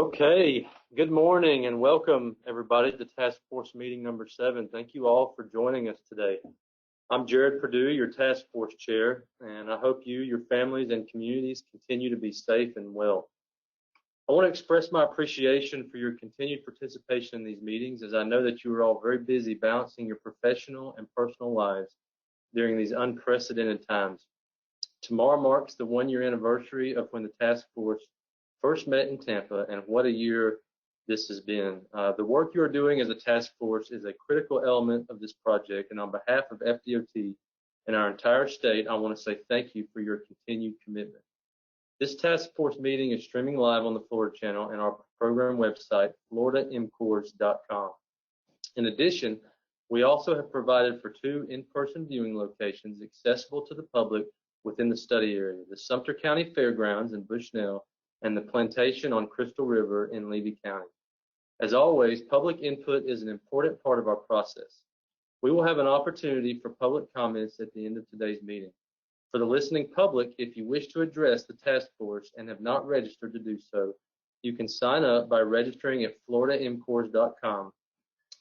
Okay, good morning and welcome everybody to Task Force Meeting number 7. Thank you all for joining us today. I'm Jared Perdue, your Task Force Chair, and I hope you, your families, and communities continue to be safe and well. I want to express my appreciation for your continued participation in these meetings, as I know that you are all very busy balancing your professional and personal lives during these unprecedented times. Tomorrow marks the one-year anniversary of when the Task Force first met in Tampa, and what a year this has been. The work you are doing as a task force is a critical element of this project, and on behalf of FDOT and our entire state, I want to say thank you for your continued commitment. This task force meeting is streaming live on the Florida channel and our program website, floridamcores.com. In addition, we also have provided for 2 in-person viewing locations accessible to the public within the study area, the Sumter County Fairgrounds in Bushnell and the Plantation on Crystal River in Levy County. As always, public input is an important part of our process. We will have an opportunity for public comments at the end of today's meeting. For the listening public, if you wish to address the task force and have not registered to do so, you can sign up by registering at floridamcores.com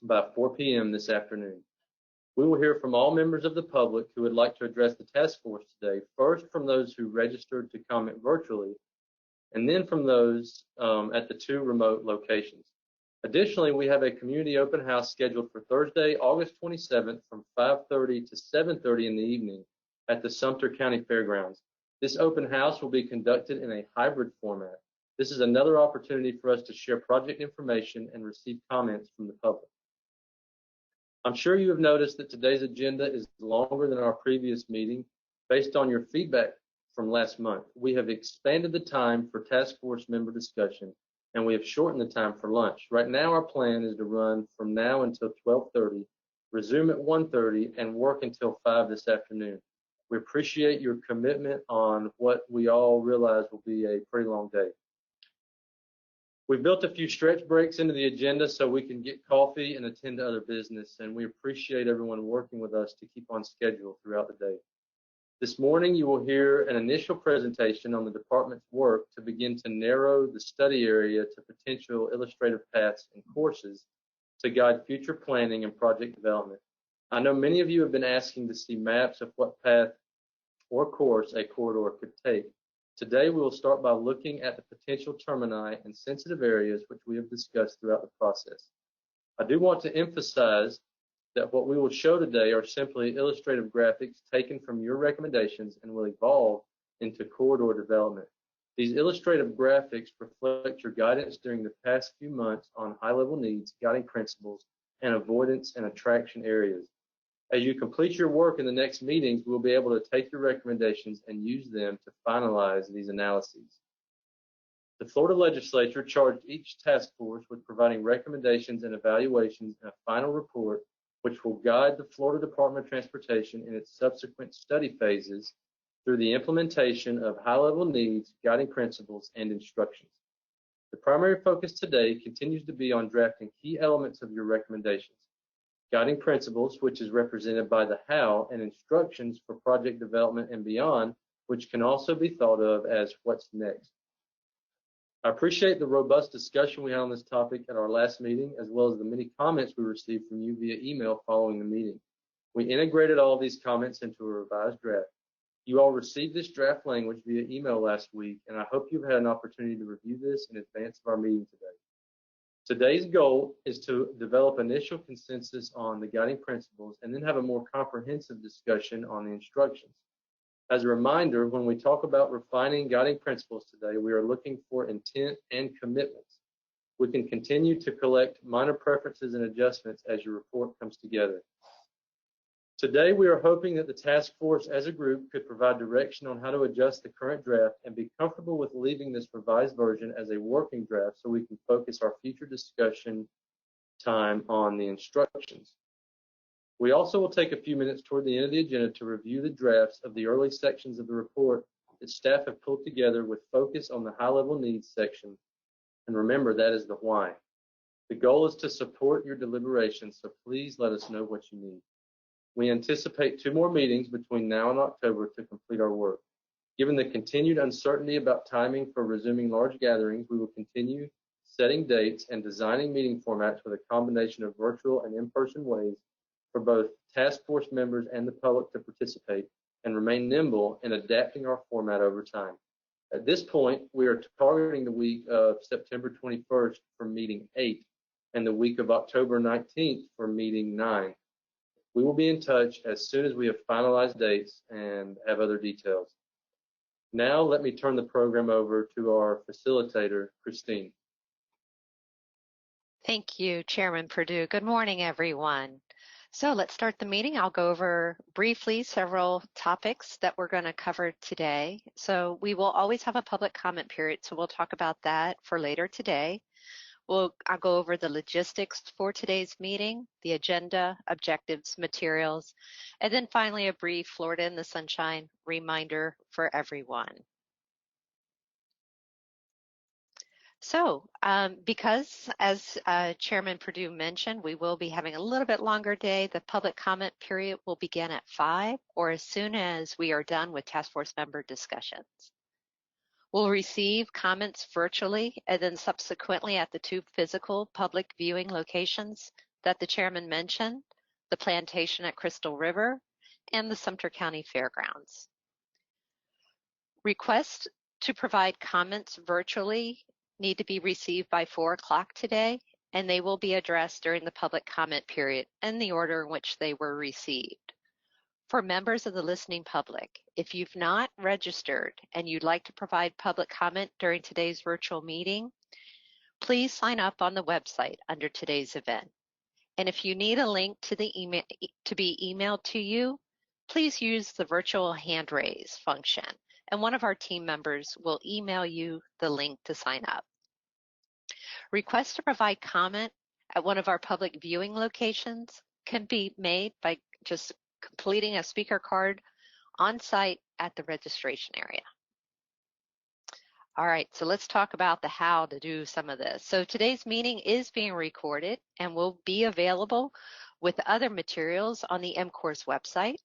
by 4 p.m. this afternoon. We will hear from all members of the public who would like to address the task force today, first from those who registered to comment virtually, and then from those at the 2 remote locations. Additionally, we have a community open house scheduled for Thursday, August 27th from 5:30 to 7:30 in the evening at the Sumter County Fairgrounds. This open house will be conducted in a hybrid format. This is another opportunity for us to share project information and receive comments from the public. I'm sure you have noticed that today's agenda is longer than our previous meeting based on your feedback from last month. We have expanded the time for task force member discussion, and we have shortened the time for lunch. Right now, our plan is to run from now until 12:30, resume at 1:30, and work until 5 this afternoon. We appreciate your commitment on what we all realize will be a pretty long day. We've built a few stretch breaks into the agenda so we can get coffee and attend to other business, and we appreciate everyone working with us to keep on schedule throughout the day. This morning, you will hear an initial presentation on the department's work to begin to narrow the study area to potential illustrative paths and courses to guide future planning and project development. I know many of you have been asking to see maps of what path or course a corridor could take. Today, we will start by looking at the potential termini and sensitive areas which we have discussed throughout the process. I do want to emphasize that what we will show today are simply illustrative graphics taken from your recommendations and will evolve into corridor development. These illustrative graphics reflect your guidance during the past few months on high-level needs, guiding principles, and avoidance and attraction areas. As you complete your work in the next meetings, we'll be able to take your recommendations and use them to finalize these analyses. The Florida Legislature charged each task force with providing recommendations and evaluations in a final report which will guide the Florida Department of Transportation in its subsequent study phases through the implementation of high-level needs, guiding principles, and instructions. The primary focus today continues to be on drafting key elements of your recommendations, guiding principles, which is represented by the how, and instructions for project development and beyond, which can also be thought of as what's next. I appreciate the robust discussion we had on this topic at our last meeting, as well as the many comments we received from you via email following the meeting. We integrated all of these comments into a revised draft. You all received this draft language via email last week, and I hope you've had an opportunity to review this in advance of our meeting today. Today's goal is to develop initial consensus on the guiding principles and then have a more comprehensive discussion on the instructions. As a reminder, when we talk about refining guiding principles today, we are looking for intent and commitments. We can continue to collect minor preferences and adjustments as your report comes together. Today, we are hoping that the task force as a group could provide direction on how to adjust the current draft and be comfortable with leaving this revised version as a working draft so we can focus our future discussion time on the instructions. We also will take a few minutes toward the end of the agenda to review the drafts of the early sections of the report that staff have pulled together with focus on the high-level needs section. And remember, that is the why. The goal is to support your deliberations, so please let us know what you need. We anticipate 2 more meetings between now and October to complete our work. Given the continued uncertainty about timing for resuming large gatherings, we will continue setting dates, and designing meeting formats with a combination of virtual and in-person ways for both task force members and the public to participate, and remain nimble in adapting our format over time. At this point, we are targeting the week of September 21st for meeting 8 and the week of October 19th for meeting 9. We will be in touch as soon as we have finalized dates and have other details. Now, let me turn the program over to our facilitator, Christine. Thank you, Chairman Perdue. Good morning, everyone. So let's start the meeting. I'll go over briefly several topics that we're going to cover today. So we will always have a public comment period, so we'll talk about that for later today. I'll go over the logistics for today's meeting, the agenda, objectives, materials, and then finally a brief Florida in the Sunshine reminder for everyone. So because, as Chairman Perdue mentioned, we will be having a little bit longer day, the public comment period will begin at 5 or as soon as we are done with task force member discussions. We'll receive comments virtually and then subsequently at the 2 physical public viewing locations that the Chairman mentioned, the Plantation at Crystal River and the Sumter County Fairgrounds. Requests to provide comments virtually need to be received by 4 o'clock today, and they will be addressed during the public comment period in the order in which they were received. For members of the listening public, if you've not registered and you'd like to provide public comment during today's virtual meeting, please sign up on the website under today's event. And if you need a link to the email to be emailed to you, please use the virtual hand raise function, and one of our team members will email you the link to sign up. Requests to provide comment at one of our public viewing locations can be made by just completing a speaker card on site at the registration area. All right, so let's talk about the how to do some of this. So today's meeting is being recorded and will be available with other materials on the m.cores website.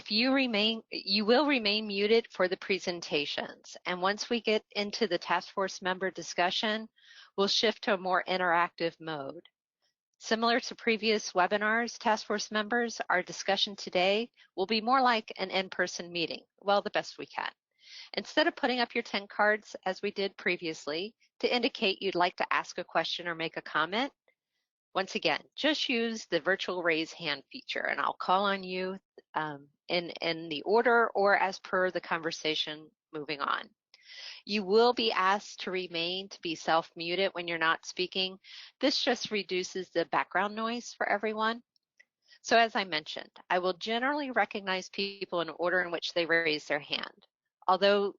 You will remain muted for the presentations. And once we get into the task force member discussion, we'll shift to a more interactive mode. Similar to previous webinars, task force members, our discussion today will be more like an in-person meeting, well, the best we can. Instead of putting up your 10 cards as we did previously to indicate you'd like to ask a question or make a comment, once again, just use the virtual raise hand feature and I'll call on you in the order or as per the conversation moving on. You will be asked to remain to be self-muted when you're not speaking. This just reduces the background noise for everyone. So as I mentioned, I will generally recognize people in order in which they raise their hand. Although,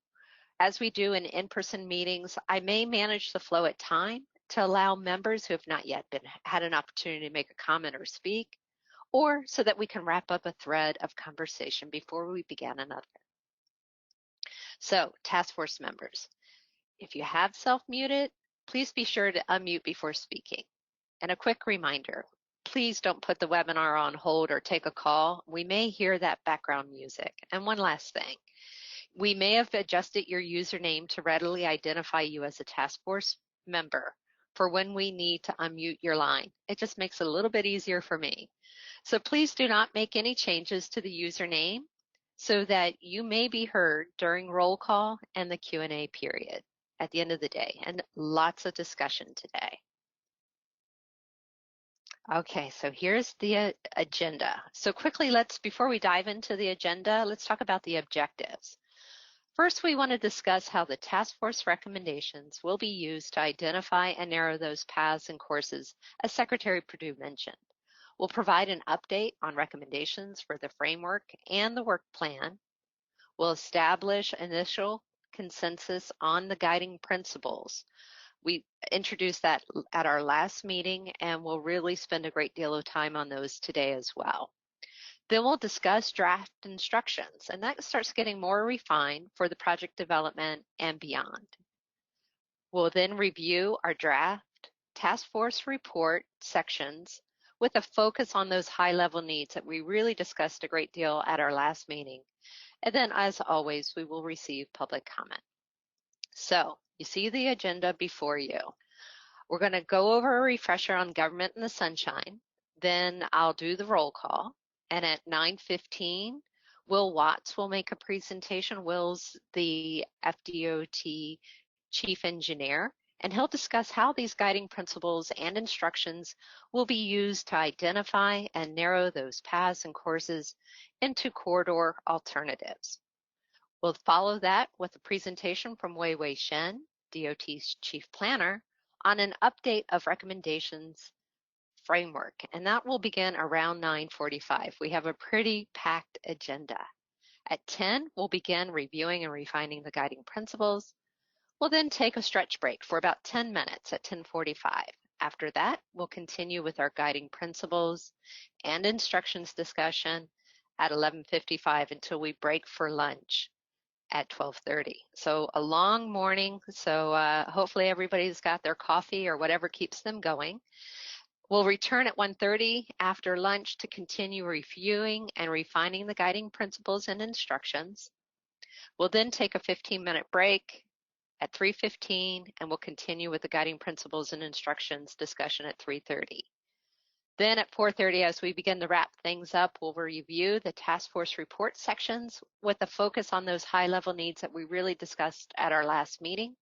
as we do in in-person meetings, I may manage the flow at time to allow members who have not yet had an opportunity to make a comment or speak, or so that we can wrap up a thread of conversation before we begin another. So, task force members, if you have self-muted, please be sure to unmute before speaking. And a quick reminder, please don't put the webinar on hold or take a call. We may hear that background music. And one last thing, we may have adjusted your username to readily identify you as a task force member for when we need to unmute your line. It just makes it a little bit easier for me. So please do not make any changes to the username so that you may be heard during roll call and the Q&A period at the end of the day, and lots of discussion today. Okay, so here's the agenda. So quickly, before we dive into the agenda, let's talk about the objectives. First, we want to discuss how the task force recommendations will be used to identify and narrow those paths and courses, as Secretary Perdue mentioned. We'll provide an update on recommendations for the framework and the work plan. We'll establish initial consensus on the guiding principles. We introduced that at our last meeting, and we'll really spend a great deal of time on those today as well. Then we'll discuss draft instructions, and that starts getting more refined for the project development and beyond. We'll then review our draft task force report sections with a focus on those high-level needs that we really discussed a great deal at our last meeting. And then, as always, we will receive public comment. So, you see the agenda before you. We're going to go over a refresher on government in the sunshine. Then I'll do the roll call. And at 9:15, Will Watts will make a presentation. Will's the FDOT Chief Engineer, and he'll discuss how these guiding principles and instructions will be used to identify and narrow those paths and courses into corridor alternatives. We'll follow that with a presentation from Wei Wei Shen, DOT's Chief Planner, on an update of recommendations framework, and that will begin around 9:45. We have a pretty packed agenda. At 10, we'll begin reviewing and refining the guiding principles. We'll then take a stretch break for about 10 minutes at 10:45. After that, we'll continue with our guiding principles and instructions discussion at 11:55 until we break for lunch at 12:30. So a long morning. So hopefully everybody's got their coffee or whatever keeps them going. We'll return at 1:30 after lunch to continue reviewing and refining the guiding principles and instructions. We'll then take a 15-minute break at 3:15, and we'll continue with the guiding principles and instructions discussion at 3:30. Then at 4:30, as we begin to wrap things up, we'll review the task force report sections with a focus on those high-level needs that we really discussed at our last meeting.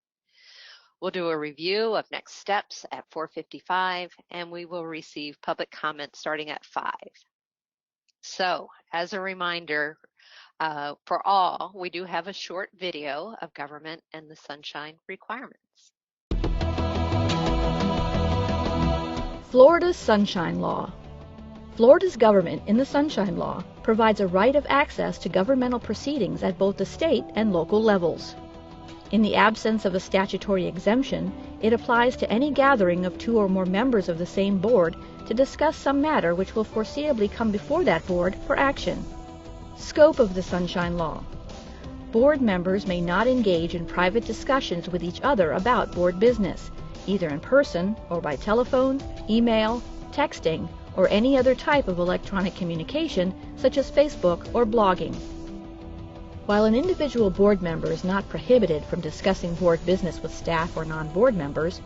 We'll do a review of next steps at 4:55, and we will receive public comments starting at 5. So as a reminder, for all, we do have a short video of government and the sunshine requirements. Florida's Sunshine Law. Florida's government in the Sunshine Law provides a right of access to governmental proceedings at both the state and local levels. In the absence of a statutory exemption, it applies to any gathering of 2 or more members of the same board to discuss some matter which will foreseeably come before that board for action. Scope of the Sunshine Law. Board members may not engage in private discussions with each other about board business, either in person or by telephone, email, texting, or any other type of electronic communication such as Facebook or blogging. While an individual board member is not prohibited from discussing board business with staff or non-board members,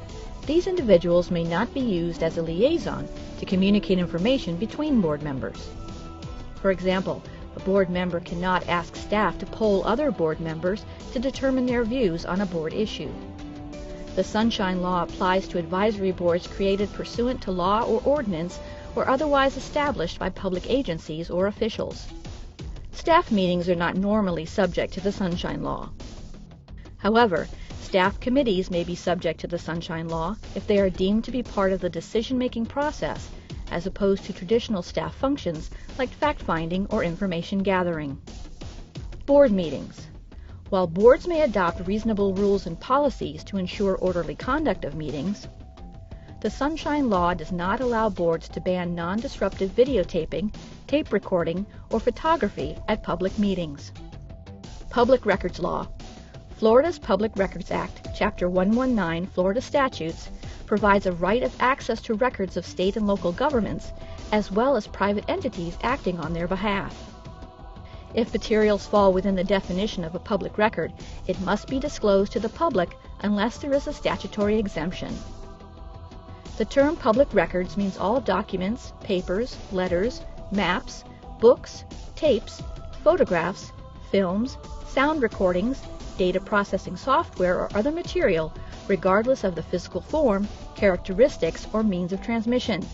these individuals may not be used as a liaison to communicate information between board members. For example, a board member cannot ask staff to poll other board members to determine their views on a board issue. The Sunshine Law applies to advisory boards created pursuant to law or ordinance or otherwise established by public agencies or officials. Staff meetings are not normally subject to the Sunshine Law. However, staff committees may be subject to the Sunshine Law if they are deemed to be part of the decision-making process, as opposed to traditional staff functions like fact-finding or information gathering. Board meetings. While boards may adopt reasonable rules and policies to ensure orderly conduct of meetings, the Sunshine Law does not allow boards to ban non-disruptive videotaping, tape recording, or photography at public meetings. Public Records Law. Florida's Public Records Act, Chapter 119, Florida Statutes, provides a right of access to records of state and local governments, as well as private entities acting on their behalf. If materials fall within the definition of a public record, it must be disclosed to the public unless there is a statutory exemption. The term public records means all documents, papers, letters, maps, books, tapes, photographs, films, sound recordings, data processing software, or other material, regardless of the physical form, characteristics, or means of transmission.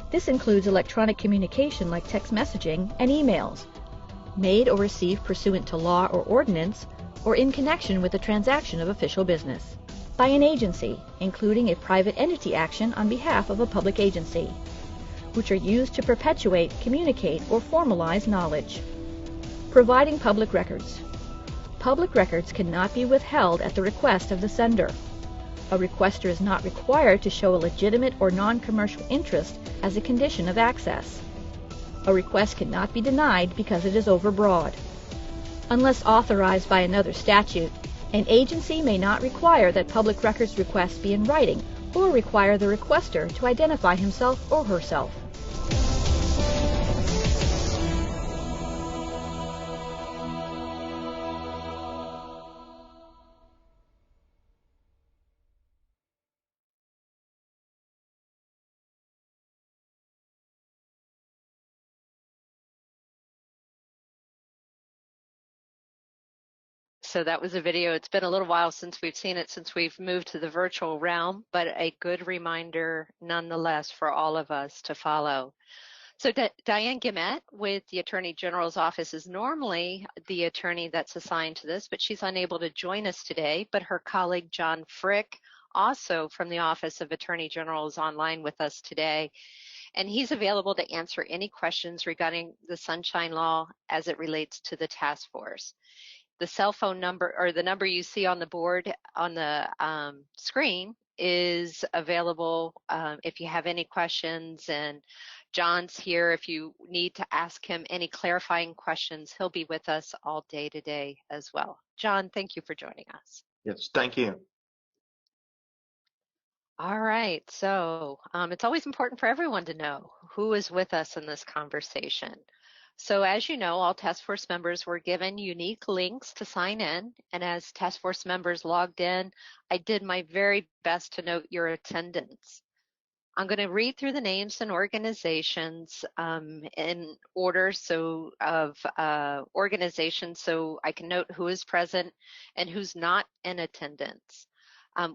This includes electronic communication like text messaging and emails, made or received pursuant to law or ordinance, or in connection with the transaction of official business, by an agency, including a private entity action on behalf of a public agency, which are used to perpetuate, communicate, or formalize knowledge. Providing public records. Public records cannot be withheld at the request of the sender. A requester is not required to show a legitimate or non-commercial interest as a condition of access. A request cannot be denied because it is overbroad. Unless authorized by another statute, an agency may not require that public records requests be in writing or require the requester to identify himself or herself. So that was a video. It's been a little while since we've seen it, since we've moved to the virtual realm, but a good reminder nonetheless for all of us to follow. So Diane Guillemette with the Attorney General's office is normally the attorney that's assigned to this, but she's unable to join us today. But her colleague John Frick, also from the Office of Attorney General, is online with us today. And he's available to answer any questions regarding the Sunshine Law as it relates to the task force. The cell phone number, or the number you see on the board on the screen, is available if you have any questions, and John's here if you need to ask him any clarifying questions. He'll be with us all day today as well. John, thank you for joining us. Yes, thank you. All right, so it's always important for everyone to know who is with us in this conversation. So as you know, all task force members were given unique links to sign in, and as task force members logged in, I did my very best to note your attendance. I'm going to read through the names and organizations in order of organizations so I can note who is present and who's not in attendance.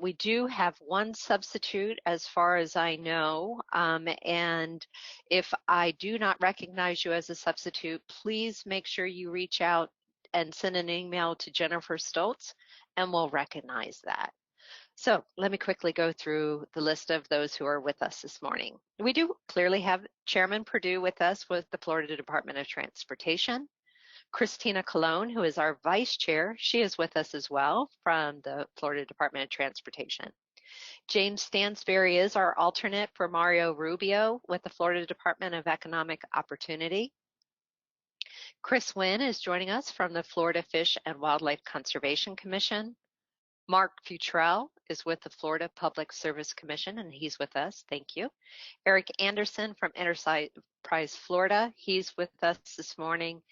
We do have one substitute as far as I know, and if I do not recognize you as a substitute, please make sure you reach out and send an email to Jennifer Stoltz and we'll recognize that. So let me quickly go through the list of those who are with us this morning. We do clearly have Chairman Perdue with us with the Florida Department of Transportation. Christina Colon, who is our Vice Chair, she is with us as well from the Florida Department of Transportation. James Stansberry is our alternate for Mario Rubio with the Florida Department of Economic Opportunity. Chris Wynn is joining us from the Florida Fish and Wildlife Conservation Commission. Mark Futrell is with the Florida Public Service Commission, and he's with us. Thank you. Eric Anderson from Enterprise Florida, he's with us this morning,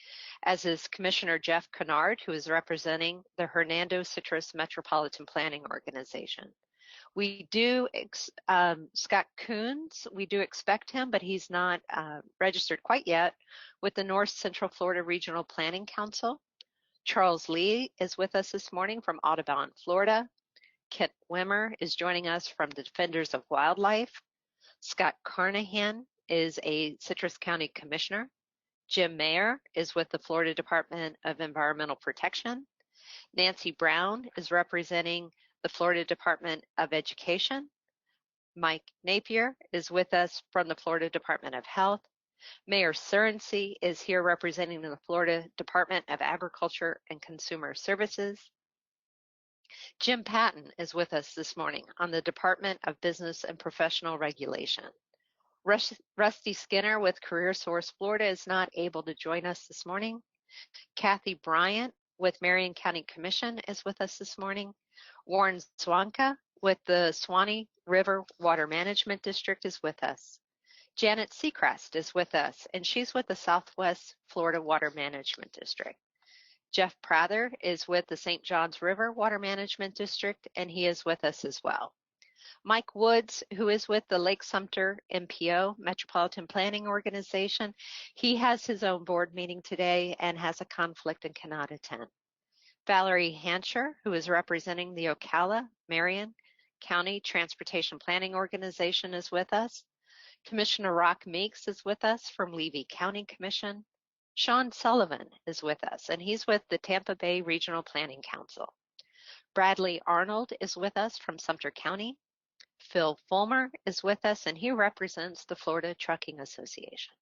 as is Commissioner Jeff Kennard, who is representing the Hernando Citrus Metropolitan Planning Organization. We do, Scott Coons, we do expect him, but he's not registered quite yet, with the North Central Florida Regional Planning Council. Charles Lee is with us this morning from Audubon, Florida. Kent Wimmer is joining us from the Defenders of Wildlife. Scott Carnahan is a Citrus County Commissioner. Jim Mayer is with the Florida Department of Environmental Protection. Nancy Brown is representing the Florida Department of Education. Mike Napier is with us from the Florida Department of Health. Mayor Surrency is here representing the Florida Department of Agriculture and Consumer Services. Jim Patton is with us this morning on the Department of Business and Professional Regulation. Rusty Skinner with CareerSource Florida is not able to join us this morning. Kathy Bryant with Marion County Commission is with us this morning. Warren Swanka with the Swanee River Water Management District is with us. Janet Seacrest is with us, and she's with the Southwest Florida Water Management District. Jeff Prather is with the St. Johns River Water Management District, and he is with us as well. Mike Woods, who is with the Lake Sumter MPO, Metropolitan Planning Organization, he has his own board meeting today and has a conflict and cannot attend. Valerie Hancher, who is representing the Ocala, Marion County Transportation Planning Organization, is with us. Commissioner Rock Meeks is with us from Levy County Commission. Sean Sullivan is with us, and he's with the Tampa Bay Regional Planning Council. Bradley Arnold is with us from Sumter County. Phil Fulmer is with us, and he represents the Florida Trucking Association.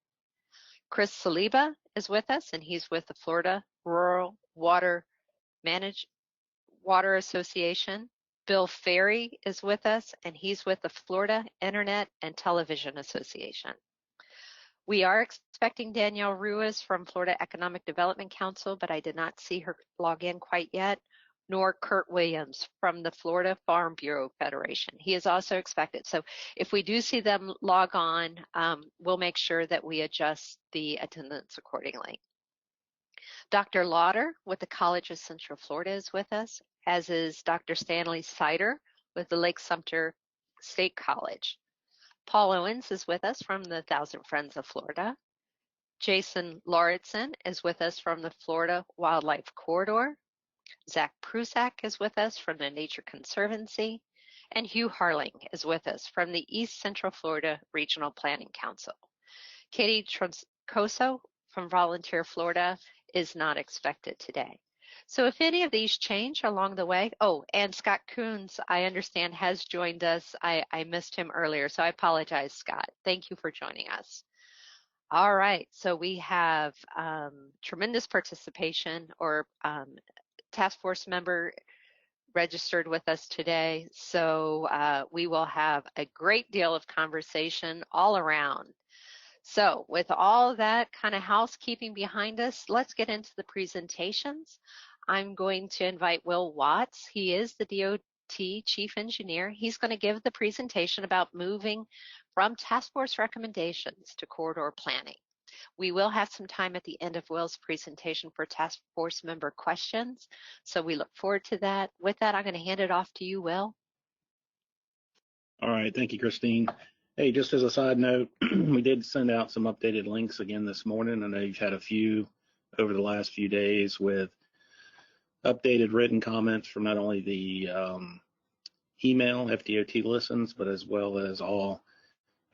Chris Saliba is with us, and he's with the Florida Rural Water Association. Bill Ferry is with us, and he's with the Florida Internet and Television Association. We are expecting Danielle Ruiz from Florida Economic Development Council, but I did not see her log in quite yet, nor Kurt Williams from the Florida Farm Bureau Federation. He is also expected. So if we do see them log on, we'll make sure that we adjust the attendance accordingly. Dr. Lauder with the College of Central Florida is with us, as is Dr. Stanley Sider with the Lake Sumter State College. Paul Owens is with us from the Thousand Friends of Florida. Jason Lauritsen is with us from the Florida Wildlife Corridor. Zach Prusak is with us from the Nature Conservancy, and Hugh Harling is with us from the East Central Florida Regional Planning Council. Katie Troncoso from Volunteer Florida is not expected today. So if any of these change along the way, oh, and Scott Coons, I understand, has joined us. I missed him earlier, so I apologize, Scott. Thank you for joining us. All right, so we have tremendous participation, or task force member registered with us today. So we will have a great deal of conversation all around. So with all that kind of housekeeping behind us, let's get into the presentations. I'm going to invite Will Watts. He is the DOT Chief Engineer. He's going to give the presentation about moving from task force recommendations to corridor planning. We will have some time at the end of Will's presentation for task force member questions, so we look forward to that. With that, I'm going to hand it off to you, Will. All right, thank you, Christine. Hey, just as a side note, we did send out some updated links again this morning. I know you've had a few over the last few days with updated written comments from not only the email FDOT listens, but as well as all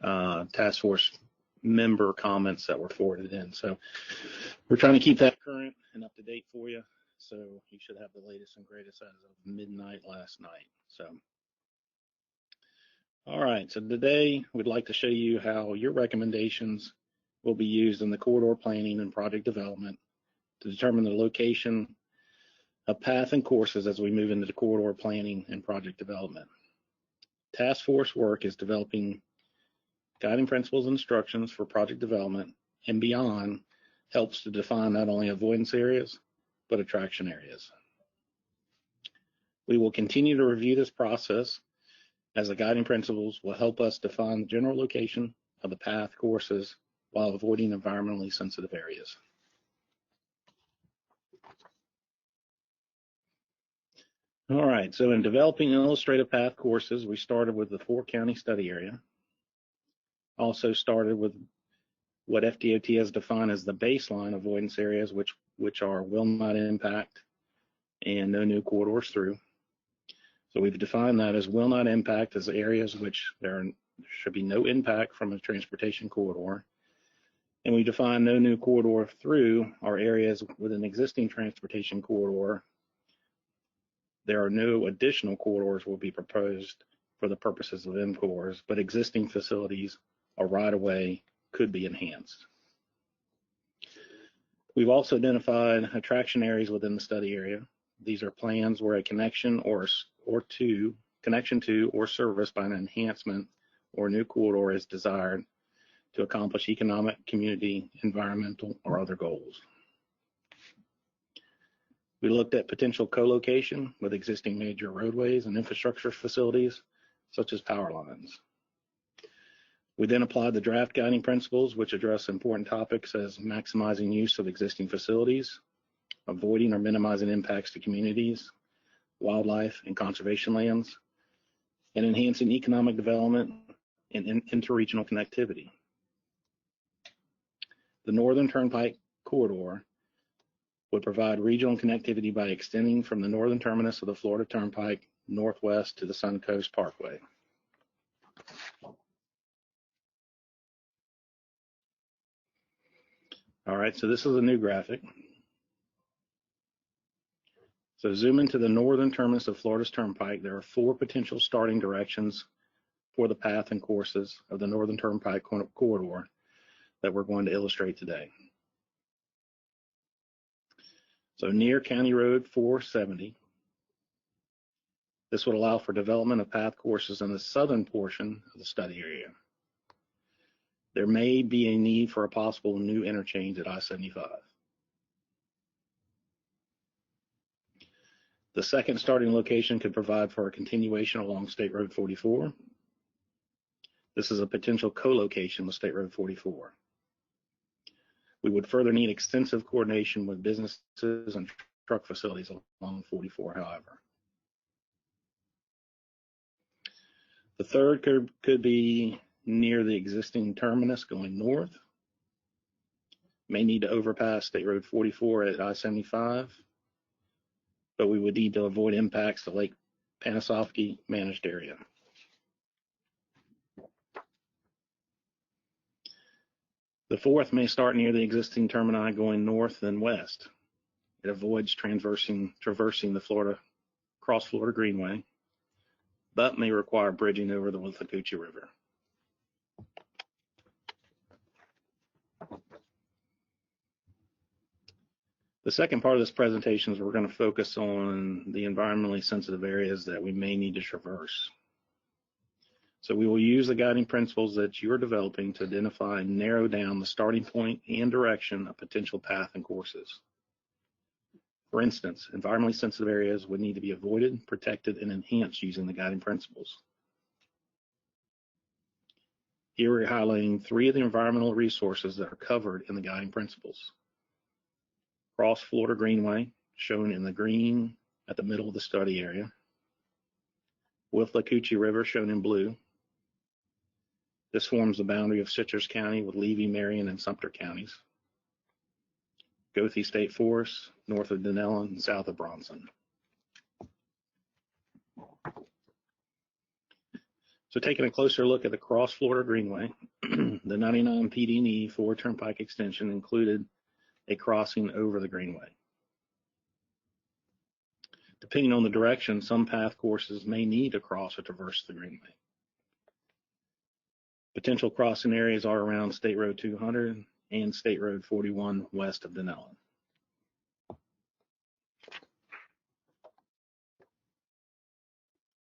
task force member comments that were forwarded in. So we're trying to keep that current and up to date for you. So you should have the latest and greatest as of midnight last night. So. All right, so today we'd like to show you how your recommendations will be used in the corridor planning and project development to determine the location of path and courses as we move into the corridor planning and project development. Task force work is developing guiding principles and instructions for project development, and beyond helps to define not only avoidance areas, but attraction areas. We will continue to review this process as the guiding principles will help us define the general location of the path courses while avoiding environmentally sensitive areas. All right, so in developing illustrative path courses, we started with the 4-county study area. Also started with what FDOT has defined as the baseline avoidance areas, which are will not impact and no new corridors through. So we've defined that as will not impact as areas which there should be no impact from a transportation corridor. And we define no new corridor through are areas with an existing transportation corridor. There are no additional corridors will be proposed for the purposes of m.cores, but existing facilities or right-of-way could be enhanced. We've also identified attraction areas within the study area. These are plans where a connection connection to or service by an enhancement or new corridor is desired to accomplish economic, community, environmental, or other goals. We looked at potential co-location with existing major roadways and infrastructure facilities, such as power lines. We then applied the draft guiding principles, which address important topics as maximizing use of existing facilities, avoiding or minimizing impacts to communities, wildlife, and conservation lands, and enhancing economic development and interregional connectivity. The Northern Turnpike corridor would provide regional connectivity by extending from the northern terminus of the Florida Turnpike northwest to the Suncoast Parkway. All right, so this is a new graphic. So zoom into the northern terminus of Florida's Turnpike. There are 4 potential starting directions for the path and courses of the Northern Turnpike corridor that we're going to illustrate today. So near County Road 470, this would allow for development of path courses in the southern portion of the study area. There may be a need for a possible new interchange at I-75. The second starting location could provide for a continuation along State Road 44. This is a potential co-location with State Road 44. We would further need extensive coordination with businesses and truck facilities along 44, however. The third could be near the existing terminus going north. May need to overpass State Road 44 at I-75. but we would need to avoid impacts to Lake Panasoffkee managed area. The fourth may start near the existing termini going north and west. It avoids traversing the cross Florida Greenway, but may require bridging over the Withlacoochee River. The second part of this presentation is we're going to focus on the environmentally sensitive areas that we may need to traverse. So we will use the guiding principles that you're developing to identify and narrow down the starting point and direction of potential path and courses. For instance, environmentally sensitive areas would need to be avoided, protected, and enhanced using the guiding principles. Here we're highlighting 3 of the environmental resources that are covered in the guiding principles. Cross Florida Greenway, shown in the green at the middle of the study area. Withlacoochee River, shown in blue. This forms the boundary of Citrus County with Levy, Marion, and Sumter counties. Goethe State Forest, north of Denellen and south of Bronson. So taking a closer look at the Cross Florida Greenway, the 99 PD&E 4 Turnpike extension included a crossing over the Greenway. Depending on the direction, some path courses may need to cross or traverse the Greenway. Potential crossing areas are around State Road 200 and State Road 41 west of Denellen.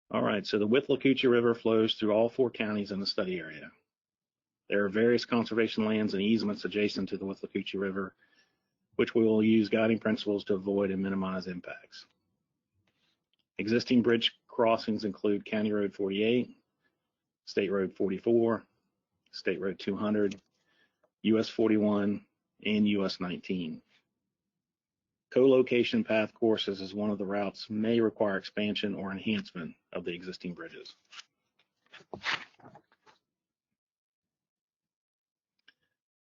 All right, so the Withlacoochee River flows through all 4 counties in the study area. There are various conservation lands and easements adjacent to the Withlacoochee River, which we will use guiding principles to avoid and minimize impacts. Existing bridge crossings include County Road 48, State Road 44, State Road 200, US 41, and US 19. Co-location path courses as one of the routes may require expansion or enhancement of the existing bridges.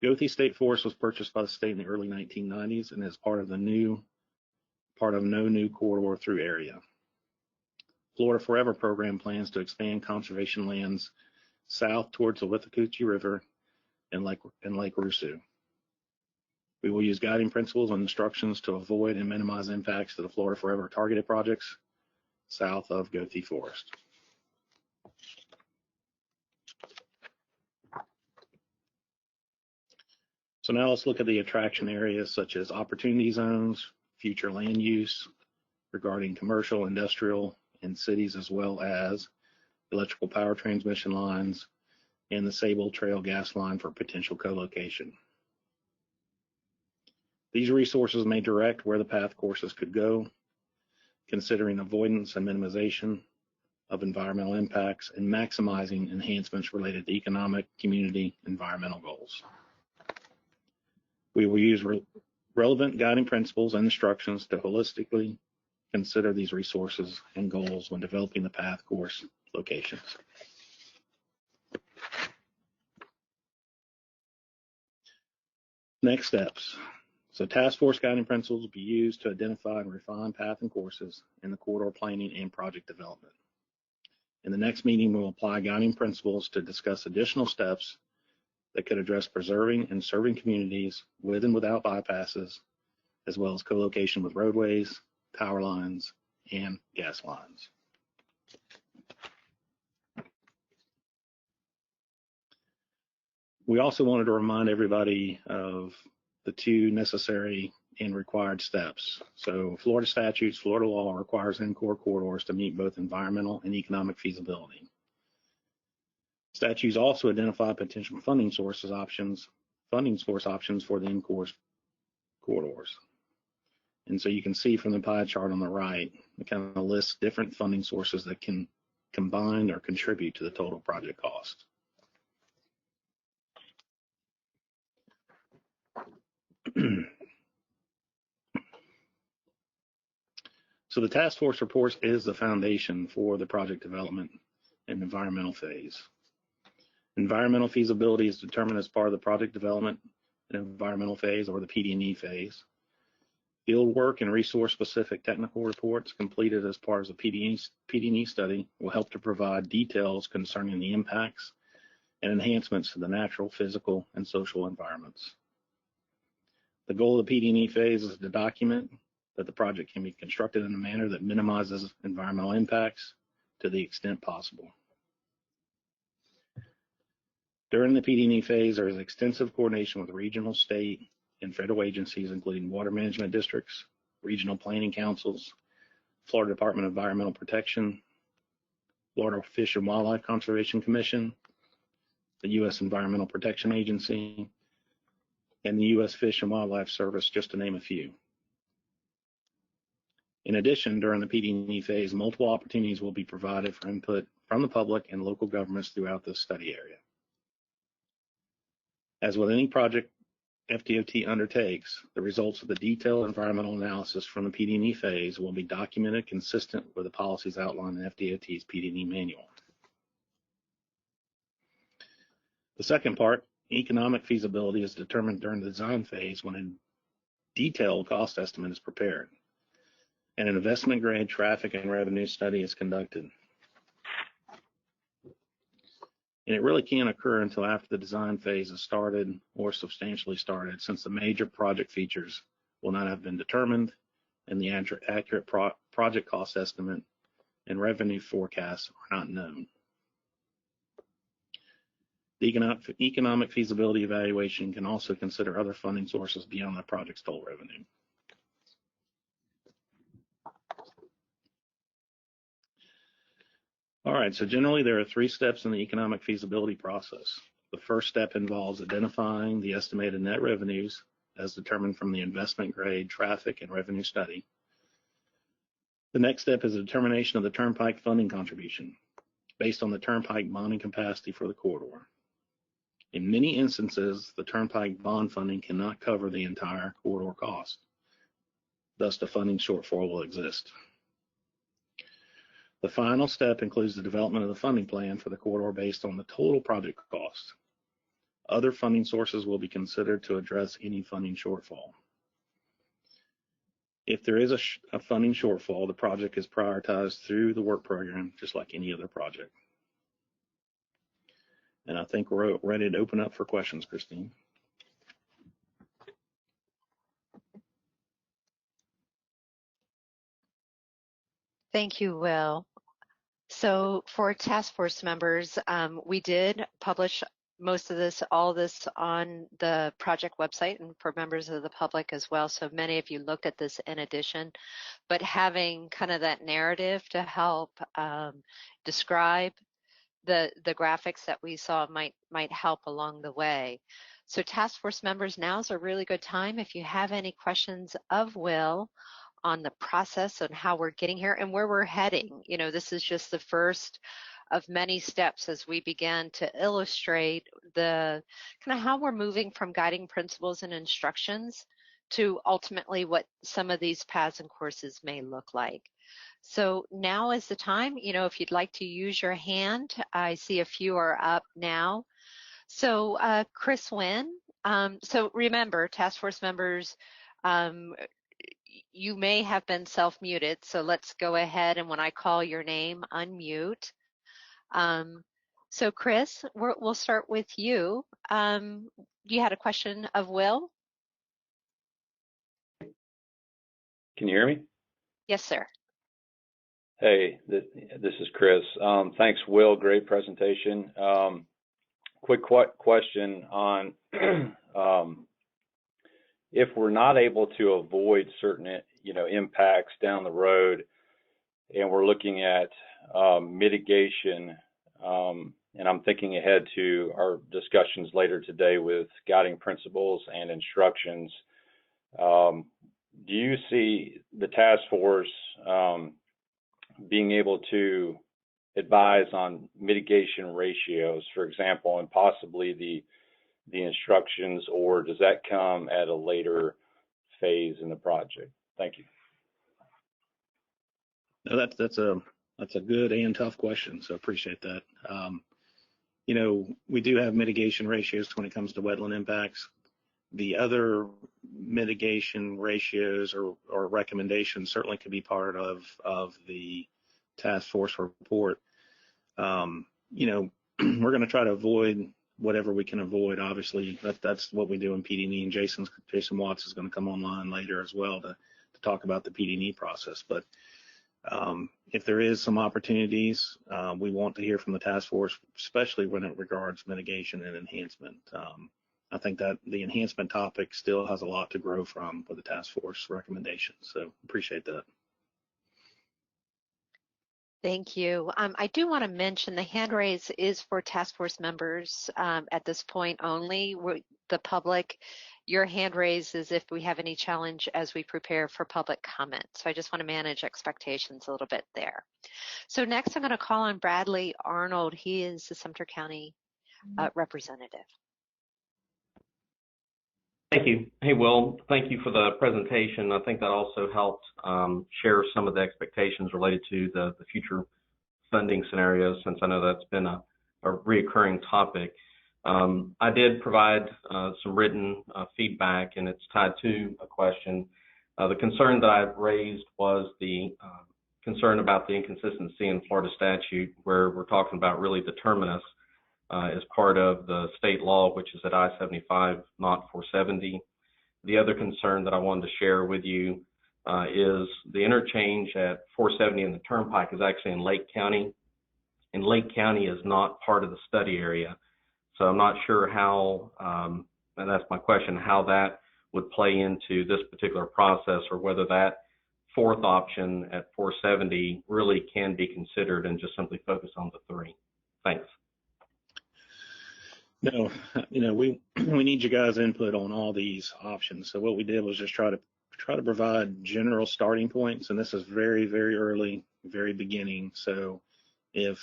Goethe State Forest was purchased by the state in the early 1990s and is part of no new corridor through area. Florida Forever program plans to expand conservation lands south towards the Withlacoochee River and Lake Rusu. We will use guiding principles and instructions to avoid and minimize impacts to the Florida Forever targeted projects south of Goethe Forest. So now let's look at the attraction areas such as opportunity zones, future land use regarding commercial, industrial, and cities, as well as electrical power transmission lines and the Sable Trail gas line for potential co-location. These resources may direct where the path courses could go, considering avoidance and minimization of environmental impacts and maximizing enhancements related to economic, community, environmental goals. We will use relevant guiding principles and instructions to holistically consider these resources and goals when developing the path course locations. Next steps. So task force guiding principles will be used to identify and refine path and courses in the corridor planning and project development. In the next meeting, we'll apply guiding principles to discuss additional steps that could address preserving and serving communities with and without bypasses, as well as co-location with roadways, power lines, and gas lines. We also wanted to remind everybody of the 2 necessary and required steps. So Florida statutes, Florida law requires m.core corridors to meet both environmental and economic feasibility. Statutes also identify potential funding source options for the m.core corridors. And so you can see from the pie chart on the right, it kind of lists different funding sources that can combine or contribute to the total project cost. So the task force report is the foundation for the project development and environmental phase. Environmental feasibility is determined as part of the project development and environmental phase, or the PD&E phase. Field work and resource-specific technical reports completed as part of the PD&E study will help to provide details concerning the impacts and enhancements to the natural, physical, and social environments. The goal of the PD&E phase is to document that the project can be constructed in a manner that minimizes environmental impacts to the extent possible. During the PD&E phase, there is extensive coordination with regional, state, and federal agencies, including water management districts, regional planning councils, Florida Department of Environmental Protection, Florida Fish and Wildlife Conservation Commission, the U.S. Environmental Protection Agency, and the U.S. Fish and Wildlife Service, just to name a few. In addition, during the PD&E phase, multiple opportunities will be provided for input from the public and local governments throughout this study area. As with any project FDOT undertakes, the results of the detailed environmental analysis from the PD&E phase will be documented consistent with the policies outlined in FDOT's PD&E manual. The second part, economic feasibility, is determined during the design phase when a detailed cost estimate is prepared and an investment-grade traffic and revenue study is conducted. And it really can't occur until after the design phase is started or substantially started, since the major project features will not have been determined and the accurate project cost estimate and revenue forecasts are not known. The economic feasibility evaluation can also consider other funding sources beyond the project's total revenue. All right, so generally there are 3 steps in the economic feasibility process. The first step involves identifying the estimated net revenues as determined from the investment grade traffic and revenue study. The next step is a determination of the Turnpike funding contribution based on the Turnpike bonding capacity for the corridor. In many instances, the Turnpike bond funding cannot cover the entire corridor cost. Thus, the funding shortfall will exist. The final step includes the development of the funding plan for the corridor based on the total project cost. Other funding sources will be considered to address any funding shortfall. If there is a funding shortfall, the project is prioritized through the work program, just like any other project. And I think we're ready to open up for questions, Christine. Thank you, Will. So for task force members, we did publish most of this, all this on the project website and for members of the public as well. So many of you looked at this in addition, but having kind of that narrative to help describe the graphics that we saw might help along the way. So task force members, now's a really good time. If you have any questions of Will on the process and how we're getting here and where we're heading, you know, this is just the first of many steps as we begin to illustrate the kind of how we're moving from guiding principles and instructions to ultimately what some of these paths and courses may look like. So now is the time, you know, if you'd like to use your hand, I see a few are up now. So Chris Wynn, so remember, task force members, you may have been self-muted, so let's go ahead and when I call your name, unmute. So Chris, we'll start with you. You had a question of Will? Can you hear me? Yes, sir. Hey, this is Chris. Thanks, Will. Great presentation. Quick question on if we're not able to avoid certain, impacts down the road, and we're looking at mitigation, and I'm thinking ahead to our discussions later today with guiding principles and instructions. Do you see the task force being able to advise on mitigation ratios, for example, and possibly the instructions, or does that come at a later phase in the project? Thank you. No, that's a good and tough question, so appreciate that. We do have mitigation ratios when it comes to wetland impacts. The other mitigation ratios or recommendations certainly could be part of the task force report. You know, we're going to try to avoid whatever we can avoid. Obviously, that's what we do in PD&E, and Jason Watts is going to come online later as well to talk about the PD&E process. But if there is some opportunities, we want to hear from the task force, especially when it regards mitigation and enhancement. I think that the enhancement topic still has a lot to grow from with the task force recommendations. So appreciate that. Thank you. I do want to mention the hand raise is for task force members at this point only. The public, your hand raise is if we have any challenge as we prepare for public comment. So I just want to manage expectations a little bit there. So next I'm going to call on Bradley Arnold. He is the Sumter County representative. Thank you. Hey, Will, thank you for the presentation. I think that also helped share some of the expectations related to the future funding scenarios, since I know that's been a reoccurring topic. I did provide some written feedback, and it's tied to a question. The concern that I've raised was the concern about the inconsistency in Florida statute, where we're talking about really the terminus as part of the state law, which is at I-75, not 470. The other concern that I wanted to share with you is the interchange at 470 and the Turnpike is actually in Lake County, and Lake County is not part of the study area. So I'm not sure how, and that's my question, how that would play into this particular process, or whether that fourth option at 470 really can be considered and just simply focus on the three. Thanks. No, you know, we need you guys' input on all these options. So what we did was just try to provide general starting points, and this is very, very early, very beginning. So if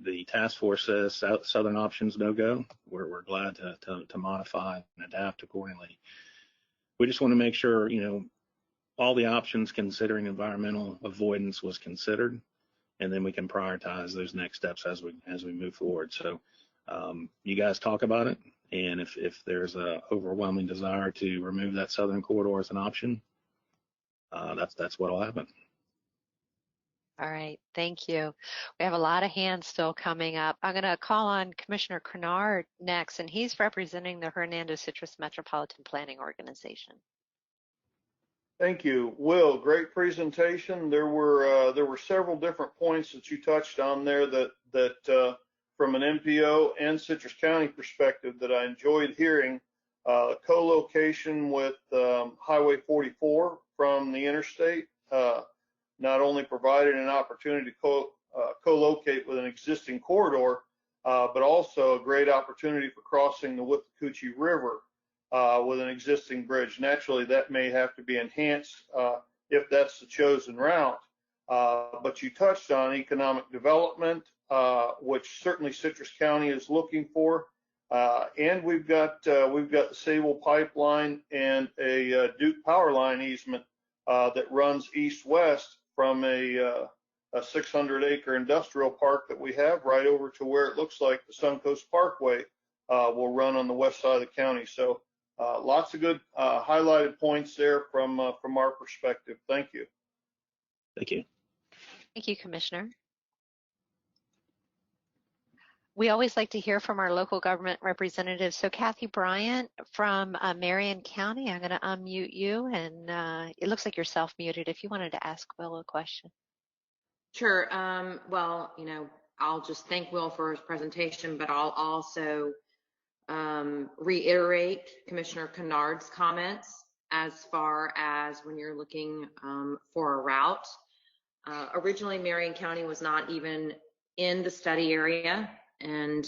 the task force says southern options no go, we're glad to modify and adapt accordingly. We just want to make sure, you know, all the options considering environmental avoidance was considered, and then we can prioritize those next steps as we move forward. So you guys talk about it, and if there's a overwhelming desire to remove that southern corridor as an option, that's what'll happen. All right, thank you. We have a lot of hands still coming up. I'm going to call on Commissioner Kennard next, and he's representing the Hernando Citrus Metropolitan Planning Organization. Thank you, Will. Great presentation. There were several different points that you touched on there that from an MPO and Citrus County perspective that I enjoyed hearing. Co-location with Highway 44 from the interstate not only provided an opportunity to co-locate with an existing corridor, but also a great opportunity for crossing the Withlacoochee River with an existing bridge. Naturally, that may have to be enhanced if that's the chosen route. But you touched on economic development, which certainly Citrus County is looking for, and we've got the Sable pipeline and a Duke power line easement that runs east-west from a 600-acre industrial park that we have right over to where it looks like the Suncoast Parkway will run on the west side of the county. So lots of good highlighted points there from our perspective. Thank you. Thank you. Thank you, Commissioner. We always like to hear from our local government representatives. So Kathy Bryant from Marion County, I'm going to unmute you, and it looks like you're self-muted if you wanted to ask Will a question. Sure. Well, you know, I'll just thank Will for his presentation, but I'll also reiterate Commissioner Kennard's comments as far as when you're looking for a route. Originally, Marion County was not even in the study area, and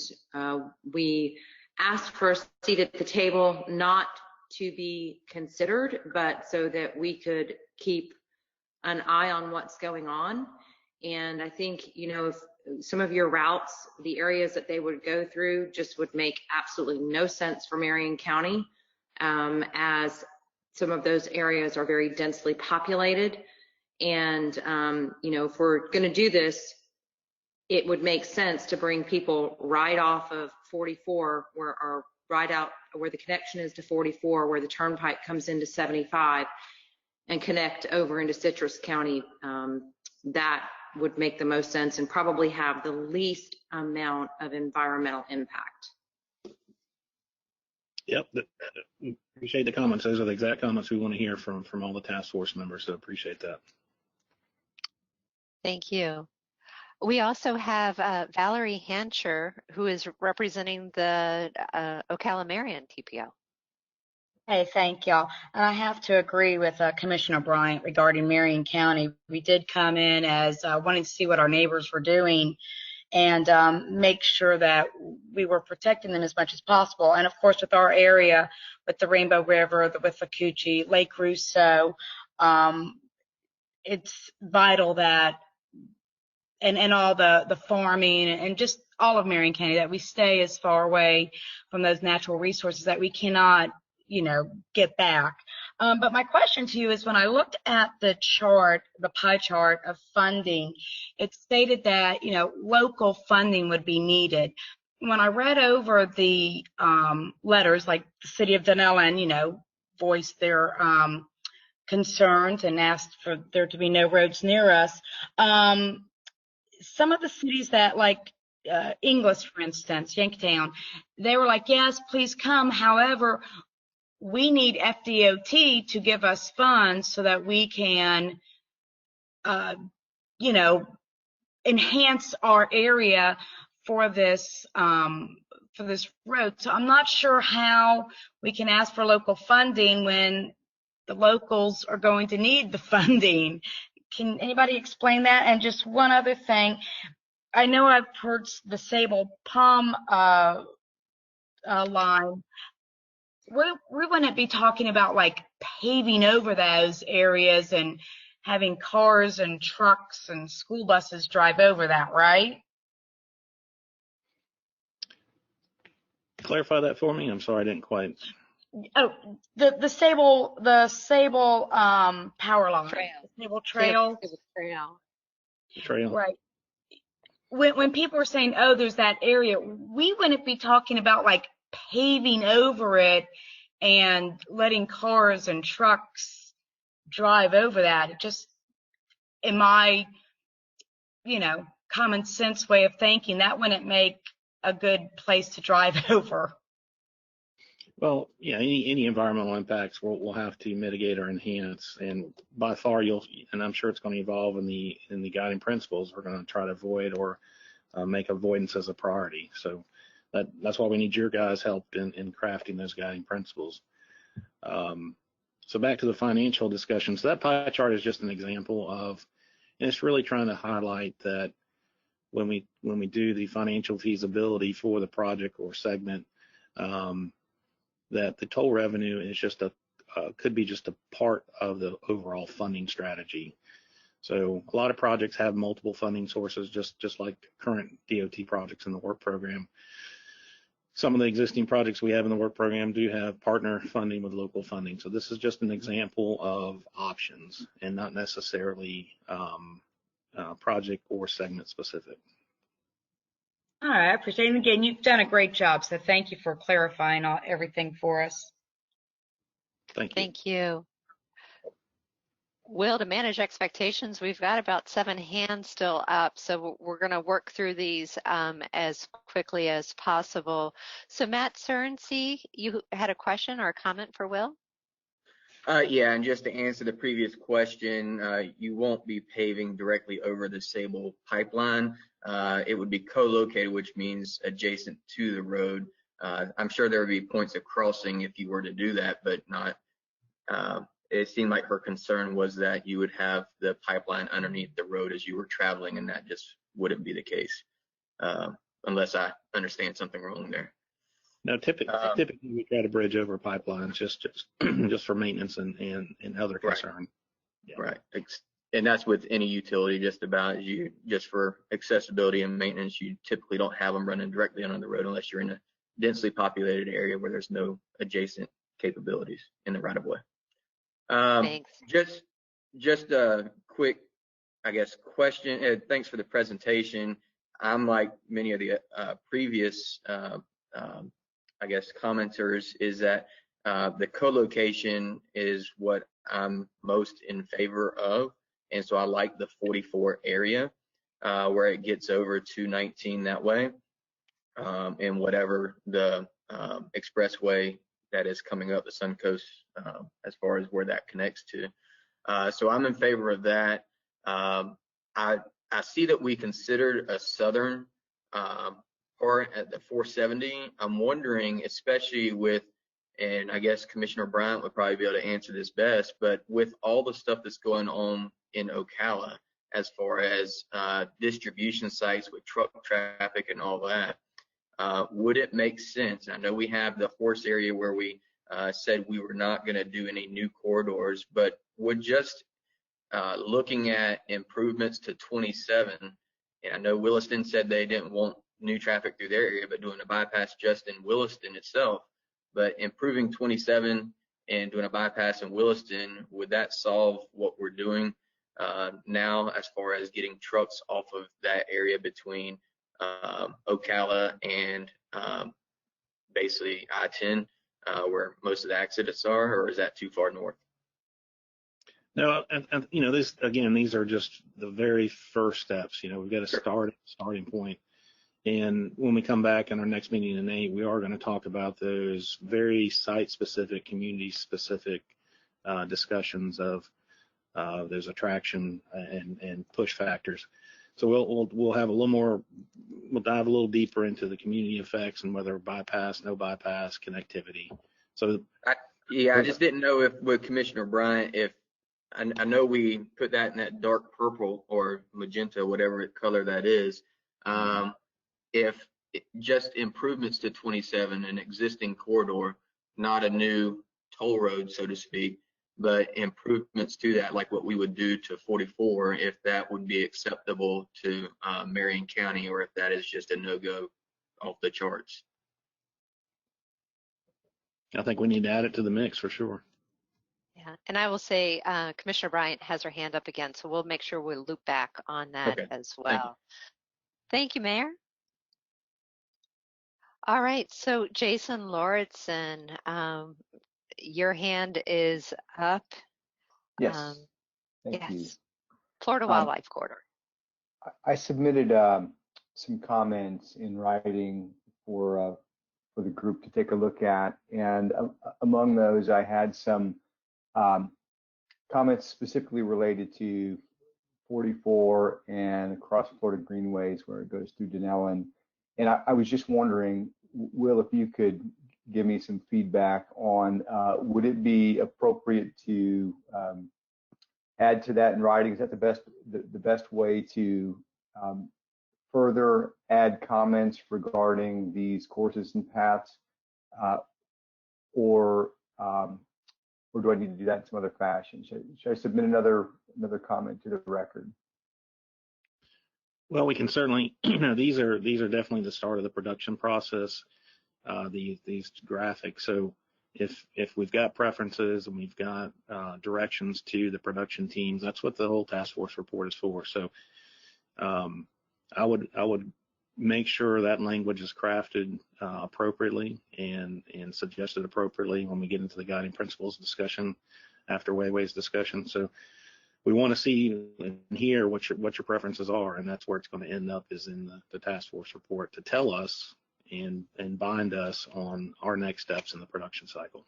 we asked for a seat at the table, not to be considered, but so that we could keep an eye on what's going on. And I think, you know, if some of your routes, the areas that they would go through just would make absolutely no sense for Marion County, as some of those areas are very densely populated. And, you know, if we're going to do this, it would make sense to bring people right off of 44 where our right out where the connection is to 44, where the Turnpike comes into 75, and connect over into Citrus County. That would make the most sense and probably have the least amount of environmental impact. Yep, appreciate the comments. Those are the exact comments we want to hear from all the task force members, so appreciate that. Thank you. We also have Valerie Hancher, who is representing the Ocala-Marion TPO. Hey, thank y'all. And I have to agree with Commissioner Bryant regarding Marion County. We did come in as wanting to see what our neighbors were doing and make sure that we were protecting them as much as possible. And of course, with our area, with the Rainbow River, with the Coochie, Lake Russo, it's vital that, and all the farming and just all of Marion County, that we stay as far away from those natural resources that we cannot, get back. But my question to you is, when I looked at the chart, the pie chart of funding, it stated that, local funding would be needed. When I read over the letters, like the city of Dunellen, voiced their concerns and asked for there to be no roads near us. Some of the cities that, like Inglis, for instance, Yanktown, they were like, yes, please come. However, we need FDOT to give us funds so that we can, enhance our area for this road. So I'm not sure how we can ask for local funding when the locals are going to need the funding. Can anybody explain that? And just one other thing, I know I've heard the Sable Palm line. We wouldn't be talking about like paving over those areas and having cars and trucks and school buses drive over that, right? Clarify that for me. I'm sorry, I didn't quite. Oh, the Sable power line. Trail. The Sable Trail. Trail. Right. When people are saying, oh, there's that area, we wouldn't be talking about like paving over it and letting cars and trucks drive over that. It just, in my, common sense way of thinking, that wouldn't make a good place to drive over. Well, yeah, any environmental impacts we'll have to mitigate or enhance, and by far and I'm sure it's going to evolve in the guiding principles. We're going to try to avoid or make avoidance as a priority. So that's why we need your guys' help in crafting those guiding principles. So back to the financial discussion. So that pie chart is just an example of, and it's really trying to highlight that when we do the financial feasibility for the project or segment, that the toll revenue is just could be just a part of the overall funding strategy. So a lot of projects have multiple funding sources, just like current DOT projects in the work program. Some of the existing projects we have in the work program do have partner funding with local funding. So this is just an example of options and not necessarily project or segment specific. All right, I appreciate it. Again, you've done a great job, so thank you for clarifying everything for us. Thank you. Thank you. Will, to manage expectations, we've got about 7 hands still up, so we're going to work through these as quickly as possible. So Matt Cernsey, you had a question or a comment for Will? Yeah, and just to answer the previous question, you won't be paving directly over the Sable pipeline. It would be co-located, which means adjacent to the road. I'm sure there would be points of crossing if you were to do that, but not. It seemed like her concern was that you would have the pipeline underneath the road as you were traveling, and that just wouldn't be the case, unless I understand something wrong there. No, typically we try to bridge over pipelines just for maintenance and other concern. Right. Yeah. Right. And that's with any utility, just about just for accessibility and maintenance, you typically don't have them running directly under the road unless you're in a densely populated area where there's no adjacent capabilities in the right of way. Thanks. Just a quick, I guess, question. Thanks for the presentation. I'm like many of the previous I guess, commenters is that the co-location is what I'm most in favor of. And so I like the 44 area where it gets over to 19 that way, and whatever the expressway that is coming up the Suncoast as far as where that connects to. So I'm in favor of that. I see that we considered a southern part at the 470. I'm wondering, especially with, and I guess Commissioner Bryant would probably be able to answer this best, but with all the stuff that's going on in Ocala, as far as distribution sites with truck traffic and all that, would it make sense? I know we have the horse area where we said we were not going to do any new corridors, but would just looking at improvements to 27, and I know Williston said they didn't want new traffic through their area, but doing a bypass just in Williston itself, but improving 27 and doing a bypass in Williston, would that solve what we're doing now as far as getting trucks off of that area between Ocala and basically I-10 where most of the accidents are, or is that too far north? No, and you know, this again, these are just the very first steps. You know, we've got a starting point. And when we come back in our next meeting in 8, we are going to talk about those very site-specific, community-specific discussions of those attraction and push factors. So we'll have a little more, we'll dive a little deeper into the community effects and whether bypass, no bypass, connectivity. So I just didn't know if with Commissioner Bryant, if I know we put that in that dark purple or magenta, whatever color that is. If just improvements to 27, an existing corridor, not a new toll road, so to speak, but improvements to that, like what we would do to 44, if that would be acceptable to Marion County, or if that is just a no-go off the charts. I think we need to add it to the mix for sure. Yeah, and I will say Commissioner Bryant has her hand up again, so we'll make sure we'll loop back on that as well. Thank you, Mayor. All right, so Jason Lauritsen, your hand is up. Yes, thank you. Florida Wildlife Corridor. I submitted some comments in writing for the group to take a look at, and among those I had some comments specifically related to 44 and across Florida Greenways where it goes through Denellen. And I was just wondering, Will, if you could give me some feedback on would it be appropriate to add to that in writing? Is that the best way to further add comments regarding these courses and paths, or do I need to do that in some other fashion? Should I submit another comment to the record? Well, we can certainly, you know, these are definitely the start of the production process, these graphics. So if we've got preferences and we've got directions to the production teams, that's what the whole task force report is for. So I would make sure that language is crafted appropriately and suggested appropriately when we get into the guiding principles discussion after Weiwei's discussion. So we want to see and hear what your preferences are, and that's where it's going to end up, is in the task force report to tell us and bind us on our next steps in the production cycle.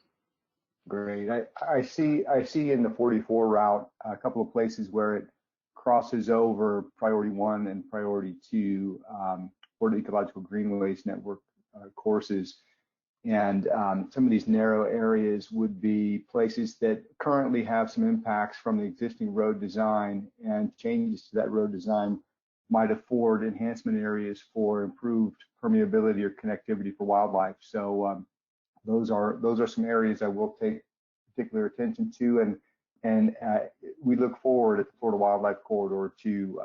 Great. I see in the 44 route a couple of places where it crosses over priority 1 and priority 2 Florida Ecological Greenways Network courses. And some of these narrow areas would be places that currently have some impacts from the existing road design, and changes to that road design might afford enhancement areas for improved permeability or connectivity for wildlife. So those are some areas I will take particular attention to, and we look forward at the Florida Wildlife Corridor to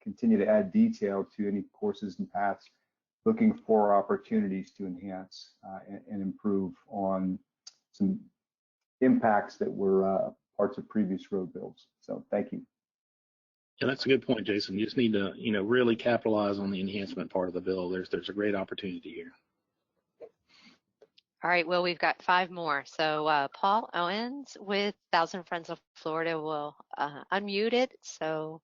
continue to add detail to any courses and paths, looking for opportunities to enhance and improve on some impacts that were parts of previous road builds. So thank you. Yeah, that's a good point, Jason. You just need to, you know, really capitalize on the enhancement part of the bill. There's a great opportunity here. All right, well, we've got 5 more. So Paul Owens with Thousand Friends of Florida will unmute it. So.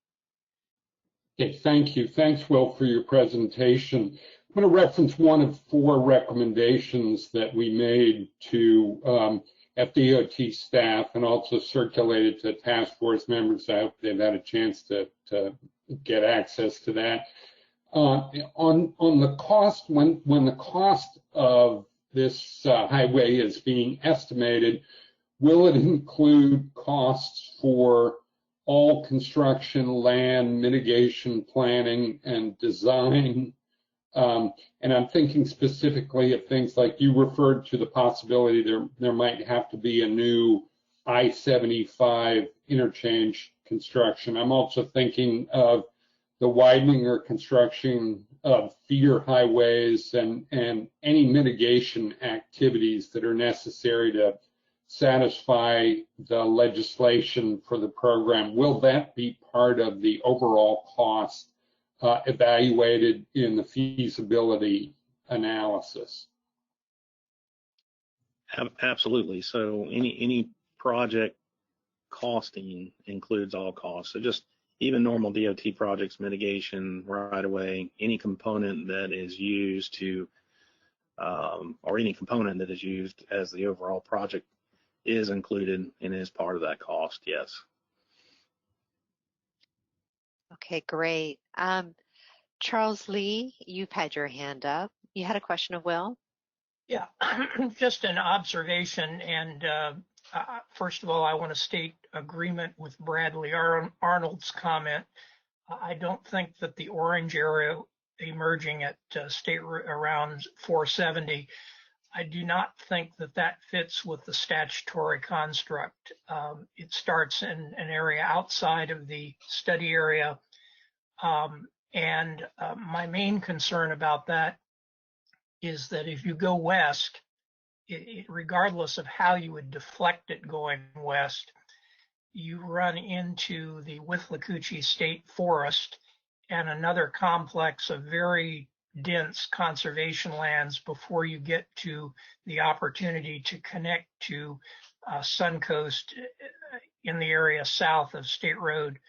Okay, thank you. Thanks, Will, for your presentation. I'm going to reference one of 4 recommendations that we made to FDOT staff and also circulated to task force members. I hope they've had a chance to get access to that. On the cost, when the cost of this highway is being estimated, will it include costs for all construction, land, mitigation, planning, and design? And I'm thinking specifically of things like you referred to the possibility there might have to be a new I-75 interchange construction. I'm also thinking of the widening or construction of feeder highways and any mitigation activities that are necessary to satisfy the legislation for the program. Will that be part of the overall cost evaluated in the feasibility analysis? Absolutely. So any project costing includes all costs. So just even normal DOT projects, mitigation, right away, any component that is used to, or any component that is used as the overall project is included and is part of that cost, yes. Okay, great. Charles Lee, you've had your hand up. You had a question of Will? Yeah, just an observation. And first of all, I want to state agreement with Bradley Arnold's comment. I don't think that the orange area emerging at state around 470, I do not think that that fits with the statutory construct. It starts in an area outside of the study area. My main concern about that is that if you go west, regardless of how you would deflect it going west, you run into the Withlacoochee State Forest and another complex of very dense conservation lands before you get to the opportunity to connect to Suncoast in the area south of State Road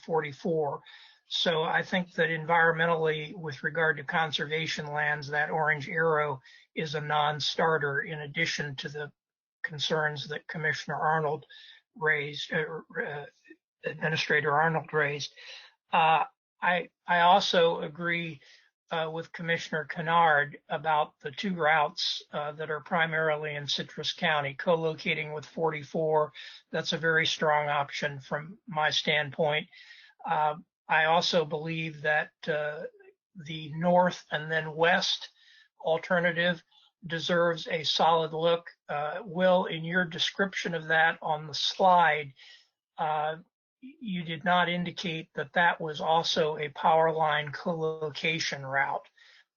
44. So I think that environmentally, with regard to conservation lands, that orange arrow is a non-starter in addition to the concerns that Commissioner Arnold raised, Administrator Arnold raised. I also agree with Commissioner Kennard about the 2 routes that are primarily in Citrus County, co-locating with 44. That's a very strong option from my standpoint. I also believe that the north and then west alternative deserves a solid look. Will, in your description of that on the slide, you did not indicate that that was also a power line co-location route.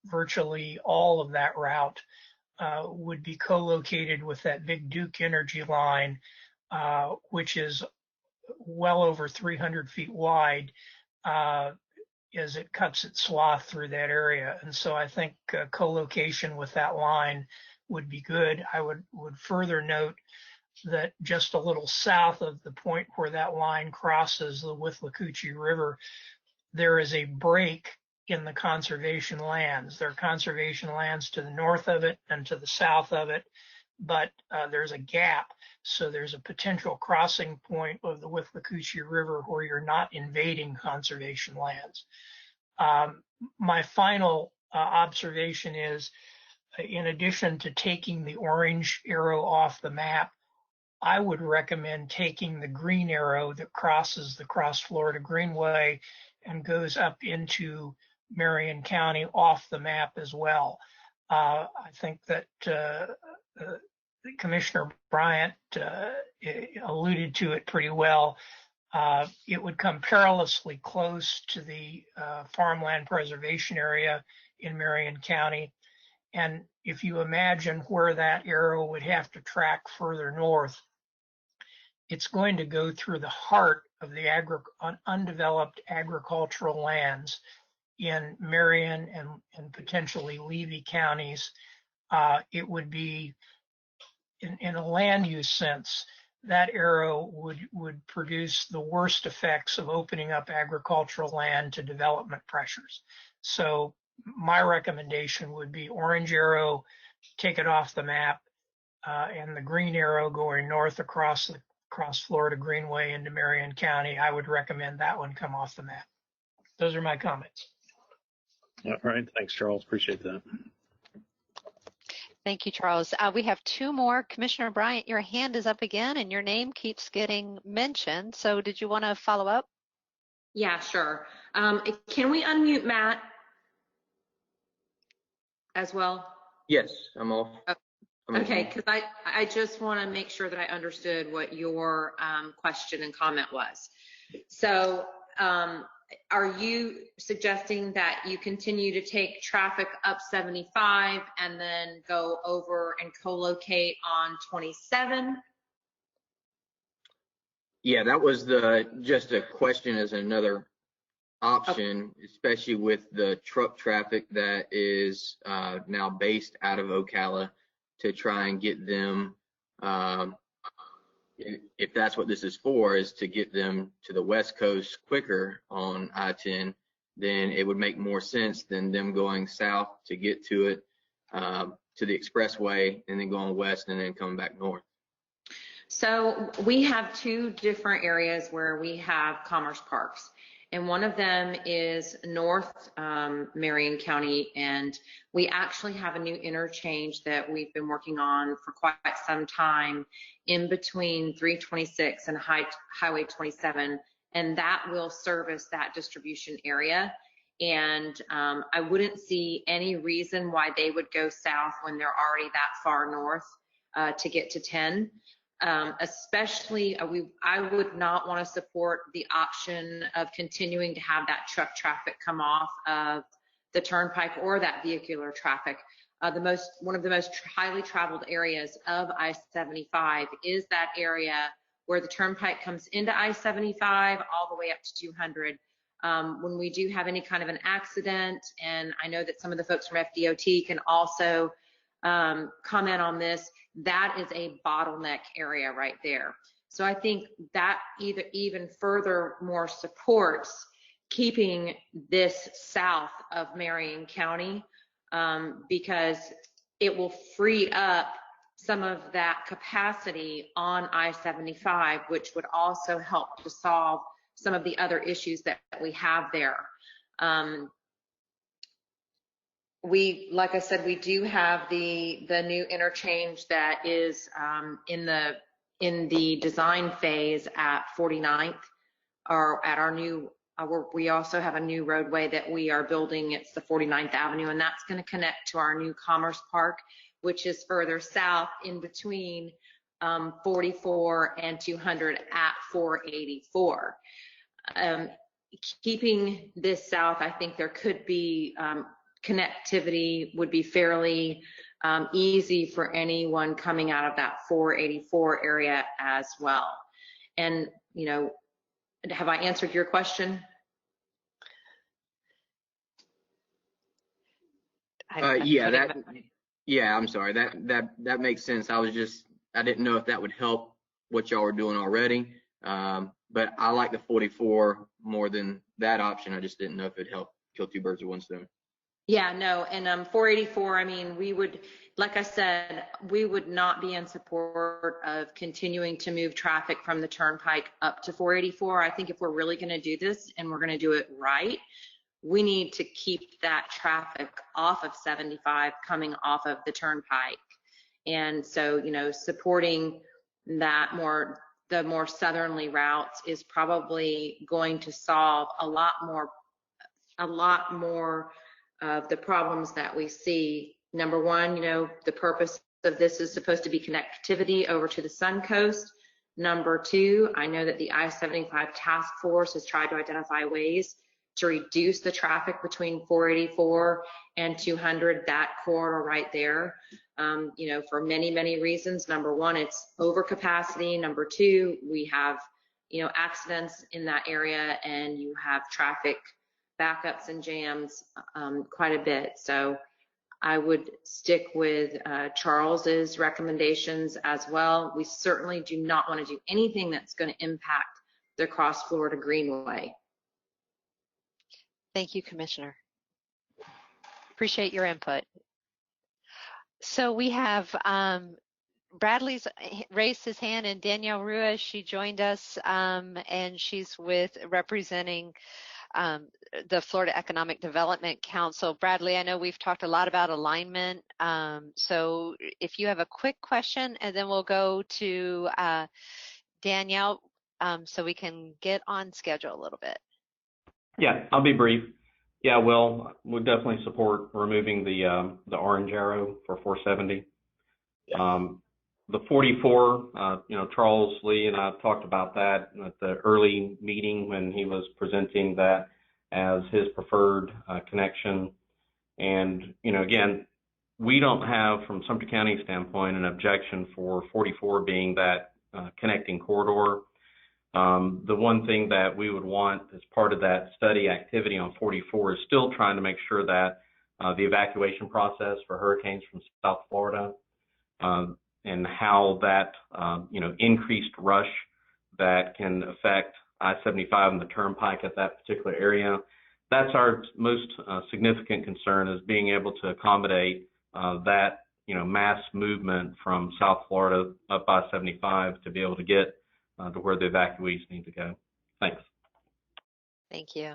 Virtually all of that route would be co-located with that Big Duke energy line, which is well over 300 feet wide as it cuts its swath through that area. And so I think co-location with that line would be good. I would further note that just a little south of the point where that line crosses the Withlacoochee River, there is a break in the conservation lands. There are conservation lands to the north of it and to the south of it, but there's a gap. So there's a potential crossing point of the Withlacoochee River where you're not invading conservation lands. My final observation is, in addition to taking the orange arrow off the map, I would recommend taking the green arrow that crosses the Cross Florida Greenway and goes up into Marion County off the map as well. I think that Commissioner Bryant alluded to it pretty well. It would come perilously close to the farmland preservation area in Marion County. And if you imagine where that arrow would have to track further north, it's going to go through the heart of the undeveloped agricultural lands in Marion and potentially Levy counties. it would be, in a land use sense, that arrow would produce the worst effects of opening up agricultural land to development pressures. So my recommendation would be orange arrow, take it off the map, and the green arrow going north across Florida Greenway into Marion County. I would recommend that one come off the map. Those are my comments. All right, thanks, Charles. Appreciate that. Thank you, Charles. We have two more. Commissioner Bryant, your hand is up again and your name keeps getting mentioned. So did you want to follow up? Yeah, sure. Can we unmute Matt as well? Yes, I'm off. Okay, because I just want to make sure that I understood what your question and comment was. So are you suggesting that you continue to take traffic up 75 and then go over and co-locate on 27? Yeah, that was just a question as another option, especially with the truck traffic that is now based out of Ocala, to try and get them, if that's what this is for, is to get them to the West Coast quicker on I-10, then it would make more sense than them going south to get to it, to the expressway, and then going west and then coming back north. So we have two different areas where we have commerce parks. And one of them is North Marion County, and we actually have a new interchange that we've been working on for quite some time in between 326 and Highway 27, and that will service that distribution area. And I wouldn't see any reason why they would go south when they're already that far north to get to 10. Especially I would not want to support the option of continuing to have that truck traffic come off of the Turnpike or that vehicular traffic. One of the most highly traveled areas of I-75 is that area where the Turnpike comes into I-75 all the way up to 200. When we do have any kind of an accident, and I know that some of the folks from FDOT can also comment on this, that is a bottleneck area right there. So I think that even further more supports keeping this south of Marion County, because it will free up some of that capacity on I-75, which would also help to solve some of the other issues that we have there. Like I said, we do have the new interchange that is in the design phase at 49th, or at our new. We also have a new roadway that we are building. It's the 49th Avenue, and that's going to connect to our new Commerce Park, which is further south in between 44 and 200 at 484. Keeping this south, I think there could be connectivity would be fairly easy for anyone coming out of that 484 area as well. And, you know, have I answered your question? Yeah, I'm sorry. That makes sense. I didn't know if that would help what y'all were doing already. But I like the 44 more than that option. I just didn't know if it'd help kill two birds with one stone. Yeah, no, and 484, I mean, we would, like I said, we would not be in support of continuing to move traffic from the Turnpike up to 484. I think if we're really going to do this and we're going to do it right, we need to keep that traffic off of 75 coming off of the Turnpike. And so, you know, supporting that the more southerly routes is probably going to solve a lot more of the problems that we see. Number one, you know, the purpose of this is supposed to be connectivity over to the Sun Coast. Number two, I know that the I-75 task force has tried to identify ways to reduce the traffic between 484 and 200, that corridor right there, you know, for many, many reasons. Number one, it's overcapacity. Number two, we have, you know, accidents in that area, and you have traffic backups and jams quite a bit. So I would stick with Charles's recommendations as well. We certainly do not want to do anything that's going to impact the Cross Florida Greenway. Thank you, Commissioner. Appreciate your input. So we have Bradley's raised his hand, and Danielle Ruiz, she joined us, and she's representing the Florida Economic Development Council. Bradley, I know we've talked a lot about alignment, so if you have a quick question, and then we'll go to Danielle, so we can get on schedule a little bit. Yeah, I'll be brief. Yeah, well, we'll definitely support removing the orange arrow for 470. The 44, Charles Lee and I talked about that at the early meeting when he was presenting that as his preferred connection. And, again, we don't have, from Sumter County standpoint, an objection for 44 being that connecting corridor. The one thing that we would want as part of that study activity on 44 is still trying to make sure that the evacuation process for hurricanes from South Florida and how that, increased rush that can affect I-75 and the Turnpike at that particular area. That's our most significant concern, is being able to accommodate that, mass movement from South Florida up I-75 to be able to get to where the evacuees need to go. Thanks. Thank you.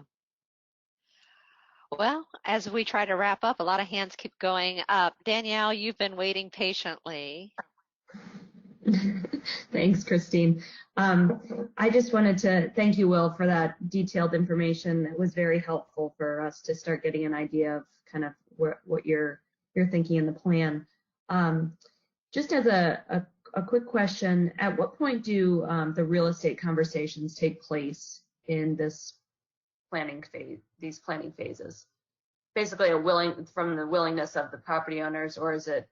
Well, as we try to wrap up, a lot of hands keep going up. Danielle, you've been waiting patiently. Thanks, Christine. I just wanted to thank you, Will, for that detailed information. It was very helpful for us to start getting an idea of kind of what you're thinking in the plan. Just as a quick question, at what point do the real estate conversations take place in this planning phase, these planning phases? Basically, from the willingness of the property owners, or is it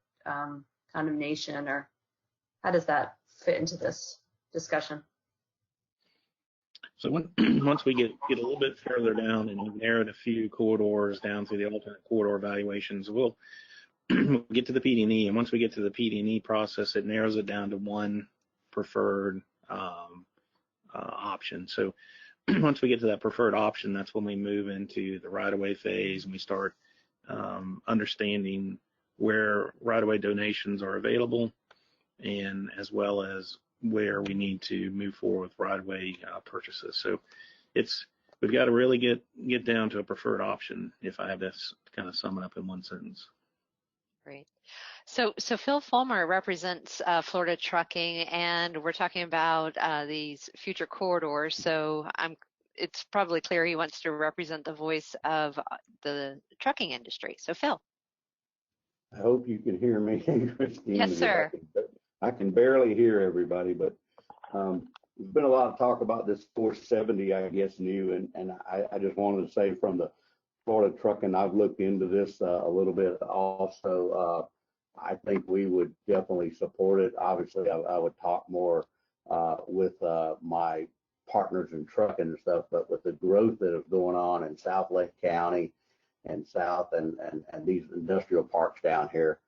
condemnation, or how does that fit into this discussion? So once we get a little bit further down and we've narrowed a few corridors down through the alternate corridor evaluations, we'll get to the PD&E, and once we get to the PD&E process, it narrows it down to one preferred option. So once we get to that preferred option, that's when we move into the right-of-way phase, and we start understanding where right-of-way donations are available, and as well as where we need to move forward with right-of-way purchases. So we've got to really get down to a preferred option, if I have to kind of sum it up in one sentence. Great. So Phil Fulmer represents Florida Trucking, and we're talking about these future corridors. So it's probably clear he wants to represent the voice of the trucking industry. So Phil. I hope you can hear me, Christine. Yes, sir. I can barely hear everybody, but there's been a lot of talk about this 470, I guess, new, and I just wanted to say from the Florida Trucking, I've looked into this a little bit also. I think we would definitely support it. Obviously, I would talk more with my partners in trucking and stuff, but with the growth that is going on in South Lake County and South and these industrial parks down here,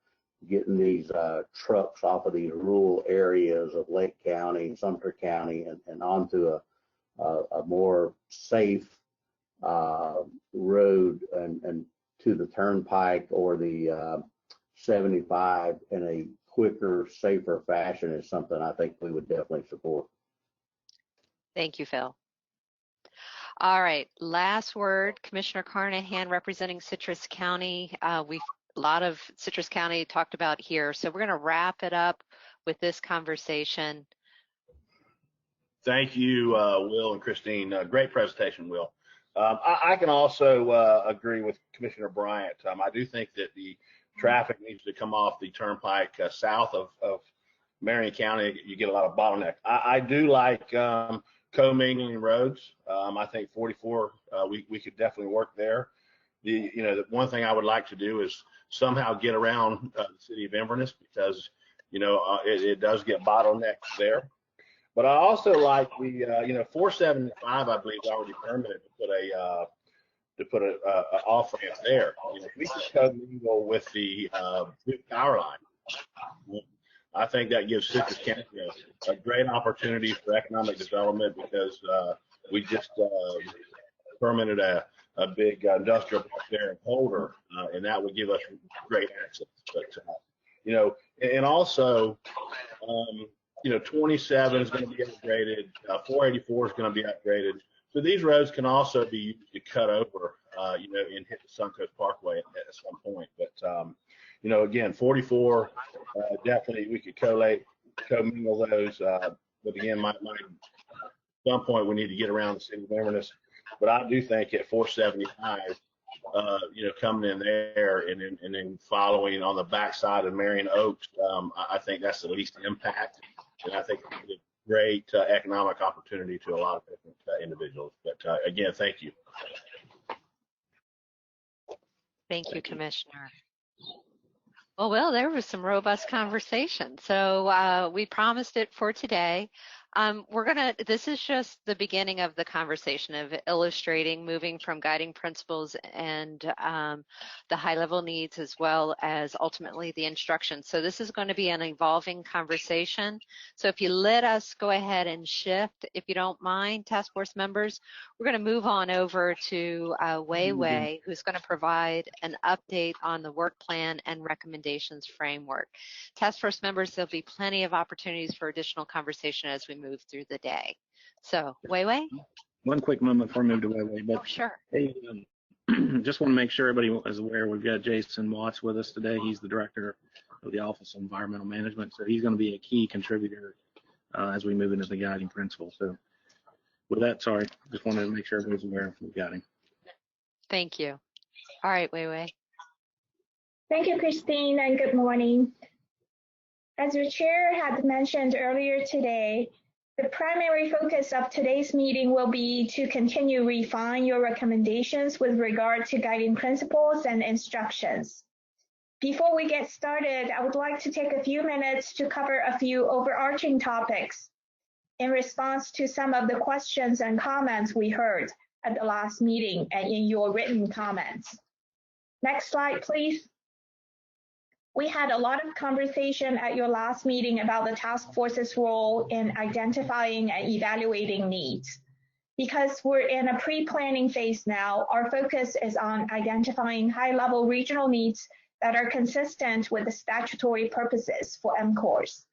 getting these trucks off of these rural areas of Lake County, Sumter County, and onto a more safe road and to the Turnpike or the 75 in a quicker, safer fashion is something I think we would definitely support. Thank you, Phil. All right, last word, Commissioner Carnahan representing Citrus County. We've a lot of Citrus County talked about here, so we're going to wrap it up with this conversation. Thank you, Will and Christine. Great presentation, Will. I can also agree with Commissioner Bryant. I do think that the traffic needs to come off the Turnpike south of Marion County. You get a lot of bottleneck. I do like co-mingling roads. I think 44, we could definitely work there. The one thing I would like to do is somehow get around the city of Inverness, because it does get bottlenecks there. But I also like the 475, I believe, is already permitted to put put a off ramp there. You know, if we could co-mingle with the Duke power line, I think that gives Citrus County a great opportunity for economic development, because we just permitted a big industrial park there in Holder, and that would give us great access. But you know, and also, you know, 27 is going to be upgraded, 484 is going to be upgraded. So these roads can also be used to cut over, you know, and hit the Suncoast Parkway at some point. But you know, again, 44, definitely we could co-mingle those. But again, at some point we need to get around the city of Inverness. But I do think at 475, you know, coming in there and then following on the backside of Marion Oaks, I think that's the least impact, and I think it's a great economic opportunity to a lot of different individuals. But again, thank you. Thank you, Commissioner. Well, there was some robust conversation. So we promised it for today. This is just the beginning of the conversation of illustrating, moving from guiding principles and the high level needs, as well as ultimately the instructions. So this is going to be an evolving conversation. So if you let us go ahead and shift, if you don't mind, task force members, we're going to move on over to Wei Wei, who's going to provide an update on the work plan and recommendations framework. Task force members, there'll be plenty of opportunities for additional conversation as we move through the day. So, Wei Wei? One quick moment before we move to Wei Wei, but sure. Hey, just want to make sure everybody is aware we've got Jason Watts with us today. He's the director of the Office of Environmental Management, so he's going to be a key contributor as we move into the guiding principles. So, with that, sorry, just wanted to make sure everybody's aware we've got him. Thank you. All right, Wei Wei. Thank you, Christine, and good morning. As the chair had mentioned earlier today, the primary focus of today's meeting will be to continue refine your recommendations with regard to guiding principles and instructions. Before we get started, I would like to take a few minutes to cover a few overarching topics in response to some of the questions and comments we heard at the last meeting and in your written comments. Next slide, please. We had a lot of conversation at your last meeting about the task force's role in identifying and evaluating needs. Because we're in a pre-planning phase now, our focus is on identifying high-level regional needs that are consistent with the statutory purposes for m.cores.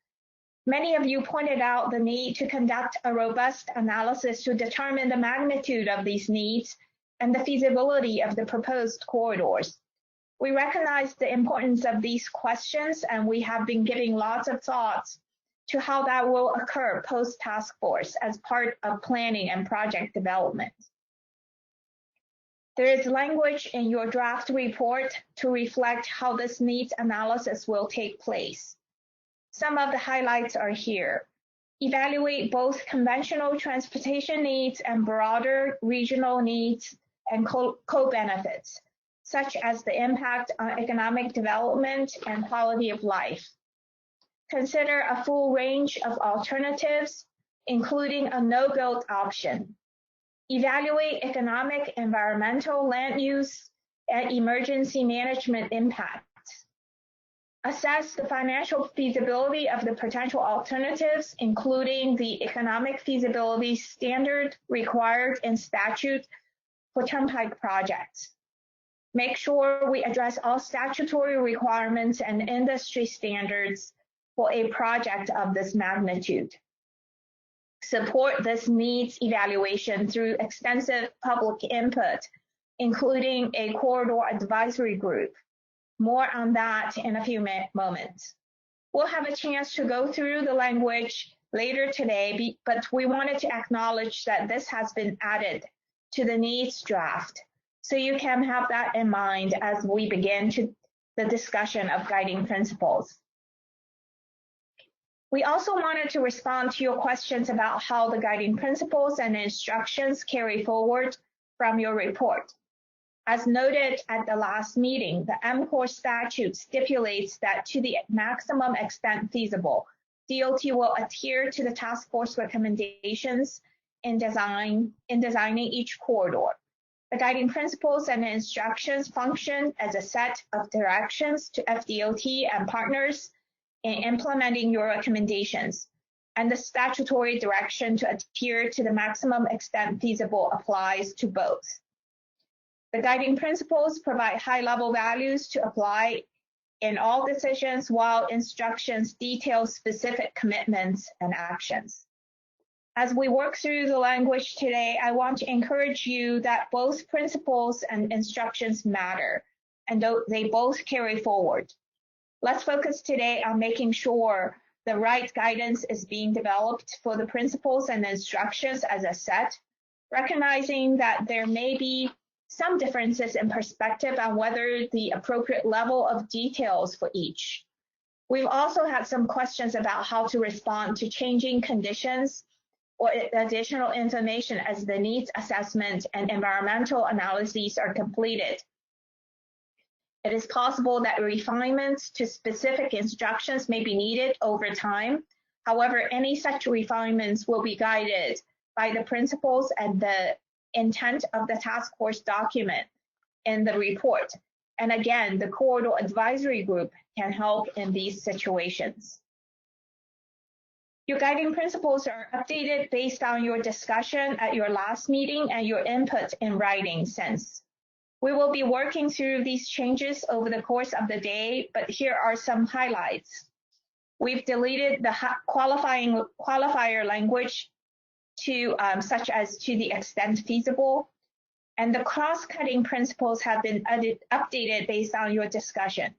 Many of you pointed out the need to conduct a robust analysis to determine the magnitude of these needs and the feasibility of the proposed corridors. We recognize the importance of these questions, and we have been giving lots of thoughts to how that will occur post-task force as part of planning and project development. There is language in your draft report to reflect how this needs analysis will take place. Some of the highlights are here. Evaluate both conventional transportation needs and broader regional needs and co-benefits, such as the impact on economic development and quality of life. Consider a full range of alternatives, including a no-build option. Evaluate economic, environmental, land use, and emergency management impacts. Assess the financial feasibility of the potential alternatives, including the economic feasibility standard required in statute for Turnpike projects. Make sure we address all statutory requirements and industry standards for a project of this magnitude. Support this needs evaluation through extensive public input, including a corridor advisory group. More on that in a few moments. We'll have a chance to go through the language later today, but we wanted to acknowledge that this has been added to the needs draft, so you can have that in mind as we begin the discussion of guiding principles. We also wanted to respond to your questions about how the guiding principles and instructions carry forward from your report. As noted at the last meeting, the m.core statute stipulates that to the maximum extent feasible, DOT will adhere to the task force recommendations in designing each corridor. The guiding principles and instructions function as a set of directions to FDOT and partners in implementing your recommendations, and the statutory direction to adhere to the maximum extent feasible applies to both. The guiding principles provide high-level values to apply in all decisions, while instructions detail specific commitments and actions. As we work through the language today, I want to encourage you that both principles and instructions matter, and they both carry forward. Let's focus today on making sure the right guidance is being developed for the principles and instructions as a set, recognizing that there may be some differences in perspective on whether the appropriate level of details for each. We've also had some questions about how to respond to changing conditions or additional information as the needs assessment and environmental analyses are completed. It is possible that refinements to specific instructions may be needed over time. However, any such refinements will be guided by the principles and the intent of the task force document in the report. And again, the corridor advisory group can help in these situations. Your guiding principles are updated based on your discussion at your last meeting and your input in writing since. We will be working through these changes over the course of the day, but here are some highlights. We've deleted the qualifier language to such as to the extent feasible, and the cross-cutting principles have been updated based on your discussion.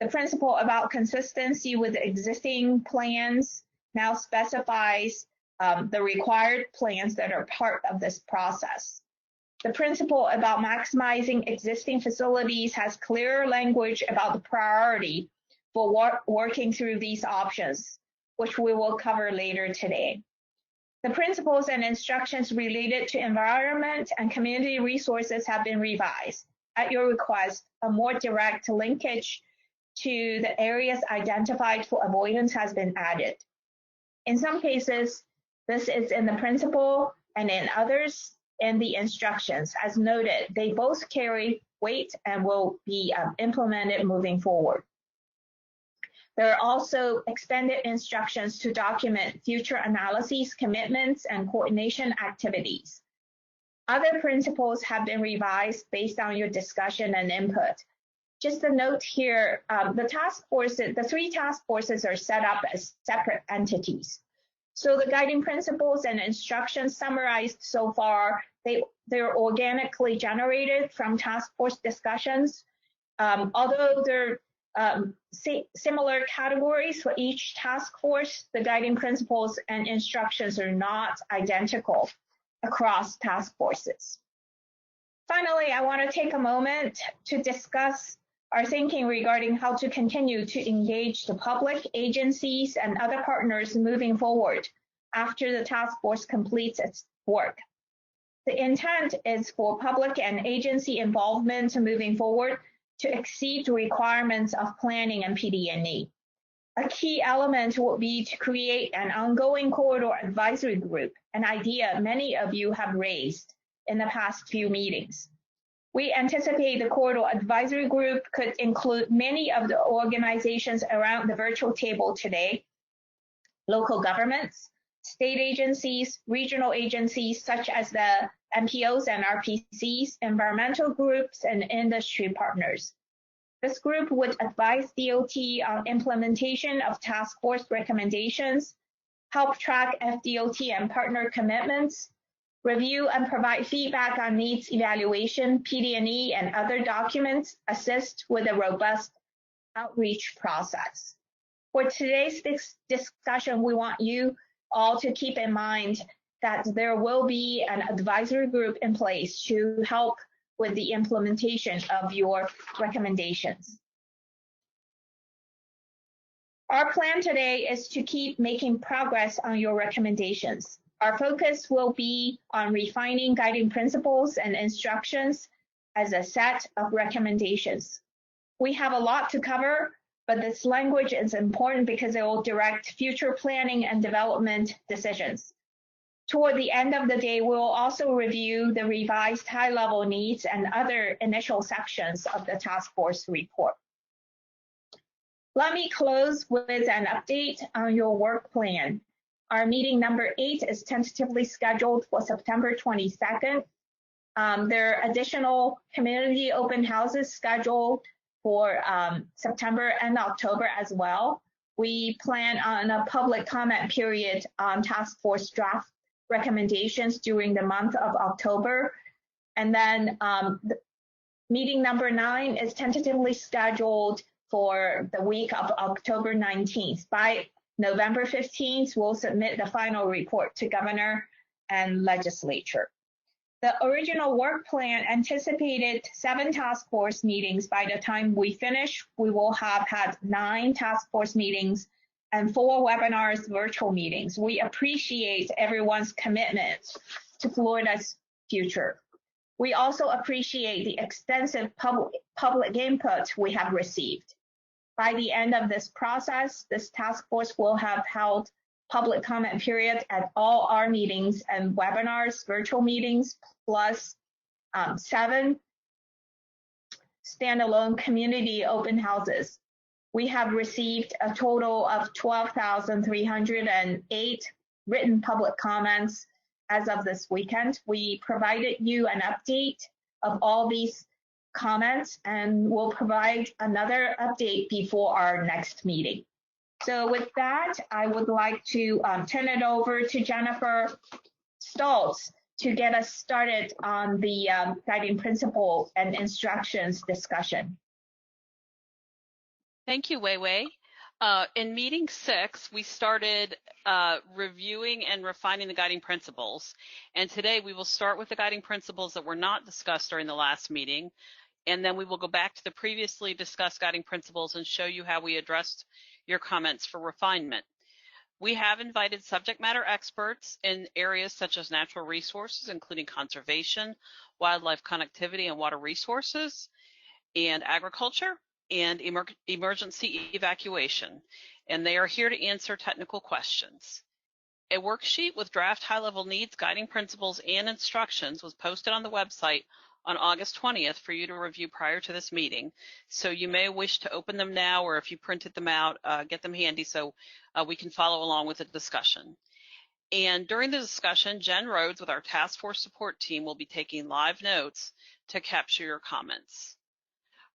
The principle about consistency with existing plans now specifies the required plans that are part of this process. The principle about maximizing existing facilities has clearer language about the priority for working through these options, which we will cover later today. The principles and instructions related to environment and community resources have been revised. At your request, a more direct linkage to the areas identified for avoidance has been added. In some cases, this is in the principle, and in others, in the instructions. As noted, they both carry weight and will be implemented moving forward. There are also extended instructions to document future analyses, commitments, and coordination activities. Other principles have been revised based on your discussion and input. Just a note here, the three task forces are set up as separate entities. So the guiding principles and instructions summarized so far, they're organically generated from task force discussions. Although they're similar categories for each task force, the guiding principles and instructions are not identical across task forces. Finally, I want to take a moment to discuss our thinking regarding how to continue to engage the public, agencies, and other partners moving forward after the task force completes its work. The intent is for public and agency involvement moving forward to exceed the requirements of planning and PD&E. A key element will be to create an ongoing corridor advisory group, an idea many of you have raised in the past few meetings. We anticipate the corridor advisory group could include many of the organizations around the virtual table today, local governments, state agencies, regional agencies such as the MPOs and RPCs, environmental groups, and industry partners. This group would advise DOT on implementation of task force recommendations, help track FDOT and partner commitments, review and provide feedback on needs evaluation, PD&E, and other documents, assist with a robust outreach process. For today's discussion, we want you all to keep in mind that there will be an advisory group in place to help with the implementation of your recommendations. Our plan today is to keep making progress on your recommendations. Our focus will be on refining guiding principles and instructions as a set of recommendations. We have a lot to cover, but this language is important because it will direct future planning and development decisions. Toward the end of the day, we'll also review the revised high-level needs and other initial sections of the task force report. Let me close with an update on your work plan. Our meeting number 8 is tentatively scheduled for September 22nd. There are additional community open houses scheduled for September and October as well. We plan on a public comment period on task force draft recommendations during the month of October. And then meeting number 9 is tentatively scheduled for the week of October 19th. By November 15th, we'll submit the final report to Governor and Legislature. The original work plan anticipated 7 task force meetings. By the time we finish, we will have had 9 task force meetings and 4 webinars, virtual meetings. We appreciate everyone's commitment to Florida's future. We also appreciate the extensive public input we have received. By the end of this process, this task force will have held public comment period at all our meetings and webinars, virtual meetings, plus 7 standalone community open houses. We have received a total of 12,308 written public comments as of this weekend. We provided you an update of all these comments, and we'll provide another update before our next meeting. So with that, I would like to turn it over to Jennifer Stoltz to get us started on the guiding principle and instructions discussion. Thank you, Wei Wei. In meeting 6, we started reviewing and refining the guiding principles. And today we will start with the guiding principles that were not discussed during the last meeting. And then we will go back to the previously discussed guiding principles and show you how we addressed your comments for refinement. We have invited subject matter experts in areas such as natural resources, including conservation, wildlife connectivity and water resources, and agriculture, and emergency evacuation. And they are here to answer technical questions. A worksheet with draft high-level needs, guiding principles, and instructions was posted on the website on August 20th for you to review prior to this meeting. So you may wish to open them now, or if you printed them out, get them handy so we can follow along with the discussion. And during the discussion, Jen Rhodes with our task force support team will be taking live notes to capture your comments.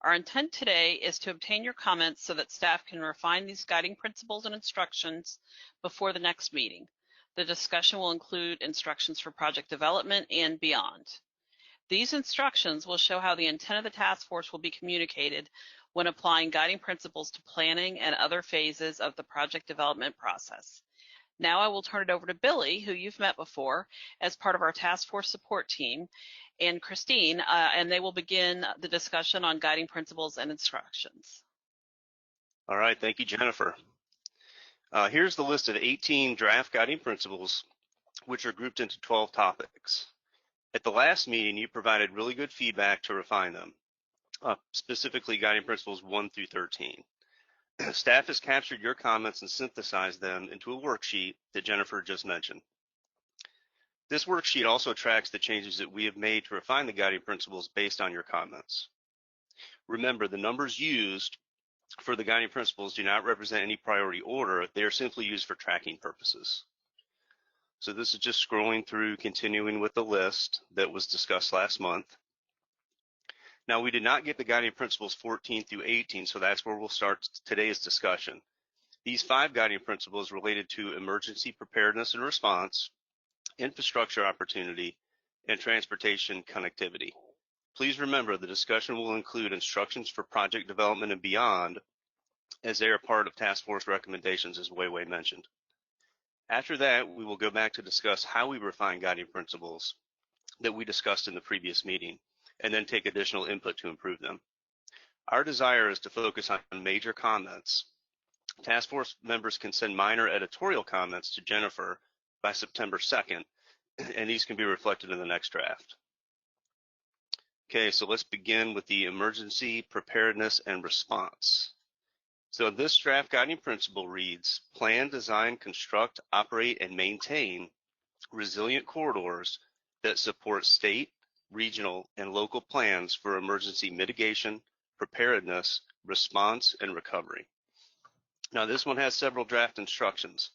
Our intent today is to obtain your comments so that staff can refine these guiding principles and instructions before the next meeting. The discussion will include instructions for project development and beyond. These instructions will show how the intent of the task force will be communicated when applying guiding principles to planning and other phases of the project development process. Now I will turn it over to Billy, who you've met before, as part of our task force support team, and Christine, and they will begin the discussion on guiding principles and instructions. All right, thank you, Jennifer. Here's the list of 18 draft guiding principles, which are grouped into 12 topics. At the last meeting, you provided really good feedback to refine them, specifically guiding principles 1 through 13. Staff has captured your comments and synthesized them into a worksheet that Jennifer just mentioned. This worksheet also tracks the changes that we have made to refine the guiding principles based on your comments. Remember, the numbers used for the guiding principles do not represent any priority order. They are simply used for tracking purposes. So this is just scrolling through, continuing with the list that was discussed last month. Now, we did not get the guiding principles 14 through 18, so that's where we'll start today's discussion. These 5 guiding principles related to emergency preparedness and response, infrastructure opportunity, and transportation connectivity. Please remember, the discussion will include instructions for project development and beyond, as they are part of task force recommendations, as Wei Wei mentioned. After that, we will go back to discuss how we refine guiding principles that we discussed in the previous meeting, and then take additional input to improve them. Our desire is to focus on major comments. Task force members can send minor editorial comments to Jennifer by September 2nd, and these can be reflected in the next draft. Okay, so let's begin with the emergency preparedness and response. So this draft guiding principle reads, plan, design, construct, operate, and maintain resilient corridors that support state, regional, and local plans for emergency mitigation, preparedness, response, and recovery. Now, this one has several draft instructions.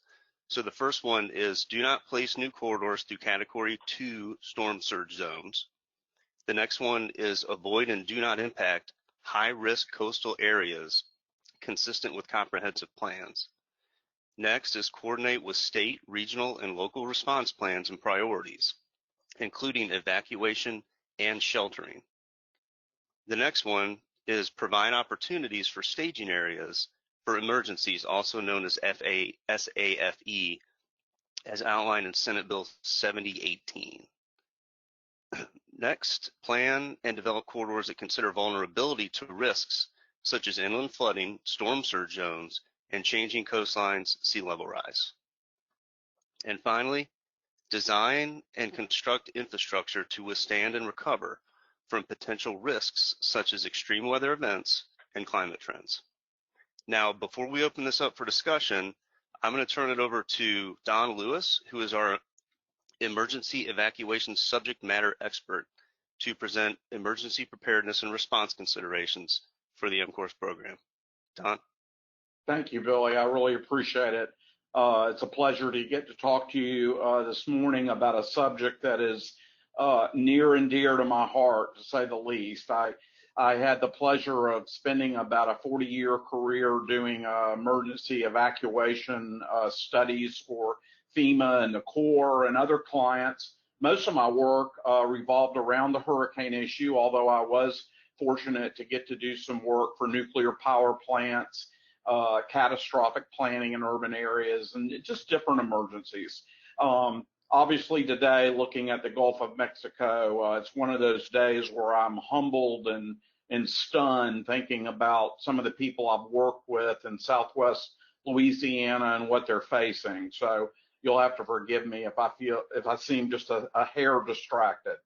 So the first one is do not place new corridors through Category 2 storm surge zones. The next one is avoid and do not impact high-risk coastal areas consistent with comprehensive plans. Next is coordinate with state, regional, and local response plans and priorities, including evacuation and sheltering. The next one is provide opportunities for staging areas for emergencies, also known as SAFE, as outlined in Senate Bill 7018. Next, plan and develop corridors that consider vulnerability to risks such as inland flooding, storm surge zones, and changing coastlines, sea level rise. And finally, design and construct infrastructure to withstand and recover from potential risks such as extreme weather events and climate trends. Now, before we open this up for discussion, I'm going to turn it over to Don Lewis, who is our emergency evacuation subject matter expert, to present emergency preparedness and response considerations for the m.cores program. Don? Thank you, Billy. I really appreciate it. It's a pleasure to get to talk to you this morning about a subject that is near and dear to my heart, to say the least. I had the pleasure of spending about a 40-year career doing emergency evacuation studies for FEMA and the Corps and other clients. Most of my work revolved around the hurricane issue, although I was fortunate to get to do some work for nuclear power plants, catastrophic planning in urban areas, and just different emergencies. Obviously today, looking at the Gulf of Mexico, it's one of those days where I'm humbled and stunned thinking about some of the people I've worked with in Southwest Louisiana and what they're facing. So you'll have to forgive me if I seem just a hair distracted.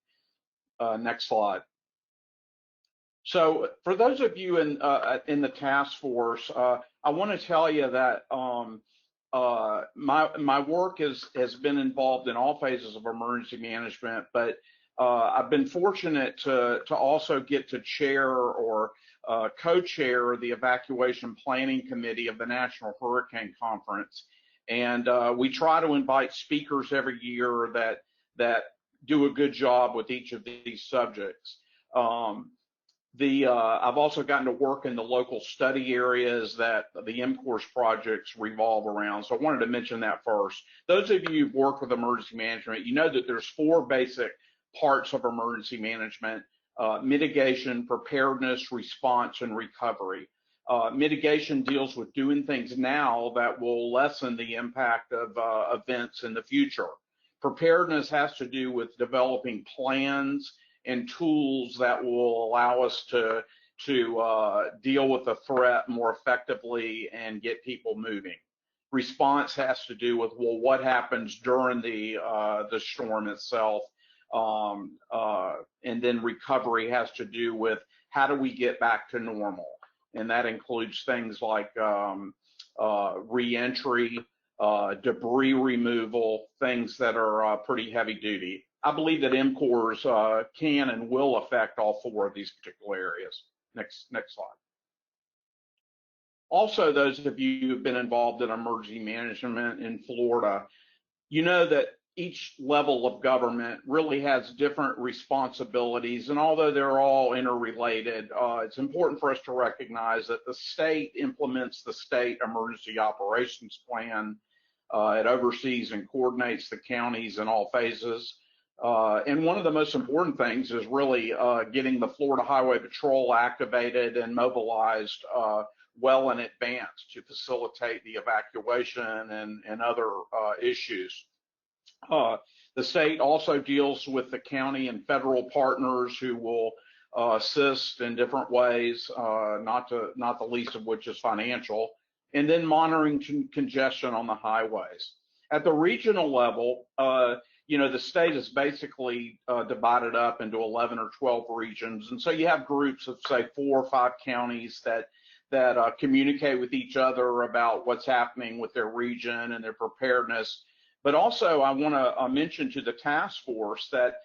Next slide. So for those of you in the task force, I want to tell you that my work has been involved in all phases of emergency management, but I've been fortunate to also get to chair or co-chair the evacuation planning committee of the National Hurricane Conference. And we try to invite speakers every year that do a good job with each of these subjects. I've also gotten to work in the local study areas that the m.cores projects revolve around. So I wanted to mention that first. Those of you who've worked with emergency management, you know that there's 4 basic parts of emergency management: mitigation, preparedness, response, and recovery. Mitigation deals with doing things now that will lessen the impact of events in the future. Preparedness has to do with developing plans and tools that will allow us to deal with the threat more effectively and get people moving. Response has to do with, well, what happens during the storm itself, and then recovery has to do with how do we get back to normal, and that includes things like re-entry, debris removal, things that are pretty heavy duty. I believe that m.cores can and will affect all 4 of these particular areas. Next slide. Also, those of you who've been involved in emergency management in Florida, you know that each level of government really has different responsibilities, and although they're all interrelated, it's important for us to recognize that the state implements the state emergency operations plan. It oversees and coordinates the counties in all phases. And one of the most important things is really getting the Florida Highway Patrol activated and mobilized well in advance to facilitate the evacuation and other issues. The state also deals with the county and federal partners who will assist in different ways, not the least of which is financial, and then monitoring congestion on the highways. At the regional level, you know, the state is basically divided up into 11 or 12 regions, and so you have groups of, say, 4 or 5 counties that communicate with each other about what's happening with their region and their preparedness. But also I want to mention to the task force that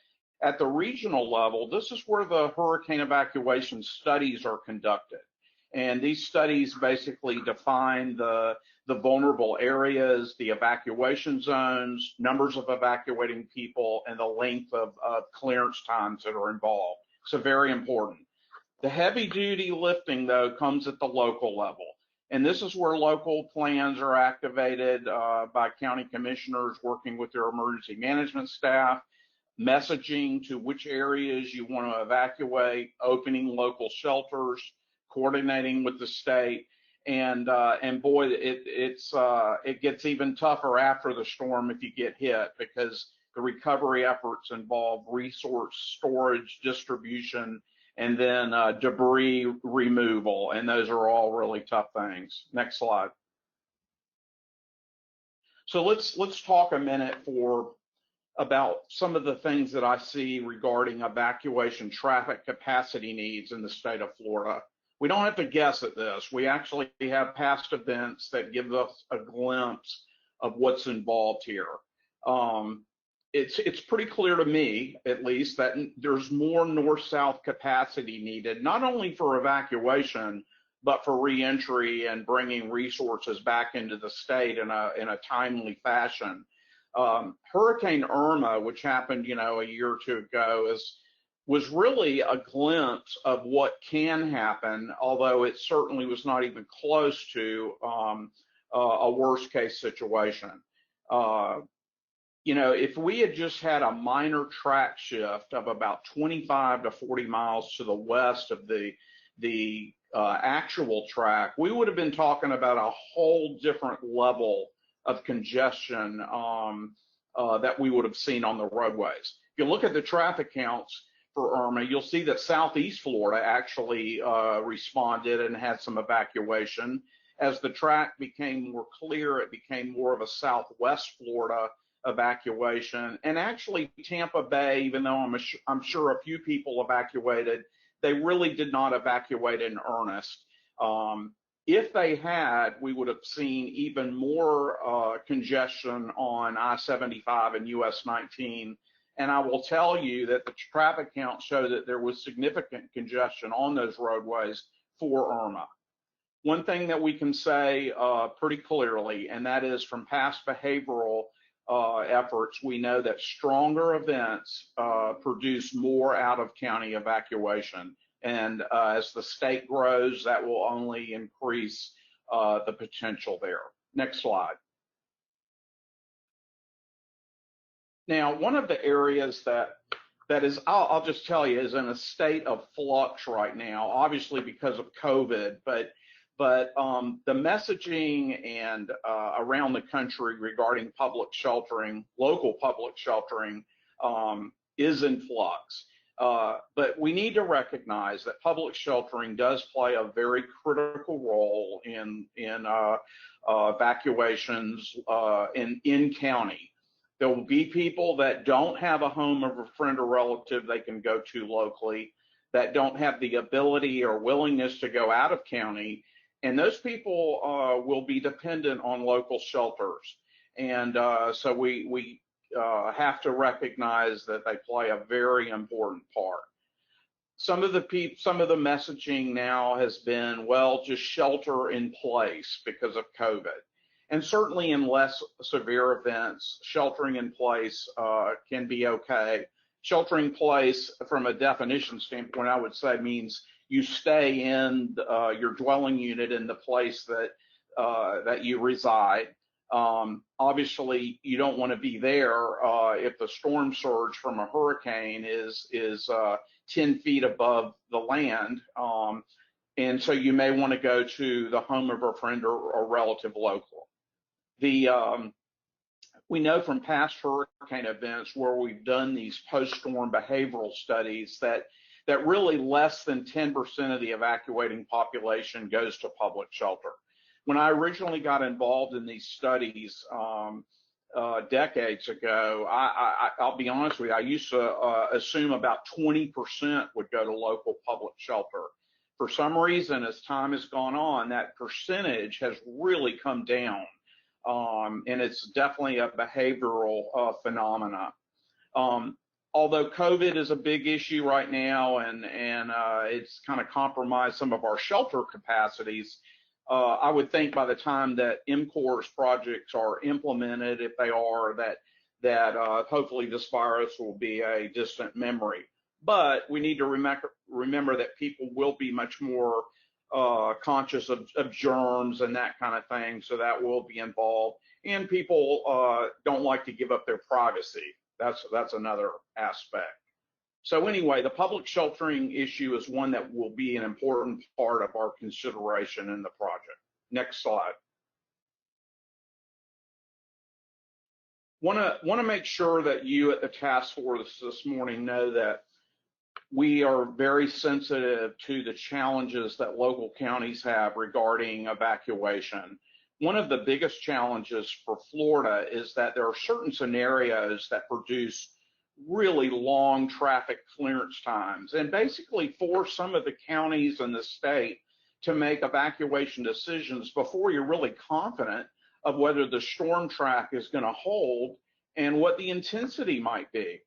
at the regional level, this is where the hurricane evacuation studies are conducted. And these studies basically define the vulnerable areas, the evacuation zones, numbers of evacuating people, and the length of clearance times that are involved. So very important. The heavy duty lifting, though, comes at the local level. And this is where local plans are activated by county commissioners working with their emergency management staff, messaging to which areas you want to evacuate, opening local shelters, coordinating with the state, and boy, it gets even tougher after the storm if you get hit, because the recovery efforts involve resource storage, distribution, and then debris removal, and those are all really tough things. Next slide. So let's talk a minute about some of the things that I see regarding evacuation traffic capacity needs in the state of Florida. We don't have to guess at this. We actually have past events that give us a glimpse of what's involved here. It's pretty clear to me, at least, that there's more north-south capacity needed, not only for evacuation, but for reentry and bringing resources back into the state in a timely fashion. Hurricane Irma, which happened, a year or two ago, was really a glimpse of what can happen, although it certainly was not even close to a worst case situation. If we had just had a minor track shift of about 25 to 40 miles to the west of the actual track, we would have been talking about a whole different level of congestion that we would have seen on the roadways. If you look at the traffic counts for Irma, you'll see that Southeast Florida actually responded and had some evacuation. As the track became more clear, it became more of a Southwest Florida evacuation. And actually Tampa Bay, even though I'm sure a few people evacuated, they really did not evacuate in earnest. If they had, we would have seen even more congestion on I-75 and US 19. And I will tell you that the traffic counts show that there was significant congestion on those roadways for Irma. One thing that we can say pretty clearly, and that is from past behavioral efforts, we know that stronger events produce more out-of-county evacuation. And as the state grows, that will only increase the potential there. Next slide. Now, one of the areas that is, I'll just tell you, is in a state of flux right now, obviously because of COVID, but the messaging and around the country regarding public sheltering, local public sheltering, is in flux. But we need to recognize that public sheltering does play a very critical role in evacuations in county. There will be people that don't have a home of a friend or relative they can go to locally, that don't have the ability or willingness to go out of county, and those people will be dependent on local shelters. And so we have to recognize that they play a very important part. Some of the messaging now has been, well, just shelter in place because of COVID. And certainly in less severe events, sheltering in place can be okay. Sheltering in place from a definition standpoint, I would say, means you stay in your dwelling unit in the place that you reside. Obviously, you don't want to be there if the storm surge from a hurricane is 10 feet above the land. And so you may want to go to the home of a friend or relative local. We know from past hurricane events where we've done these post-storm behavioral studies that really less than 10% of the evacuating population goes to public shelter. When I originally got involved in these studies decades ago, I'll be honest with you, I used to assume about 20% would go to local public shelter. For some reason, as time has gone on, that percentage has really come down. and it's definitely a behavioral phenomena. Although COVID is a big issue right now, and it's kind of compromised some of our shelter capacities, I would think by the time that m.cores projects are implemented, if they are, that hopefully this virus will be a distant memory. But we need to remember that people will be much more conscious of germs and that kind of thing, so that will be involved. And people don't like to give up their privacy. That's another aspect. So anyway, the public sheltering issue is one that will be an important part of our consideration in the project. Next slide. Want to make sure that you at the task force this morning know that we are very sensitive to the challenges that local counties have regarding evacuation. One of the biggest challenges for Florida is that there are certain scenarios that produce really long traffic clearance times, and basically force some of the counties in the state to make evacuation decisions before you're really confident of whether the storm track is going to hold and what the intensity might be.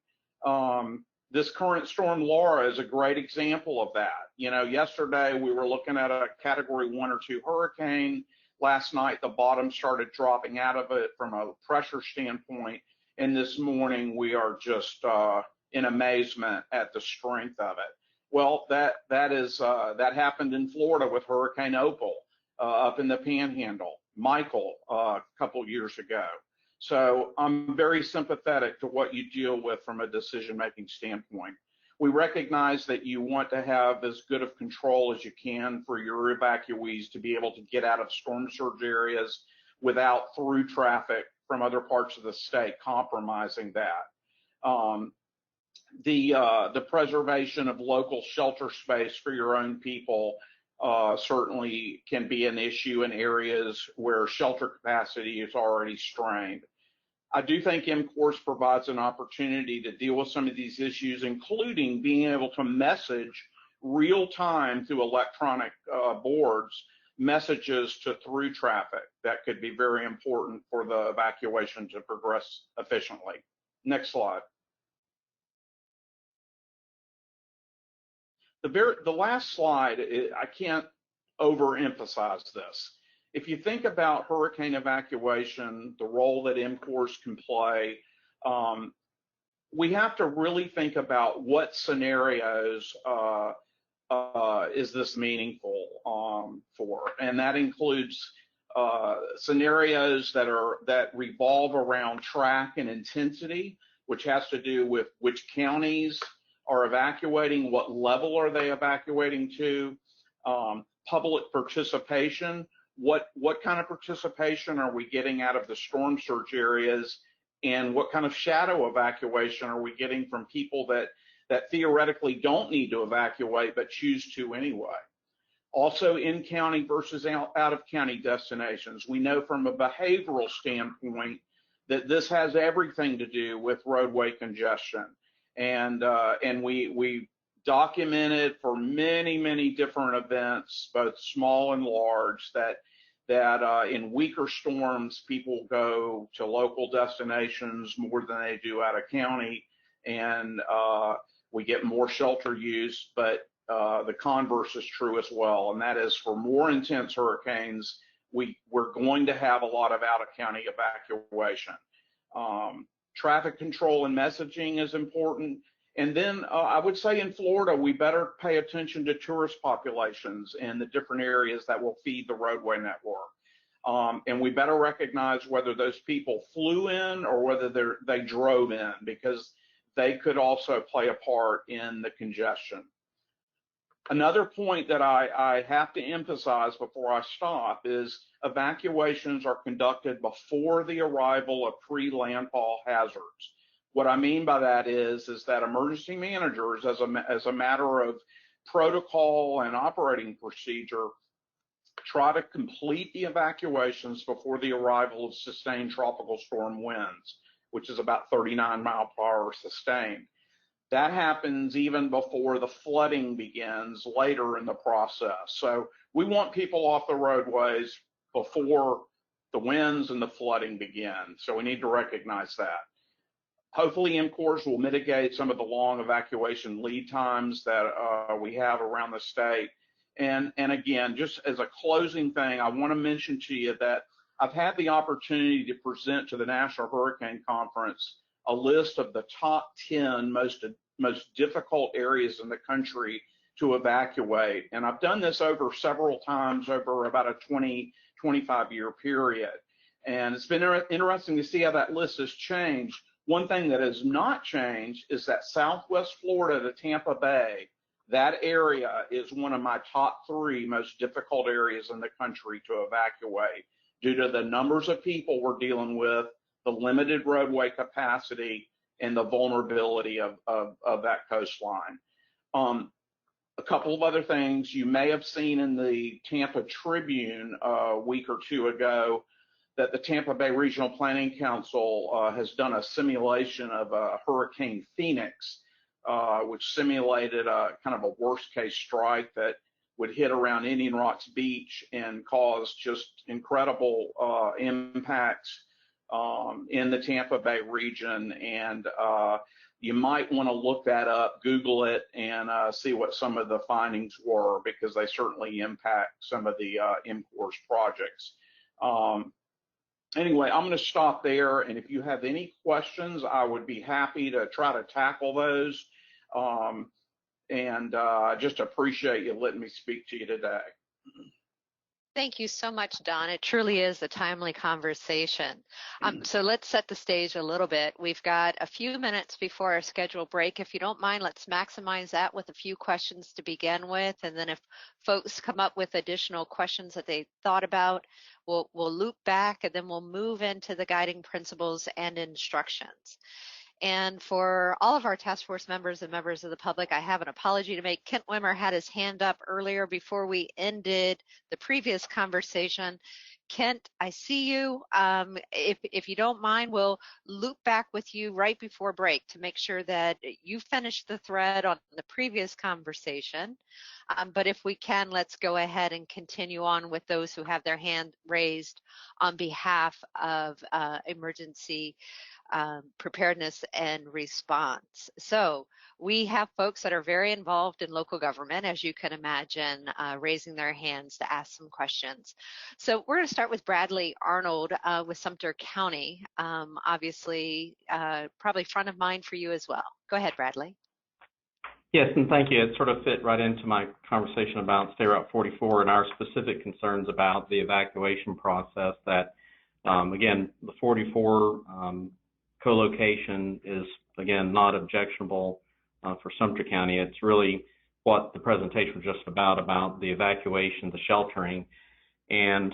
This current storm Laura is a great example of that. You know, yesterday we were looking at a Category 1 or 2 hurricane. Last night the bottom started dropping out of it from a pressure standpoint, and this morning we are just in amazement at the strength of it. Well, that happened in Florida with Hurricane Opal up in the Panhandle, Michael a couple years ago. So I'm very sympathetic to what you deal with from a decision-making standpoint. We recognize that you want to have as good of control as you can for your evacuees to be able to get out of storm surge areas without through traffic from other parts of the state compromising that. The preservation of local shelter space for your own people certainly can be an issue in areas where shelter capacity is already strained. I do think m.cores provides an opportunity to deal with some of these issues, including being able to message real time through electronic boards messages to through traffic that could be very important for the evacuation to progress efficiently. Next slide. The last slide, I can't overemphasize this. If you think about hurricane evacuation, the role that m.cores can play, we have to really think about what scenarios is this meaningful for, and that includes scenarios that revolve around track and intensity, which has to do with which counties are evacuating, what level are they evacuating to, public participation, what kind of participation are we getting out of the storm surge areas, and what kind of shadow evacuation are we getting from people that theoretically don't need to evacuate but choose to anyway. Also, in-county versus out-of-county destinations. We know from a behavioral standpoint that this has everything to do with roadway congestion. And we documented for many different events, both small and large, that in weaker storms, people go to local destinations more than they do out of county, and we get more shelter use, but the converse is true as well, and that is for more intense hurricanes, we're going to have a lot of out-of-county evacuation. Traffic control and messaging is important. And then I would say in Florida, we better pay attention to tourist populations and the different areas that will feed the roadway network. And we better recognize whether those people flew in or whether they drove in, because they could also play a part in the congestion. Another point that I have to emphasize before I stop is evacuations are conducted before the arrival of pre-landfall hazards. What I mean by that is that emergency managers, as a matter of protocol and operating procedure, try to complete the evacuations before the arrival of sustained tropical storm winds, which is about 39 mph sustained. That happens even before the flooding begins later in the process. So we want people off the roadways before the winds and the flooding begin. So we need to recognize that. Hopefully m.cores will mitigate some of the long evacuation lead times that we have around the state. And again, just as a closing thing, I want to mention to you that I've had the opportunity to present to the National Hurricane Conference a list of the top 10 most difficult areas in the country to evacuate. And I've done this over several times over about a 25-year period. And it's been interesting to see how that list has changed. One thing that has not changed is that Southwest Florida to Tampa Bay, that area is one of my top 3 most difficult areas in the country to evacuate due to the numbers of people we're dealing with, the limited roadway capacity, and the vulnerability of that coastline. A couple of other things you may have seen in the Tampa Tribune a week or 2 ago, that the Tampa Bay Regional Planning Council has done a simulation of Hurricane Phoenix, which simulated a kind of a worst case strike that would hit around Indian Rocks Beach and cause just incredible impacts in the Tampa Bay region. And you might want to look that up, Google it, and see what some of the findings were, because they certainly impact some of the m.cores projects. Anyway, I'm going to stop there, and if you have any questions, I would be happy to try to tackle those. I just appreciate you letting me speak to you today. Thank you so much, Don. It truly is a timely conversation. So let's set the stage a little bit. We've got a few minutes before our scheduled break. If you don't mind, let's maximize that with a few questions to begin with. And then if folks come up with additional questions that they thought about, we'll loop back, and then we'll move into the guiding principles and instructions. And for all of our task force members and members of the public, I have an apology to make. Kent Wimmer had his hand up earlier before we ended the previous conversation. Kent, I see you. If you don't mind, we'll loop back with you right before break to make sure that you finish the thread on the previous conversation. But if we can, let's go ahead and continue on with those who have their hand raised on behalf of emergency preparedness and response. So we have folks that are very involved in local government, as you can imagine, raising their hands to ask some questions. So we're going to start with Bradley Arnold with Sumter County. Obviously, probably front of mind for you as well. Go ahead, Bradley. Yes, and thank you. It sort of fit right into my conversation about State Route 44 and our specific concerns about the evacuation process. That, again, the 44 co-location is, again, not objectionable for Sumter County. It's really what the presentation was just about the evacuation, the sheltering. And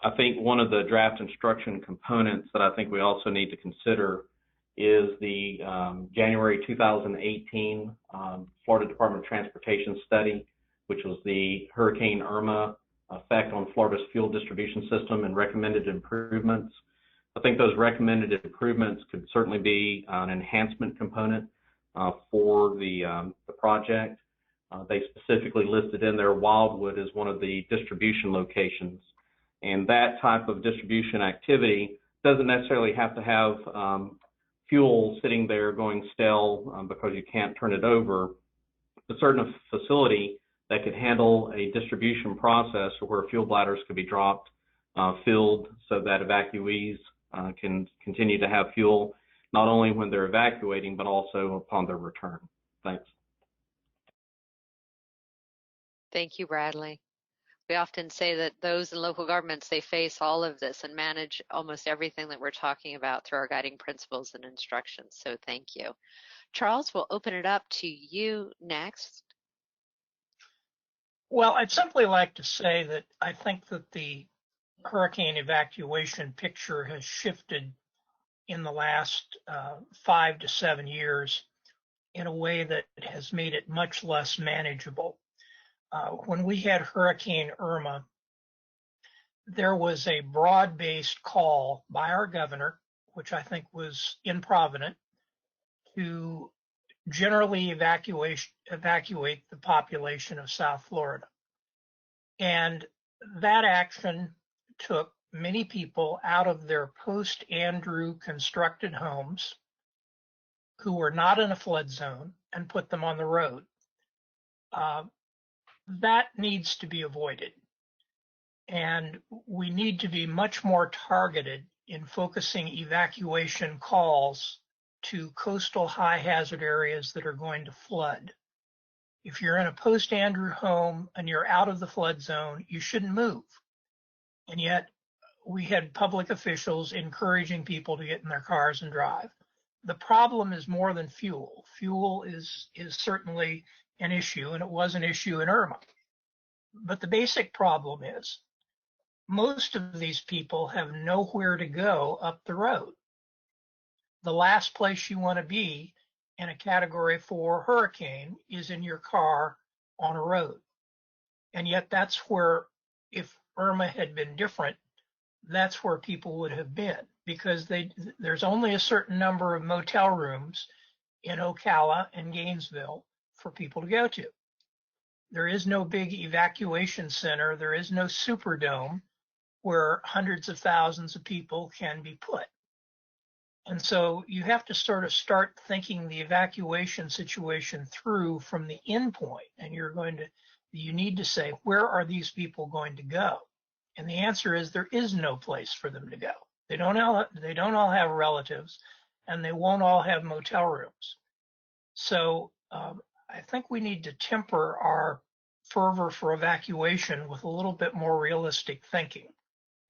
I think one of the draft instruction components that I think we also need to consider is the January 2018 Florida Department of Transportation study, which was the Hurricane Irma effect on Florida's fuel distribution system and recommended improvements. I think those recommended improvements could certainly be an enhancement component for the project. They specifically listed in there Wildwood as one of the distribution locations. And that type of distribution activity doesn't necessarily have to have fuel sitting there going stale because you can't turn it over. A certain facility that could handle a distribution process where fuel bladders could be dropped, filled, so that evacuees can continue to have fuel, not only when they're evacuating, but also upon their return. Thanks. Thank you, Bradley. We often say that those in local governments, they face all of this and manage almost everything that we're talking about through our guiding principles and instructions. So thank you. Charles, we'll open it up to you next. Well, I'd simply like to say that I think that the hurricane evacuation picture has shifted in the last 5 to 7 years in a way that has made it much less manageable. When we had Hurricane Irma, there was a broad-based call by our governor, which I think was improvident, to generally evacuate the population of South Florida. And that action took many people out of their post-Andrew constructed homes who were not in a flood zone and put them on the road. That needs to be avoided. And we need to be much more targeted in focusing evacuation calls to coastal high hazard areas that are going to flood. If you're in a post-Andrew home and you're out of the flood zone, you shouldn't move. And yet we had public officials encouraging people to get in their cars and drive. The problem is more than fuel. Fuel is certainly an issue, and it was an issue in Irma. But the basic problem is most of these people have nowhere to go up the road. The last place you want to be in a Category 4 hurricane is in your car on a road. And yet that's where, if Irma had been different, that's where people would have been, because there's only a certain number of motel rooms in Ocala and Gainesville for people to go to. There is no big evacuation center. There is no Superdome where hundreds of thousands of people can be put. And so you have to sort of start thinking the evacuation situation through from the end point, and you need to say, where are these people going to go? And the answer is there is no place for them to go. They don't all have relatives, and they won't all have motel rooms. So I think we need to temper our fervor for evacuation with a little bit more realistic thinking.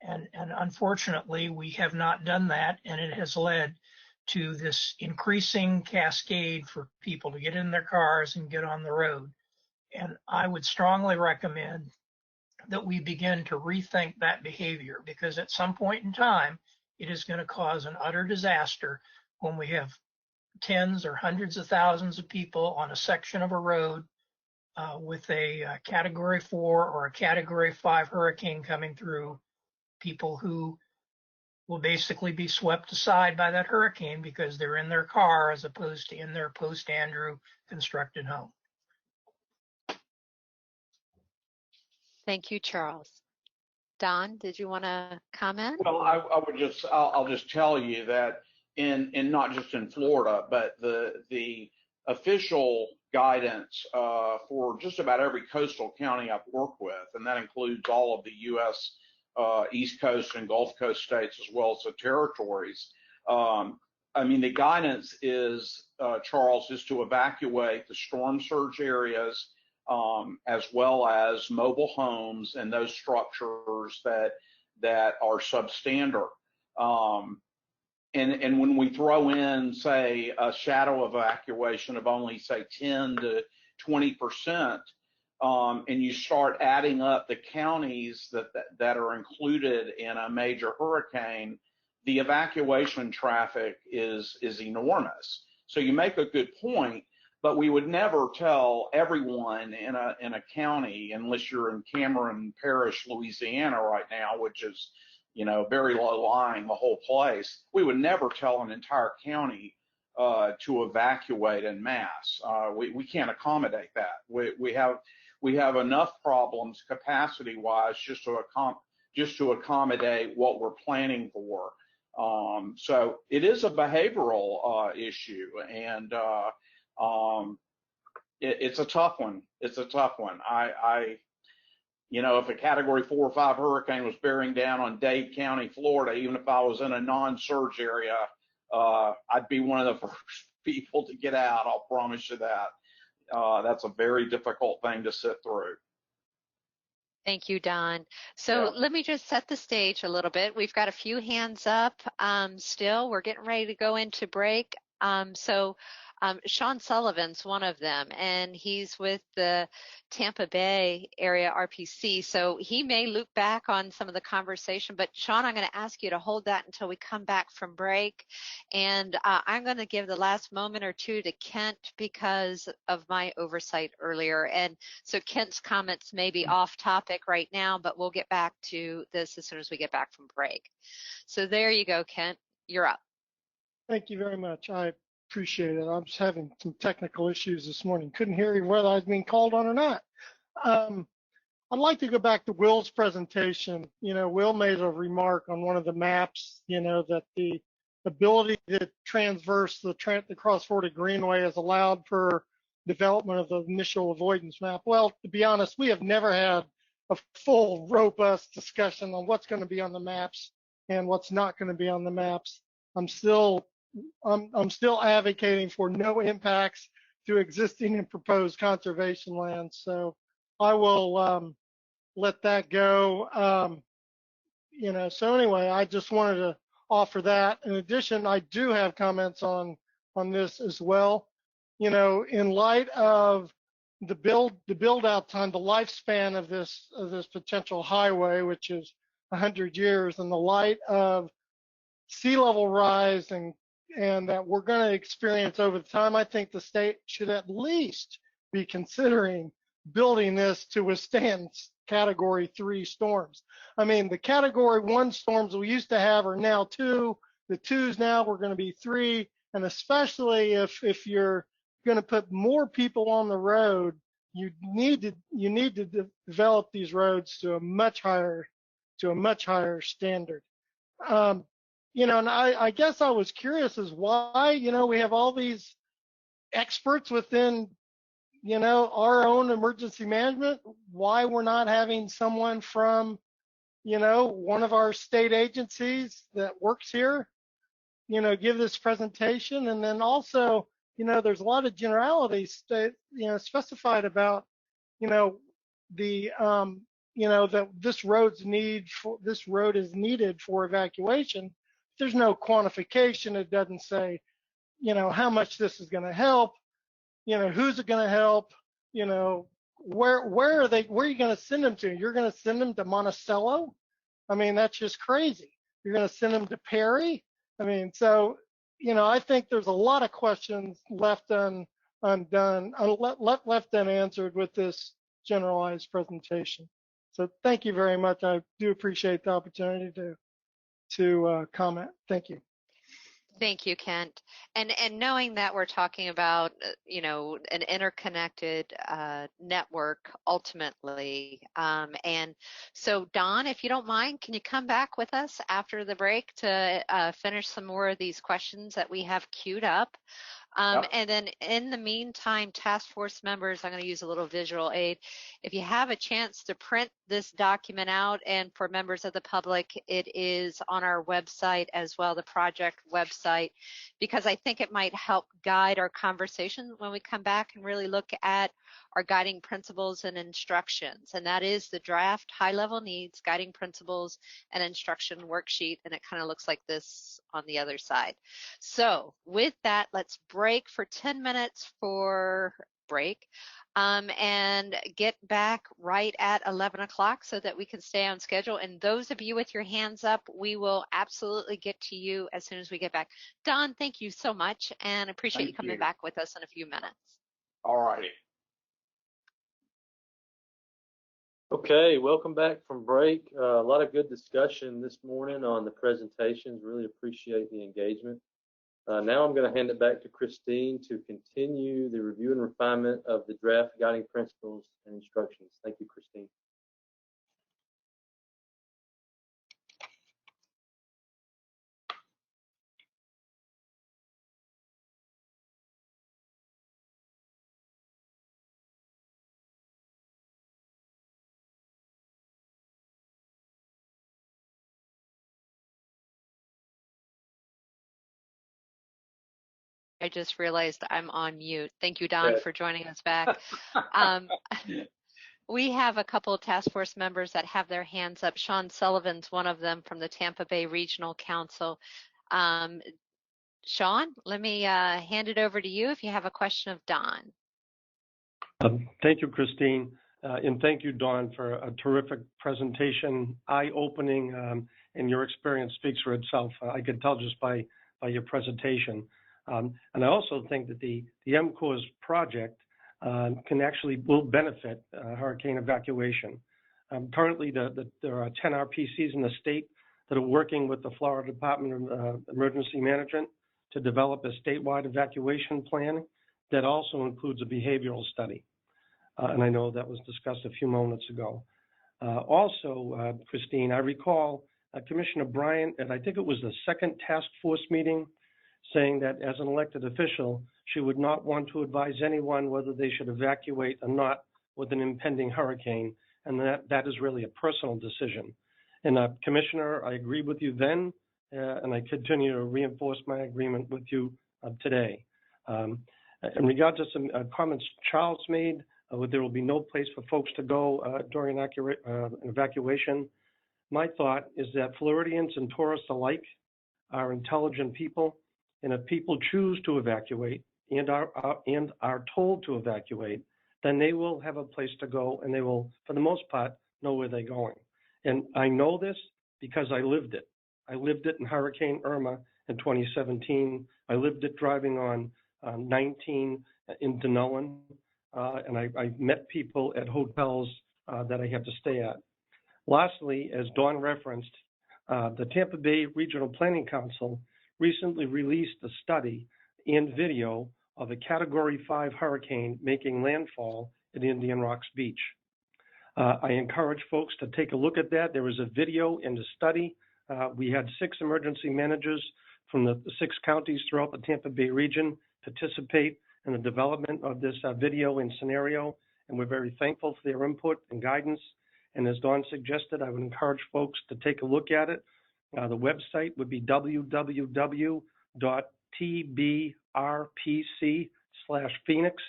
And unfortunately, we have not done that, and it has led to this increasing cascade for people to get in their cars and get on the road. And I would strongly recommend that we begin to rethink that behavior, because at some point in time, it is going to cause an utter disaster when we have tens or hundreds of thousands of people on a section of a road with a Category 4 or a Category 5 hurricane coming through, people who will basically be swept aside by that hurricane because they're in their car as opposed to in their post-Andrew constructed home. Thank you, Charles. Don, did you want to comment? Well, I'll just tell you that in not just in Florida, but the official guidance for just about every coastal county I've worked with, and that includes all of the U.S. East Coast and Gulf Coast states, as well as the territories. I mean, the guidance is, Charles, is to evacuate the storm surge areas, as well as mobile homes and those structures that are substandard. And when we throw in, say, a shadow evacuation of only, say, 10 to 20%, and you start adding up the counties that are included in a major hurricane, the evacuation traffic is enormous. So you make a good point, but we would never tell everyone in a county, unless you're in Cameron Parish, Louisiana right now, which is, you know, very low lying, the whole place. We would never tell an entire county to evacuate en masse. We can't accommodate that. We have enough problems capacity-wise just to accommodate what we're planning for. So it is a behavioral issue, and it's a tough one. It's a tough one. You know, if a Category 4 or 5 hurricane was bearing down on Dade County, Florida, even if I was in a non-surge area, I'd be one of the first people to get out. I'll promise you that. That's a very difficult thing to sit through. Thank you, Don. So let me just set the stage a little bit. We've got a few hands up still. We're getting ready to go into break. Sean Sullivan's one of them, and he's with the Tampa Bay area RPC. So he may loop back on some of the conversation, but Sean, I'm going to ask you to hold that until we come back from break. And I'm going to give the last moment or two to Kent because of my oversight earlier. And so Kent's comments may be off topic right now, but we'll get back to this as soon as we get back from break. So there you go, Kent, you're up. Thank you very much. I appreciate it. I was having some technical issues this morning. Couldn't hear whether I was being called on or not. I'd like to go back to Will's presentation. You know, Will made a remark on one of the maps, you know, that the ability to transverse the cross-border greenway has allowed for development of the initial avoidance map. Well, to be honest, we have never had a full, robust discussion on what's going to be on the maps and what's not going to be on the maps. I'm still advocating for no impacts to existing and proposed conservation lands. So I will let that go. You know, so anyway, I just wanted to offer that. In addition, I do have comments on this as well. You know, in light of the build out time, the lifespan of this potential highway, which is 100 years, in the light of sea level rise and that we're going to experience over time, I think the state should at least be considering building this to withstand Category 3 storms. I mean, the Category 1 storms we used to have are now 2. The 2s now we're going to be 3, and especially if you're going to put more people on the road, you need to develop these roads to a much higher standard. You know, and I guess I was curious as why, you know, we have all these experts within, you know, our own emergency management, why we're not having someone from, you know, one of our state agencies that works here, you know, give this presentation. And then also, you know, there's a lot of generalities that, you know, specified about, you know, the, you know, that this road is needed for evacuation. There's no quantification. It doesn't say, you know, how much this is going to help, you know, who's it going to help, you know, where are you going to send them to? You're going to send them to Monticello? I mean, that's just crazy. You're going to send them to Perry? I mean, so, you know, I think there's a lot of questions left unanswered with this generalized presentation. So thank you very much. I do appreciate the opportunity to comment. Thank you. Thank you, Kent. And knowing that we're talking about, you know, an interconnected network ultimately. And so, Don, if you don't mind, can you come back with us after the break to finish some more of these questions that we have queued up? Yep. And then in the meantime, task force members, I'm going to use a little visual aid. If you have a chance to print this document out, and for members of the public, it is on our website as well, the project website, because I think it might help guide our conversation when we come back and really look at our guiding principles and instructions. And that is the draft high-level needs, guiding principles, and instruction worksheet. And it kind of looks like this on the other side. So with that, let's break for 10 minutes for break and get back right at 11 o'clock so that we can stay on schedule. And those of you with your hands up, we will absolutely get to you as soon as we get back. Don, thank you so much, and appreciate you coming back with us in a few minutes. All righty. Okay, welcome back from break. A lot of good discussion this morning on the presentations. Really appreciate the engagement. Now I'm going to hand it back to Christine to continue the review and refinement of the draft guiding principles and instructions. Thank you, Christine. I just realized I'm on mute. Thank you, Don, for joining us back. We have a couple of task force members that have their hands up. Sean Sullivan's one of them from the Tampa Bay Regional Council. Sean, let me hand it over to you if you have a question of Don. Thank you, Christine. And thank you, Don, for a terrific presentation, eye-opening, and your experience speaks for itself. I could tell just by your presentation. And I also think that the m.cores project will benefit hurricane evacuation. Currently, there are 10 RPCs in the state that are working with the Florida Department of Emergency Management to develop a statewide evacuation plan that also includes a behavioral study. And I know that was discussed a few moments ago. Also, Christine, I recall Commissioner Bryant, and I think it was the second task force meeting, saying that as an elected official, she would not want to advise anyone whether they should evacuate or not with an impending hurricane, and that is really a personal decision. And Commissioner, I agreed with you then, and I continue to reinforce my agreement with you today. In regard to some comments Charles made, there will be no place for folks to go during an evacuation. My thought is that Floridians and tourists alike are intelligent people, and if people choose to evacuate and are told to evacuate, then they will have a place to go, and they will, for the most part, know where they're going. And I know this because I lived it. I lived it in Hurricane Irma in 2017. I lived it driving on 19 in Denellen, and I met people at hotels that I had to stay at. Lastly, as Dawn referenced, the Tampa Bay Regional Planning Council recently released a study and video of a Category 5 hurricane making landfall at Indian Rocks Beach. I encourage folks to take a look at that. There was a video in the study. We had 6 emergency managers from the 6 counties throughout the Tampa Bay region participate in the development of this video and scenario, and we're very thankful for their input and guidance. And as Dawn suggested, I would encourage folks to take a look at it. The website would be www.tbrpc/Phoenix.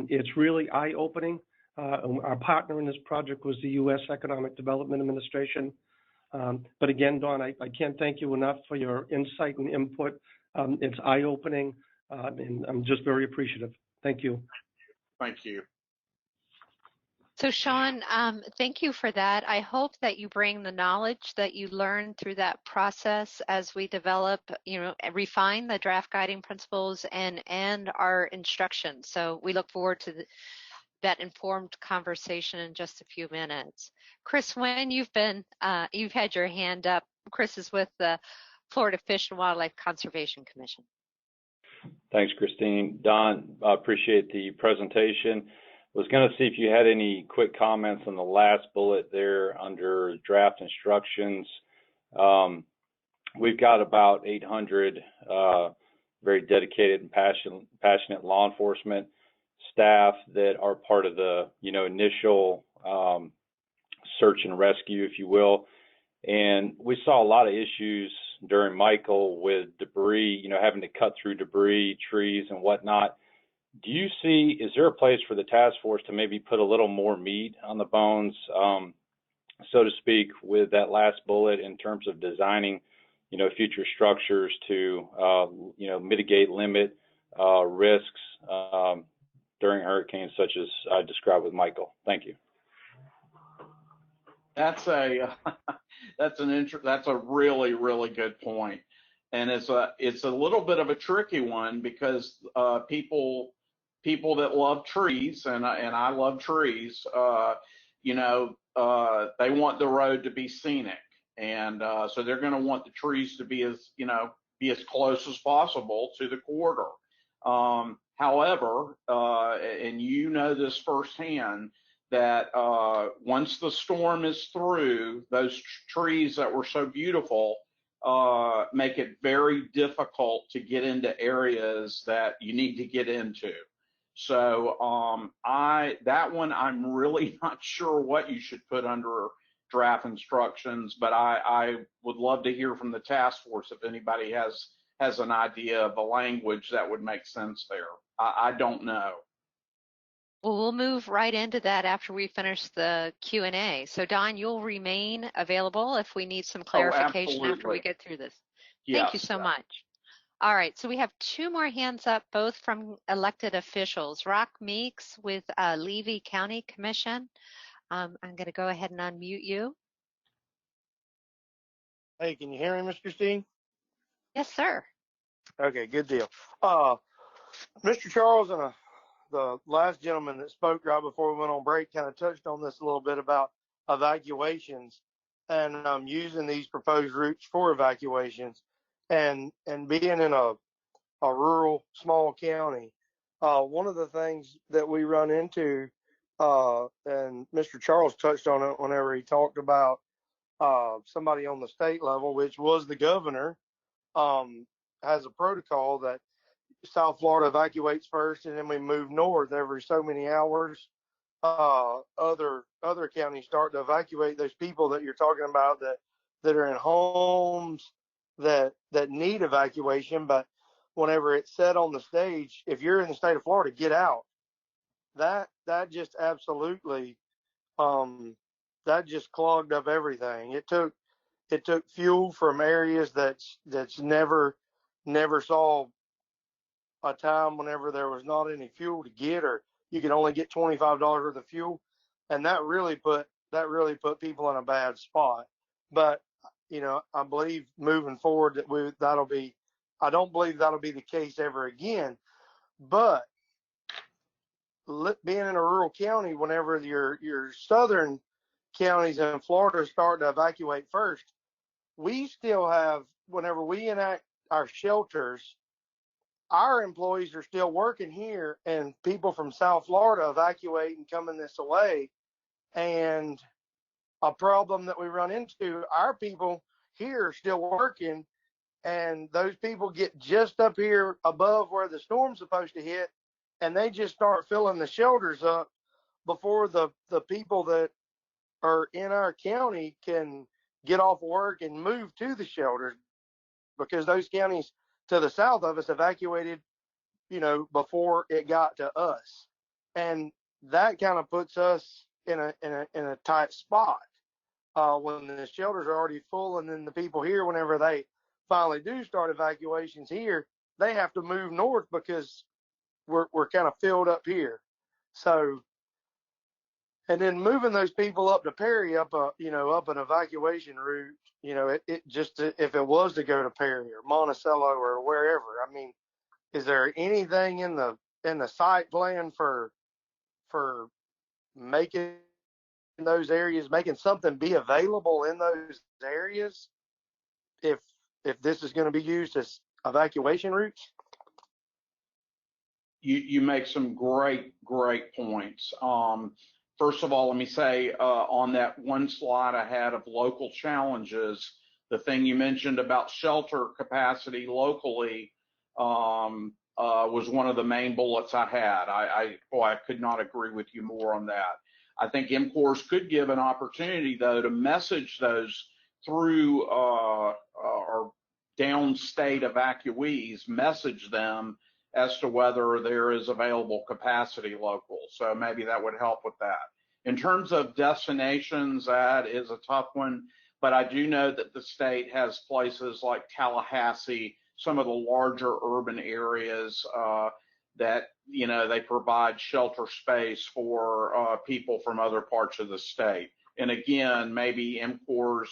It's really eye-opening. Our partner in this project was the U.S. Economic Development Administration. But again, Dawn, I can't thank you enough for your insight and input. It's eye-opening, and I'm just very appreciative. Thank you. Thank you. So Sean, thank you for that. I hope that you bring the knowledge that you learned through that process as we develop, refine the draft guiding principles and our instructions. So we look forward to that informed conversation in just a few minutes. Chris Wynn, you've had your hand up. Chris is with the Florida Fish and Wildlife Conservation Commission. Thanks, Christine. Don, I appreciate the presentation. Was going to see if you had any quick comments on the last bullet there under draft instructions. We've got about 800 very dedicated and passionate law enforcement staff that are part of the initial search and rescue, if you will. And we saw a lot of issues during Michael with debris, having to cut through debris, trees and whatnot. Do you see, is there a place for the task force to maybe put a little more meat on the bones, so to speak, with that last bullet in terms of designing, future structures to, mitigate, limit risks during hurricanes such as I described with Michael? Thank you. That's a really, really good point. And it's a little bit of a tricky one because people that love trees, and I love trees, they want the road to be scenic, and so they're going to want the trees to be as close as possible to the corridor. However, and this firsthand, that once the storm is through, those trees that were so beautiful make it very difficult to get into areas that you need to get into. So that one, I'm really not sure what you should put under draft instructions, but I would love to hear from the task force if anybody has an idea of a language that would make sense there. I don't know. Well, we'll move right into that after we finish the Q&A. So Don, you'll remain available if we need some clarification after we get through this. Yes. Thank you so much. All right, so we have 2 more hands up, both from elected officials. Rock Meeks with Levy County Commission. I'm going to go ahead and unmute you. Hey, can you hear me, Ms. Christine? Yes, sir. Okay, good deal. Mr. Charles and the last gentleman that spoke right before we went on break kind of touched on this a little bit about evacuations and using these proposed routes for evacuations. And being in a rural small county, one of the things that we run into and Mr. Charles touched on it whenever he talked about somebody on the state level, which was the governor, has a protocol that South Florida evacuates first, and then we move north every so many hours. Other counties start to evacuate those people that you're talking about that are in homes that need evacuation. But whenever it's said on the stage, if you're in the state of Florida, get out. That just absolutely that just clogged up everything. It took fuel from areas that's never saw a time whenever there was not any fuel to get, or you could only get $25 worth of fuel, and that really put people in a bad spot. But I believe moving forward that I don't believe that'll be the case ever again. But being in a rural county, whenever your southern counties in Florida start to evacuate first, we still have, whenever we enact our shelters, our employees are still working here, and people from South Florida evacuate and coming this way. And a problem that we run into, our people here are still working, and those people get just up here above where the storm's supposed to hit, and they just start filling the shelters up before the people that are in our county can get off work and move to the shelters, because those counties to the south of us evacuated before it got to us. And that kind of puts us in a tight spot when the shelters are already full, and then the people here, whenever they finally do start evacuations here, they have to move north because we're kind of filled up here. So, and then moving those people up to Perry, up an evacuation route, it just, if it was to go to Perry or Monticello or wherever, I mean, is there anything in the site plan for making those areas, making something be available in those areas if this is going to be used as evacuation routes? You make some great points. First of all, let me say on that one slide I had of local challenges, the thing you mentioned about shelter capacity locally was one of the main bullets I had. I could not agree with you more on that. I think m.cores could give an opportunity, though, to message those through our downstate evacuees, message them as to whether there is available capacity local. So maybe that would help with that. In terms of destinations, that is a tough one, but I do know that the state has places like Tallahassee, some of the larger urban areas that they provide shelter space for people from other parts of the state. And again, maybe m.cores,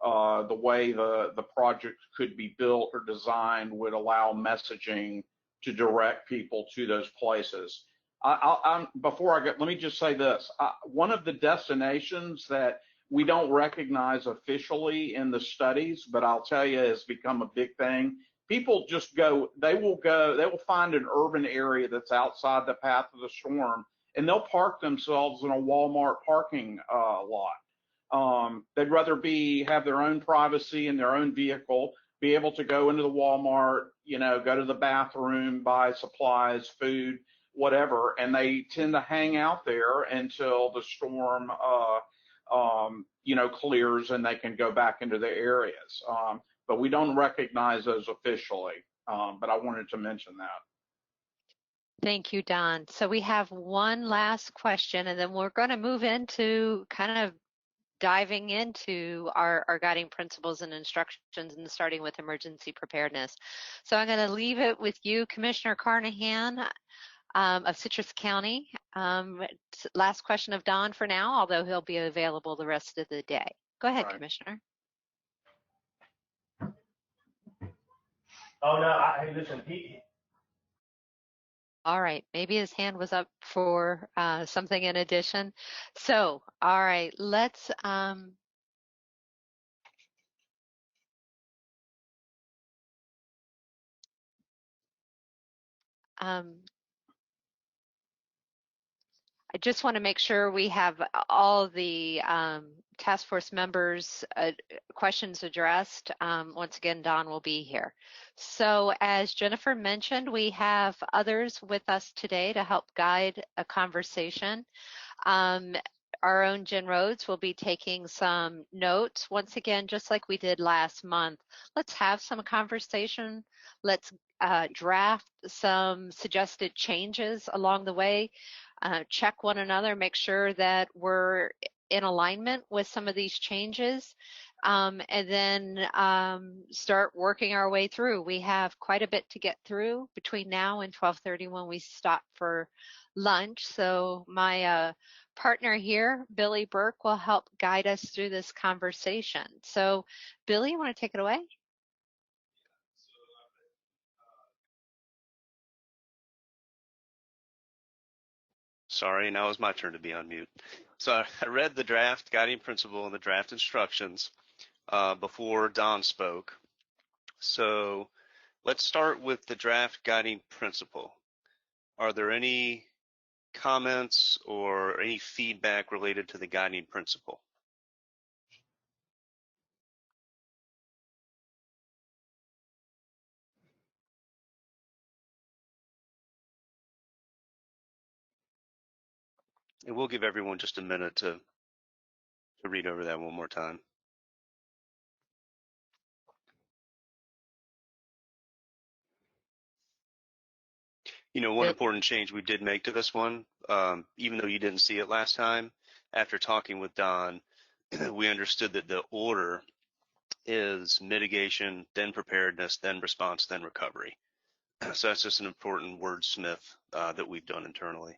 the way the project could be built or designed would allow messaging to direct people to those places. Let me just say this. One of the destinations that we don't recognize officially in the studies, but I'll tell you has become a big thing. People just they will find an urban area that's outside the path of the storm, and they'll park themselves in a Walmart parking lot. They'd rather have their own privacy in their own vehicle, be able to go into the Walmart, go to the bathroom, buy supplies, food, whatever, and they tend to hang out there until the storm, clears and they can go back into their areas. But we don't recognize those officially, but I wanted to mention that. Thank you, Don. So we have one last question, and then we're going to move into kind of diving into our guiding principles and instructions, and starting with emergency preparedness. So I'm going to leave it with you, Commissioner Carnahan of Citrus County. Last question of Don for now, although he'll be available the rest of the day. Go ahead, Commissioner. Oh, no, hey, listen, All right, maybe his hand was up for something in addition. So, all right, let's I just want to make sure we have all the task force members' questions addressed. Once again, Don will be here. So as Jennifer mentioned, we have others with us today to help guide a conversation. Our own Jen Rhodes will be taking some notes. Once again, just like we did last month, let's have some conversation. Let's draft some suggested changes along the way. Check one another, make sure that we're in alignment with some of these changes, and then start working our way through. We have quite a bit to get through between now and 12:30 when we stop for lunch. So my partner here, Billy Burke, will help guide us through this conversation. So Billy, you want to take it away? Sorry, now it's my turn to be on mute. So I read the draft guiding principle and the draft instructions before Don spoke. So let's start with the draft guiding principle. Are there any comments or any feedback related to the guiding principle? And we'll give everyone just a minute to read over that one more time. You know, one important change we did make to this one, even though you didn't see it last time, after talking with Don, we understood that the order is mitigation, then preparedness, then response, then recovery. So that's just an important wordsmith that we've done internally.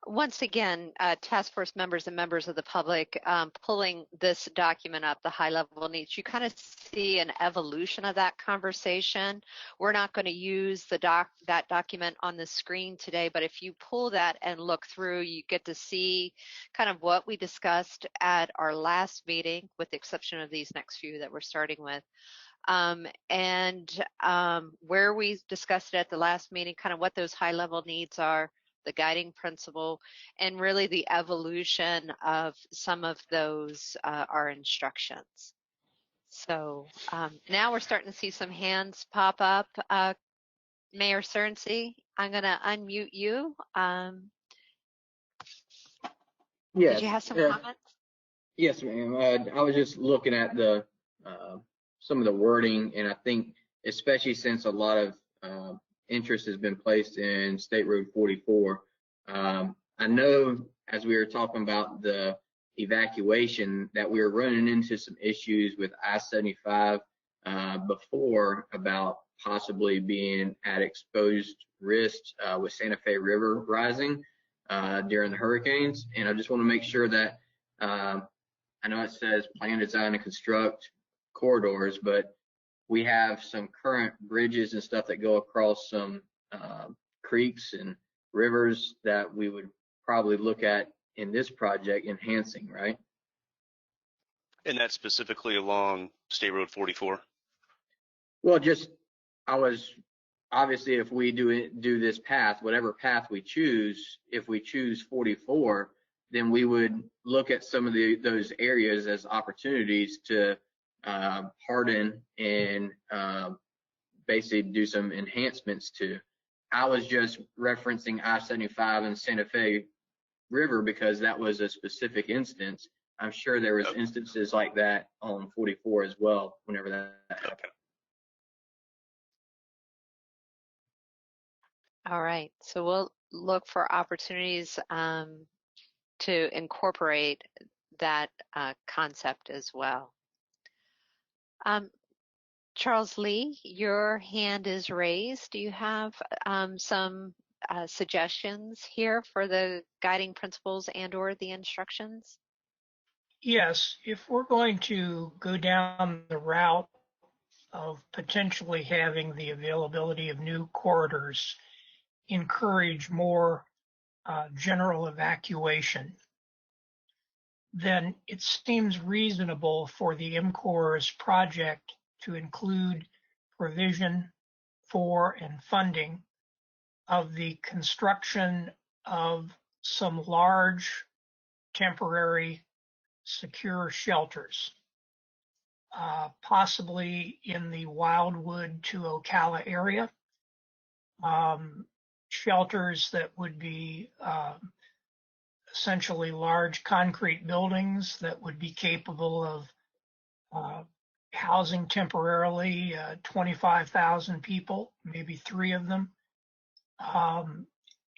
Once again, task force members and members of the public, pulling this document up, the high level needs, you kind of see an evolution of that conversation. We're not going to use that document on the screen today, but if you pull that and look through, you get to see kind of what we discussed at our last meeting, with the exception of these next few that we're starting with. Where we discussed it at the last meeting, kind of what those high level needs are, the guiding principle, and really the evolution of some of those our instructions. So now we're starting to see some hands pop up. Mayor Cernsey, I'm going to unmute you. Yes. Did you have some comments? Yes, ma'am. I was just looking at the some of the wording, and I think especially since a lot of interest has been placed in State Road 44. I know as we were talking about the evacuation that we were running into some issues with I-75 before about possibly being at exposed risk with Santa Fe River rising during the hurricanes. And I just want to make sure that I know it says plan, design, and construct corridors, but we have some current bridges and stuff that go across some creeks and rivers that we would probably look at in this project enhancing, right? And that's specifically along State Road 44? Well, I was obviously, if we do this path, whatever path we choose, if we choose 44, then we would look at some of those areas as opportunities to harden and basically do some enhancements to. I was just referencing I-75 and Santa Fe River because that was a specific instance. I'm sure there was instances like that on 44 as well whenever that happened. All right, so we'll look for opportunities to incorporate that concept as well. Charles Lee, your hand is raised. Do you have some suggestions here for the guiding principles and/or the instructions? Yes, if we're going to go down the route of potentially having the availability of new corridors encourage more general evacuation, then it seems reasonable for the m.cores project to include provision for and funding of the construction of some large temporary secure shelters, possibly in the Wildwood to Ocala area. Shelters that would be essentially large concrete buildings that would be capable of housing temporarily 25,000 people, maybe 3 of them.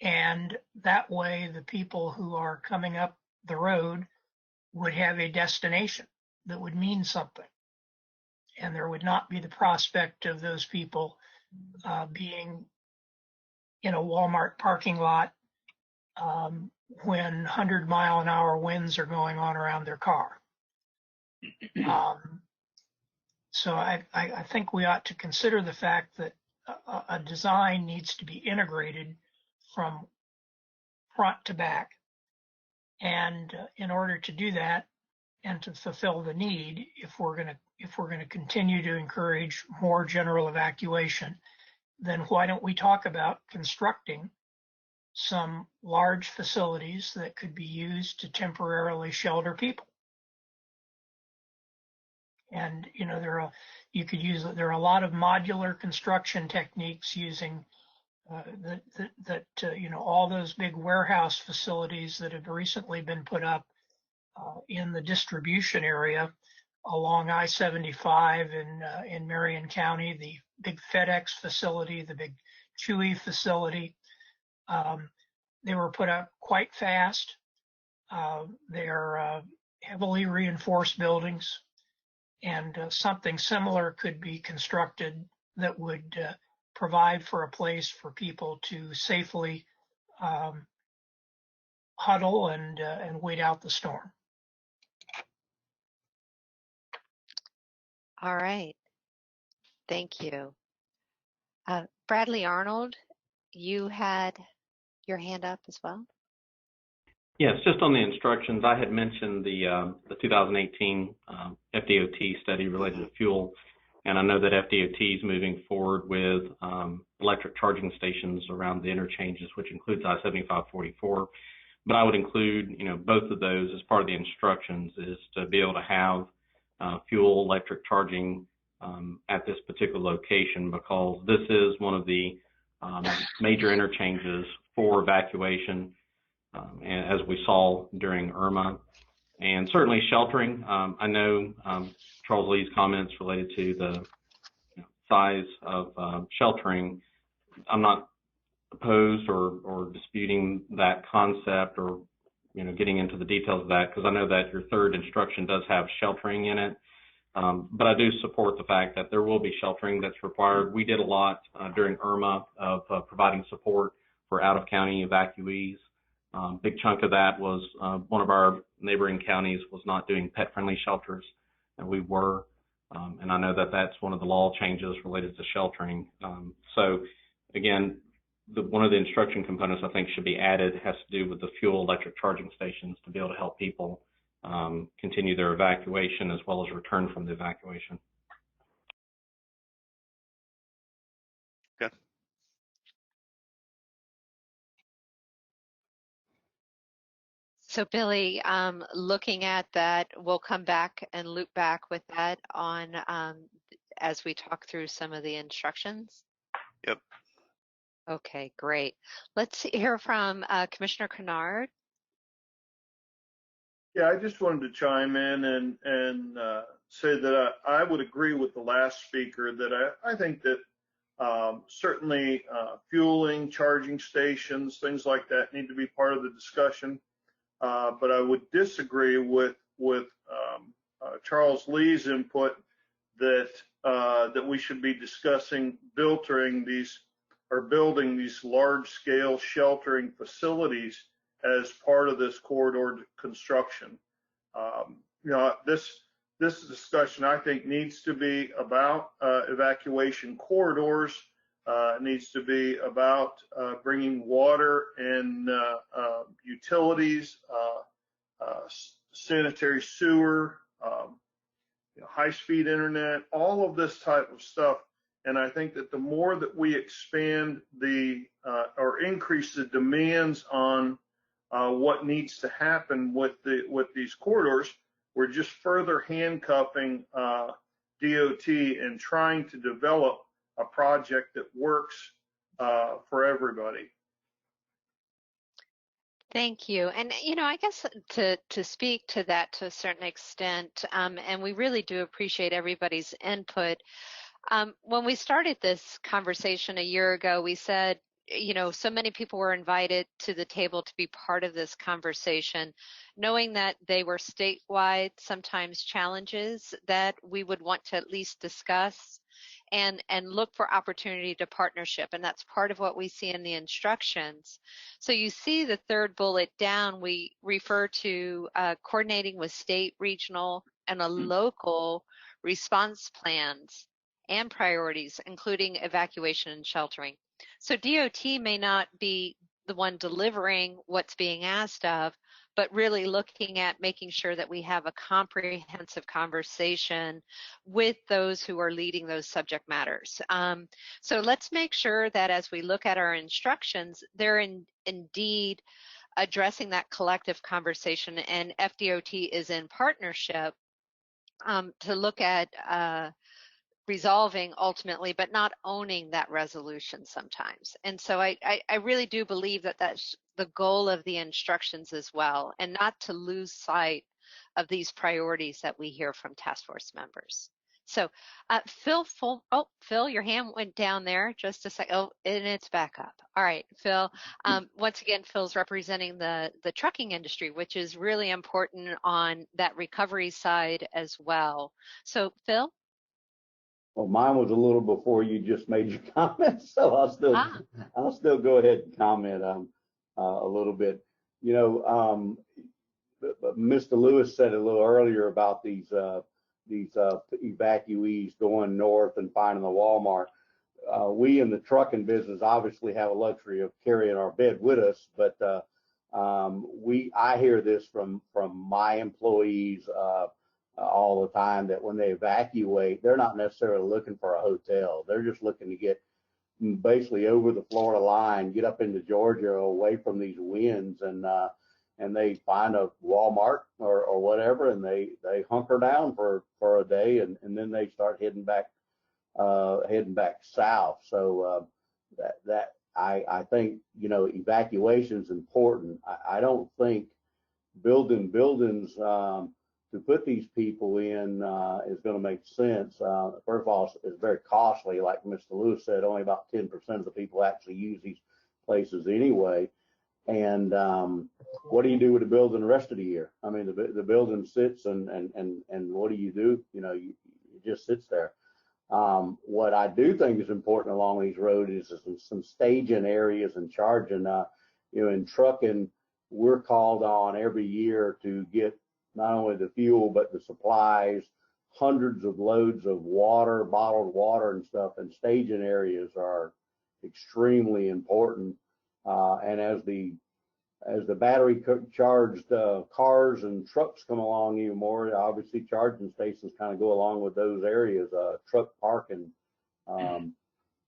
And that way the people who are coming up the road would have a destination that would mean something. And there would not be the prospect of those people being in a Walmart parking lot when 100-mile-an-hour winds are going on around their car. So I think we ought to consider the fact that a design needs to be integrated from front to back. And in order to do that and to fulfill the need, if we're going to continue to encourage more general evacuation, then why don't we talk about constructing some large facilities that could be used to temporarily shelter people? And there are a lot of modular construction techniques using all those big warehouse facilities that have recently been put up in the distribution area along I-75 in Marion County, the big FedEx facility, the big Chewy facility. They were put up quite fast. They're heavily reinforced buildings, and something similar could be constructed that would provide for a place for people to safely huddle and wait out the storm. All right. Thank you. Bradley Arnold, you had your hand up as well. Yes, just on the instructions, I had mentioned the 2018 FDOT study related to fuel, and I know that FDOT is moving forward with electric charging stations around the interchanges, which includes I-75/44. But I would include, both of those as part of the instructions, is to be able to have fuel electric charging at this particular location, because this is one of the major interchanges for evacuation, as we saw during Irma. And certainly sheltering. I know Charles Lee's comments related to the size of sheltering. I'm not opposed or disputing that concept or getting into the details of that, because I know that your third instruction does have sheltering in it. But I do support the fact that there will be sheltering that's required. We did a lot during Irma of providing support for out-of-county evacuees. Big chunk of that was one of our neighboring counties was not doing pet-friendly shelters, and we were. And I know that that's one of the law changes related to sheltering. So again, one of the instruction components I think should be added has to do with the fuel electric charging stations to be able to help people continue their evacuation as well as return from the evacuation. Okay. So Billy, looking at that, we'll come back and loop back with that on as we talk through some of the instructions. Yep. Okay, great. Let's hear from Commissioner Kennard. Yeah, I just wanted to chime in and say that I would agree with the last speaker that I think that certainly fueling, charging stations, things like that need to be part of the discussion. But I would disagree with Charles Lee's input that we should be discussing building these large-scale sheltering facilities as part of this corridor construction. This discussion, I think, needs to be about evacuation corridors. Needs to be about bringing water and utilities, sanitary sewer, high-speed internet, all of this type of stuff And I think that the more that we expand or increase the demands on what needs to happen with these corridors, we're just further handcuffing DOT and trying to develop a project that works for everybody. Thank you. And, you know, I guess to speak to that to a certain extent, and we really do appreciate everybody's input. When we started this conversation a year ago, we said, you know, so many people were invited to the table to be part of this conversation, knowing that they were statewide, sometimes challenges that we would want to at least discuss and look for opportunity to partnership. And that's part of what we see in the instructions. So you see the third bullet down, we refer to coordinating with state, regional, and a local response plans and priorities, including evacuation and sheltering. So DOT may not be the one delivering what's being asked of, but really looking at making sure that we have a comprehensive conversation with those who are leading those subject matters. So let's make sure that as we look at our instructions, they're indeed addressing that collective conversation, and FDOT is in partnership to look at resolving ultimately, but not owning that resolution sometimes. And so I really do believe that that's the goal of the instructions as well, and not to lose sight of these priorities that we hear from task force members. So Phil, your hand went down there just a second. Oh, and it's back up. All right, Phil. Once again, Phil's representing the trucking industry, which is really important on that recovery side as well. So Phil? Well, mine was a little before you just made your comments, so I'll still go ahead and comment a little bit. You know, Mr. Lewis said a little earlier about these evacuees going north and finding the Walmart. We in the trucking business obviously have a luxury of carrying our bed with us, but I hear this from my employees all the time, that when they evacuate, they're not necessarily looking for a hotel. They're just looking to get basically over the Florida line, get up into Georgia, away from these winds, and they find a Walmart or whatever, and they hunker down for a day, and then they start heading back south. So that I think, you know, evacuation is important. I don't think building buildings to put these people in is going to make sense. First of all, it's very costly. Like Mr. Lewis said, only about 10% of the people actually use these places anyway. And what do you do with the building the rest of the year? I mean, the building sits, and what do? You know, it just sits there. What I do think is important along these roads is some staging areas and charging. You know, in trucking, we're called on every year to get not only the fuel, but the supplies, hundreds of loads of water, bottled water and stuff, and staging areas are extremely important. And as the battery charged cars and trucks come along even more, obviously charging stations kind of go along with those areas. Truck parking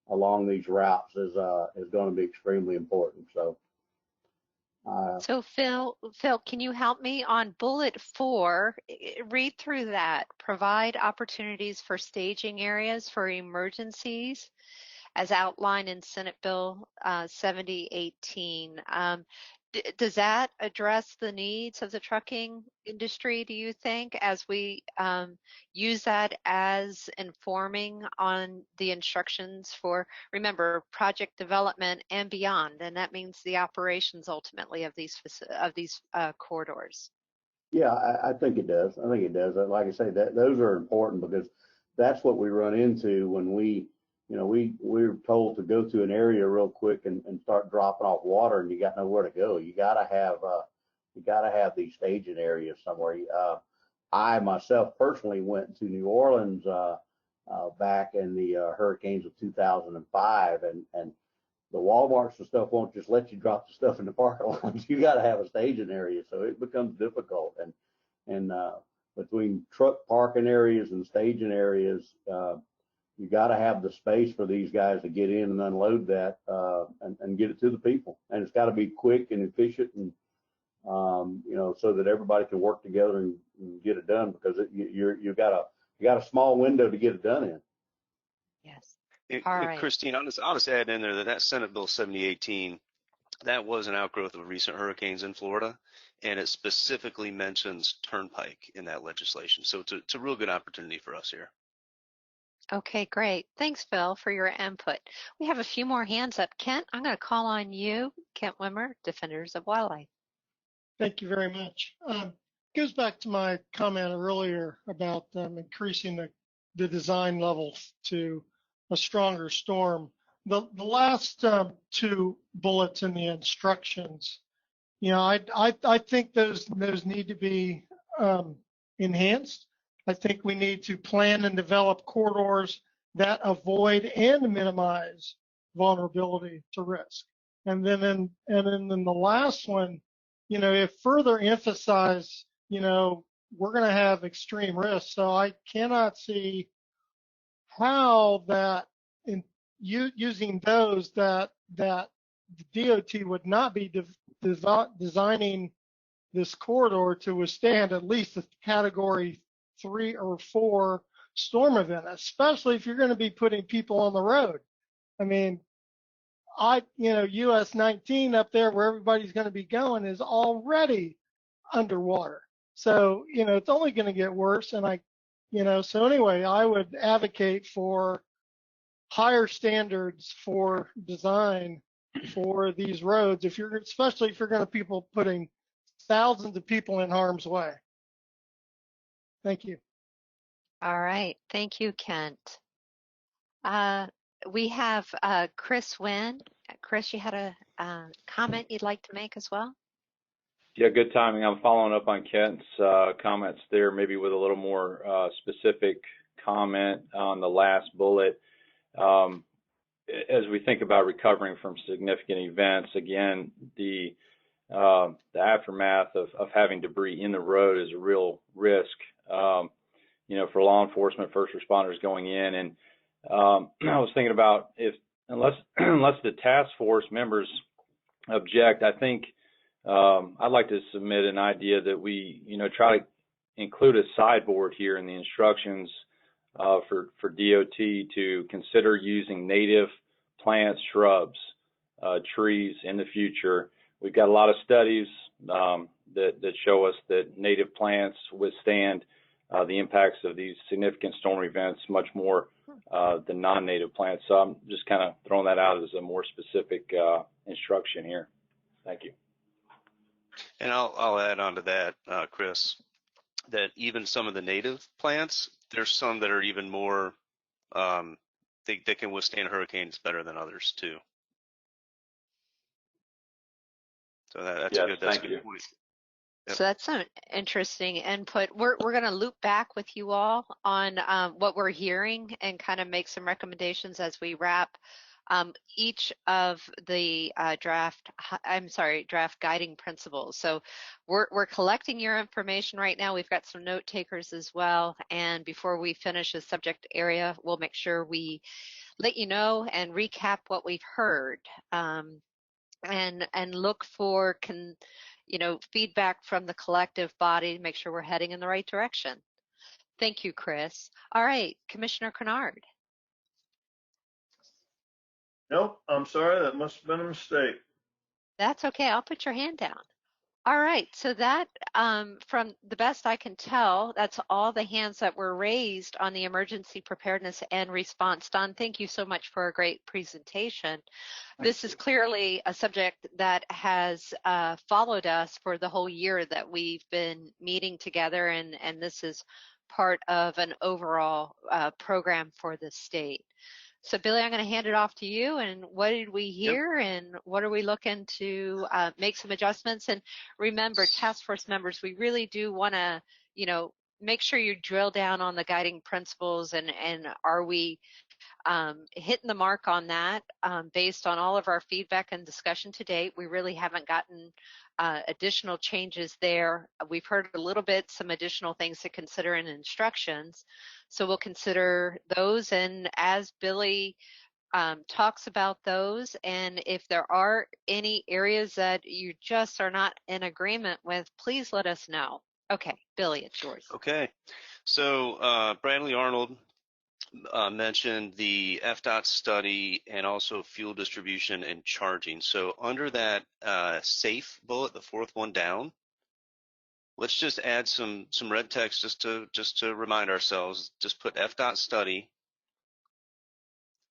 along these routes is going to be extremely important. So Phil, can you help me on bullet 4? Read through that. Provide opportunities for staging areas for emergencies, as outlined in Senate Bill 7018. Does that address the needs of the trucking industry, do you think, as we use that as informing on the instructions for, remember, project development and beyond, and that means the operations ultimately of these corridors? Yeah, I think it does. I think it does. Like I say, those are important, because that's what we run into when we're told to go to an area real quick and start dropping off water, and you got nowhere to go. You gotta have these staging areas somewhere. I myself personally went to New Orleans back in the hurricanes of 2005, and the Walmarts and stuff won't just let you drop the stuff in the parking lots. You got to have a staging area, so it becomes difficult. And between truck parking areas and staging areas, you got to have the space for these guys to get in and unload that and get it to the people. And it's got to be quick and efficient, and you know, so that everybody can work together and get it done, because you got a small window to get it done in. Yes. All right. Christine, I'll just add in there that Senate Bill 7018, that was an outgrowth of recent hurricanes in Florida, and it specifically mentions Turnpike in that legislation. So it's a real good opportunity for us here. Okay, great. Thanks, Phil, for your input. We have a few more hands up. Kent, I'm going to call on you. Kent Wimmer, Defenders of Wildlife. Thank you very much. Goes back to my comment earlier about increasing the design levels to a stronger storm. The last two bullets in the instructions, you know, I think those need to be enhanced. I think we need to plan and develop corridors that avoid and minimize vulnerability to risk. And then the last one, you know, if further emphasize, you know, we're going to have extreme risk. So I cannot see how that using those that the DOT would not be designing this corridor to withstand at least a Category 3 or 4 storm event, especially if you're going to be putting people on the road. I mean, you know, US 19 up there where everybody's going to be going is already underwater. So, you know, it's only going to get worse. And you know, so anyway, I would advocate for higher standards for design for these roads, especially if you're going to putting thousands of people in harm's way. Thank you. All right. Thank you, Kent. We have Chris Wynn. Chris, you had a comment you'd like to make as well? Yeah, good timing. I'm following up on Kent's comments there, maybe with a little more specific comment on the last bullet. As we think about recovering from significant events, again, the aftermath of having debris in the road is a real risk, you know, for law enforcement, first responders going in. And I was thinking about unless the task force members object, I think I'd like to submit an idea that we, you know, try to include a sideboard here in the instructions for DOT to consider using native plants, shrubs, trees in the future. We've got a lot of studies that show us that native plants withstand the impacts of these significant storm events much more than non-native plants. So I'm just kind of throwing that out as a more specific instruction here. Thank you. And I'll add on to that, Chris, that even some of the native plants, there's some that are even more, they can withstand hurricanes better than others too. So that's a good point. Yep. So that's some interesting input. We're going to loop back with you all on what we're hearing and kind of make some recommendations as we wrap each of the draft guiding principles. So we're collecting your information right now. We've got some note takers as well. And before we finish the subject area, we'll make sure we let you know and recap what we've heard, and look for feedback from the collective body to make sure we're heading in the right direction. Thank you, Chris. All right, Commissioner Kennard. Nope, I'm sorry, that must have been a mistake. That's okay, I'll put your hand down. All right, so that, from the best I can tell, that's all the hands that were raised on the emergency preparedness and response. Don, thank you so much for a great presentation. This is clearly a subject that has followed us for the whole year that we've been meeting together, and this is part of an overall program for the state. So Billy, I'm going to hand it off to you. And what did we hear, and what are we looking to make some adjustments? And remember, task force members, we really do want to, make sure you drill down on the guiding principles, and are we hitting the mark on that based on all of our feedback and discussion to date. We really haven't gotten additional changes there. We've heard a little bit, some additional things to consider in instructions. So we'll consider those, and as Billy talks about those, and if there are any areas that you just are not in agreement with, please let us know. Okay, Billy, it's yours. Okay, so Bradley Arnold mentioned the FDOT study and also fuel distribution and charging. So under that SAFE bullet, the fourth one down, let's just add some red text just to remind ourselves. Just put FDOT study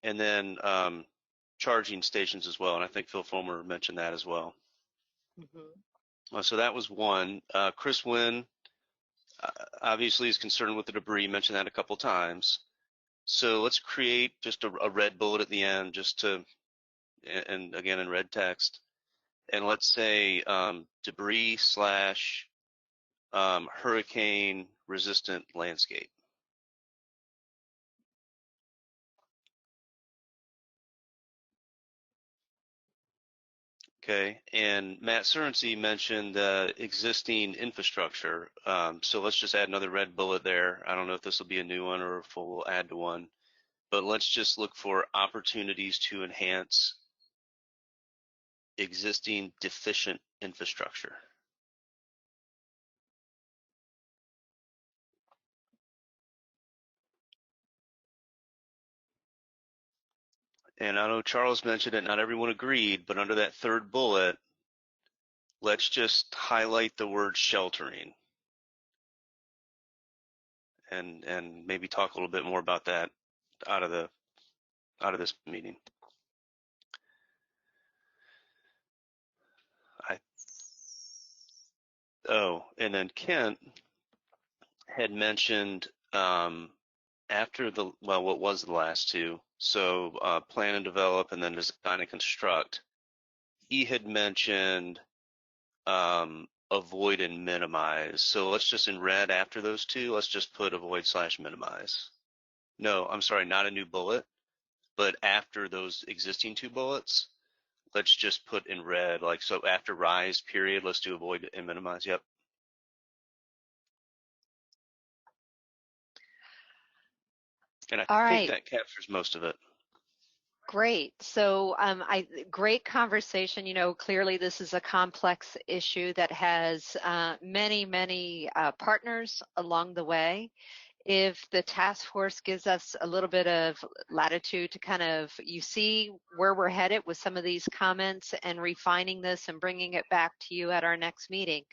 and then charging stations as well. And I think Phil Fulmer mentioned that as well. So that was one. Chris Wynn obviously is concerned with the debris, mentioned that a couple times. So let's create just a red bullet at the end, just to, and again in red text. And let's say debris / hurricane resistant landscape. Okay, and Matt Surensey mentioned existing infrastructure. So let's just add another red bullet there. I don't know if this will be a new one or if we'll add to one, but let's just look for opportunities to enhance existing deficient infrastructure. And I know Charles mentioned it, not everyone agreed, but under that third bullet, let's just highlight the word sheltering and maybe talk a little bit more about that out of this meeting. And then Kent had mentioned after what was the last two? So plan and develop, and then design and construct. He had mentioned avoid and minimize. So let's just in red after those two, let's just put avoid / minimize. No, I'm sorry, not a new bullet, but after those existing two bullets, let's just put in red, like so after rise period, let's do avoid and minimize. Yep. And I think that captures most of it. Great. So great conversation. You know, clearly this is a complex issue that has many partners along the way. If the task force gives us a little bit of latitude to kind of, you see where we're headed with some of these comments and refining this and bringing it back to you at our next meeting.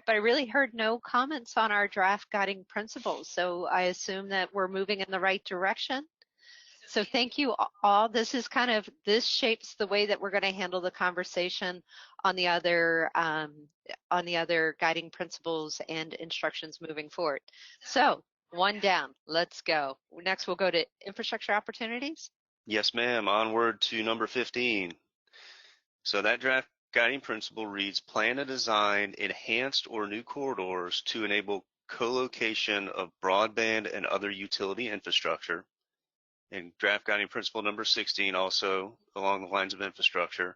But I really heard no comments on our draft guiding principles. So I assume that we're moving in the right direction. So thank you all. This shapes the way that we're going to handle the conversation on the other guiding principles and instructions moving forward. So one down, let's go. Next we'll go to infrastructure opportunities. Yes, ma'am. Onward to number 15. So that draft guiding principle reads, plan and design enhanced or new corridors to enable co-location of broadband and other utility infrastructure. And draft guiding principle number 16, also along the lines of infrastructure,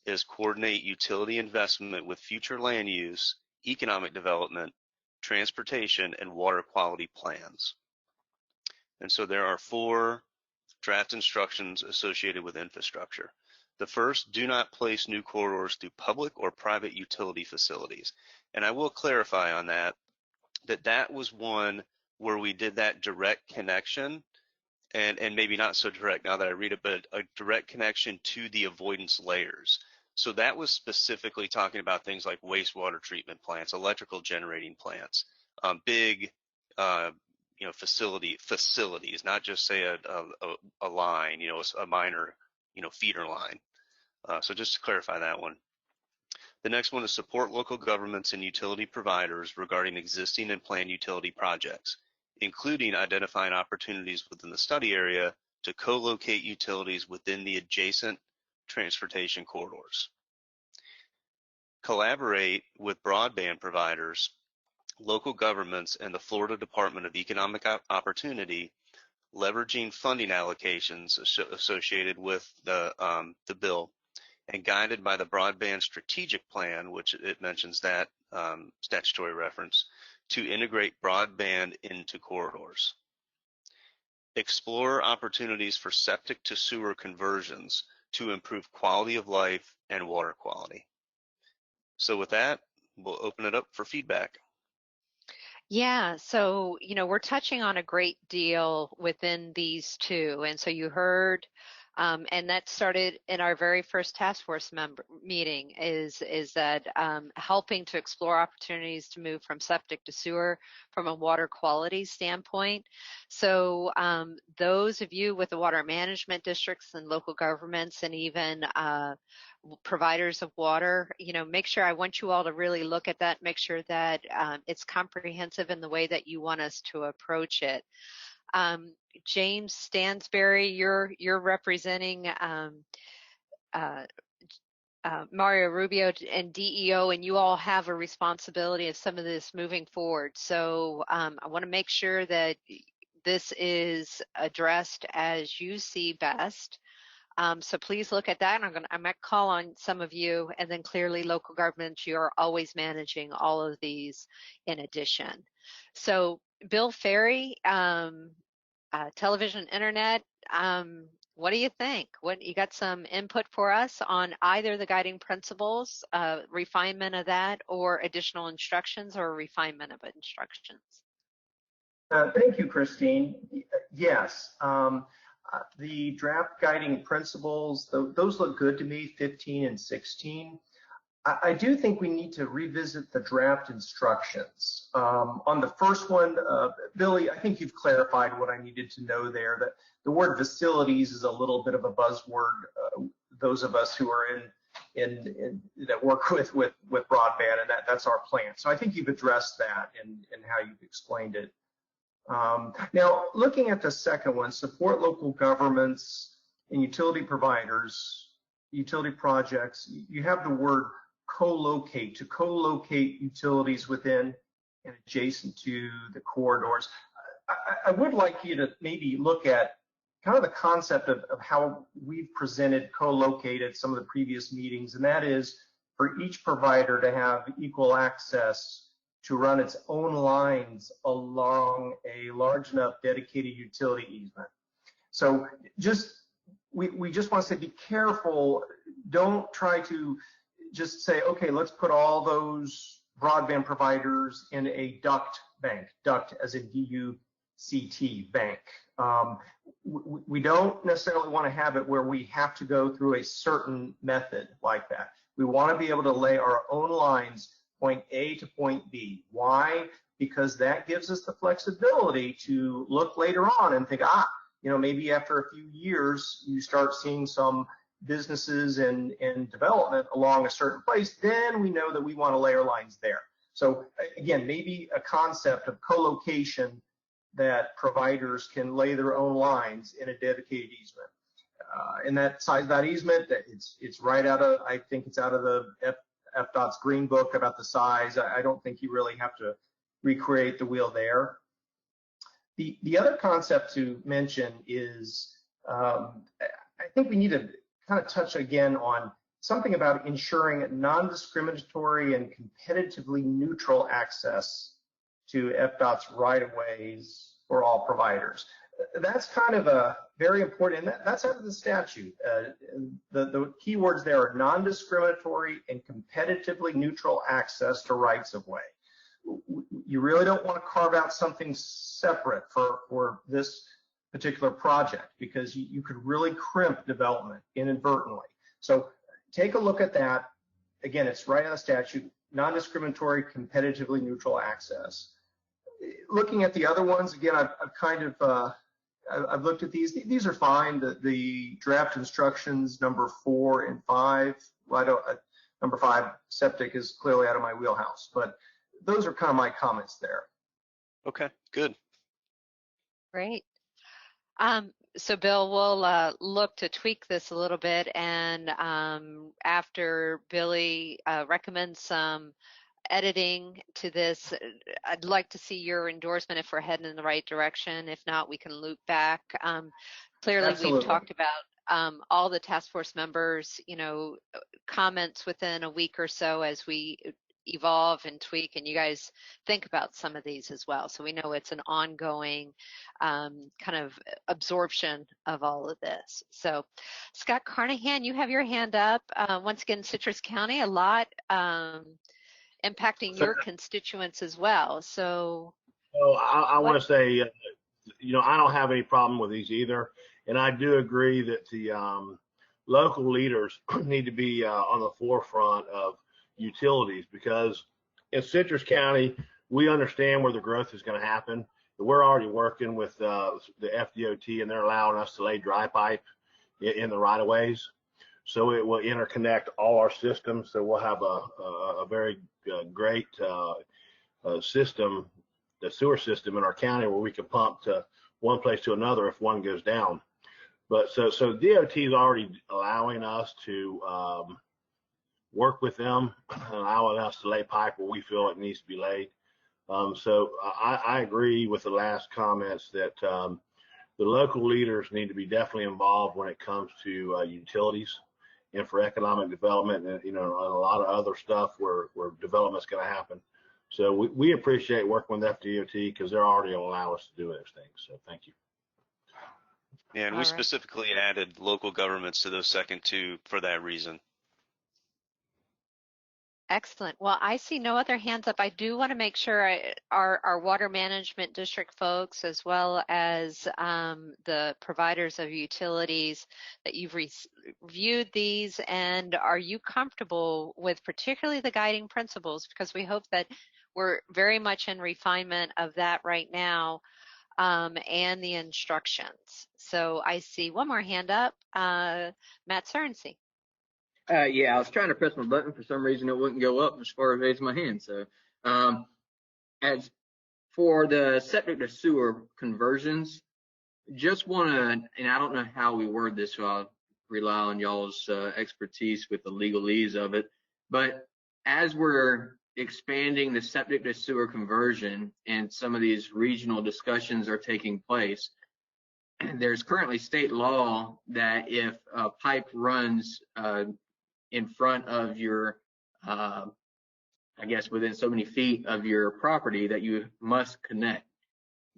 is coordinate utility investment with future land use, economic development, transportation, and water quality plans. And so there are 4 draft instructions associated with infrastructure. The first, do not place new corridors through public or private utility facilities. And I will clarify on that was one where we did that direct connection, and maybe not so direct now that I read it, but a direct connection to the avoidance layers. So that was specifically talking about things like wastewater treatment plants, electrical generating plants, big facilities, not just say a line, a minor feeder line. So just to clarify that one. The next one is support local governments and utility providers regarding existing and planned utility projects, including identifying opportunities within the study area to co-locate utilities within the adjacent transportation corridors. Collaborate with broadband providers, local governments, and the Florida Department of Economic Opportunity, leveraging funding allocations associated with the bill and guided by the broadband strategic plan, which it mentions that statutory reference, to integrate broadband into corridors. Explore opportunities for septic to sewer conversions to improve quality of life and water quality. So with that, we'll open it up for feedback. Yeah, so, we're touching on a great deal within these two. And so you heard, and that started in our very first task force meeting, is that helping to explore opportunities to move from septic to sewer from a water quality standpoint. So those of you with the water management districts and local governments and even providers of water, make sure, I want you all to really look at that, make sure that it's comprehensive in the way that you want us to approach it. James Stansberry, you're representing Mario Rubio and DEO, and you all have a responsibility of some of this moving forward. So I want to make sure that this is addressed as you see best. So please look at that. I might call on some of you, and then clearly local governments, you're always managing all of these in addition. So Bill Ferry, television, internet, what do you think? You got some input for us on either the guiding principles, refinement of that, or additional instructions or refinement of instructions? Thank you, Christine. Yes. The draft guiding principles, those look good to me, 15 and 16. I do think we need to revisit the draft instructions. On the first one, Billy, I think you've clarified what I needed to know there, that the word facilities is a little bit of a buzzword. Those of us who are that work with broadband, and that's our plan. So I think you've addressed that in how you've explained it. Now, looking at the second one, support local governments and utility providers, utility projects, you have the word co-locate, to co-locate utilities within and adjacent to the corridors. I would like you to maybe look at kind of the concept of how we've presented co-locate at some of the previous meetings, and that is for each provider to have equal access to run its own lines along a large enough dedicated utility easement. So we just want to say, be careful. Don't try to just say, okay, let's put all those broadband providers in a duct bank, duct as in D-U-C-T bank. We don't necessarily want to have it where we have to go through a certain method like that. We want to be able to lay our own lines point A to point B. Why? Because that gives us the flexibility to look later on and think, maybe after a few years, you start seeing some businesses and development along a certain place, then we know that we want to lay our lines there. So again, maybe a concept of co-location that providers can lay their own lines in a dedicated easement. And that size of that easement, it's right out of, I think it's out of the FDOT's green book about the size. I don't think you really have to recreate the wheel there. The other concept to mention is I think we need to kind of touch again on something about ensuring non-discriminatory and competitively neutral access to FDOT's right-of-ways for all providers. That's kind of a very important, and that's out of the statute. The key words there are non-discriminatory and competitively neutral access to rights-of-way. You really don't want to carve out something separate for this particular project, because you could really crimp development inadvertently. So take a look at that. Again, it's right out of the statute, non-discriminatory, competitively neutral access. Looking at the other ones, again, I've looked at these. These are fine. The draft instructions number 4 and 5. Well, number 5, septic, is clearly out of my wheelhouse, but those are kind of my comments there. Okay, good. Great. So Bill, we'll look to tweak this a little bit, and after Billy recommends some editing to this, I'd like to see your endorsement if we're heading in the right direction. If not, we can loop back. Clearly, Absolutely. we've talked about all the task force members, comments within a week or so as we evolve and tweak, and you guys think about some of these as well. So we know it's an ongoing kind of absorption of all of this. So Scott Carnahan, you have your hand up. Once again, Citrus County, a lot impacting your constituents as well. So I want to say, I don't have any problem with these either. And I do agree that the local leaders need to be on the forefront of utilities, because in Citrus County, we understand where the growth is going to happen. We're already working with the FDOT, and they're allowing us to lay dry pipe in the right of ways. So it will interconnect all our systems. So we'll have a very great system, the sewer system in our county, where we can pump to one place to another if one goes down. But so DOT is already allowing us to work with them, allowing us to lay pipe where we feel it needs to be laid. So I agree with the last comments that the local leaders need to be definitely involved when it comes to utilities and for economic development, and a lot of other stuff where development's going to happen. So we appreciate working with FDOT because they're already allow us to do those things. So thank you. Yeah, and we specifically added local governments to those second two for that reason. Excellent. Well, I see no other hands up. I do want to make sure our water management district folks, as well as the providers of utilities, that you've reviewed these, and are you comfortable with particularly the guiding principles? Because we hope that we're very much in refinement of that right now, and the instructions. So I see one more hand up, Matt Cernsey. Yeah, I was trying to press my button. For some reason, it wouldn't go up as far as raising my hand. So as for the septic to sewer conversions, just want to, and I don't know how we word this, so I'll rely on y'all's expertise with the legalese of it. But as we're expanding the septic to sewer conversion and some of these regional discussions are taking place, there's currently state law that if a pipe runs in front of your, I guess within so many feet of your property, that you must connect.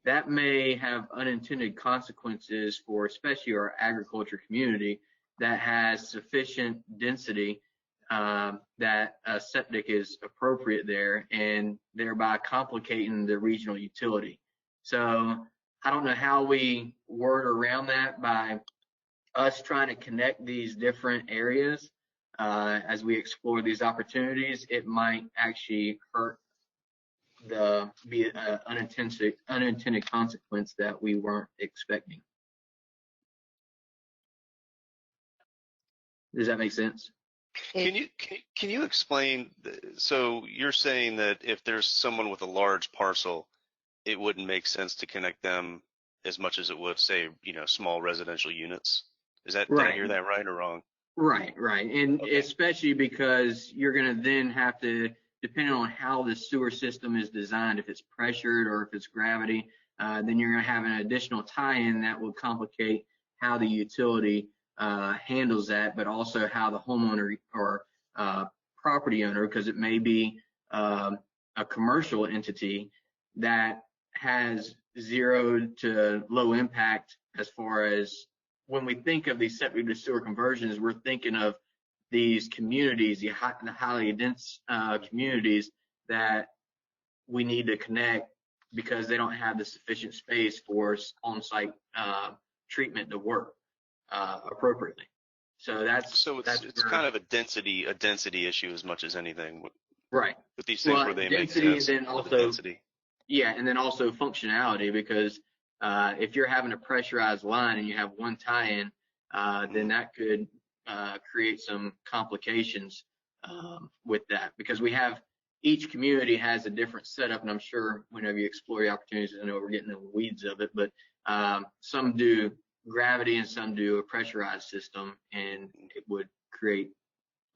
That may have unintended consequences for especially our agriculture community that has sufficient density that a septic is appropriate there, and thereby complicating the regional utility. So I don't know how we word around that by us trying to connect these different areas. As we explore these opportunities, it might actually hurt be an unintended consequence that we weren't expecting. Does that make sense? Can you explain? So you're saying that if there's someone with a large parcel, it wouldn't make sense to connect them as much as it would, say, small residential units. Is that right? Did I hear that right or wrong? Right, and okay. Especially because you're going to then have to, depending on how the sewer system is designed, if it's pressured or if it's gravity, then you're going to have an additional tie-in that will complicate how the utility handles that, but also how the homeowner or property owner, because it may be a commercial entity that has zero to low impact as far as when we think of these septic to sewer conversions, we're thinking of these communities, the highly dense communities that we need to connect because they don't have the sufficient space for on-site treatment to work appropriately. So it's kind of a density issue as much as anything. Right. With these things where they make sense. And then also density. Yeah, and then also functionality, because if you're having a pressurized line and you have one tie-in, then that could create some complications with that, because each community has a different setup, and I'm sure whenever you explore the opportunities, I know we're getting in the weeds of it, but some do gravity and some do a pressurized system, and it would create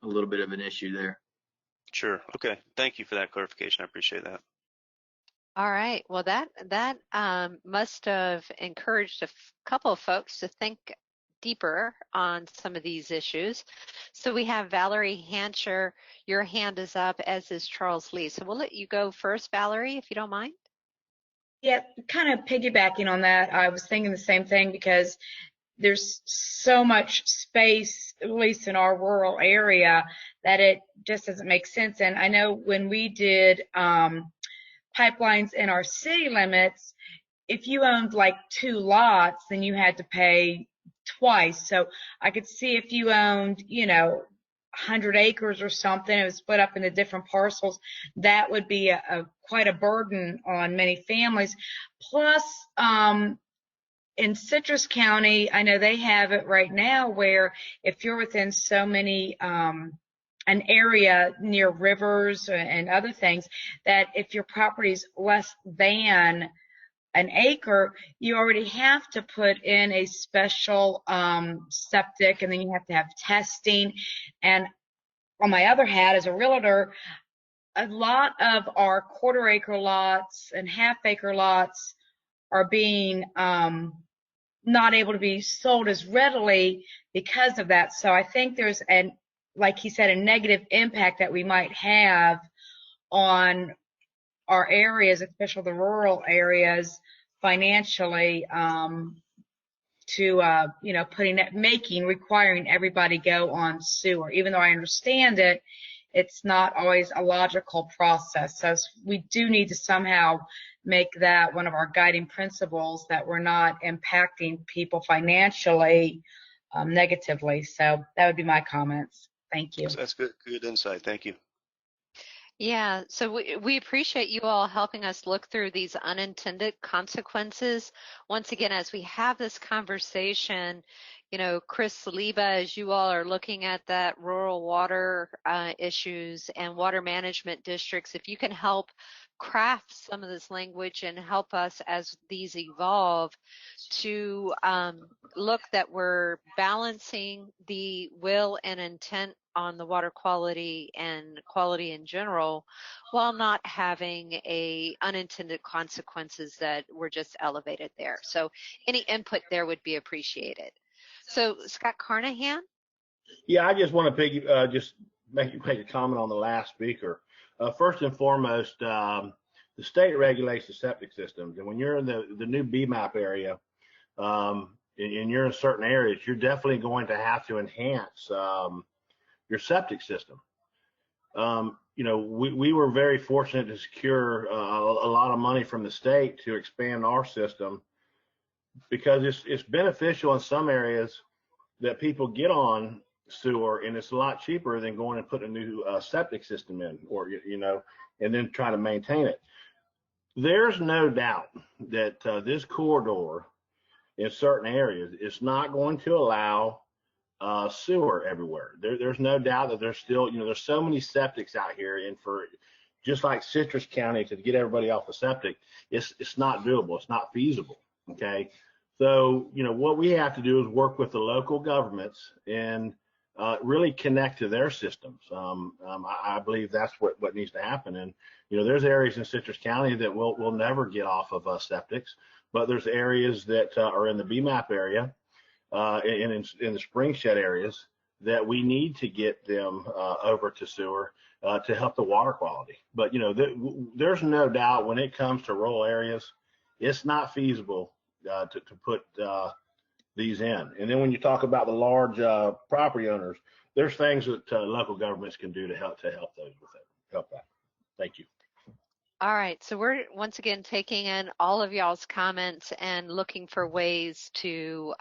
a little bit of an issue there. Sure. Okay. Thank you for that clarification. I appreciate that. All right. Well, that must have encouraged a couple of folks to think deeper on some of these issues. So we have Valerie Hancher. Your hand is up, as is Charles Lee. So we'll let you go first, Valerie, if you don't mind. Yeah, kind of piggybacking on that, I was thinking the same thing because there's so much space, at least in our rural area, that it just doesn't make sense. And I know when we did pipelines in our city limits, if you owned like 2 lots, then you had to pay twice. So I could see if you owned, 100 acres or something, it was split up into different parcels, that would be quite a burden on many families. Plus, in Citrus County, I know they have it right now where if you're within so many, an area near rivers and other things, that if your property is less than an acre, you already have to put in a special septic, and then you have to have testing. And on my other hat as a realtor, a lot of our quarter-acre lots and half-acre lots are being not able to be sold as readily because of that. So I think there's like he said, a negative impact that we might have on our areas, especially the rural areas, financially, to requiring everybody go on sewer. Even though I understand it, it's not always a logical process. So we do need to somehow make that one of our guiding principles, that we're not impacting people financially negatively. So that would be my comments. Thank you. That's good insight. Thank you. Yeah, so we appreciate you all helping us look through these unintended consequences. Once again, as we have this conversation, Chris Saliba, as you all are looking at that rural water issues and water management districts, if you can help craft some of this language and help us as these evolve to look that we're balancing the will and intent on the water quality and quality in general, while not having unintended consequences that were just elevated there. So any input there would be appreciated. So Scott Carnahan? Yeah, I just want to just make a comment on the last speaker. First and foremost, the state regulates the septic systems, and when you're in the new BMAP area, and you're in certain areas, you're definitely going to have to enhance your septic system. We were very fortunate to secure a lot of money from the state to expand our system, because it's beneficial in some areas that people get on sewer, and it's a lot cheaper than going and putting a new septic system in, or and then try to maintain it. There's no doubt that this corridor in certain areas is not going to allow sewer everywhere. There's no doubt that there's still, there's so many septics out here, and for just like Citrus County, to get everybody off the septic, it's not doable. It's not feasible. Okay. So, what we have to do is work with the local governments and really connect to their systems. I believe that's what needs to happen. And, there's areas in Citrus County that will never get off of septics, but there's areas that are in the BMAP area and in the spring shed areas that we need to get them over to sewer to help the water quality. But, there's no doubt when it comes to rural areas, it's not feasible to put these in. And then when you talk about the large property owners, there's things that local governments can do to help those with it. Help that. Thank you. All right, so we're once again taking in all of y'all's comments and looking for ways to,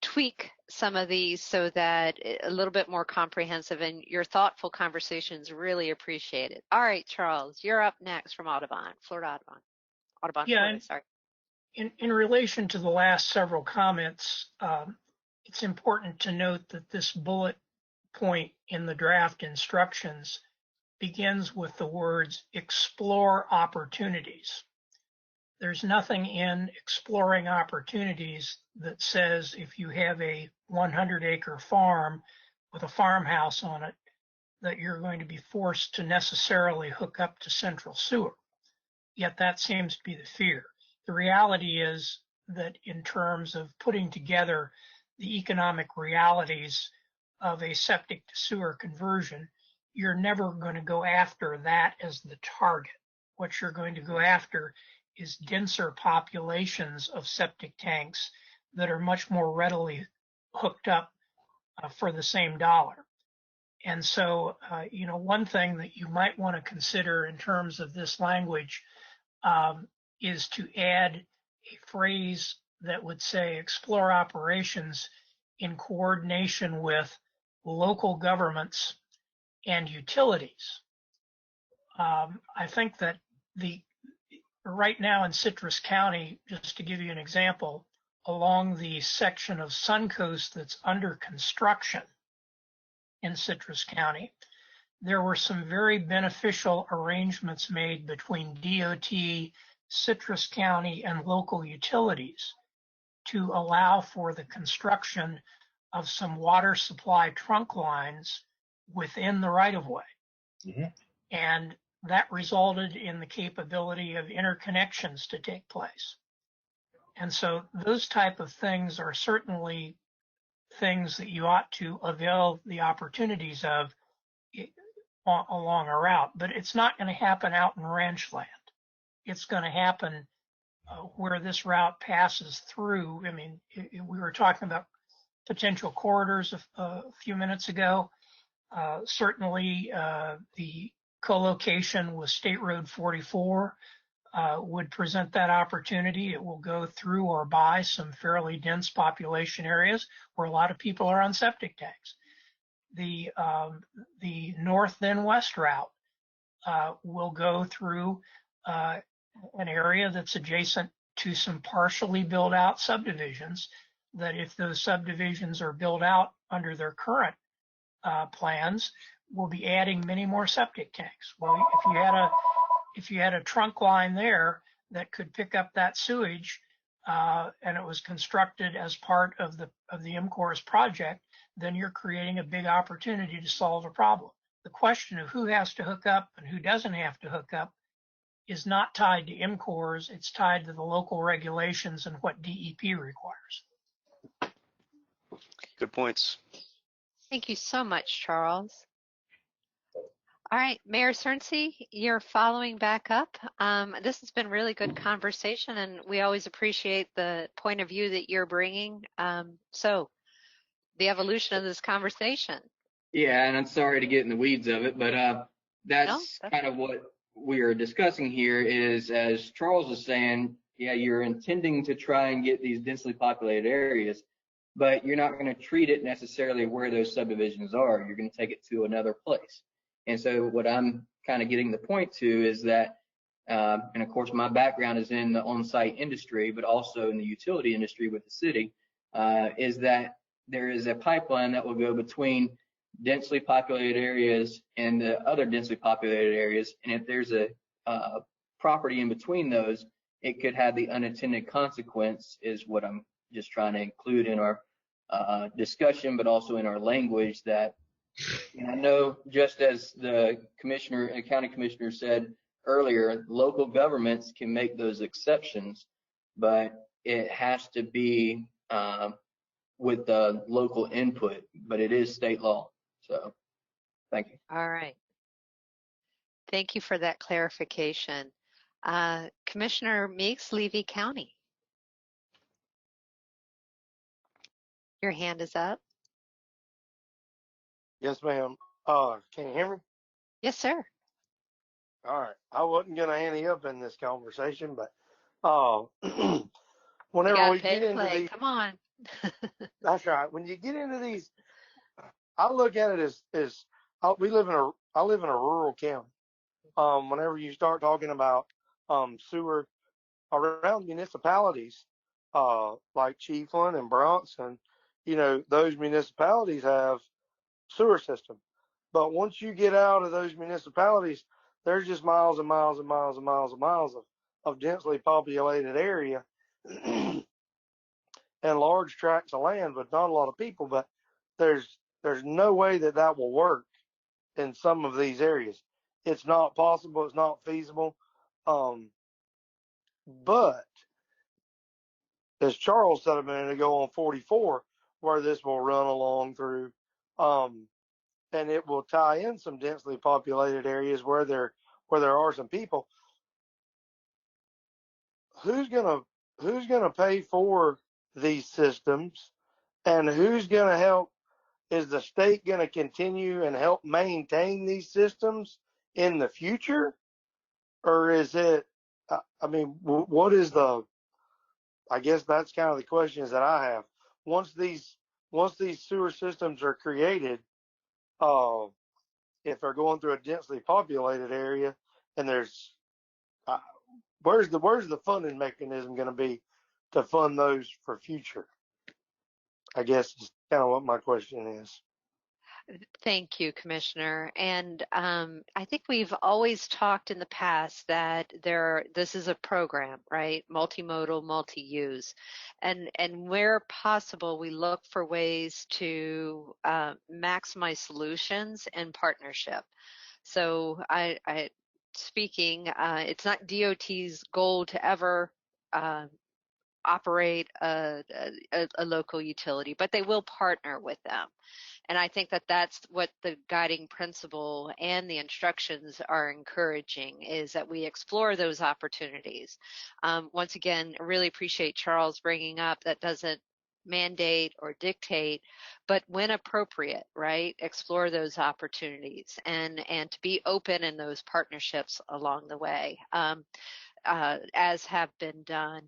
tweak some of these so that a little bit more comprehensive, and your thoughtful conversations really appreciated. All right, Charles, you're up next from Audubon, Florida Audubon. Yeah, Florida, sorry. In relation to the last several comments, it's important to note that this bullet point in the draft instructions begins with the words explore opportunities. There's nothing in exploring opportunities that says if you have a 100-acre farm with a farmhouse on it, that you're going to be forced to necessarily hook up to central sewer. Yet that seems to be the fear. The reality is that in terms of putting together the economic realities of a septic to sewer conversion, you're never going to go after that as the target. What you're going to go after is denser populations of septic tanks that are much more readily hooked up for the same dollar. And so, one thing that you might want to consider in terms of this language is to add a phrase that would say explore operations in coordination with local governments and utilities. I think that right now in Citrus County, just to give you an example, along the section of Suncoast that's under construction in Citrus County, there were some very beneficial arrangements made between DOT, Citrus County, and local utilities to allow for the construction of some water supply trunk lines within the right-of-way. Mm-hmm. And that resulted in the capability of interconnections to take place. And so those type of things are certainly things that you ought to avail the opportunities of along a route, but it's not going to happen out in ranch land. It's going to happen where this route passes through. I mean, we were talking about potential corridors a few minutes ago. Certainly, the co-location with State Road 44 would present that opportunity. It will go through or by some fairly dense population areas where a lot of people are on septic tanks. The north then west route will go through an area that's adjacent to some partially built out subdivisions that, if those subdivisions are built out under their current plans, will be adding many more septic tanks. Well, if you had a trunk line there that could pick up that sewage, and it was constructed as part of the m.cores project, then you're creating a big opportunity to solve a problem. The question of who has to hook up and who doesn't have to hook up is not tied to m.cores, it's tied to the local regulations and what DEP requires. Good points. Thank you so much, Charles. All right, Mayor Cernsey, you're following back up. This has been really good conversation, and we always appreciate the point of view that you're bringing. So, the evolution of this conversation. Yeah, and I'm sorry to get in the weeds of it, but that's kind of what we are discussing here is, as Charles was saying, yeah, you're intending to try and get these densely populated areas, but you're not going to treat it necessarily where those subdivisions are. You're going to take it to another place. And so what I'm kind of getting the point to is that, and of course my background is in the on-site industry, but also in the utility industry with the city, is that there is a pipeline that will go between densely populated areas and the other densely populated areas. And if there's a property in between those, it could have the unintended consequence, is what I'm just trying to include in our discussion, but also in our language. That, and I know, just as the county commissioner said earlier, local governments can make those exceptions, but it has to be with the local input, but it is state law. So, thank you. All right. Thank you for that clarification. Commissioner Meeks, Levy County. Your hand is up. Yes, ma'am. Can you hear me? Yes, sir. All right. I wasn't going to ante up in this conversation, but whenever we get into these, come on. That's right. When you get into these, I look at it as I live in a rural county. Whenever you start talking about sewer around municipalities, like Chiefland and Bronson, those municipalities have sewer system. But once you get out of those municipalities, there's just miles and miles and miles and miles and miles of densely populated area and large tracts of land, but not a lot of people. But there's no way that will work in some of these areas. It's not possible. It's not feasible. But as Charles said a minute ago, on 44, where this will run along through, and it will tie in some densely populated areas where there are some people. Who's gonna pay for these systems, and who's gonna help? Is the state gonna continue and help maintain these systems in the future, or is it? I mean, what is the? I guess that's kind of the questions that I have. Once these sewer systems are created, if they're going through a densely populated area, and there's where's the funding mechanism going to be to fund those for future? I guess is kind of what my question is. Thank you, Commissioner. And I think we've always talked in the past that this is a program, right? Multimodal, multi-use. And where possible, we look for ways to maximize solutions and partnership. So speaking, it's not DOT's goal to ever operate a local utility, but they will partner with them. And I think that that's what the guiding principle and the instructions are encouraging, is that we explore those opportunities. Once again, I really appreciate Charles bringing up that doesn't mandate or dictate, but when appropriate, right, explore those opportunities and to be open in those partnerships along the way. As have been done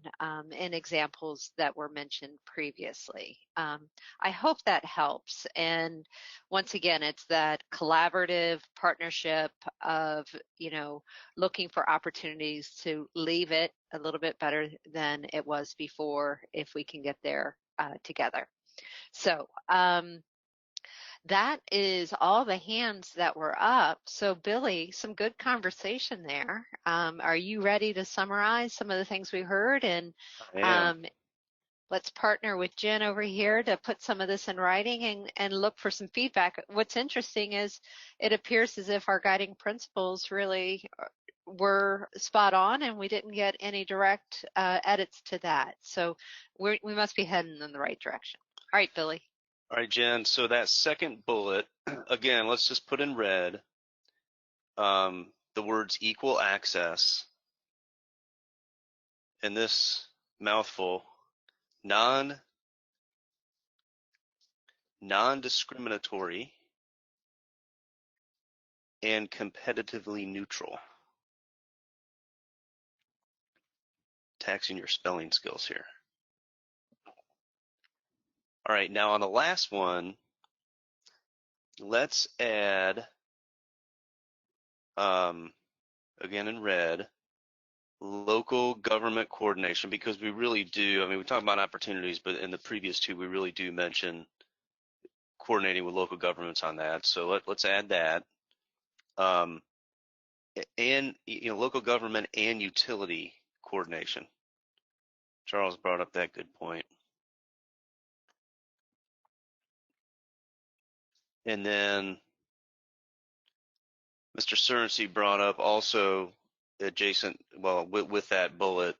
in examples that were mentioned previously. I hope that helps. And once again, it's that collaborative partnership of, looking for opportunities to leave it a little bit better than it was before if we can get there together. So, that is all the hands that were up. So Billy, some good conversation there. Are you ready to summarize some of the things we heard? And let's partner with Jen over here to put some of this in writing and look for some feedback. What's interesting is it appears as if our guiding principles really were spot on and we didn't get any direct edits to that. So we must be heading in the right direction. All right, Billy. All right, Jen, so that second bullet, again, let's just put in red the words equal access, and this mouthful, non-discriminatory and competitively neutral. Taxing your spelling skills here. All right, now on the last one, let's add, again in red, local government coordination, because we really do, we talk about opportunities, but in the previous two, we really do mention coordinating with local governments on that. So let's add that. And local government and utility coordination. Charles brought up that good point. And then Mr. Surensey brought up also adjacent, well, with that bullet,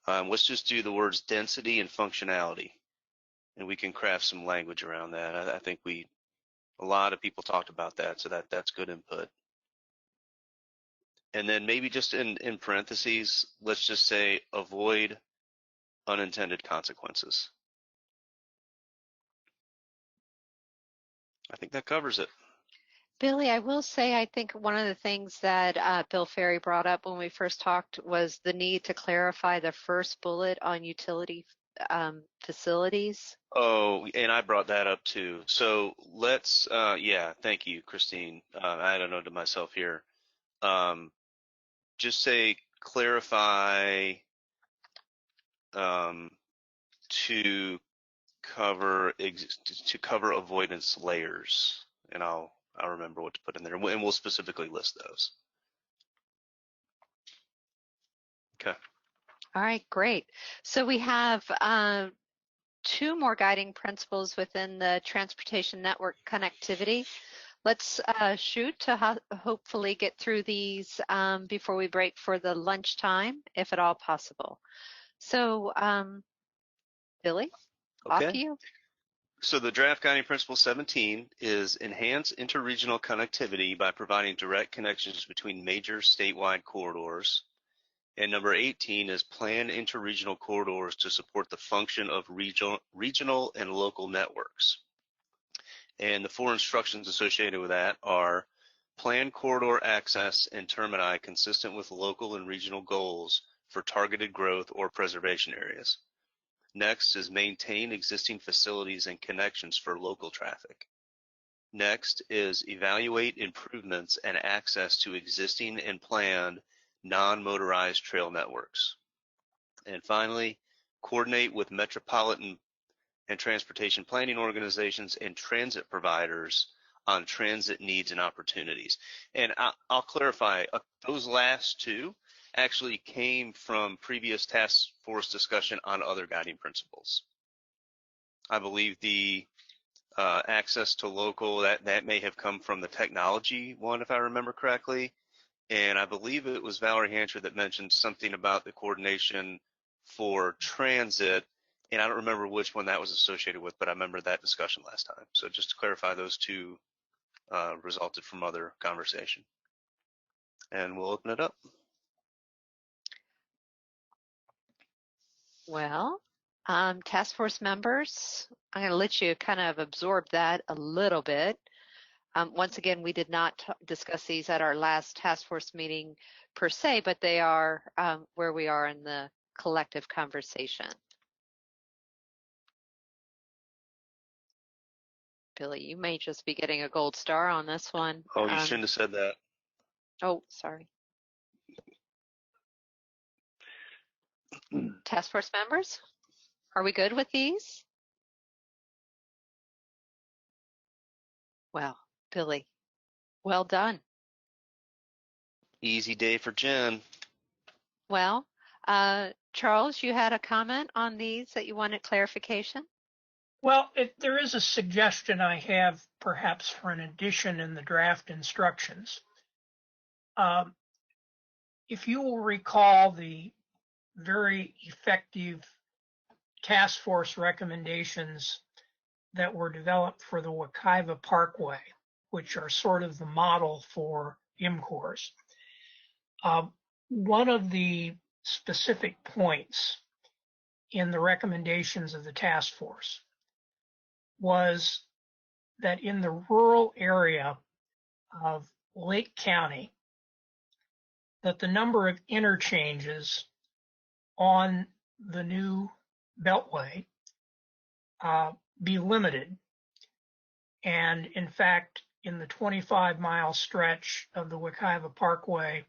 let's just do the words density and functionality, and we can craft some language around that. I think a lot of people talked about that, so that's good input. And then maybe just in parentheses, let's just say avoid unintended consequences. I think that covers it. Billy, I will say I think one of the things that Bill Ferry brought up when we first talked was the need to clarify the first bullet on utility facilities. Oh, and I brought that up too. So let's, yeah, thank you, Christine. I had a note to myself here. Just say clarify to cover avoidance layers, and I'll remember what to put in there, and we'll specifically list those. Okay. All right, great. So we have 2 more guiding principles within the transportation network connectivity. Let's shoot to hopefully get through these before we break for the lunchtime, if at all possible. So Billy, off to Okay. you. So the draft guiding principle 17 is enhance interregional connectivity by providing direct connections between major statewide corridors. And number 18 is plan interregional corridors to support the function of regional and local networks. And the 4 instructions associated with that are plan corridor access and termini consistent with local and regional goals for targeted growth or preservation areas. Next is maintain existing facilities and connections for local traffic. Next is evaluate improvements and access to existing and planned non-motorized trail networks. And finally, coordinate with metropolitan and transportation planning organizations and transit providers on transit needs and opportunities. And I'll clarify, those last 2 actually came from previous task force discussion on other guiding principles. I believe the access to local, that may have come from the technology one, if I remember correctly. And I believe it was Valerie Hancher that mentioned something about the coordination for transit. And I don't remember which one that was associated with, but I remember that discussion last time. So just to clarify, those 2 resulted from other conversation. And we'll open it up. Well, task force members, I'm going to let you kind of absorb that a little bit. Once again, we did not discuss these at our last task force meeting per se, but they are where we are in the collective conversation. Billy, you may just be getting a gold star on this one. Oh, you shouldn't have said that. Oh, sorry. Task force members, are we good with these? Well, Billy, well done. Easy day for Jen. Well, Charles, you had a comment on these that you wanted clarification? Well, there is a suggestion I have perhaps for an addition in the draft instructions. If you will recall the very effective task force recommendations that were developed for the Wekiva Parkway, which are sort of the model for m.cores. One of the specific points in the recommendations of the task force was that in the rural area of Lake County, that the number of interchanges on the new beltway be limited. And in fact, in the 25-mile stretch of the Wekiva Parkway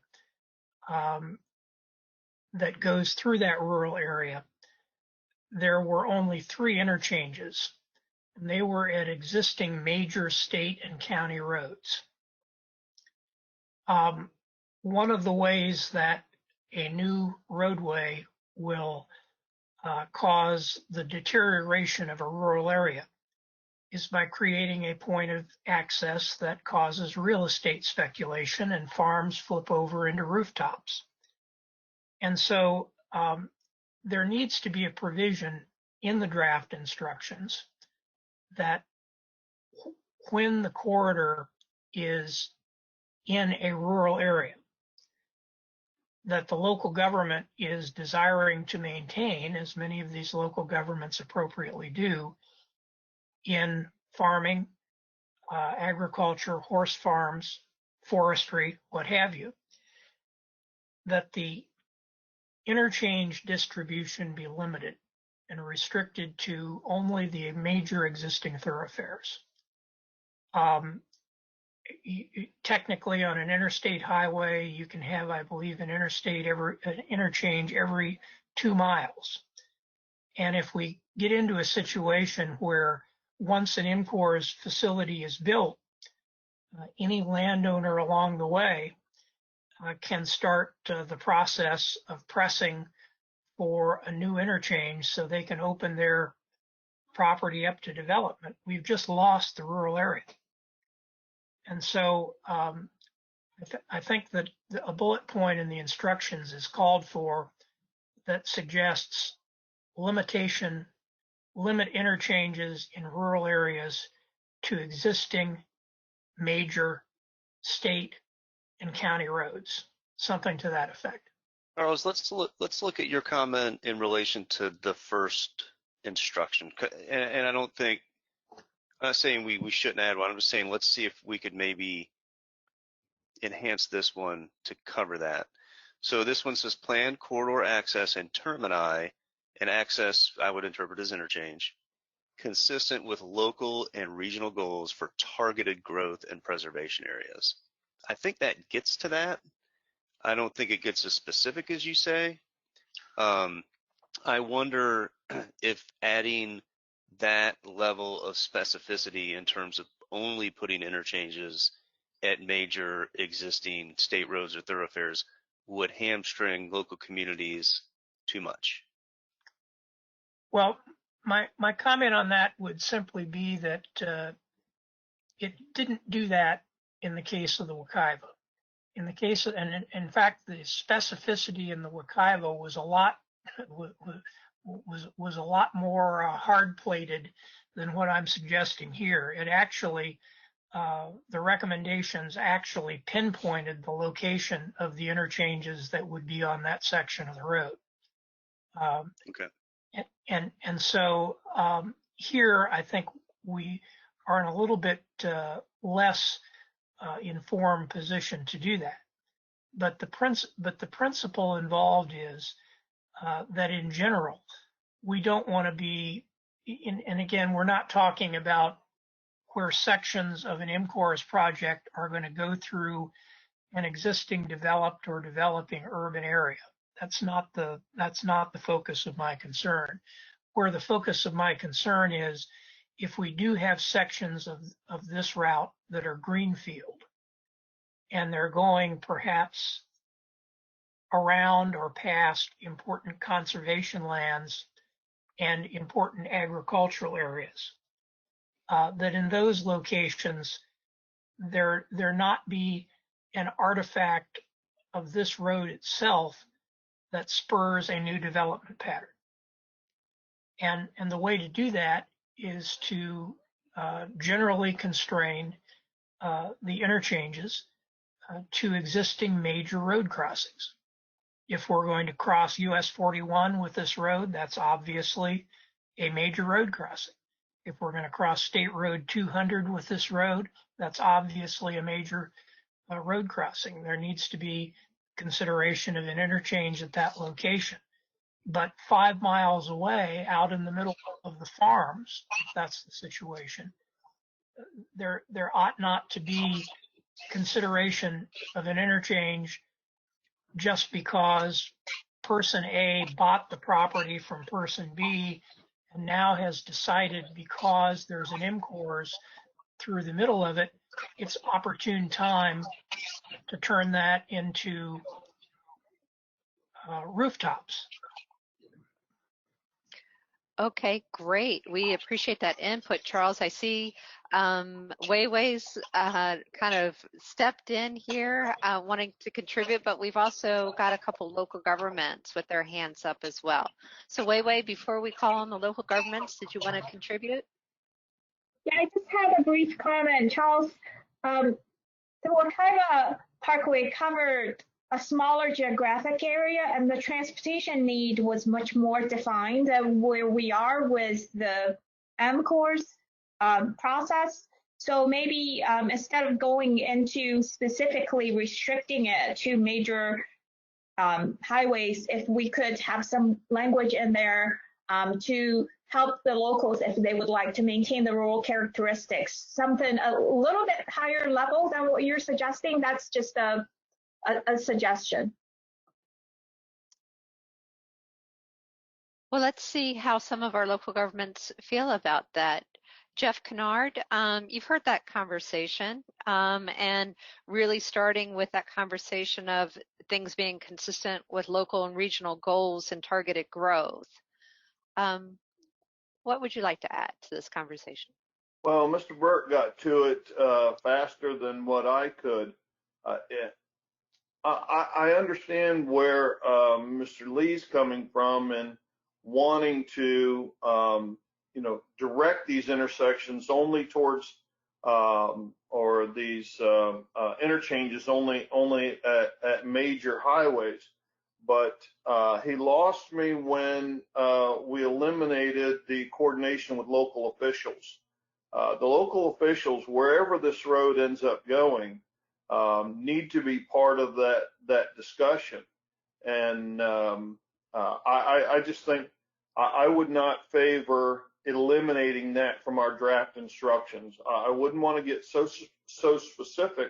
that goes through that rural area, there were only 3 interchanges, and they were at existing major state and county roads. One of the ways that a new roadway will cause the deterioration of a rural area is by creating a point of access that causes real estate speculation and farms flip over into rooftops. And so there needs to be a provision in the draft instructions that when the corridor is in a rural area that the local government is desiring to maintain, as many of these local governments appropriately do, in farming, agriculture, horse farms, forestry, what have you, that the interchange distribution be limited and restricted to only the major existing thoroughfares. Technically, on an interstate highway, you can have, I believe, an interchange every 2 miles. And if we get into a situation where once an m.cores facility is built, any landowner along the way can start the process of pressing for a new interchange so they can open their property up to development. We've just lost the rural area. And so I think that a bullet point in the instructions is called for that suggests limitation limit interchanges in rural areas to existing major state and county roads, something to that effect. Charles, let's look at your comment in relation to the first instruction. And I don't think, I'm not saying we shouldn't add one. I'm just saying let's see if we could maybe enhance this one to cover that. So this one says planned corridor access and termini, and access I would interpret as interchange, consistent with local and regional goals for targeted growth and preservation areas. I think that gets to that. I don't think it gets as specific as you say. I wonder if adding that level of specificity in terms of only putting interchanges at major existing state roads or thoroughfares would hamstring local communities too much. Well, my comment on that would simply be that it didn't do that in the case of the Wekiva. In the case of, and in fact, the specificity in the Wekiva was a lot more hard-plated than what I'm suggesting here. It actually, the recommendations actually pinpointed the location of the interchanges that would be on that section of the road. Okay. And so here, I think we are in a little bit less informed position to do that. But the principle involved is that in general, we don't want to be, and again, we're not talking about where sections of an m.cores project are going to go through an existing developed or developing urban area. That's not the focus of my concern. Where the focus of my concern is, if we do have sections of this route that are greenfield, and they're going perhaps around or past important conservation lands and important agricultural areas, that in those locations, there not be an artifact of this road itself that spurs a new development pattern. And the way to do that is to generally constrain the interchanges to existing major road crossings. If we're going to cross US 41 with this road, that's obviously a major road crossing. If we're going to cross State Road 200 with this road, that's obviously a major road crossing. There needs to be consideration of an interchange at that location. But 5 miles away, out in the middle of the farms, if that's the situation, there ought not to be consideration of an interchange just because person A bought the property from person B and now has decided, because there's an m.cores through the middle of it, it's opportune time to turn that into rooftops. Okay, great. We appreciate that input, Charles. I see Weiwei's kind of stepped in here wanting to contribute, but we've also got a couple local governments with their hands up as well. So Weiwei, before we call on the local governments, did you want to contribute? Yeah, I just had a brief comment, Charles. The Wekiva Parkway covered a smaller geographic area, and the transportation need was much more defined than where we are with the m.cores process. So maybe instead of going into specifically restricting it to major highways, if we could have some language in there to help the locals if they would like to maintain the rural characteristics, something a little bit higher level than what you're suggesting. That's just a suggestion. Well, let's see how some of our local governments feel about that. Jeff Kennard, you've heard that conversation, and really starting with that conversation of things being consistent with local and regional goals and targeted growth. What would you like to add to this conversation? Well, Mr. Burke got to it faster than what I could. I understand where Mr. Lee's coming from and wanting to direct these intersections only towards or these interchanges only at major highways. But he lost me when we eliminated the coordination with local officials. The local officials, wherever this road ends up going, need to be part of that discussion. And I just think I would not favor eliminating that from our draft instructions. I wouldn't want to get so specific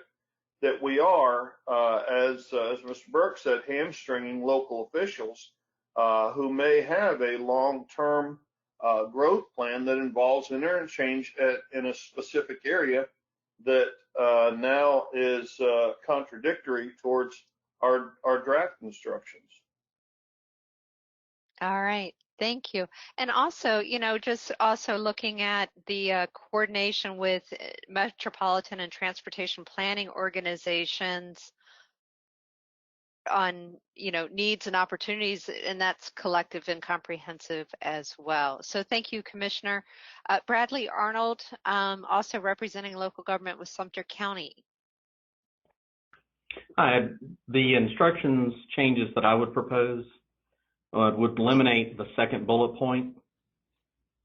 that we are, as Mr. Burke said, hamstringing local officials who may have a long-term growth plan that involves an interchange in a specific area that now is contradictory towards our draft instructions. All right. Thank you. And also, just also looking at the coordination with metropolitan and transportation planning organizations on, needs and opportunities, and that's collective and comprehensive as well. So thank you, Commissioner. Bradley Arnold, also representing local government with Sumter County. Hi. The instructions changes that I would propose would eliminate the second bullet point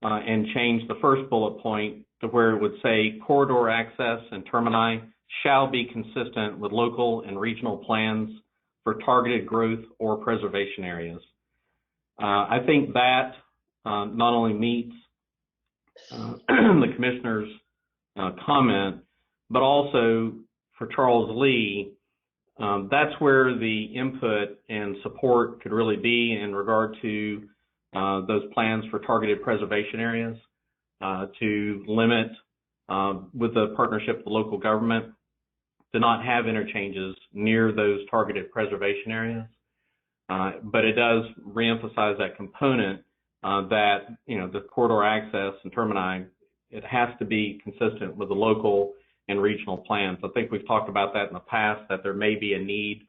and change the first bullet point to where it would say corridor access and termini shall be consistent with local and regional plans for targeted growth or preservation areas. I think that not only meets the Commissioner's comment, but also for Charles Lee, that's where the input and support could really be in regard to those plans for targeted preservation areas to limit, with the partnership with the local government, to not have interchanges near those targeted preservation areas. But it does reemphasize that component that, the corridor access and termini, it has to be consistent with the local and regional plans. I think we've talked about that in the past, that there may be a need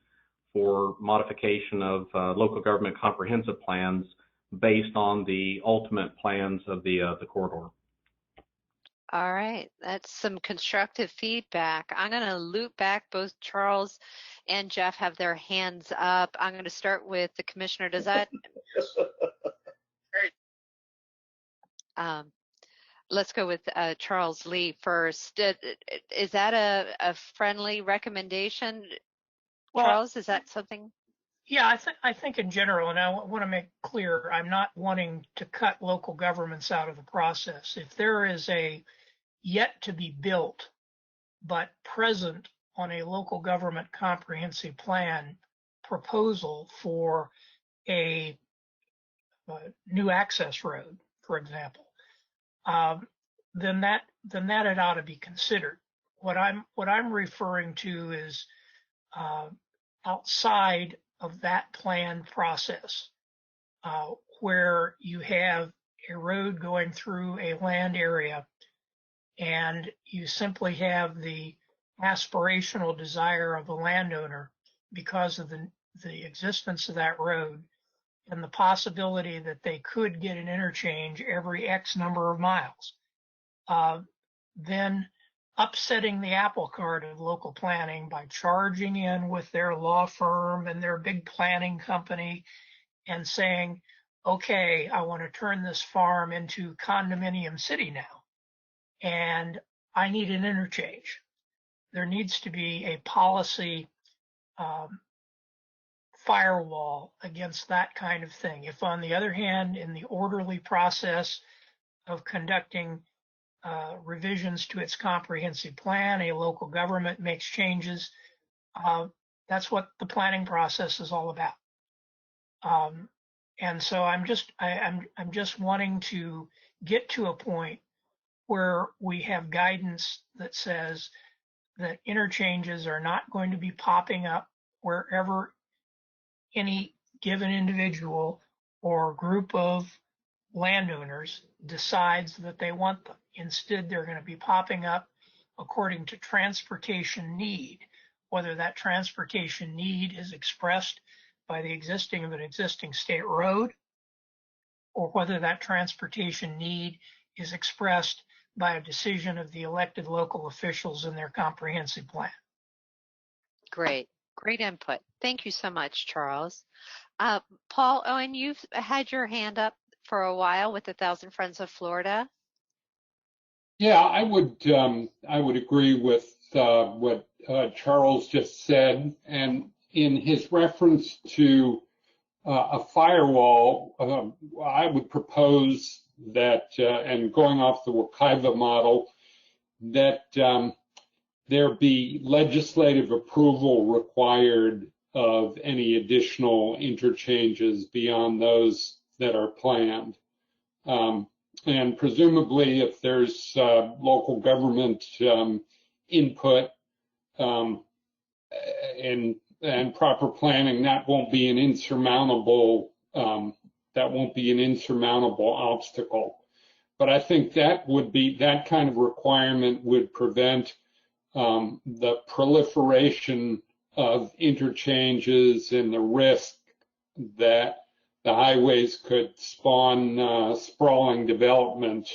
for modification of local government comprehensive plans based on the ultimate plans of the corridor. All right, that's some constructive feedback. I'm going to loop back. Both Charles and Jeff have their hands up. I'm going to start with the Commissioner. Does that? Let's go with Charles Lee first. Is that a friendly recommendation? Well, Charles, is that something? Yeah, I think in general, and I want to make clear, I'm not wanting to cut local governments out of the process. If there is a yet to be built but present on a local government comprehensive plan proposal for a new access road, for example, then that it ought to be considered. What I'm referring to is outside of that plan process, where you have a road going through a land area and you simply have the aspirational desire of the landowner because of the existence of that road and the possibility that they could get an interchange every X number of miles, then upsetting the apple cart of local planning by charging in with their law firm and their big planning company and saying, okay, I want to turn this farm into condominium city now, and I need an interchange. There needs to be a policy firewall against that kind of thing. If, on the other hand, in the orderly process of conducting revisions to its comprehensive plan, a local government makes changes, that's what the planning process is all about. And so I'm just wanting to get to a point where we have guidance that says that interchanges are not going to be popping up wherever any given individual or group of landowners decides that they want them. Instead, they're going to be popping up according to transportation need, whether that transportation need is expressed by the existing of an existing state road, or whether that transportation need is expressed by a decision of the elected local officials in their comprehensive plan. Great input. Thank you so much, Charles. Paul Owen, you've had your hand up for a while with the Thousand Friends of Florida. Yeah, I would agree with what Charles just said, and in his reference to a firewall, I would propose that, and going off the Wekiva model, that there be legislative approval required of any additional interchanges beyond those that are planned. And presumably, if there's local government input and proper planning, that won't be an insurmountable obstacle. But I think that kind of requirement would prevent the proliferation of interchanges and the risk that the highways could spawn sprawling development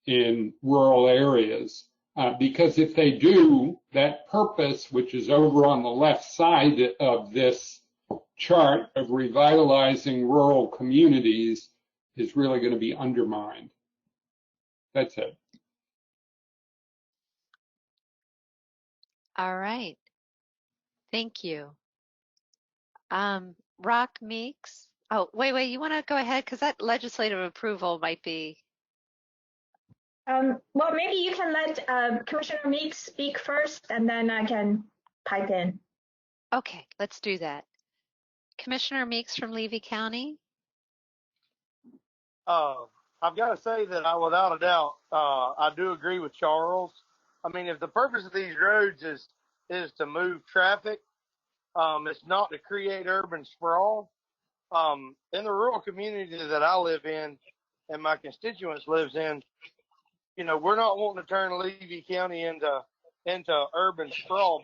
in rural areas. Because if they do, that purpose, which is over on the left side of this chart of revitalizing rural communities, is really going to be undermined. That's it. All right. Thank you. Rock Meeks. Oh, wait, you want to go ahead? Because that legislative approval might be. Well, maybe you can let Commissioner Meeks speak first, and then I can pipe in. Okay, let's do that. Commissioner Meeks from Levy County. I've got to say that without a doubt, I do agree with Charles. I mean, if the purpose of these roads is to move traffic, it's not to create urban sprawl. In the rural community that I live in and my constituents lives in, you know, we're not wanting to turn Levy County into urban sprawl.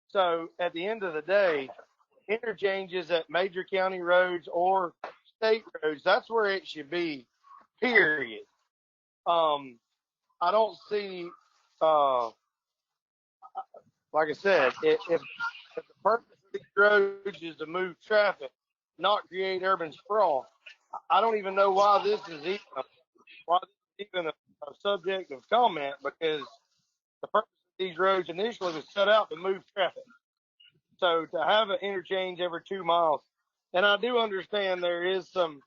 So at the end of the day, interchanges at major county roads or state roads, that's where it should be, period. I don't see, like I said, if the purpose of these roads is to move traffic, not create urban sprawl, I don't even know why this is even a subject of comment, because the purpose of these roads initially was set out to move traffic. So to have an interchange every 2 miles, and I do understand there is some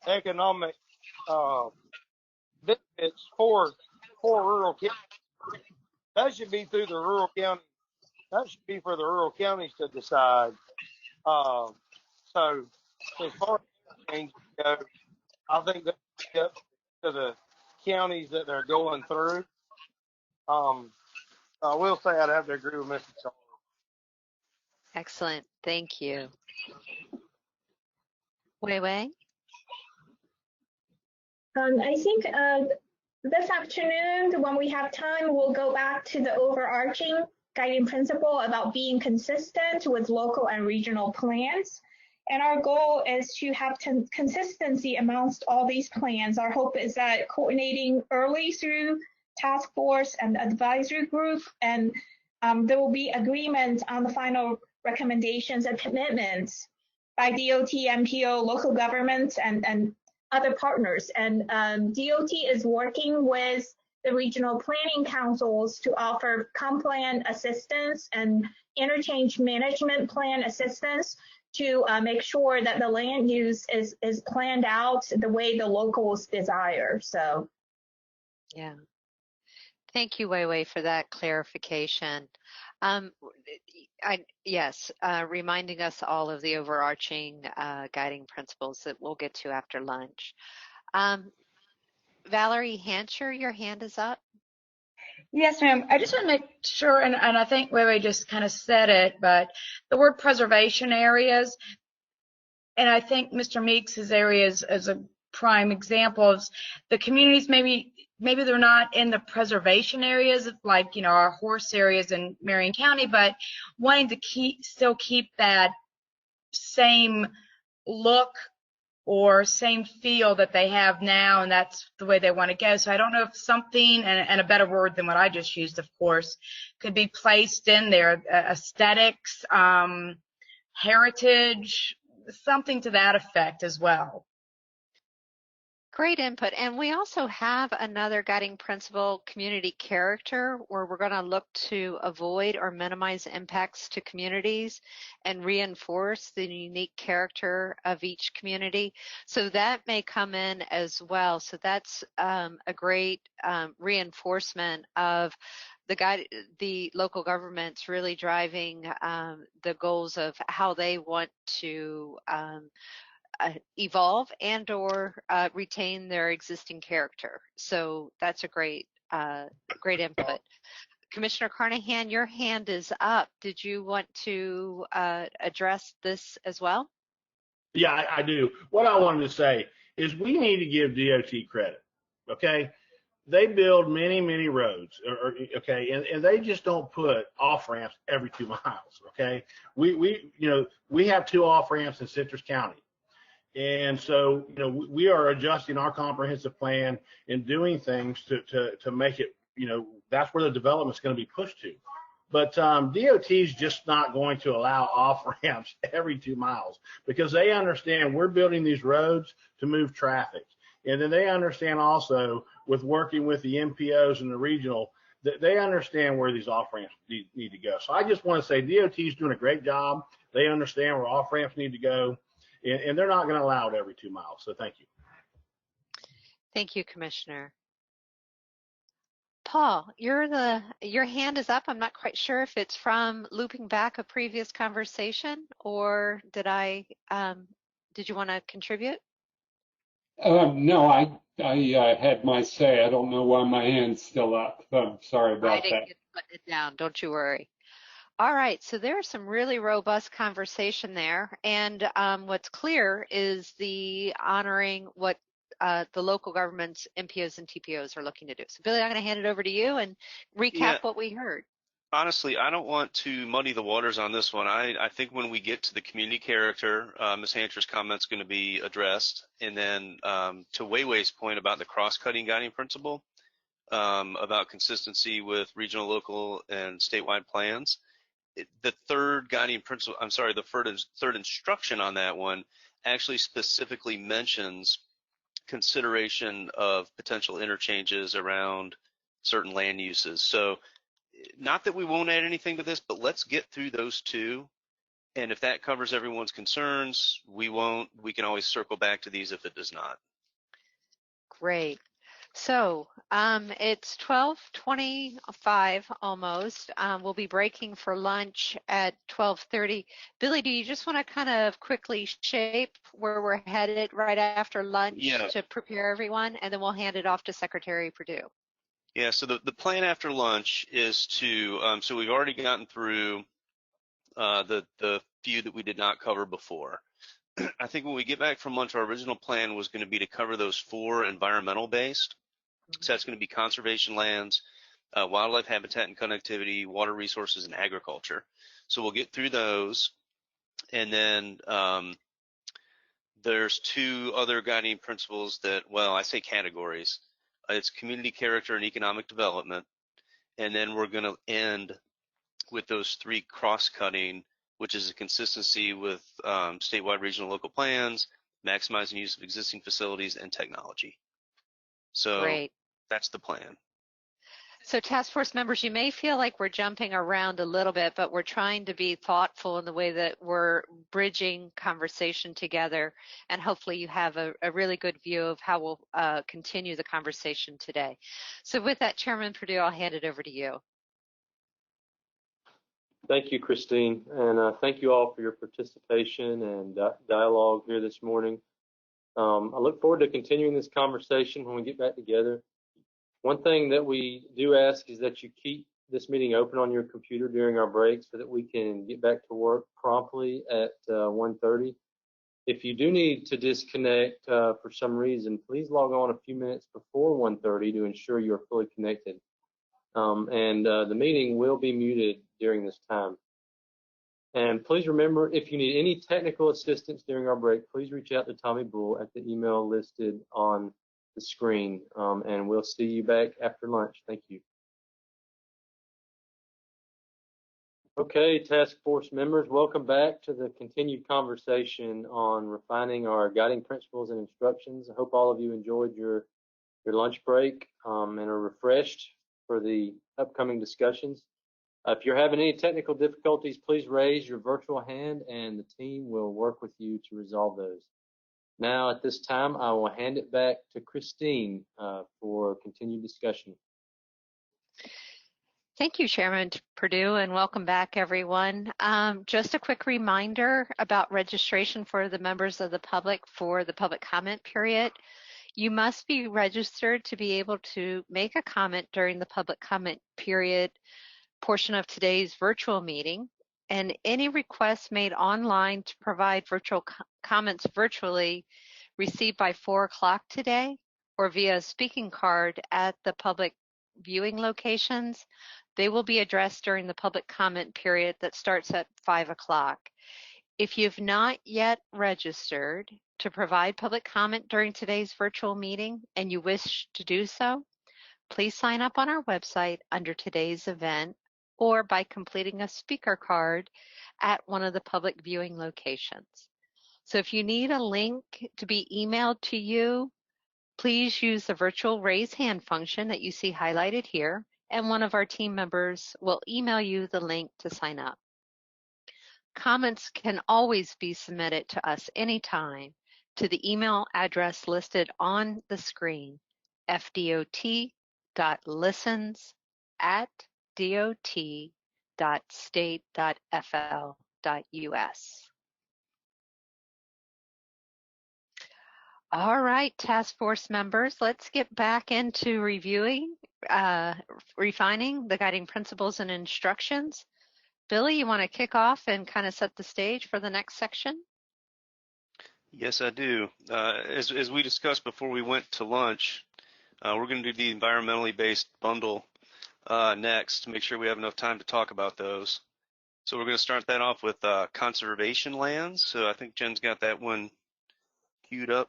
economic benefits for rural counties. That should be through the rural county. That should be for the rural counties to decide. So as far as interchanges go, I think that's up to the counties that they're going through. I will say I'd have to agree with Mr. Charles. Excellent. Thank you. Wei. I think this afternoon, when we have time, we'll go back to the overarching guiding principle about being consistent with local and regional plans. And our goal is to have consistency amongst all these plans. Our hope is that coordinating early through task force and advisory group, and there will be agreement on the final recommendations and commitments by DOT, MPO, local governments, and other partners. And DOT is working with the regional planning councils to offer comp plan assistance and interchange management plan assistance to make sure that the land use is planned out the way the locals desire. So, yeah. Thank you, Wei, for that clarification. Reminding us all of the overarching guiding principles that we'll get to after lunch. Valerie Hancher, your hand is up. Yes, ma'am. I just want to make sure, and I think Wei just kind of said it, but the word preservation areas, and I think Mr. Meeks' areas as a prime example of the communities, maybe they're not in the preservation areas like, you know, our horse areas in Marion County, but wanting to still keep that same look or same feel that they have now, and that's the way they want to go. So I don't know if something, and a better word than what I just used, of course, could be placed in there, aesthetics, heritage, something to that effect as well. Great input. And we also have another guiding principle, community character, where we're going to look to avoid or minimize impacts to communities and reinforce the unique character of each community. So that may come in as well. So that's a great reinforcement of the local governments really driving the goals of how they want to evolve and or retain their existing character. So that's a great input. Commissioner Carnahan, your hand is up. Did you want to address this as well? Yeah, I do. What I wanted to say is we need to give DOT credit, okay? They build many, many roads, okay, and they just don't put off ramps every 2 miles, okay? We have 2 off ramps in Citrus County. And so, we are adjusting our comprehensive plan and doing things to make it, that's where the development's going to be pushed to. But DOT is just not going to allow off ramps every 2 miles because they understand we're building these roads to move traffic. And then they understand also with working with the MPOs and the regional, that they understand where these off ramps need to go. So I just want to say DOT is doing a great job. They understand where off ramps need to go. And they're not going to allow it every 2 miles. So thank you. Thank you, Commissioner. Paul, your hand is up. I'm not quite sure if it's from looping back a previous conversation, or did you want to contribute? No, I had my say. I don't know why my hand's still up. I'm sorry about that. I didn't get to put it down. Don't you worry. All right, so there's some really robust conversation there, and what's clear is the honoring what the local governments, MPOs and TPOs are looking to do. So Billy, I'm going to hand it over to you and recap what we heard. Honestly, I don't want to muddy the waters on this one. I think when we get to the community character, Ms. Hancher's comment's going to be addressed, and then to Weiwei's point about the cross-cutting guiding principle, about consistency with regional, local, and statewide plans. The third guiding principle, the third instruction on that one actually specifically mentions consideration of potential interchanges around certain land uses. So not that we won't add anything to this, but let's get through those 2. And if that covers everyone's concerns, we can always circle back to these if it does not. Great. So it's 12:25 almost. We'll be breaking for lunch at 12:30. Billy, do you just want to kind of quickly shape where we're headed right after lunch to prepare everyone, and then we'll hand it off to Secretary Perdue. Yeah, so the plan after lunch is to, so we've already gotten through the few that we did not cover before. I think when we get back from lunch, our original plan was going to be to cover those 4 environmental based. So that's going to be conservation lands, wildlife habitat and connectivity, water resources, and agriculture. So we'll get through those. And then there's 2 other guiding principles that, well, I say categories. It's community character and economic development. And then we're going to end with those 3 cross-cutting, which is a consistency with statewide, regional, local plans, maximizing use of existing facilities, and technology. So Great. That's the plan. So task force members, you may feel like we're jumping around a little bit, but we're trying to be thoughtful in the way that we're bridging conversation together, and hopefully you have a really good view of how we'll continue the conversation today. So with that, Chairman Perdue, I'll hand it over to you. Thank you, Christine, and thank you all for your participation and dialogue here this morning. I look forward to continuing this conversation when we get back together. One thing that we do ask is that you keep this meeting open on your computer during our break so that we can get back to work promptly at 1:30. If you do need to disconnect for some reason, please log on a few minutes before 1:30 to ensure you're fully connected. The meeting will be muted during this time. And please remember, if you need any technical assistance during our break, please reach out to Tommy Bull at the email listed on the screen, and we'll see you back after lunch. Thank you. Okay, task force members, welcome back to the continued conversation on refining our guiding principles and instructions. I hope all of you enjoyed your lunch break and are refreshed for the upcoming discussions. If you're having any technical difficulties, please raise your virtual hand and the team will work with you to resolve those. Now, at this time, I will hand it back to Christine for continued discussion. Thank you, Chairman Perdue, and welcome back, everyone. Just a quick reminder about registration for the members of the public for the public comment period. You must be registered to be able to make a comment during the public comment period portion of today's virtual meeting, and any requests made online to provide virtual comments virtually received by 4 o'clock today or via speaking card at the public viewing locations, they will be addressed during the public comment period that starts at 5 o'clock. If you've not yet registered to provide public comment during today's virtual meeting and you wish to do so, please sign up on our website under today's event or by completing a speaker card at one of the public viewing locations. So if you need a link to be emailed to you, please use the virtual raise hand function that you see highlighted here, and one of our team members will email you the link to sign up. Comments can always be submitted to us anytime to the email address listed on the screen, fdot.listens@dot.state.fl.us. All right, task force members, let's get back into reviewing, refining the guiding principles and instructions. Billy, you want to kick off and kind of set the stage for the next section? Yes, I do. As we discussed before we went to lunch, we're going to do the environmentally based bundle next to make sure we have enough time to talk about those. So we're going to start that off with conservation lands. So I think Jen's got that one queued up.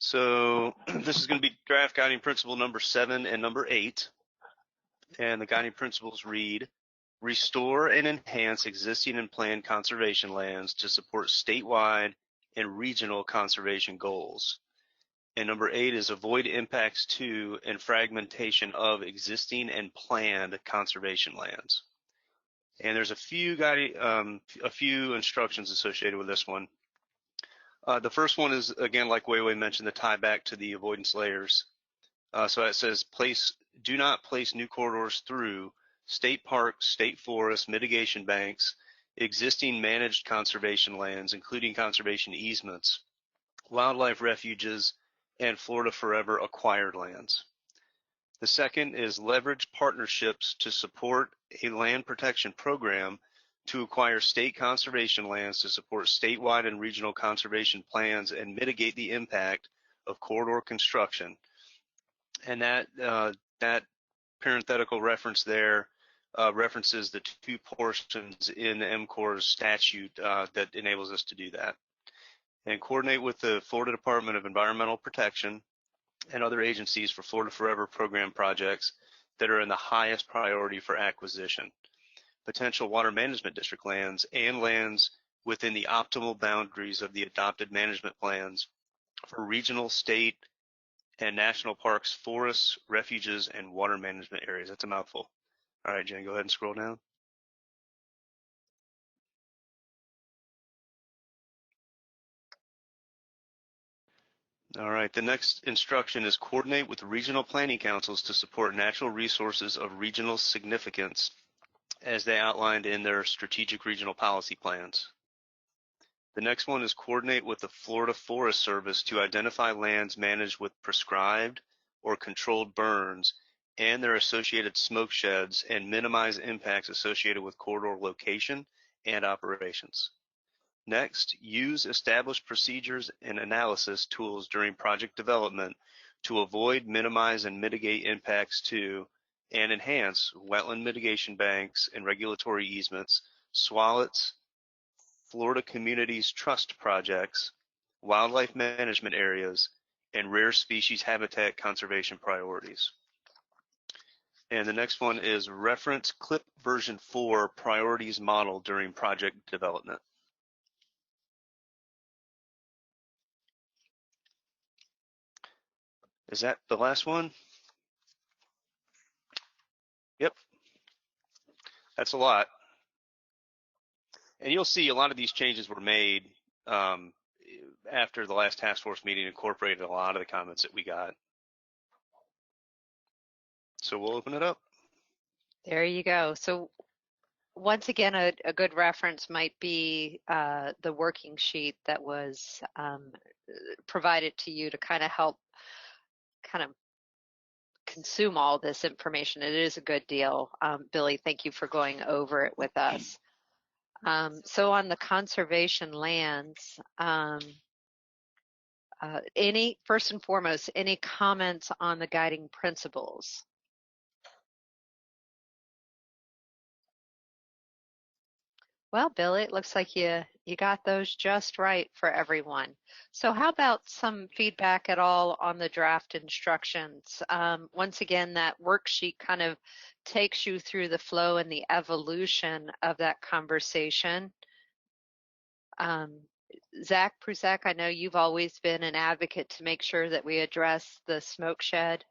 So this is going to be draft guiding principle number 7 and number 8. And the guiding principles read, restore and enhance existing and planned conservation lands to support statewide and regional conservation goals. And number 8 is avoid impacts to and fragmentation of existing and planned conservation lands. And there's a few instructions associated with this one. The first one is, again, like Wei Wei mentioned, the tie back to the avoidance layers. So it says, do not place new corridors through state parks, state forests, mitigation banks, existing managed conservation lands, including conservation easements, wildlife refuges, and Florida Forever acquired lands. The second is leverage partnerships to support a land protection program to acquire state conservation lands to support statewide and regional conservation plans and mitigate the impact of corridor construction. And that parenthetical reference there references the 2 portions in the m.cores statute that enables us to do that. And coordinate with the Florida Department of Environmental Protection and other agencies for Florida Forever program projects that are in the highest priority for acquisition. Potential water management district lands and lands within the optimal boundaries of the adopted management plans for regional, state, and national parks, forests, refuges, and water management areas. That's a mouthful. All right, Jen, go ahead and scroll down. All right, the next instruction is coordinate with regional planning councils to support natural resources of regional significance as they outlined in their strategic regional policy plans. The next one is coordinate with the Florida Forest Service to identify lands managed with prescribed or controlled burns and their associated smoke sheds and minimize impacts associated with corridor location and operations. Next, use established procedures and analysis tools during project development to avoid, minimize, and mitigate impacts to and enhance wetland mitigation banks and regulatory easements, SWALETs, Florida Communities Trust projects, wildlife management areas, and rare species habitat conservation priorities. And the next one is reference CLIP version 4 priorities model during project development. Is that the last one? Yep, that's a lot. And you'll see a lot of these changes were made after the last task force meeting, incorporated a lot of the comments that we got. So we'll open it up. There you go. So once again, a good reference might be the working sheet that was provided to you to kind of help kind of consume all this information. It is a good deal. Billy, thank you for going over it with us. So on the conservation lands, first and foremost, any comments on the guiding principles? Well, Billy, it looks like you got those just right for everyone. So how about some feedback at all on the draft instructions? Once again, that worksheet kind of takes you through the flow and the evolution of that conversation. Zach Prusek, I know you've always been an advocate to make sure that we address the smoke shed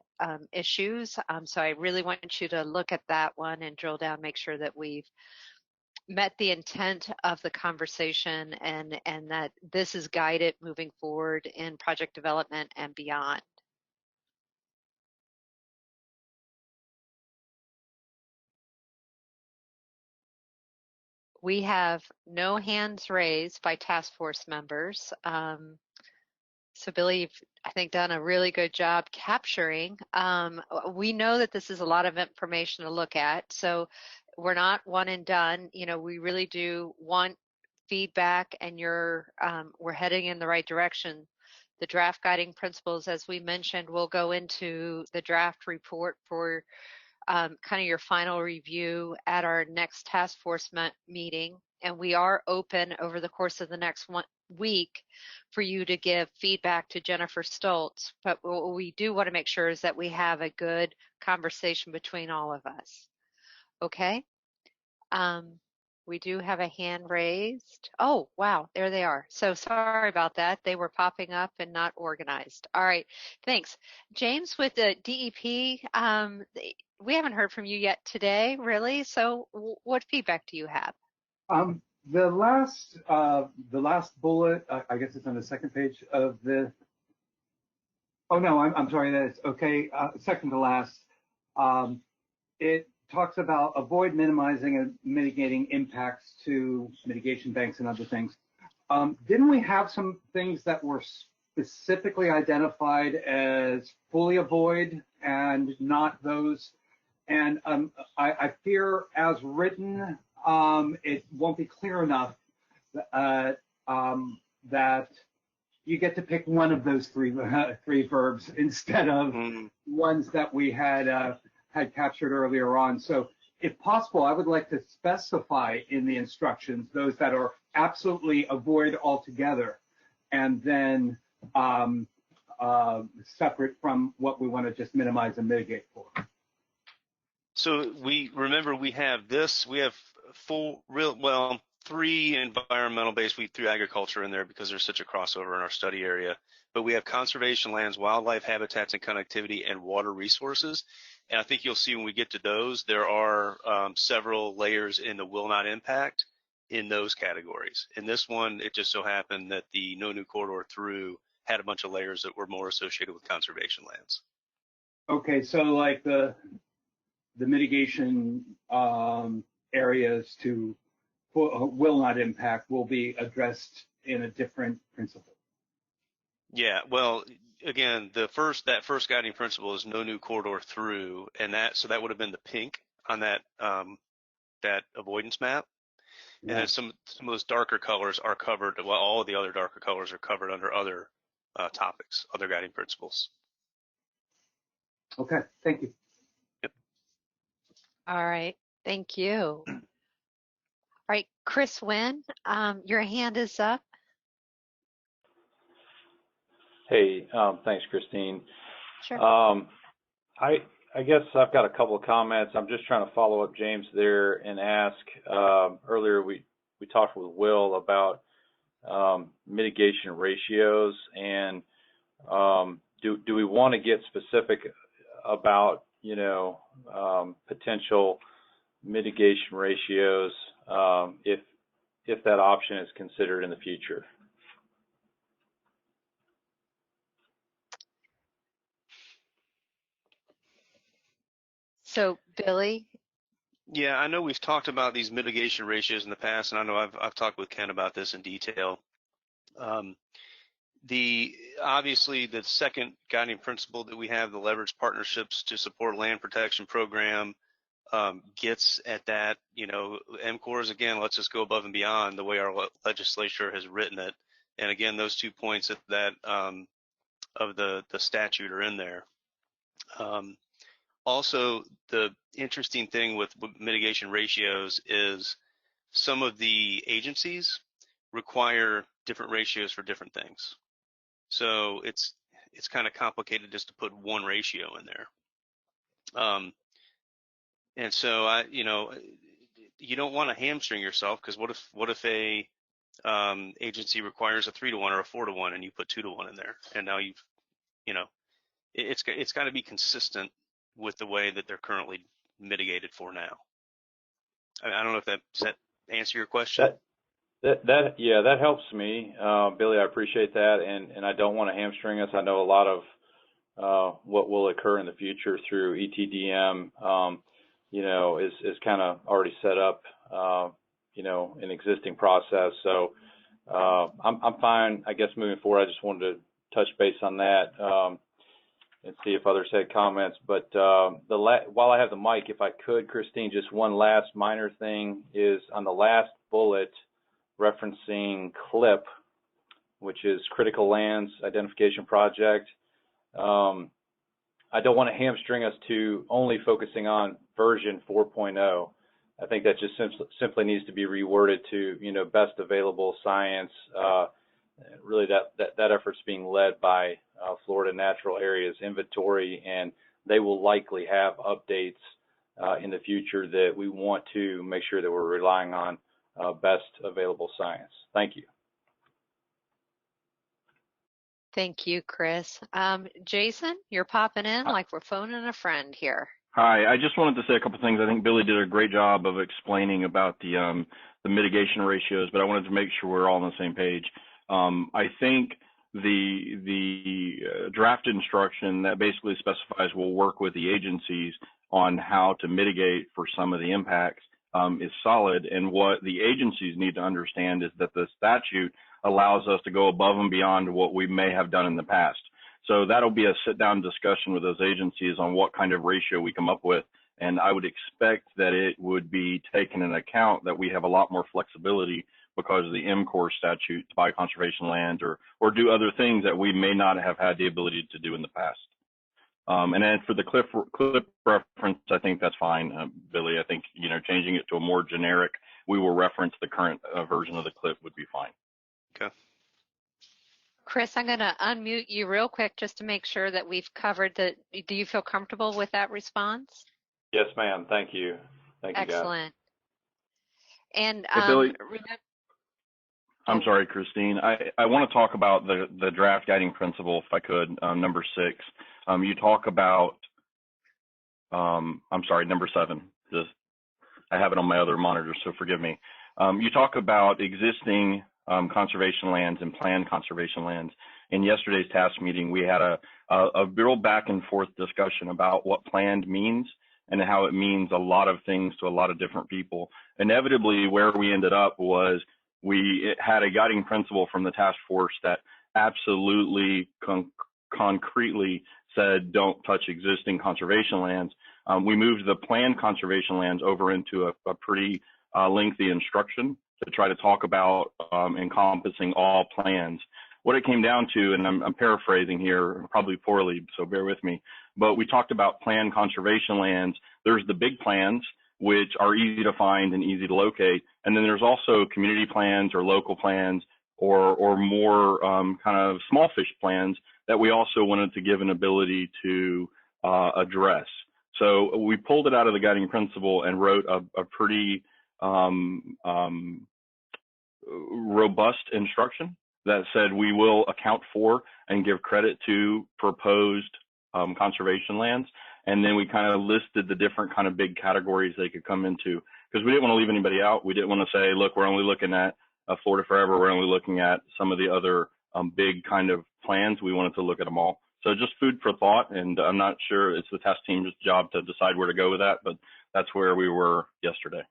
issues. So I really want you to look at that one and drill down, make sure that we've met the intent of the conversation and that this is guided moving forward in project development and beyond. We have no hands raised by task force members. So Billy, you've, I think, done a really good job capturing. We know that this is a lot of information to look at, so we're not one and done. You know, we really do want feedback, and we're heading in the right direction. The draft guiding principles, as we mentioned, will go into the draft report for kind of your final review at our next task force meeting. And we are open over the course of the next week for you to give feedback to Jennifer Stoltz. But what we do want to make sure is that we have a good conversation between all of us. Okay? We do have a hand raised. Oh, wow, there they are. So sorry about that. They were popping up and not organized. All right, thanks. James, with the DEP, we haven't heard from you yet today, really. So what feedback do you have? The last bullet, I guess it's on the second page of the, oh no, I'm sorry, that's okay, second to last. It talks about avoid minimizing and mitigating impacts to mitigation banks and other things. Didn't we have some things that were specifically identified as fully avoid and not those? And I fear as written, it won't be clear enough that you get to pick one of those three verbs instead of ones that we had captured earlier on. So if possible, I would like to specify in the instructions those that are absolutely avoid altogether, and then separate from what we want to just minimize and mitigate for. So we have three environmental based. We threw agriculture in there because there's such a crossover in our study area, but we have conservation lands, wildlife habitats and connectivity, and water resources. And I think you'll see when we get to those, there are several layers in the will not impact in those categories. In this one, it just so happened that the no new corridor through had a bunch of layers that were more associated with conservation lands. Okay, so like the mitigation areas to will not impact will be addressed in a different principle. Yeah, well, again, that first guiding principle is no new corridor through, and so that would have been the pink on that avoidance map. Yeah. And then some of those darker colors are covered. Well, all of the other darker colors are covered under other topics, other guiding principles. Okay, thank you. Yep. All right, thank you. All right, Chris Wynn, your hand is up. Hey, thanks, Christine. Sure. I guess I've got a couple of comments. I'm just trying to follow up James there and ask, earlier we talked with Will about mitigation ratios, and do we want to get specific about, you know, potential mitigation ratios if that option is considered in the future? So, Billy? Yeah, I know we've talked about these mitigation ratios in the past, and I know I've talked with Ken about this in detail. Obviously the second guiding principle that we have, the leverage partnerships to support land protection program, gets at that, you know, m.cores, again, let's just go above and beyond the way our legislature has written it. And again, those 2 points of that of the statute are in there. Also, the interesting thing with mitigation ratios is some of the agencies require different ratios for different things. So it's kind of complicated just to put one ratio in there. And so you know, you don't want to hamstring yourself, because what if a agency requires a 3-to-1 or a 4-to-1 and you put 2-to-1 in there, and now you know, it's got to be consistent with the way that they're currently mitigated for now. I don't know if does that answer your question? Yeah, that helps me, Billy. I appreciate that, and I don't want to hamstring us. I know a lot of what will occur in the future through ETDM, you know, is kind of already set up, you know, an existing process. So I'm fine, I guess, moving forward. I just wanted to touch base on that and see if others had comments. But while I have the mic, if I could, Christine, just one last minor thing is on the last bullet referencing CLIP, which is Critical Lands Identification Project. I don't want to hamstring us to only focusing on version 4.0. I think that just simply needs to be reworded to, you know, best available science. Really, that effort's being led by Florida Natural Areas Inventory, and they will likely have updates in the future that we want to make sure that we're relying on best available science. Thank you. Thank you, Chris. Jason, you're popping in like we're phoning a friend here. Hi, I just wanted to say a couple things. I think Billy did a great job of explaining about the mitigation ratios, but I wanted to make sure we're all on the same page. I think the draft instruction that basically specifies we'll work with the agencies on how to mitigate for some of the impacts is solid. And what the agencies need to understand is that the statute allows us to go above and beyond what we may have done in the past. So that'll be a sit-down discussion with those agencies on what kind of ratio we come up with. And I would expect that it would be taken into account that we have a lot more flexibility because of the m.cores statute to buy conservation land or do other things that we may not have had the ability to do in the past. And then for the CLIP reference, I think that's fine, Billy. I think, you know, changing it to a more generic, we will reference the current version of the CLIP would be fine. Okay. Chris, I'm going to unmute you real quick just to make sure that we've covered the. Do you feel comfortable with that response? Yes, ma'am. Thank you. Thank you, guys. Excellent. And hey, Billy, I'm oh. sorry, Christine. I want to talk about the draft guiding principle, if I could, number 6. You talk about, I'm sorry, number 7. Just, I have it on my other monitor, so forgive me. You talk about existing conservation lands and planned conservation lands. In yesterday's task meeting, we had a real back and forth discussion about what planned means and how it means a lot of things to a lot of different people. Inevitably, where we ended up was we had a guiding principle from the task force that absolutely concretely said don't touch existing conservation lands. We moved the planned conservation lands over into a pretty lengthy instruction to try to talk about encompassing all plans. what it came down to, and I'm paraphrasing here, probably poorly, so bear with me, but we talked about planned conservation lands. There's the big plans, which are easy to find and easy to locate. And then there's also community plans or local plans or more kind of small fish plans that we also wanted to give an ability to address. So we pulled it out of the guiding principle and wrote a pretty robust instruction that said we will account for and give credit to proposed conservation lands. And then we kind of listed the different kind of big categories they could come into, because we didn't want to leave anybody out. We didn't want to say, look, we're only looking at Florida Forever. We're only looking at some of the other big kind of plans. We wanted to look at them all. So just food for thought. And I'm not sure it's the task team's job to decide where to go with that, but that's where we were yesterday.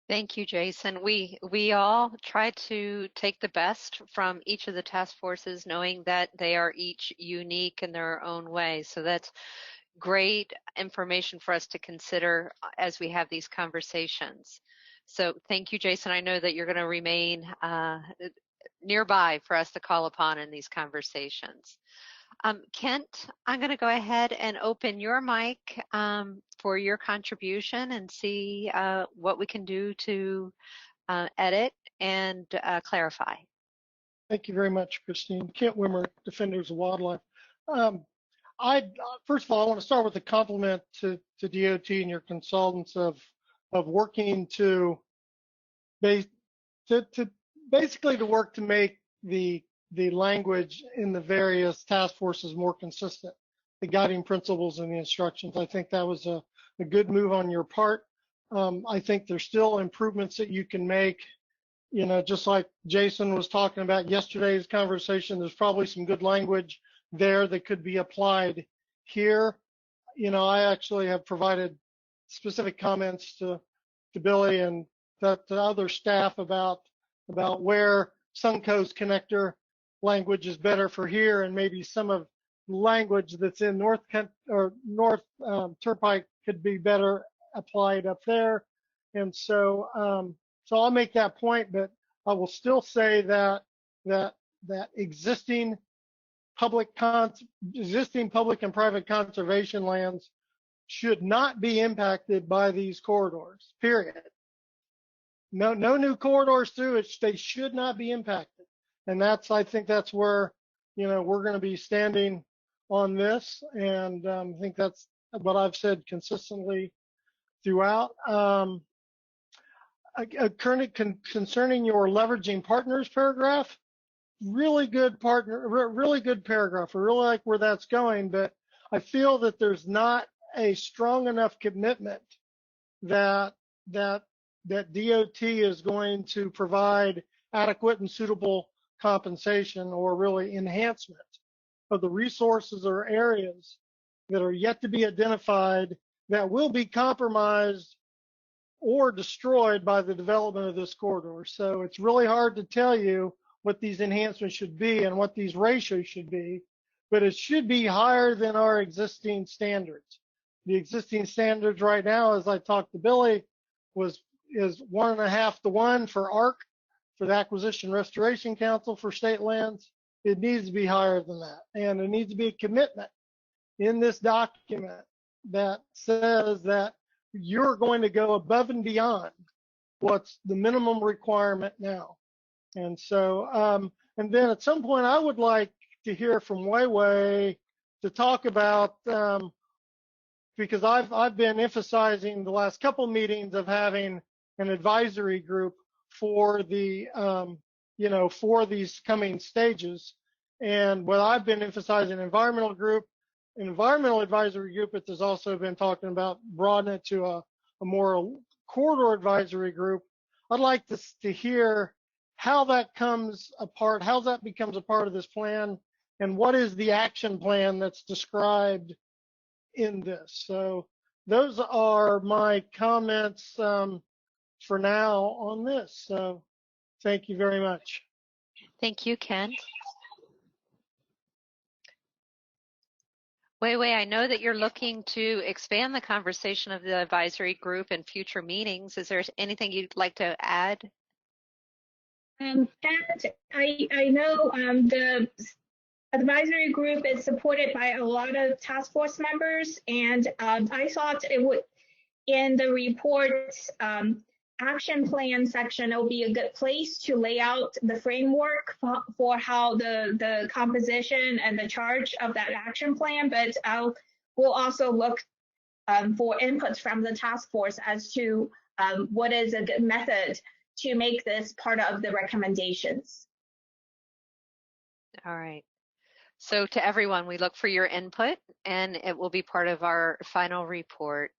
Thank you, Jason. We all try to take the best from each of the task forces, knowing that they are each unique in their own way. So that's great information for us to consider as we have these conversations. So thank you, Jason. I know that you're going to remain nearby for us to call upon in these conversations. Kent, I'm going to go ahead and open your mic for your contribution and see what we can do to edit and clarify. Thank you very much, Christine. Kent Wimmer, Defenders of Wildlife. First of all, I want to start with a compliment to DOT and your consultants of working to basically to work to make the language in the various task forces more consistent, the guiding principles and the instructions. I think that was a good move on your part. I think there's still improvements that you can make. You know, just like Jason was talking about yesterday's conversation, there's probably some good language there that could be applied here. You know, I actually have provided specific comments to Billy and to other staff about where Suncoast connector language is better for here, and maybe some of the language that's in North Turnpike could be better applied up there. And so I'll make that point, but I will still say that existing public and private conservation lands should not be impacted by these corridors, period. No new corridors through it. They should not be impacted. And I think that's where, you know, we're going to be standing on this. And I think that's what I've said consistently throughout. Concerning your leveraging partners paragraph, really good paragraph. I really like where that's going, but I feel that there's not a strong enough commitment that DOT is going to provide adequate and suitable compensation or really enhancement of the resources or areas that are yet to be identified that will be compromised or destroyed by the development of this corridor. So it's really hard to tell you what these enhancements should be and what these ratios should be, but it should be higher than our existing standards. The existing standards right now, as I talked to Billy, is 1.5 to 1 for ARC, for the Acquisition Restoration Council for state lands. It needs to be higher than that. And there needs to be a commitment in this document that says that you're going to go above and beyond what's the minimum requirement now. And so, and then at some point, I would like to hear from Weiwei to talk about, because I've been emphasizing the last couple meetings of having an advisory group for the, for these coming stages. And what I've been emphasizing, environmental advisory group, but there's also been talking about broadening it to a more corridor advisory group. I'd like to hear how that comes apart, how that becomes a part of this plan, and what is the action plan that's described in this. So those are my comments for now on this. So thank you very much. Thank you, Ken. Weiwei, I know that you're looking to expand the conversation of the advisory group in future meetings. Is there anything you'd like to add? That I know the advisory group is supported by a lot of task force members, and I thought it would, in the report's action plan section, it will be a good place to lay out the framework for how the composition and the charge of that action plan, but we'll also look for inputs from the task force as to what is a good method to make this part of the recommendations. All right. So to everyone, we look for your input, and it will be part of our final report.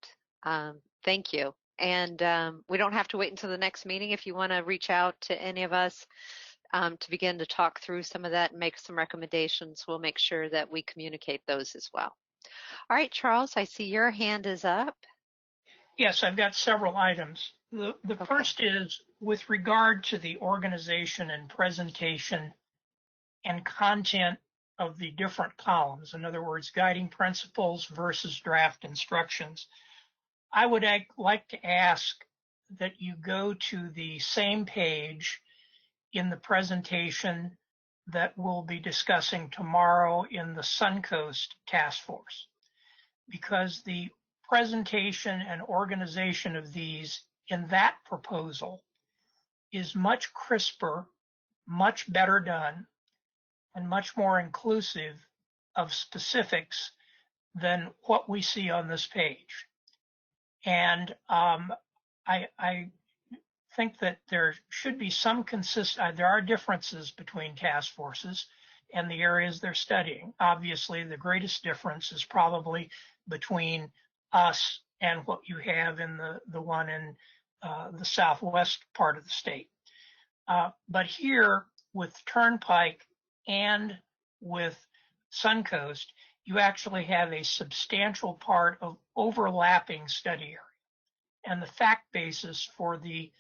Thank you. And we don't have to wait until the next meeting. If you want to reach out to any of us to begin to talk through some of that and make some recommendations, we'll make sure that we communicate those as well. All right, Charles, I see your hand is up. Yes, I've got several items. The Okay. first is with regard to the organization and presentation and content of the different columns. In other words, guiding principles versus draft instructions. I would like to ask that you go to the same page in the presentation that we'll be discussing tomorrow in the Suncoast Task Force, because the presentation and organization of these in that proposal is much crisper, much better done, and much more inclusive of specifics than what we see on this page. And I think that there should be some there are differences between task forces and the areas they're studying. Obviously, the greatest difference is probably between us and what you have in the one in the southwest part of the state. But here with Turnpike and with Suncoast, you actually have a substantial part of overlapping study area. And the fact basis for the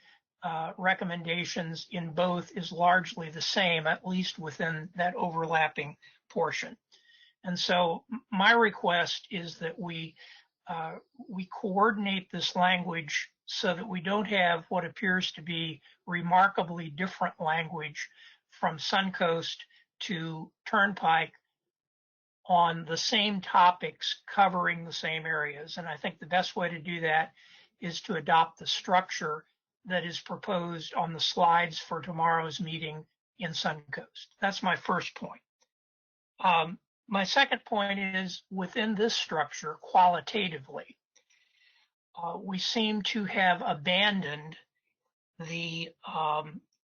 recommendations in both is largely the same, at least within that overlapping portion. And so my request is that we coordinate this language so that we don't have what appears to be remarkably different language from Suncoast to Turnpike on the same topics covering the same areas. And I think the best way to do that is to adopt the structure that is proposed on the slides for tomorrow's meeting in Suncoast. That's my first point. My second point is within this structure, qualitatively, we seem to have abandoned the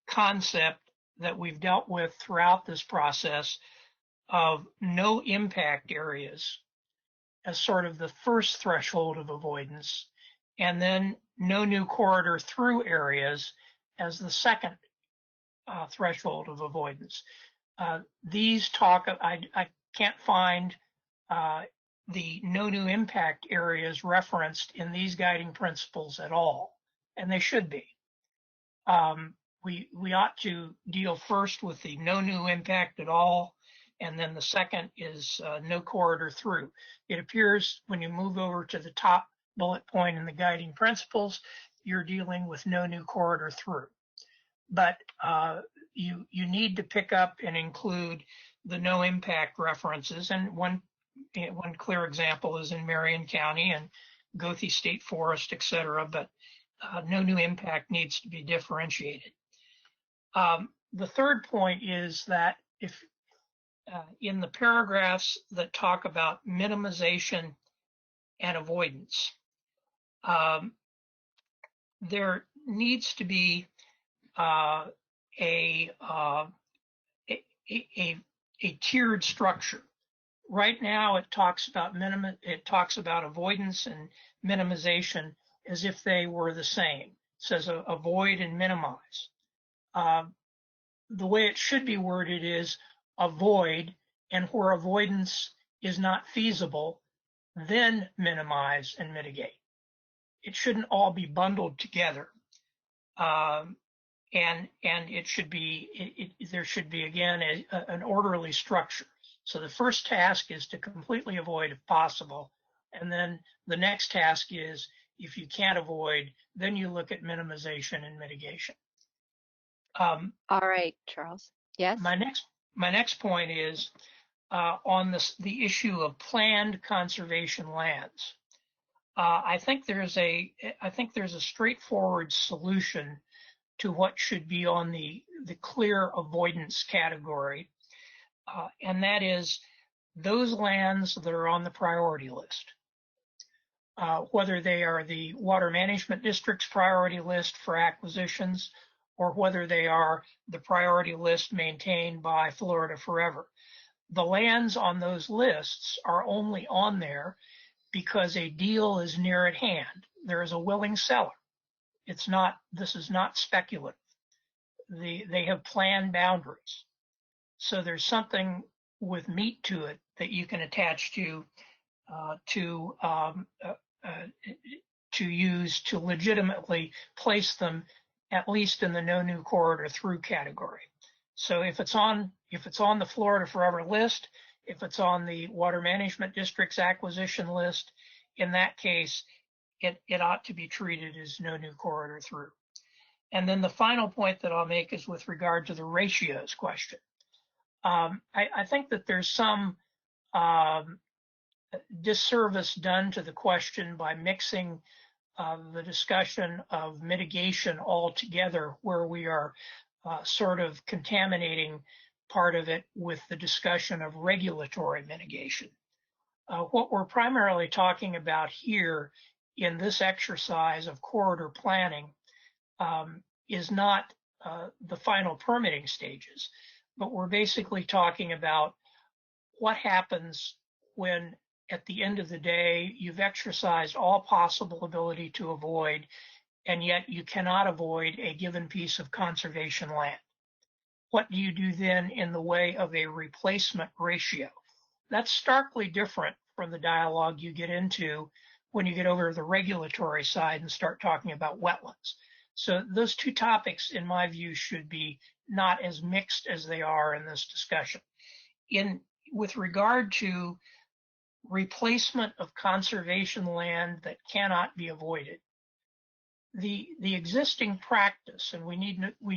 concept that we've dealt with throughout this process of no impact areas as sort of the first threshold of avoidance, and then no new corridor through areas as the second threshold of avoidance. These talk, I can't find the no new impact areas referenced in these guiding principles at all, and they should be. We ought to deal first with the no new impact at all, and then the second is no corridor through. It appears when you move over to the top bullet point in the guiding principles, you're dealing with no new corridor through. But you need to pick up and include the no impact references, and one clear example is in Marion County and Goethe State Forest, et cetera, but no new impact needs to be differentiated. The third point is that if in the paragraphs that talk about minimization and avoidance, there needs to be a tiered structure. Right now, it talks about avoidance and minimization as if they were the same. It says avoid and minimize. The way it should be worded is avoid, and where avoidance is not feasible, then minimize and mitigate. It shouldn't all be bundled together. And it should be, there should be, again, an orderly structure. So the first task is to completely avoid if possible. And then the next task is, if you can't avoid, then you look at minimization and mitigation. All right, Charles. Yes. My next point is on the issue of planned conservation lands. I think there's a straightforward solution to what should be on the clear avoidance category, and that is those lands that are on the priority list. Whether they are the Water Management District's priority list for acquisitions, or whether they are the priority list maintained by Florida Forever. The lands on those lists are only on there because a deal is near at hand. There is a willing seller. This is not speculative. They have planned boundaries. So there's something with meat to it that you can attach to use to legitimately place them at least in the no new corridor through category. So if it's on the Florida Forever list, if it's on the Water Management District's acquisition list, in that case, it ought to be treated as no new corridor through. And then the final point that I'll make is with regard to the ratios question. I think that there's some disservice done to the question by mixing the discussion of mitigation altogether, where we are sort of contaminating part of it with the discussion of regulatory mitigation. What we're primarily talking about here in this exercise of corridor planning is not the final permitting stages, but we're basically talking about what happens when at the end of the day you've exercised all possible ability to avoid, and yet you cannot avoid a given piece of conservation land. What do you do then in the way of a replacement ratio? That's starkly different from the dialogue you get into when you get over to the regulatory side and start talking about wetlands. So those two topics, in my view, should be not as mixed as they are in this discussion. With regard to replacement of conservation land that cannot be avoided, the existing practice, and we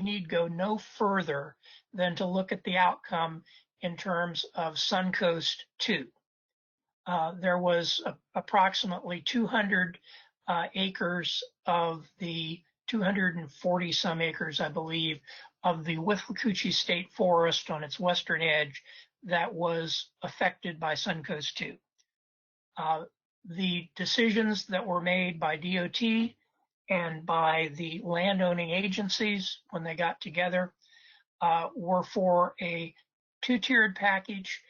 need go no further than to look at the outcome in terms of Suncoast 2. There was approximately 200 acres of the 240 some acres, I believe, of the Withlacoochee State Forest on its western edge that was affected by Suncoast 2. The decisions that were made by DOT and by the landowning agencies when they got together were for a two-tiered package.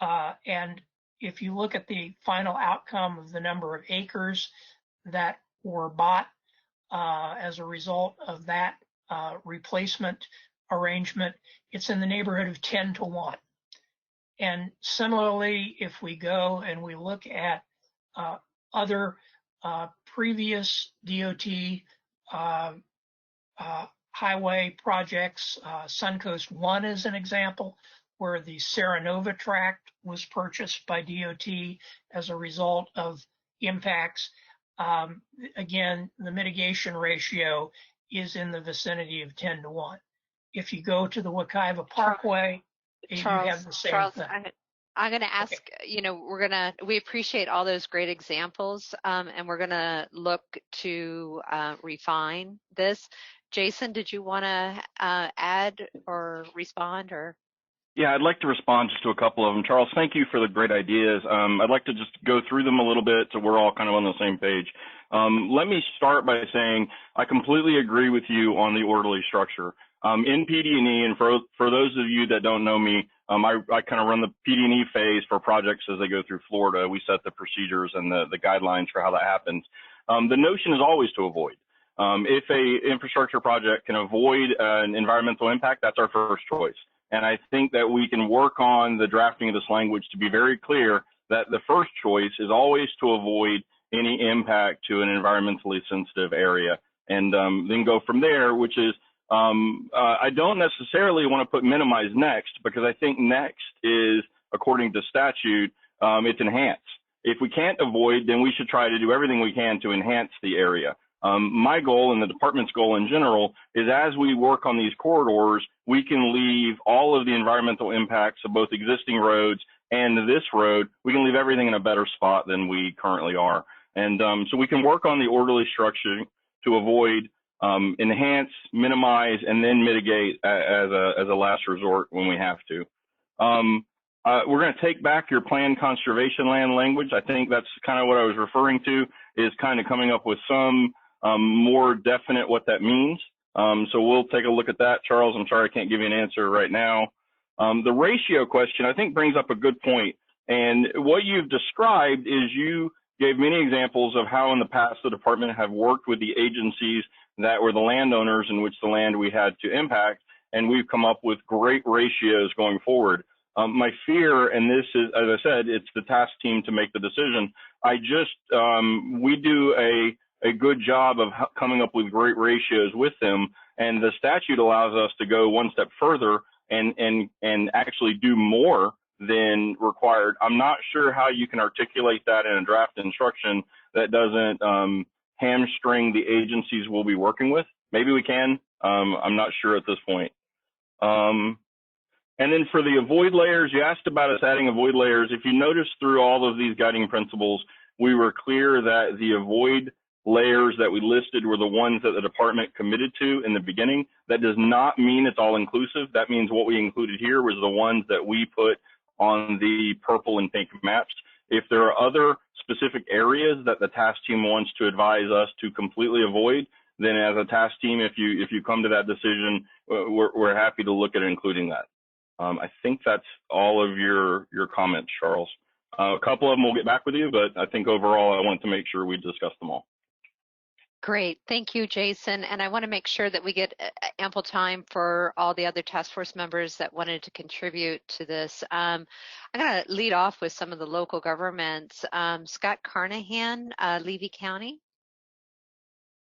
And if you look at the final outcome of the number of acres that were bought as a result of that replacement arrangement, it's in the neighborhood of 10 to 1. And similarly, if we go and we look at other previous DOT highway projects, Suncoast 1 is an example, where the Serenova tract was purchased by DOT as a result of impacts. Again, the mitigation ratio is in the vicinity of 10 to 1. If you go to the Wekiva Parkway, Charles, you have the same thing. I'm going to ask, we appreciate all those great examples, and we're going to look to refine this. Jason, did you want to add or respond or? Yeah, I'd like to respond just to a couple of them. Charles, thank you for the great ideas. I'd like to just go through them a little bit so we're all kind of on the same page. Let me start by saying I completely agree with you on the orderly structure. In PD&E, and for those of you that don't know me, I kind of run the PD&E phase for projects as they go through Florida. We set the procedures and the guidelines for how that happens. The notion is always to avoid. If a infrastructure project can avoid an environmental impact, that's our first choice. And I think that we can work on the drafting of this language to be very clear that the first choice is always to avoid any impact to an environmentally sensitive area, and then go from there, which is I don't necessarily want to put minimize next, because I think next is, according to statute, it's enhance. If we can't avoid, then we should try to do everything we can to enhance the area. My goal and the department's goal in general is as we work on these corridors, we can leave all of the environmental impacts of both existing roads and this road, we can leave everything in a better spot than we currently are. And so we can work on the orderly structure to avoid, enhance, minimize, and then mitigate as a last resort when we have to. We're going to take back your planned conservation land language. I think that's kind of what I was referring to, is kind of coming up with some more definite what that means. So we'll take a look at that. Charles, I'm sorry I can't give you an answer right now. The ratio question, I think, brings up a good point. And what you've described is you gave many examples of how in the past the department have worked with the agencies that were the landowners in which the land we had to impact, and we've come up with great ratios going forward. My fear, and this is, as I said, it's the task team to make the decision. We do a good job of coming up with great ratios with them, and the statute allows us to go one step further and actually do more than required. I'm not sure how you can articulate that in a draft instruction that doesn't hamstring the agencies we'll be working with. Maybe we can. I'm not sure at this point. And then for the avoid layers, you asked about us adding avoid layers. If you notice through all of these guiding principles, we were clear that the avoid layers that we listed were the ones that the department committed to in the beginning. That does not mean it's all inclusive. That means what we included here was the ones that we put on the purple and pink maps. If there are other specific areas that the task team wants to advise us to completely avoid, then as a task team, if you come to that decision, we're happy to look at including that. I think that's all of your comments, Charles. A couple of them we'll get back with you, but I think overall I wanted to make sure we discuss them all. Great. Thank you, Jason. And I want to make sure that we get ample time for all the other task force members that wanted to contribute to this. I'm going to lead off with some of the local governments. Scott Carnahan, Levy County.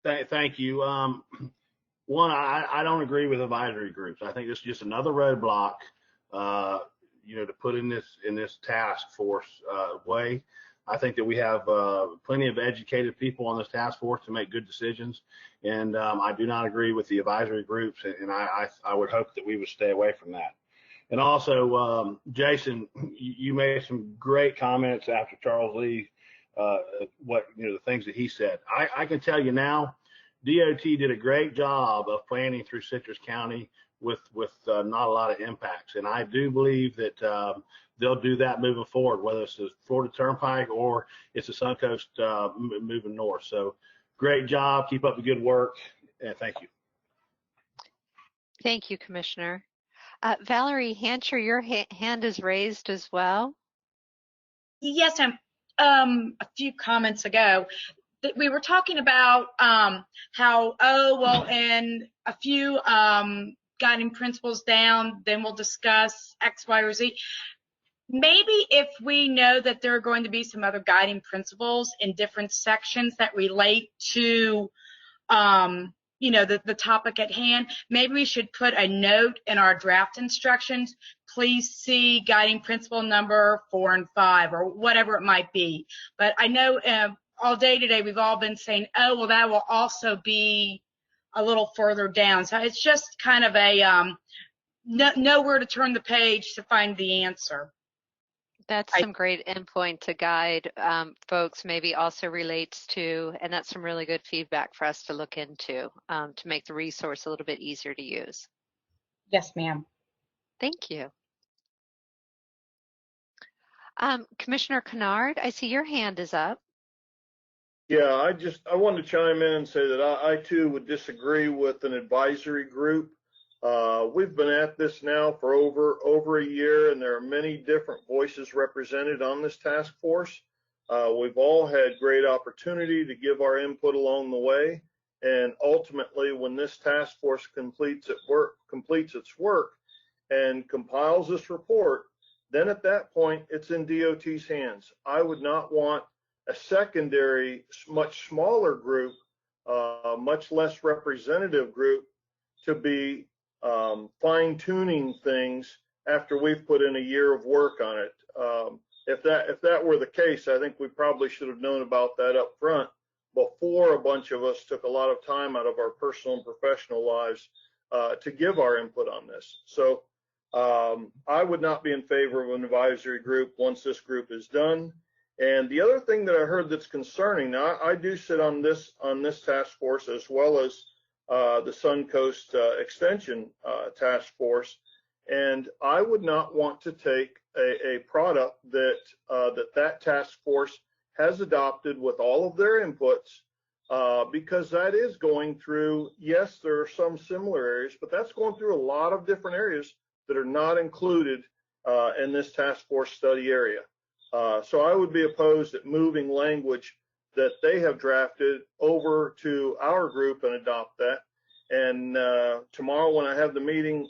Thank you. One, I don't agree with advisory groups. I think it's just another roadblock, to put in this task force way. I think that we have plenty of educated people on this task force to make good decisions, and I do not agree with the advisory groups, and I would hope that we would stay away from that. And also, Jason, you made some great comments after Charles Lee, the things that he said. I can tell you now, DOT did a great job of planning through Citrus County with not a lot of impacts, and I do believe that they'll do that moving forward, whether it's the Florida Turnpike or it's the Suncoast moving north. So great job. Keep up the good work, and thank you. Thank you, Commissioner. Valerie Hancher, your hand is raised as well. Yes, a few comments ago, we were talking about how, and a few guiding principles down, then we'll discuss X, Y, or Z. Maybe if we know that there are going to be some other guiding principles in different sections that relate to, the topic at hand, maybe we should put a note in our draft instructions. Please see guiding principle number 4 and 5, or whatever it might be. But I know all day today we've all been saying, that will also be a little further down. So it's just kind of a nowhere to turn the page to find the answer. That's some great endpoint to guide folks, maybe also relates to, and that's some really good feedback for us to look into to make the resource a little bit easier to use. Yes, ma'am. Thank you. Commissioner Kennard, I see your hand is up. Yeah, I wanted to chime in and say that I too would disagree with an advisory group. We've been at this now for over a year, and there are many different voices represented on this task force. We've all had great opportunity to give our input along the way, and ultimately, when this task force completes its work and compiles this report, then at that point, it's in DOT's hands. I would not want a secondary, much smaller group, much less representative group, to be fine-tuning things after we've put in a year of work on it. If that were the case, I think we probably should have known about that up front before a bunch of us took a lot of time out of our personal and professional lives to give our input on this. So I would not be in favor of an advisory group once this group is done. And the other thing that I heard that's concerning, now I do sit on this task force as well as the Suncoast Extension Task Force, and I would not want to take a product that that task force has adopted with all of their inputs, because that is going through, yes, there are some similar areas, but that's going through a lot of different areas that are not included in this task force study area. So I would be opposed at moving language that they have drafted over to our group and adopt that. And tomorrow when I have the meeting,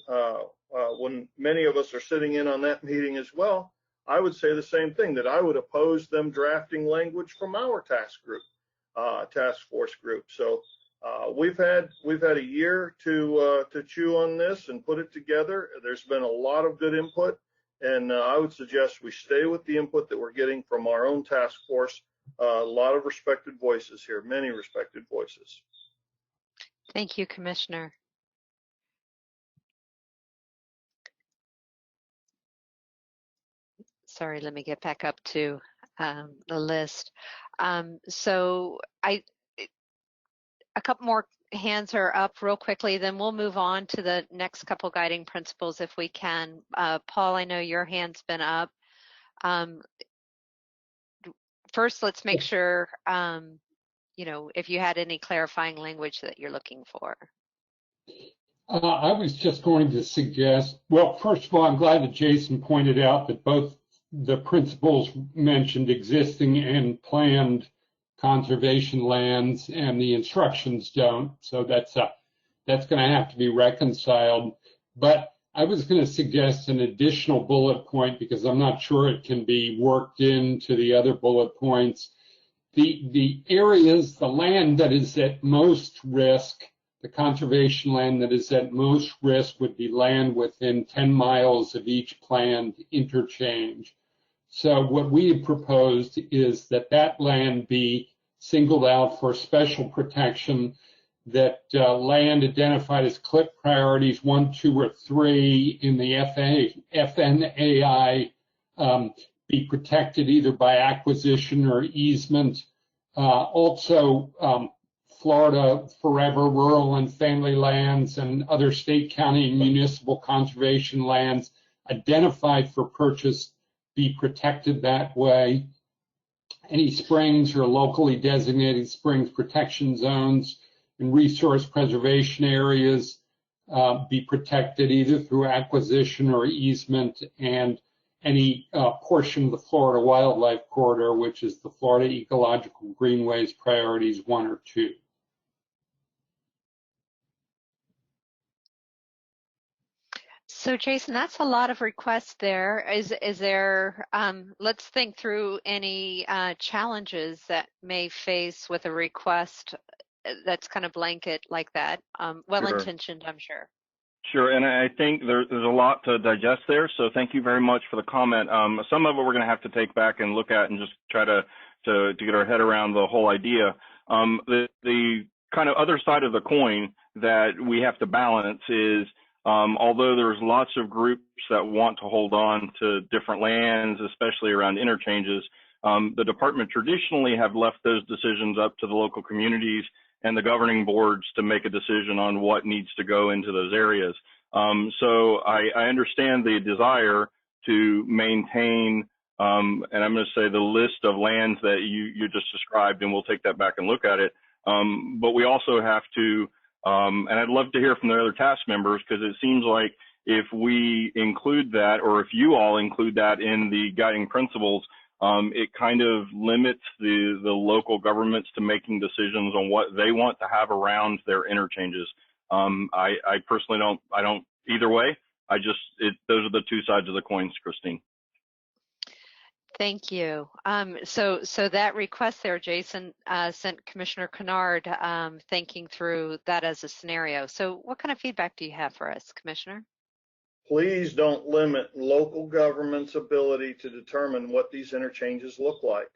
when many of us are sitting in on that meeting as well, I would say the same thing, that I would oppose them drafting language from our task force group. So we've had a year to chew on this and put it together. There's been a lot of good input, and I would suggest we stay with the input that we're getting from our own task force. A lot of respected voices here, many respected voices. Thank you, Commissioner. Sorry, let me get back up to the list. So a couple more hands are up real quickly, then we'll move on to the next couple guiding principles if we can. Paul, I know your hand's been up. First, let's make sure, you know, if you had any clarifying language that you're looking for. I was just going to suggest, well, first of all, I'm glad that Jason pointed out that both the principles mentioned, existing and planned conservation lands, and the instructions don't. So that's going to have to be reconciled. But I was going to suggest an additional bullet point, because I'm not sure it can be worked into the other bullet points. The areas, the land that is at most risk, the conservation land that is at most risk, would be land within 10 miles of each planned interchange. So what we have proposed is that that land be singled out for special protection, that land identified as CLIP priorities 1, 2, or 3 in the FNAI be protected either by acquisition or easement. Also, Florida Forever Rural and Family Lands and other state, county, and municipal conservation lands identified for purchase be protected that way. Any springs or locally designated springs protection zones and resource preservation areas be protected either through acquisition or easement, and any portion of the Florida Wildlife Corridor, which is the Florida Ecological Greenways priorities 1 or 2. So Jason, that's a lot of requests there. Is there, let's think through any challenges that may face with a request that's kind of blanket like that. Well-intentioned, I'm sure. Sure, and I think there's a lot to digest there, so thank you very much for the comment. Some of it we're going to have to take back and look at and just try to get our head around the whole idea. The kind of other side of the coin that we have to balance is, although there's lots of groups that want to hold on to different lands, especially around interchanges, the department traditionally have left those decisions up to the local communities and the governing boards to make a decision on what needs to go into those areas. So I understand the desire to maintain, and I'm going to say the list of lands that you just described, and we'll take that back and look at it. But we also have to, and I'd love to hear from the other task members, because it seems like if we include that, or if you all include that in the guiding principles, it kind of limits the local governments to making decisions on what they want to have around their interchanges. I personally don't either way. Those are the two sides of the coins, Christine. Thank you. So that request there, Jason, sent Commissioner Kennard thinking through that as a scenario. So what kind of feedback do you have for us, Commissioner? please don't limit local government's ability to determine what these interchanges look like.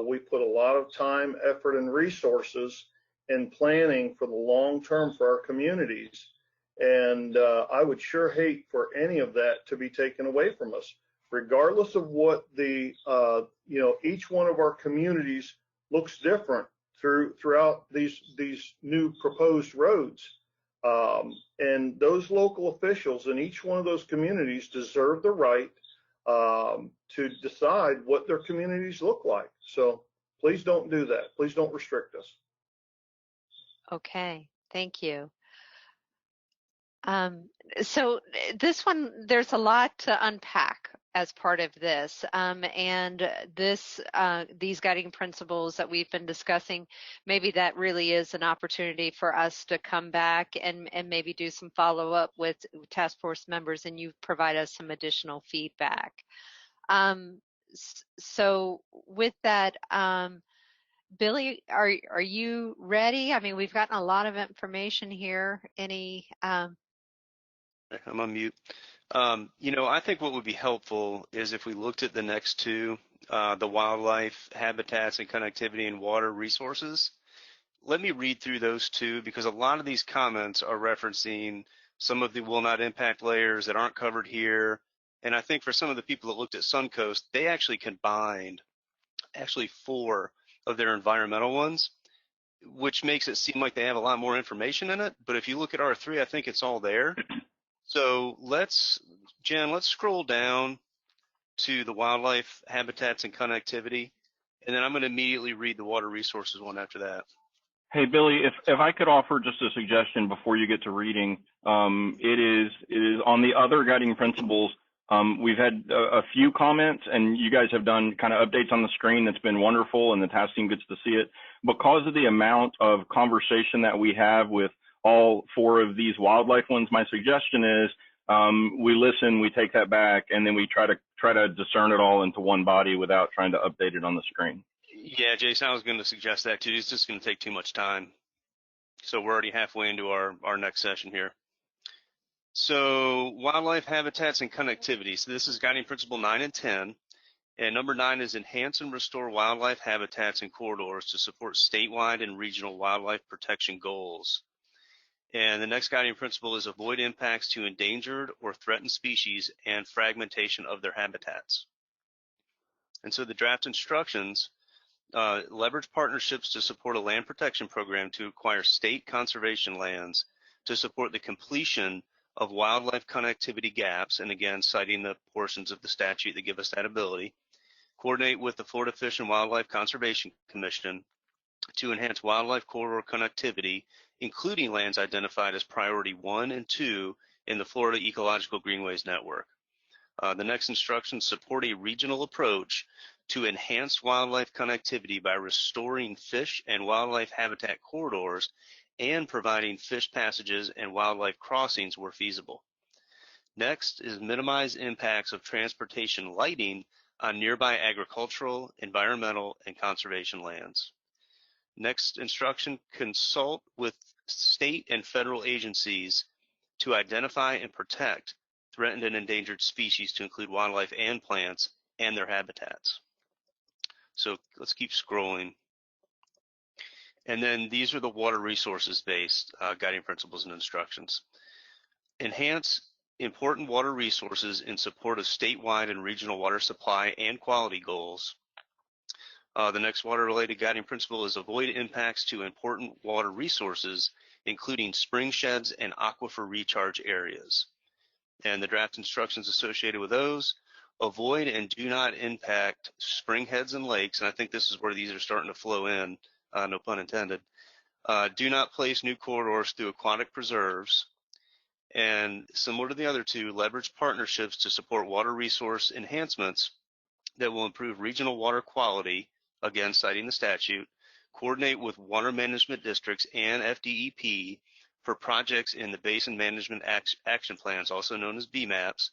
We put a lot of time, effort, and resources in planning for the long term for our communities. And I would sure hate for any of that to be taken away from us, regardless of what the, each one of our communities looks different throughout these new proposed roads. And those local officials in each one of those communities deserve the right to decide what their communities look like. So please don't do that. Please don't restrict us. Okay, thank you. So this one, there's a lot to unpack as part of this, and these guiding principles that we've been discussing, maybe that really is an opportunity for us to come back and maybe do some follow-up with task force members, and you provide us some additional feedback. So with that, Billy, are you ready? I mean, we've gotten a lot of information here. I'm on mute. I think what would be helpful is if we looked at the next two, the wildlife habitats and connectivity and water resources. Let me read through those two, because a lot of these comments are referencing some of the will not impact layers that aren't covered here. And I think for some of the people that looked at Suncoast, they actually combined 4 of their environmental ones, which makes it seem like they have a lot more information in it. But if you look at R3, I think it's all there. So Jen, let's scroll down to the wildlife habitats and connectivity, and then I'm going to immediately read the water resources one after that. Hey, Billy, if I could offer just a suggestion before you get to reading, it is on the other guiding principles. We've had a few comments, and you guys have done kind of updates on the screen. That's been wonderful, and the task team gets to see it. Because of the amount of conversation that we have with all 4 of these wildlife ones, my suggestion is we listen, we take that back, and then we try to discern it all into one body without trying to update it on the screen. Yeah, Jason, I was going to suggest that too. It's just going to take too much time. So we're already halfway into our next session here. So wildlife habitats and connectivity. So this is guiding principle 9 and 10. And number 9 is enhance and restore wildlife habitats and corridors to support statewide and regional wildlife protection goals. And the next guiding principle is avoid impacts to endangered or threatened species and fragmentation of their habitats. And so the draft instructions leverage partnerships to support a land protection program to acquire state conservation lands to support the completion of wildlife connectivity gaps, and again, citing the portions of the statute that give us that ability. Coordinate with the Florida Fish and Wildlife Conservation Commission to enhance wildlife corridor connectivity, including lands identified as priority 1 and 2 in the Florida Ecological Greenways Network. The next instructions support a regional approach to enhance wildlife connectivity by restoring fish and wildlife habitat corridors and providing fish passages and wildlife crossings where feasible. Next is minimize impacts of transportation lighting on nearby agricultural, environmental, and conservation lands. Next instruction, consult with state and federal agencies to identify and protect threatened and endangered species, to include wildlife and plants and their habitats. So let's keep scrolling. And then these are the water resources based guiding principles and instructions. Enhance important water resources in support of statewide and regional water supply and quality goals. The next water-related guiding principle is avoid impacts to important water resources, including spring sheds and aquifer recharge areas. And the draft instructions associated with those: avoid and do not impact spring heads and lakes, and I think this is where these are starting to flow in, no pun intended. Do not place new corridors through aquatic preserves. And similar to the other two, leverage partnerships to support water resource enhancements that will improve regional water quality, again citing the statute. Coordinate with water management districts and FDEP for projects in the Basin Management Action Plans, also known as BMAPs,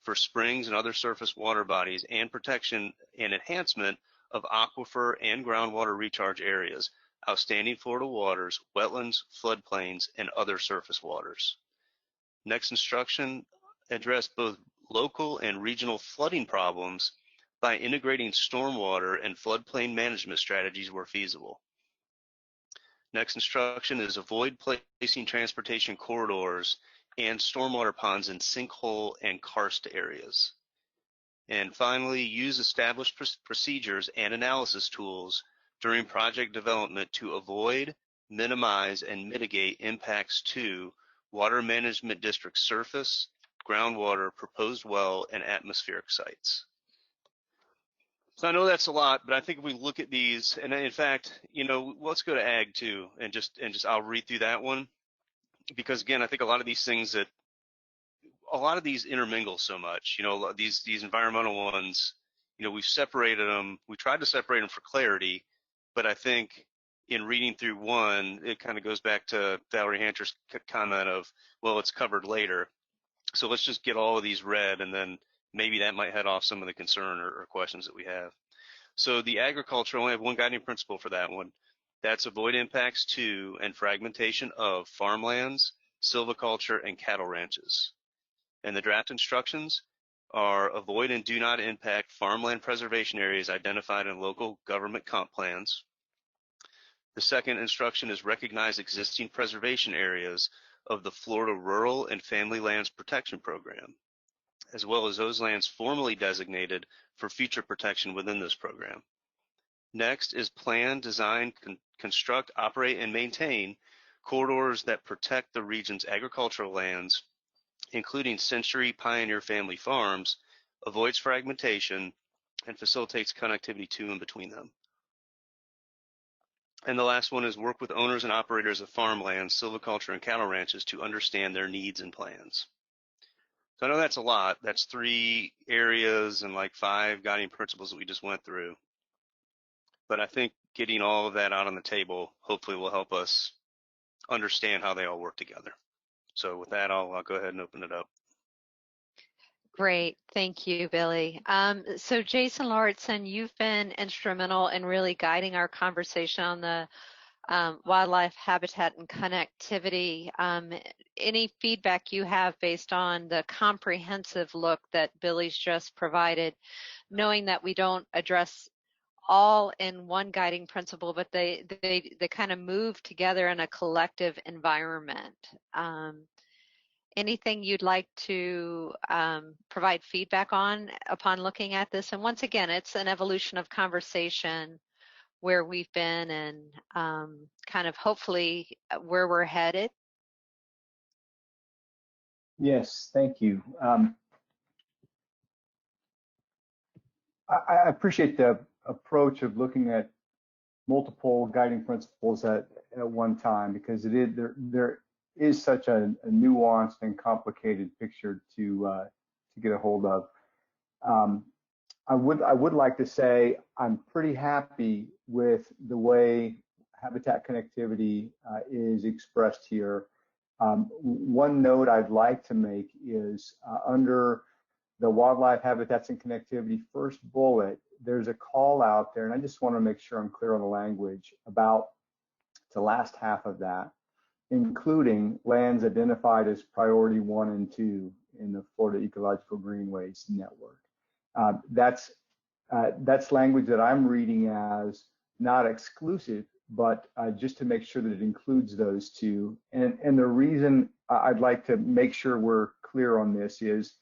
for springs and other surface water bodies, and protection and enhancement of aquifer and groundwater recharge areas, outstanding Florida waters, wetlands, floodplains, and other surface waters. Next instruction, address both local and regional flooding problems by integrating stormwater and floodplain management strategies where feasible. Next instruction is avoid placing transportation corridors and stormwater ponds in sinkhole and karst areas. And finally, use established procedures and analysis tools during project development to avoid, minimize, and mitigate impacts to water management district surface, groundwater, proposed well, and atmospheric sites. So I know that's a lot, but I think if we look at these, and in fact, you know, let's go to Ag 2 and just I'll read through that one, because again, I think a lot of these intermingle so much. You know, these environmental ones, you know, we've separated them. We tried to separate them for clarity, but I think in reading through one, it kind of goes back to Valerie Hancher's comment of, well, it's covered later. So let's just get all of these read, and then maybe that might head off some of the concern or questions that we have. So the agriculture, I only have one guiding principle for that one. That's avoid impacts to and fragmentation of farmlands, silviculture, and cattle ranches. And the draft instructions are avoid and do not impact farmland preservation areas identified in local government comp plans. The second instruction is recognize existing preservation areas of the Florida Rural and Family Lands Protection Program, as well as those lands formally designated for future protection within this program. Next is plan, design, construct, operate, and maintain corridors that protect the region's agricultural lands, including Century Pioneer Family Farms, avoids fragmentation, and facilitates connectivity to and between them. And the last one is work with owners and operators of farmlands, silviculture, and cattle ranches to understand their needs and plans. So I know that's a lot. That's 3 areas and like 5 guiding principles that we just went through. But I think getting all of that out on the table hopefully will help us understand how they all work together. So with that, I'll go ahead and open it up. Great, thank you, Billy. So Jason Lauritsen, you've been instrumental in really guiding our conversation on the wildlife habitat and connectivity. Any feedback you have based on the comprehensive look that Billy's just provided, knowing that we don't address all in one guiding principle, but they kind of move together in a collective environment. Anything you'd like to provide feedback on upon looking at this? And once again, it's an evolution of conversation where we've been and kind of hopefully where we're headed. Yes, thank you. I appreciate the approach of looking at multiple guiding principles at one time, because there is such a nuanced and complicated picture to get a hold of. I would like to say I'm pretty happy with the way habitat connectivity is expressed here. One note I'd like to make is under the wildlife habitats and connectivity first bullet, there's a call out there, and I just want to make sure I'm clear on the language about the last half of that, including lands identified as priority 1 and 2 in the Florida Ecological Greenways network. That's language that I'm reading as not exclusive, but just to make sure that it includes those two. And the reason I'd like to make sure we're clear on this is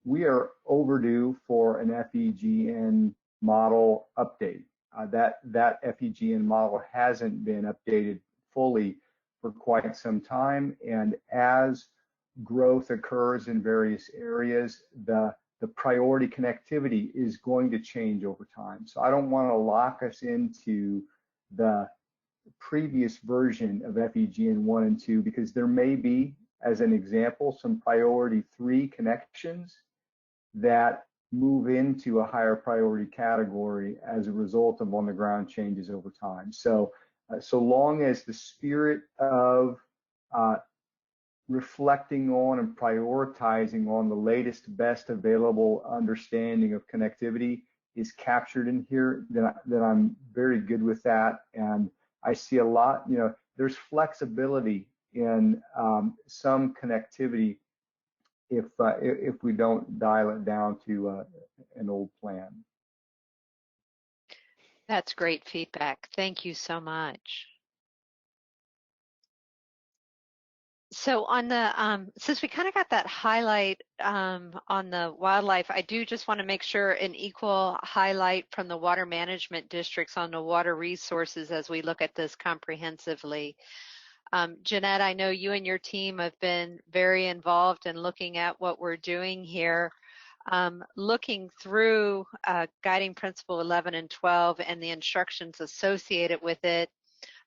we are overdue for an FEGN model update. That FEGN model hasn't been updated fully for quite some time, and as growth occurs in various areas, the priority connectivity is going to change over time. So I don't want to lock us into the previous version of FEGN 1 and 2, because there may be, as an example, some priority 3 connections that move into a higher priority category as a result of on-the-ground changes over time. So so long as the spirit of reflecting on and prioritizing on the latest, best available understanding of connectivity is captured in here, then I'm very good with that. And I see a lot, you know, there's flexibility in some connectivity if we don't dial it down to an old plan. That's great feedback. Thank you so much. So on the, since we kind of got that highlight on the wildlife, I do just want to make sure an equal highlight from the water management districts on the water resources as we look at this comprehensively. Jeanette, I know you and your team have been very involved in looking at what we're doing here. Looking through Guiding Principle 11 and 12 and the instructions associated with it,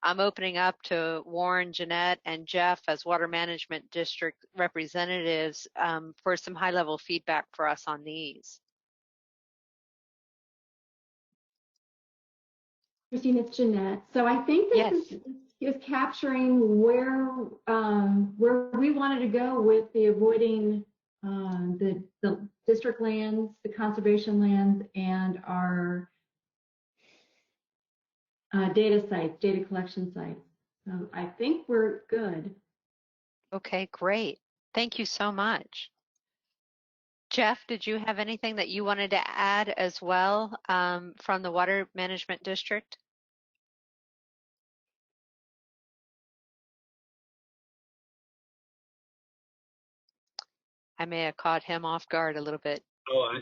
I'm opening up to Warren, Jeanette, and Jeff as Water Management District representatives for some high-level feedback for us on these. Christine, it's Jeanette. So I think this is capturing where we wanted to go with the avoiding the district lands, the conservation lands, and our data sites, data collection sites. So I think we're good. Okay, great. Thank you so much. Jeff, did you have anything that you wanted to add as well from the Water Management District? I may have caught him off guard a little bit. Oh,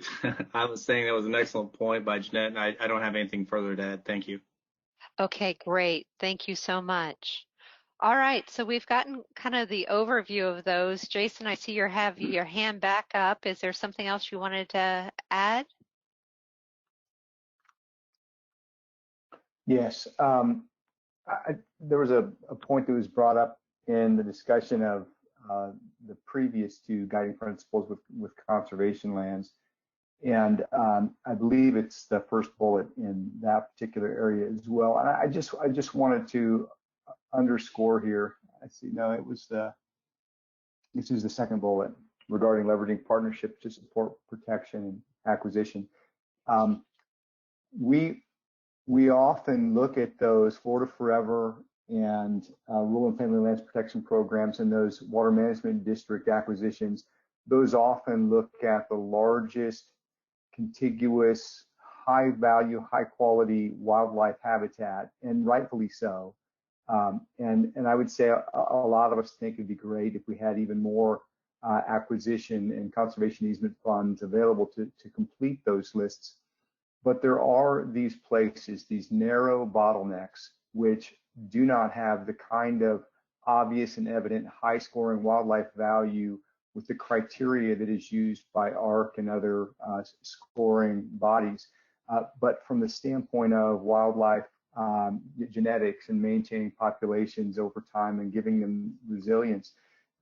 I was saying that was an excellent point by Jeanette, and I don't have anything further to add. Thank you. Okay, great. Thank you so much. All right, so we've gotten kind of the overview of those. Jason, I see you have your hand back up. Is there something else you wanted to add? Yes. There was a point that was brought up in the discussion of the previous two guiding principles with conservation lands. And I believe it's the first bullet in that particular area as well. And I just wanted to underscore here. I see. No, it was this is the second bullet regarding leveraging partnerships to support protection and acquisition. We often look at those Florida Forever and rural and family lands protection programs and those water management district acquisitions. Those often look at the largest contiguous, high value, high quality wildlife habitat, and rightfully so. And I would say a lot of us think it'd be great if we had even more acquisition and conservation easement funds available to complete those lists. But there are these places, these narrow bottlenecks, which do not have the kind of obvious and evident high scoring wildlife value with the criteria that is used by ARC and other scoring bodies. But from the standpoint of wildlife genetics and maintaining populations over time and giving them resilience,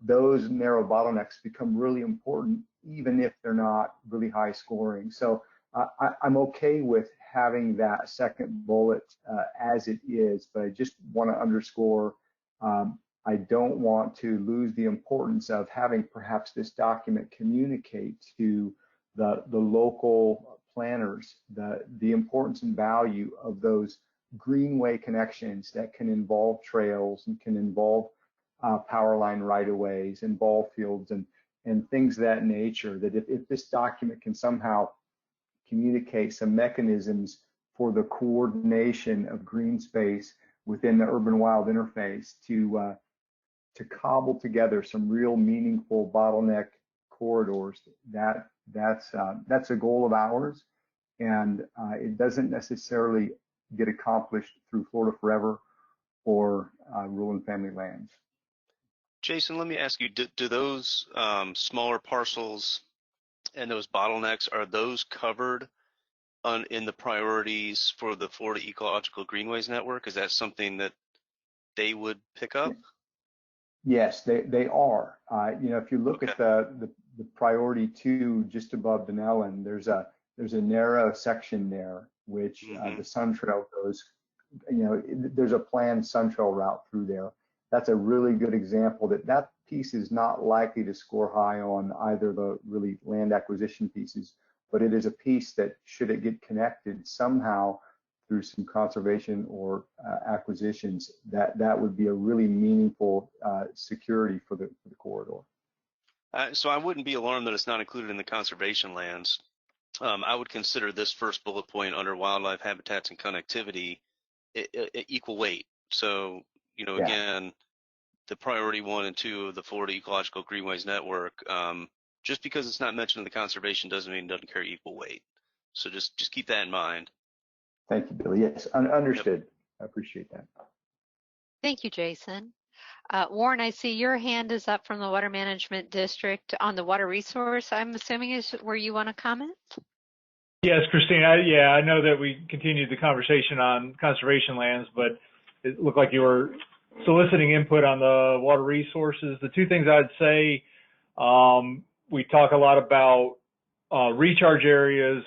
those narrow bottlenecks become really important, even if they're not really high scoring. So I'm okay with having that second bullet as it is, but I just want to underscore I don't want to lose the importance of having perhaps this document communicate to the local planners the importance and value of those greenway connections that can involve trails and can involve power line right-of-ways and ball fields and things of that nature, that if this document can somehow communicate some mechanisms for the coordination of green space within the urban wild interface to cobble together some real meaningful bottleneck corridors, that's a goal of ours, and it doesn't necessarily get accomplished through Florida Forever or rural and family lands. Jason, let me ask you, do those smaller parcels and those bottlenecks, are those covered in the priorities for the Florida Ecological Greenways Network? Is that something that they would pick up? Yes, they are. If you look at the priority 2 just above Denellen, there's a narrow section there which the Sun Trail goes. There's a planned Sun Trail route through there. That's a really good example that piece is not likely to score high on either the really land acquisition pieces, but it is a piece that, should it get connected somehow through some conservation or acquisitions, that would be a really meaningful security for the corridor. So I wouldn't be alarmed that it's not included in the conservation lands. I would consider this first bullet point under wildlife habitats and connectivity equal weight. So, Yeah. again, the priority 1 and 2 of the Florida Ecological Greenways Network, just because it's not mentioned in the conservation doesn't mean it doesn't carry equal weight. So just keep that in mind. Thank you, Billy. Yes, understood. Yep. I appreciate that. Thank you, Jason. Warren, I see your hand is up from the Water Management District on the water resource. I'm assuming is where you want to comment? Yes, Christine. I know that we continued the conversation on conservation lands, but it looked like you were soliciting input on the water resources. The two things I'd say, we talk a lot about recharge areas,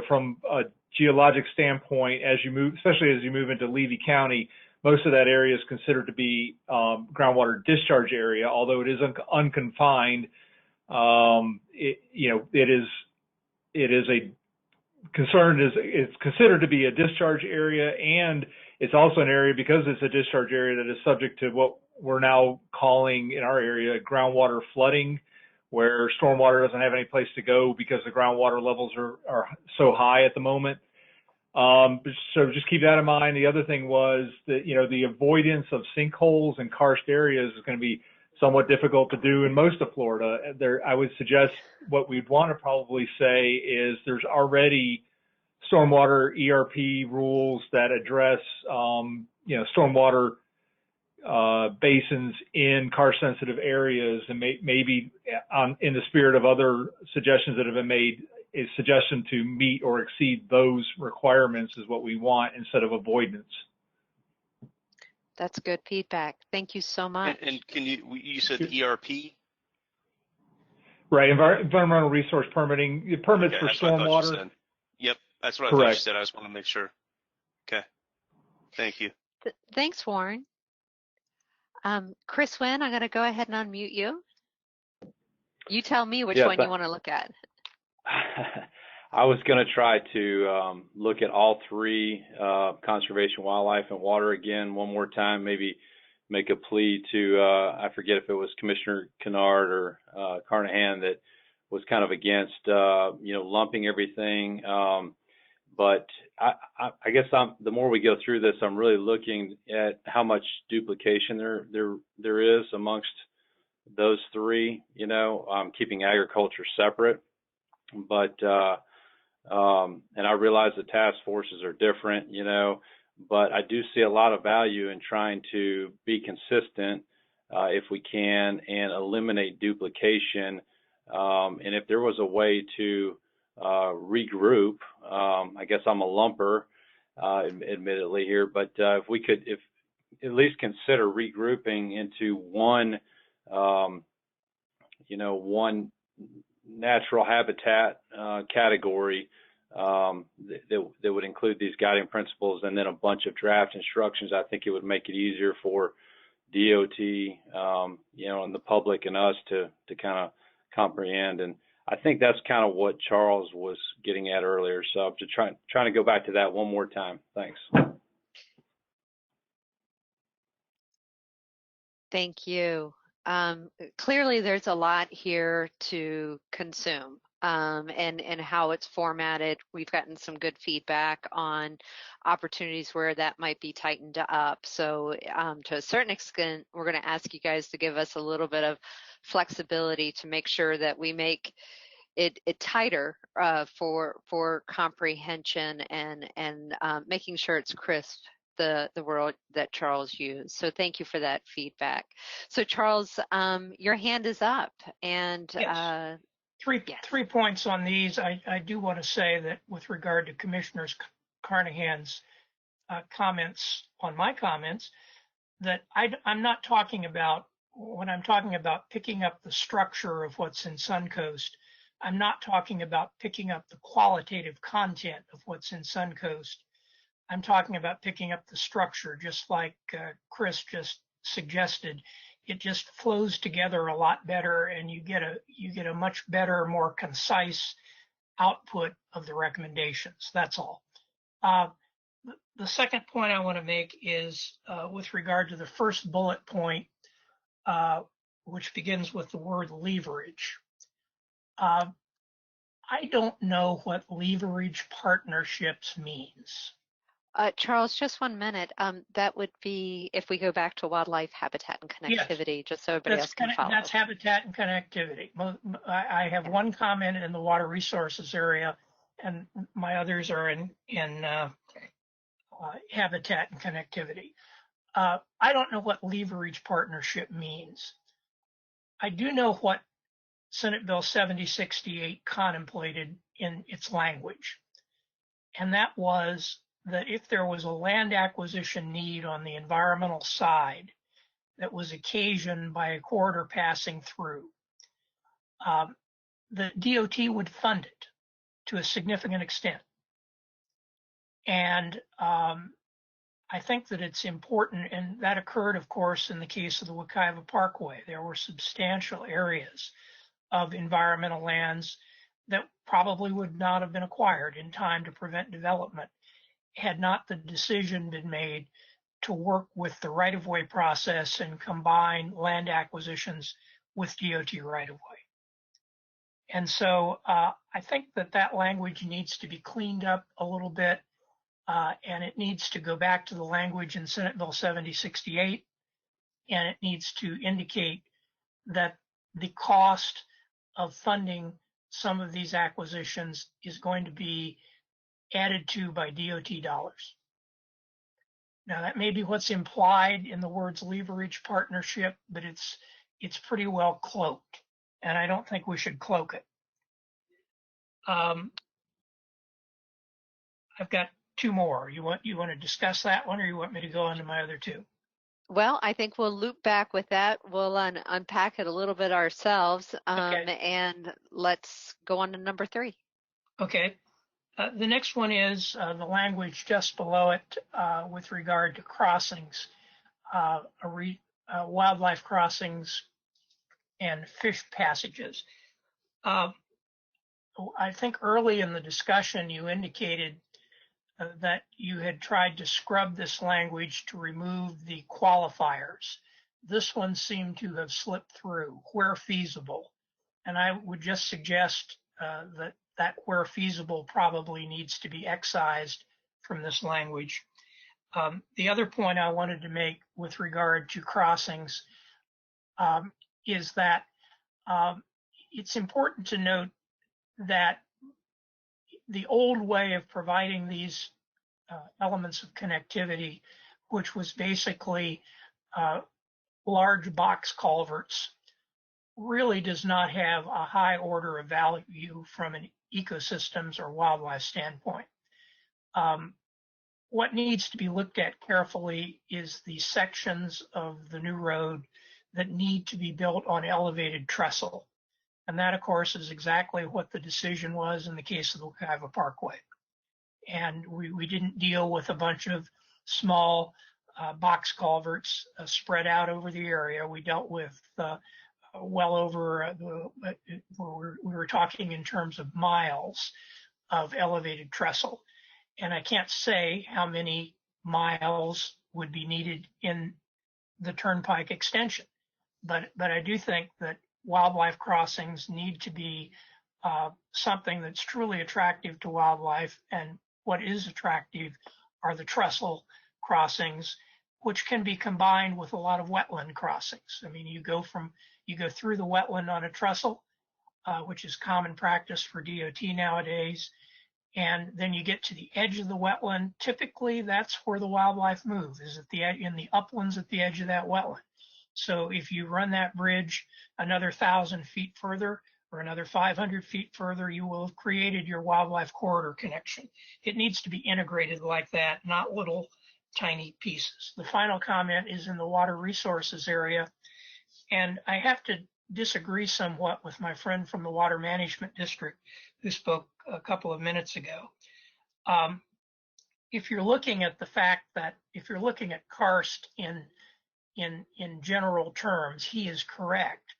from a geologic standpoint, as you move, especially as you move into Levy County. Most of that area is considered to be groundwater discharge area, although it is unconfined. It is a concern. It's considered to be a discharge area, and it's also an area, because it's a discharge area, that is subject to what we're now calling in our area groundwater flooding, where stormwater doesn't have any place to go because the groundwater levels are so high at the moment. So just keep that in mind. The other thing was that, the avoidance of sinkholes and karst areas is going to be somewhat difficult to do in most of Florida. I would suggest what we'd want to probably say is there's already stormwater ERP rules that address, stormwater basins in karst-sensitive areas, and maybe in the spirit of other suggestions that have been made, a suggestion to meet or exceed those requirements is what we want instead of avoidance. That's good feedback. Thank you so much. And can you said ERP? Right, environmental resource permitting, permits for stormwater. Yep, that's what I Correct. thought you said. I just want to make sure. Okay, thank you. Thanks, Warren. Chris Wynn, I'm going to go ahead and unmute you. You tell me which one you want to look at. I was going to try to look at all three, conservation, wildlife, and water again one more time, maybe make a plea to, I forget if it was Commissioner Kennard or Carnahan that was kind of against, lumping everything. But I guess the more we go through this, I'm really looking at how much duplication there is amongst those three, keeping agriculture separate. But and I realize the task forces are different, but I do see a lot of value in trying to be consistent if we can and eliminate duplication. And if there was a way to regroup, I guess I'm a lumper, admittedly here, but if we could at least consider regrouping into one, one natural habitat category that would include these guiding principles and then a bunch of draft instructions, I think it would make it easier for DOT, and the public and us to kind of comprehend. And I think that's kind of what Charles was getting at earlier. So I'm just trying to go back to that one more time. Thanks. Thank you. Clearly, there's a lot here to consume, and how it's formatted. We've gotten some good feedback on opportunities where that might be tightened up. So to a certain extent, we're going to ask you guys to give us a little bit of flexibility to make sure that we make it tighter for comprehension and making sure it's crisp, the word that Charles used. So thank you for that feedback. So Charles, your hand is up, and yes. Three points on these. I do want to say that with regard to Commissioner Carnahan's comments on my comments, that I'm not talking about, when I'm talking about picking up the structure of what's in Suncoast, I'm not talking about picking up the qualitative content of what's in Suncoast. I'm talking about picking up the structure, just like Chris just suggested. It just flows together a lot better, and you get a much better, more concise output of the recommendations. That's all. The second point I want to make is with regard to the first bullet point, which begins with the word leverage. I don't know what leverage partnerships means. Charles, just 1 minute. That would be if we go back to wildlife habitat and connectivity, Yes, just so everybody else can follow. That's habitat and connectivity. I have one comment in the water resources area, and my others are in habitat and connectivity. I don't know what leverage partnership means. I do know what Senate Bill 7068 contemplated in its language, and that was that if there was a land acquisition need on the environmental side that was occasioned by a corridor passing through, the DOT would fund it to a significant extent. And I think that it's important, and that occurred, of course, in the case of the Wekiva Parkway. There were substantial areas of environmental lands that probably would not have been acquired in time to prevent development had not the decision been made to work with the right-of-way process and combine land acquisitions with DOT right-of-way. And so I think that language needs to be cleaned up a little bit, and it needs to go back to the language in Senate Bill 7068, and it needs to indicate that the cost of funding some of these acquisitions is going to be added to by DOT dollars. Now, that may be what's implied in the words leverage partnership, but it's pretty well cloaked, and I don't think we should cloak it. I've got two more. You want to discuss that one, or you want me to go on to my other two? Well, I think we'll loop back with that. We'll unpack it a little bit ourselves, Okay. and let's go on to number 3. Okay. The next one is the language just below it with regard to crossings, wildlife crossings and fish passages. I think early in the discussion you indicated that you had tried to scrub this language to remove the qualifiers. This one seemed to have slipped through, where feasible. And I would just suggest that where feasible probably needs to be excised from this language. The other point I wanted to make with regard to crossings is that it's important to note that the old way of providing these elements of connectivity, which was basically large box culverts, really does not have a high order of value from an ecosystems or wildlife standpoint. What needs to be looked at carefully is the sections of the new road that need to be built on elevated trestle. And that, of course, is exactly what the decision was in the case of the Wekiva Parkway. And we didn't deal with a bunch of small box culverts spread out over the area. We dealt with well over, we were talking in terms of miles of elevated trestle. And I can't say how many miles would be needed in the Turnpike extension. But I do think that wildlife crossings need to be something that's truly attractive to wildlife, and what is attractive are the trestle crossings, which can be combined with a lot of wetland crossings. I mean, you go through the wetland on a trestle, which is common practice for DOT nowadays, and then you get to the edge of the wetland. Typically, that's where the wildlife move, is in the uplands at the edge of that wetland. So if you run that bridge another 1,000 feet further or another 500 feet further, you will have created your wildlife corridor connection. It needs to be integrated like that, not little tiny pieces. The final comment is in the water resources area, and I have to disagree somewhat with my friend from the Water Management District who spoke a couple of minutes ago. If you're looking at the fact that, if you're looking at karst in general terms, he is correct.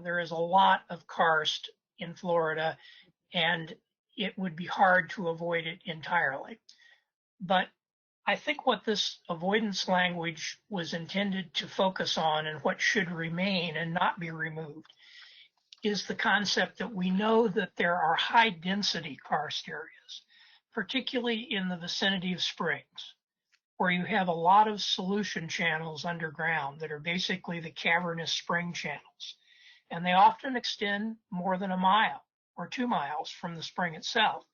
There is a lot of karst in Florida, and it would be hard to avoid it entirely. But I think what this avoidance language was intended to focus on and what should remain and not be removed is the concept that we know that there are high density karst areas, particularly in the vicinity of springs, where you have a lot of solution channels underground that are basically the cavernous spring channels. And they often extend more than a mile or 2 miles from the spring itself.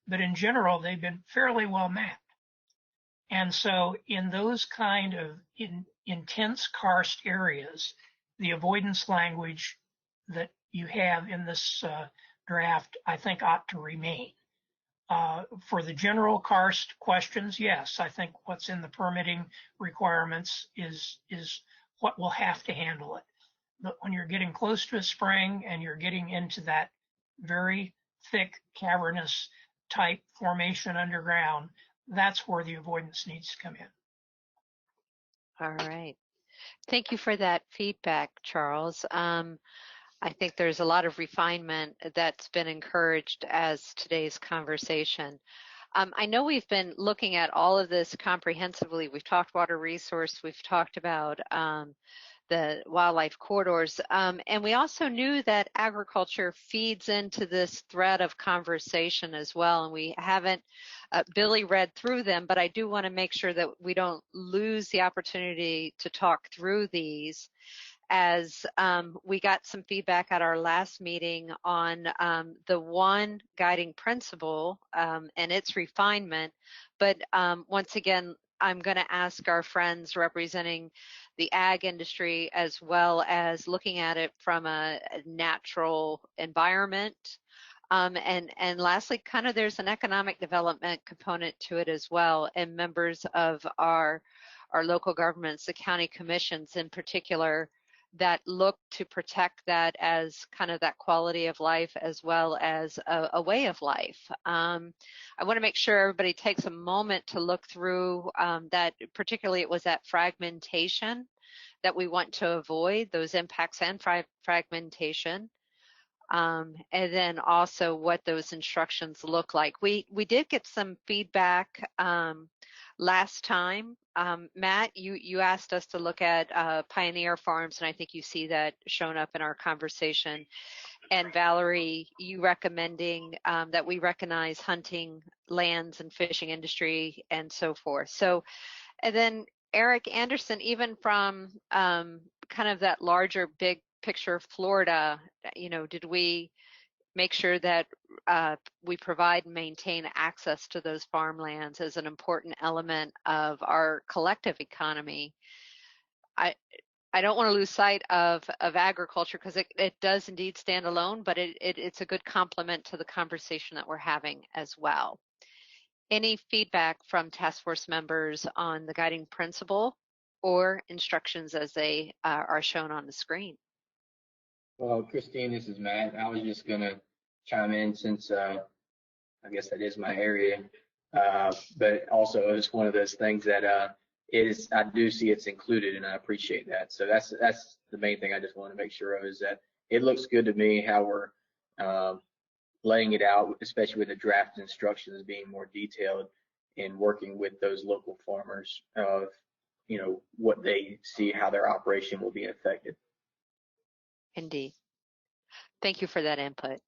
But in general, they've been fairly well mapped. And so in those kind of intense karst areas, the avoidance language that you have in this draft, I think, ought to remain. For the general karst questions, yes, I think what's in the permitting requirements is what will have to handle it. But when you're getting close to a spring and you're getting into that very thick cavernous type formation underground, that's where the avoidance needs to come in. All right. Thank you for that feedback, Charles. I think there's a lot of refinement that's been encouraged as today's conversation. I know we've been looking at all of this comprehensively. We've talked water resource, we've talked about the wildlife corridors, and we also knew that agriculture feeds into this thread of conversation as well, and we haven't Billy read through them, but I do want to make sure that we don't lose the opportunity to talk through these, as we got some feedback at our last meeting on the one guiding principle and its refinement. But once again, I'm going to ask our friends representing the ag industry, as well as looking at it from a natural environment. And lastly, kind of there's an economic development component to it as well, and members of our local governments, the county commissions in particular, that look to protect that as kind of that quality of life as well as a way of life. I want to make sure everybody takes a moment to look through that, particularly it was that fragmentation that we want to avoid, those impacts and fragmentation. And then also what those instructions look like. We did get some feedback last time. Matt, you asked us to look at pioneer farms, and I think you see that shown up in our conversation. And Valerie, you recommending that we recognize hunting lands and fishing industry and so forth. So, and then Eric Anderson, even from kind of that larger big picture of Florida, you know, did we make sure that we provide and maintain access to those farmlands as an important element of our collective economy? I don't want to lose sight of agriculture, because it does indeed stand alone, but it's a good complement to the conversation that we're having as well. Any feedback from task force members on the guiding principle or instructions as they are shown on the screen? Well, Christine, this is Matt. I was just going to chime in since I guess that is my area. But also it's one of those things that I do see it's included, and I appreciate that. So that's the main thing I just want to make sure of, is that it looks good to me how we're laying it out, especially with the draft instructions being more detailed and working with those local farmers of, you know, what they see, how their operation will be affected. Indeed. Thank you for that input.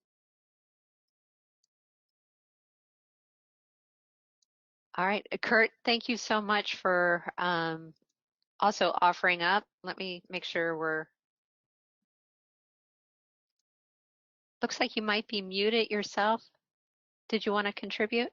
All right, Kurt, thank you so much for also offering up. Let me make sure looks like you might be muted yourself. Did you want to contribute?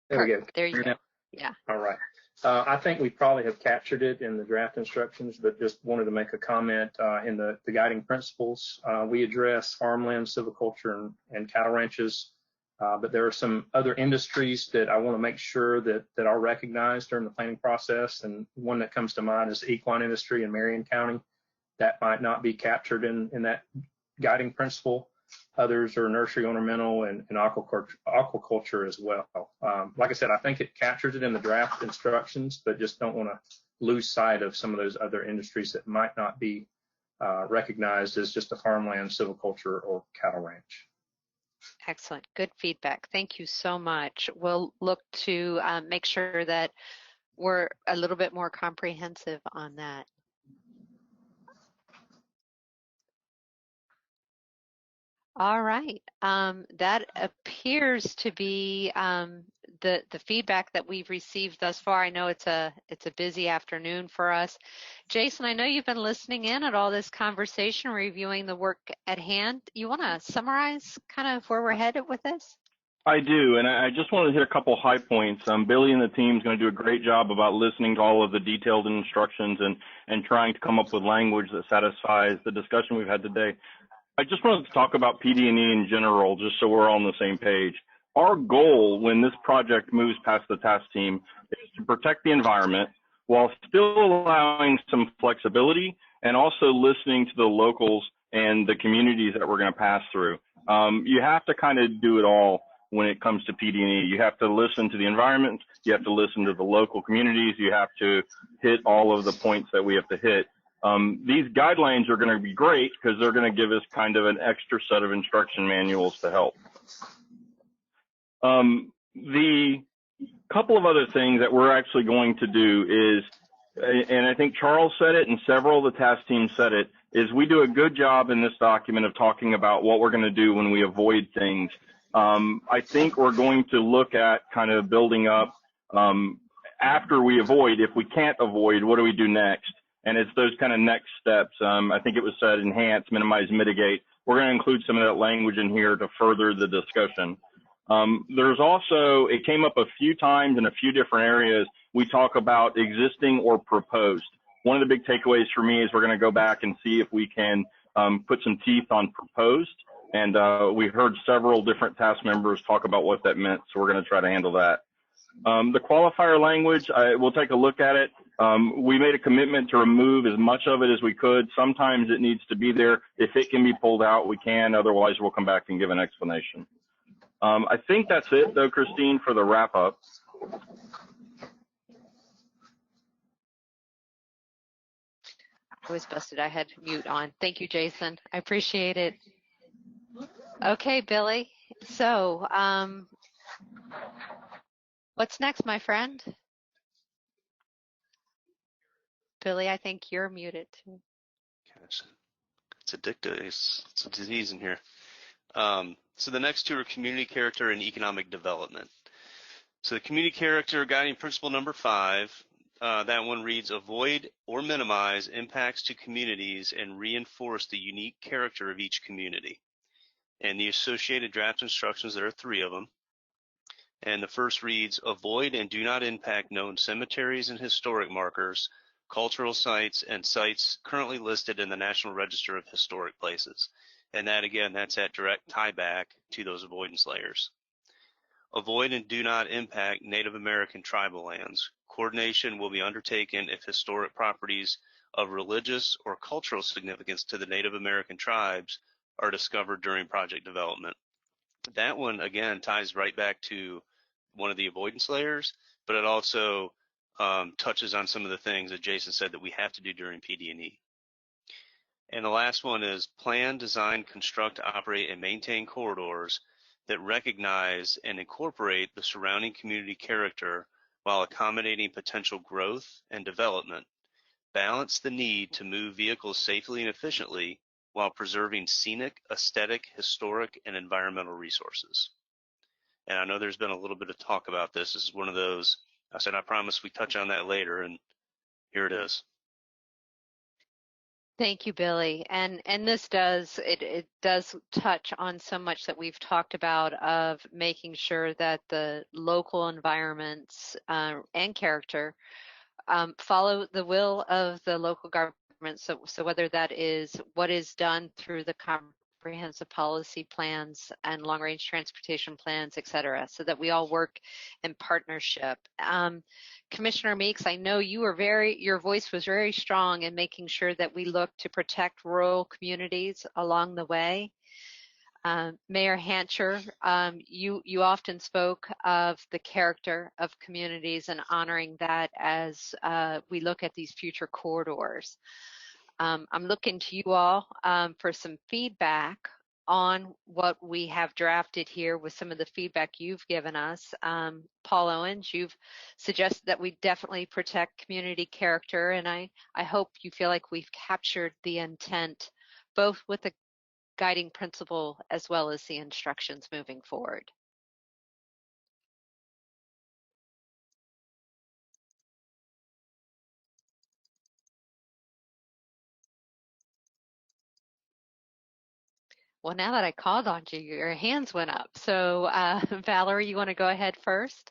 There we go. There you go. Yeah. All right. I think we probably have captured it in the draft instructions, but just wanted to make a comment in the guiding principles. We address farmland, silviculture, and cattle ranches, but there are some other industries that I want to make sure that are recognized during the planning process. And one that comes to mind is the equine industry in Marion County. That might not be captured in that guiding principle. Others are nursery, ornamental, and aquaculture as well. Like I said, I think it captures it in the draft instructions, but just don't want to lose sight of some of those other industries that might not be recognized as just a farmland, silviculture, or cattle ranch. Excellent. Good feedback. Thank you so much. We'll look to make sure that we're a little bit more comprehensive on that. All right. That appears to be the feedback that we've received thus far. I know it's a busy afternoon for us. Jason, I know you've been listening in at all this conversation, reviewing the work at hand. You want to summarize kind of where we're headed with this? I do, and I just wanted to hit a couple high points. Billy and the team is going to do a great job about listening to all of the detailed instructions and trying to come up with language that satisfies the discussion we've had today. I just wanted to talk about PD&E in general, just so we're all on the same page. Our goal when this project moves past the task team is to protect the environment while still allowing some flexibility and also listening to the locals and the communities that we're going to pass through. You have to kind of do it all when it comes to PD&E. You have to listen to the environment, you have to listen to the local communities, you have to hit all of the points that we have to hit. These guidelines are going to be great because they're going to give us kind of an extra set of instruction manuals to help. The couple of other things that we're actually going to do is, and I think Charles said it and several of the task teams said it, is we do a good job in this document of talking about what we're going to do when we avoid things. I think we're going to look at kind of building up after we avoid. If we can't avoid, what do we do next? And it's those kind of next steps. I think it was said enhance, minimize, mitigate. We're going to include some of that language in here to further the discussion. There's also, it came up a few times in a few different areas, we talk about existing or proposed. One of the big takeaways for me is we're going to go back and see if we can put some teeth on proposed. And we heard several different task members talk about what that meant, so we're going to try to handle that. The qualifier language, we'll take a look at it. We made a commitment to remove as much of it as we could. Sometimes it needs to be there. If it can be pulled out, we can. Otherwise, we'll come back and give an explanation. I think that's it, though, Christine, for the wrap up. I was busted. I had mute on. Thank you, Jason. I appreciate it. Okay, Billy. So, what's next, my friend? Billy, I think you're muted too. Gosh, it's addictive. It's a disease in here. So the next two are community character and economic development. So the community character guiding principle number 5, that one reads, avoid or minimize impacts to communities and reinforce the unique character of each community. And the associated draft instructions, there are 3 of them. And the first reads, avoid and do not impact known cemeteries and historic markers, cultural sites, and sites currently listed in the National Register of Historic Places. And that, again, that's that direct tie back to those avoidance layers. Avoid and do not impact Native American tribal lands. Coordination will be undertaken if historic properties of religious or cultural significance to the Native American tribes are discovered during project development. That one, again, ties right back to one of the avoidance layers, but it also touches on some of the things that Jason said that we have to do during PD&E. And the last one is plan, design, construct, operate, and maintain corridors that recognize and incorporate the surrounding community character while accommodating potential growth and development. Balance the need to move vehicles safely and efficiently while preserving scenic, aesthetic, historic, and environmental resources. And I know there's been a little bit of talk about this. This is one of those, I said, I promise we touch on that later, and here it is. Thank you, Billy. And this does, it does touch on so much that we've talked about of making sure that the local environments and character follow the will of the local government. So whether that is what is done through the comprehensive policy plans and long-range transportation plans, et cetera, so that we all work in partnership. Commissioner Meeks, I know you were your voice was very strong in making sure that we look to protect rural communities along the way. Mayor Hancher, you often spoke of the character of communities and honoring that as we look at these future corridors. I'm looking to you all for some feedback on what we have drafted here with some of the feedback you've given us. Paul Owens, you've suggested that we definitely protect community character, and I hope you feel like we've captured the intent, both with the guiding principle as well as the instructions moving forward. Well, now that I called on you, your hands went up. So, Valerie, you want to go ahead first?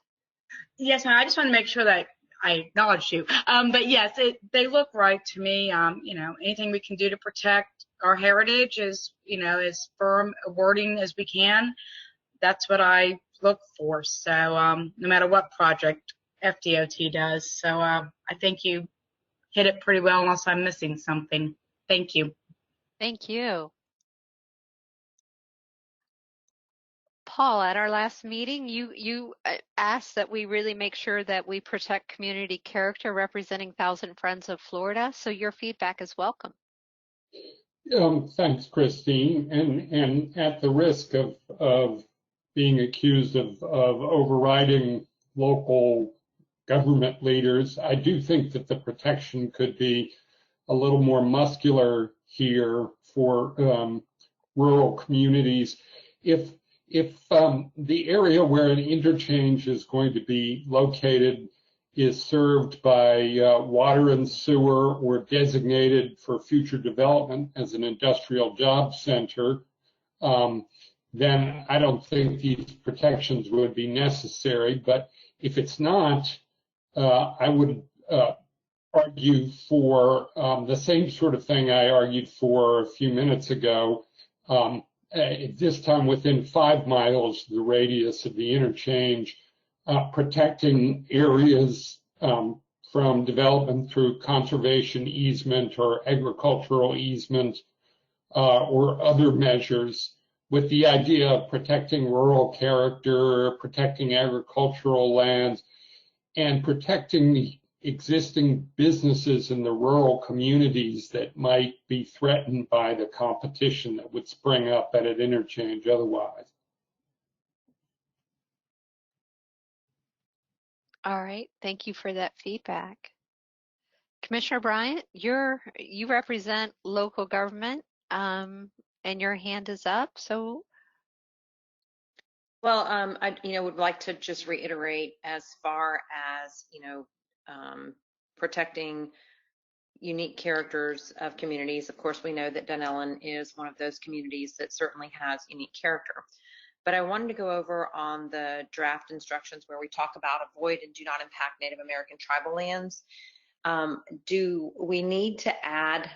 Yes, ma'am. I just want to make sure that I acknowledge you. But yes, they look right to me. You know, anything we can do to protect our heritage is, you know, as firm a wording as we can. That's what I look for. So no matter what project FDOT does. So I think you hit it pretty well unless I'm missing something. Thank you. Thank you. Paul, at our last meeting, you asked that we really make sure that we protect community character representing Thousand Friends of Florida. So your feedback is welcome. Thanks, Christine. And at the risk of being accused of overriding local government leaders, I do think that the protection could be a little more muscular here for rural communities. If the area where an interchange is going to be located is served by water and sewer or designated for future development as an industrial job center, then I don't think these protections would be necessary. But if it's not, I would argue for the same sort of thing I argued for a few minutes ago, this time within 5 miles of the radius of the interchange, protecting areas from development through conservation easement or agricultural easement or other measures, with the idea of protecting rural character, protecting agricultural lands, and protecting the existing businesses in the rural communities that might be threatened by the competition that would spring up at an interchange otherwise. All right, thank you for that feedback. Commissioner Bryant, you represent local government, and your hand is up. So, well, I would like to just reiterate as far as protecting unique characters of communities. Of course, we know that Dunellen is one of those communities that certainly has unique character. But I wanted to go over on the draft instructions where we talk about avoid and do not impact Native American tribal lands. Do we need to add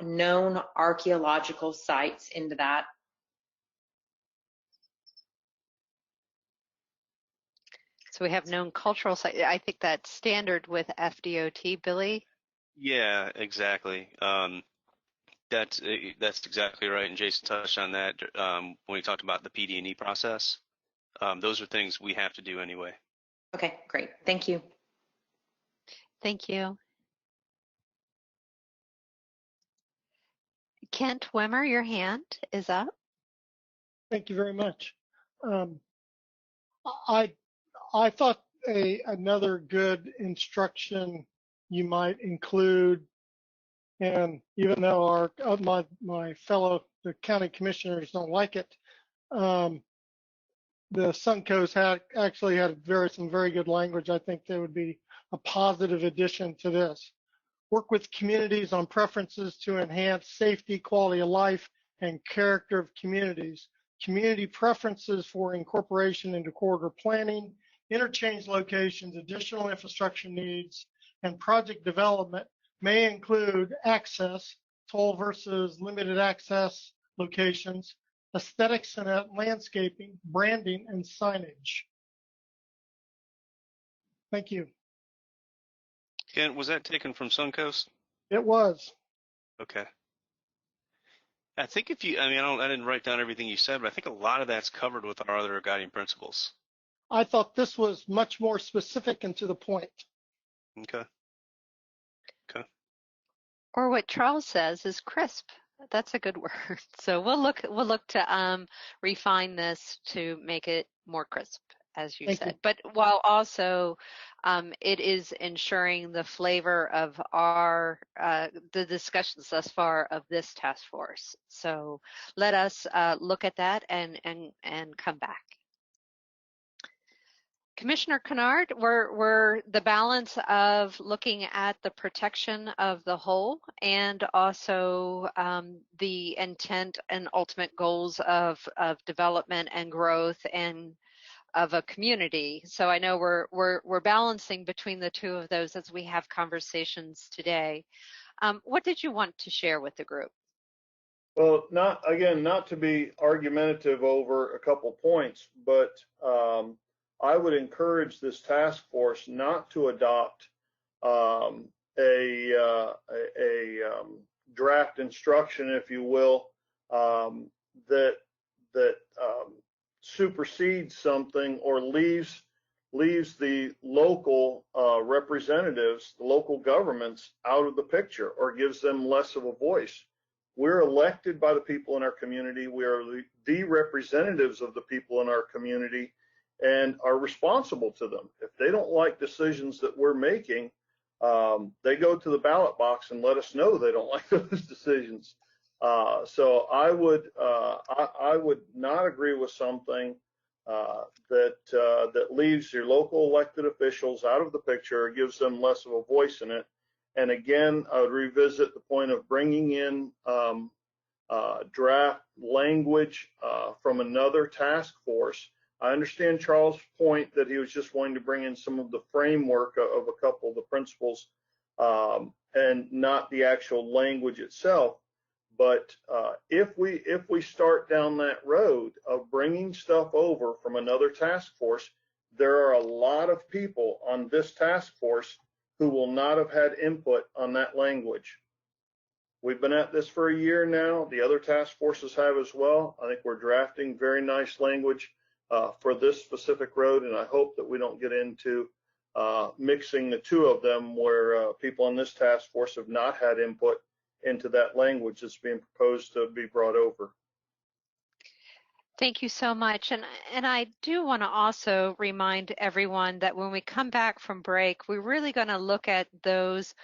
known archaeological sites into that? So we have known cultural sites. I think that's standard with FDOT, Billy. Yeah, exactly. That's exactly right, and Jason touched on that when he talked about the PD&E process. Those are things we have to do anyway. Okay, great. Thank you. Thank you. Kent Wimmer, your hand is up. Thank you very much. I thought another good instruction you might include, and even though my fellow the county commissioners don't like it, the Suncoast actually had some very good language. I think there would be a positive addition to this. Work with communities on preferences to enhance safety, quality of life, and character of communities. Community preferences for incorporation into corridor planning, interchange locations, additional infrastructure needs, and project development may include access, toll versus limited access locations, aesthetics and landscaping, branding, and signage. Thank you. Kent, was that taken from Suncoast? It was. Okay. I think I didn't write down everything you said, but I think a lot of that's covered with our other guiding principles. I thought this was much more specific and to the point. Okay. Okay. Or what Charles says is crisp. That's a good word. So we'll look to refine this to make it more crisp, as you Thank said. you. But while also it is ensuring the flavor of our the discussions thus far of this task force. So let us look at that and come back. Commissioner Kennard, we're the balance of looking at the protection of the whole and also the intent and ultimate goals of development and growth and of a community. So I know we're balancing between the two of those as we have conversations today. What did you want to share with the group? Well, not to be argumentative over a couple points, but I would encourage this task force not to adopt a draft instruction, if you will, that supersedes something or leaves the local representatives, the local governments, out of the picture or gives them less of a voice. We're elected by the people in our community. We are the representatives of the people in our community and are responsible to them. If they don't like decisions that we're making, they go to the ballot box and let us know they don't like those decisions. So I would not agree with something that leaves your local elected officials out of the picture or gives them less of a voice in it. And again, I would revisit the point of bringing in draft language from another task force. I understand Charles' point that he was just wanting to bring in some of the framework of a couple of the principles and not the actual language itself. But if we start down that road of bringing stuff over from another task force, there are a lot of people on this task force who will not have had input on that language. We've been at this for a year now. The other task forces have as well. I think we're drafting very nice language for this specific road, and I hope that we don't get into mixing the two of them where people on this task force have not had input into that language that's being proposed to be brought over. Thank you so much. And I do want to also remind everyone that when we come back from break, we're really going to look at those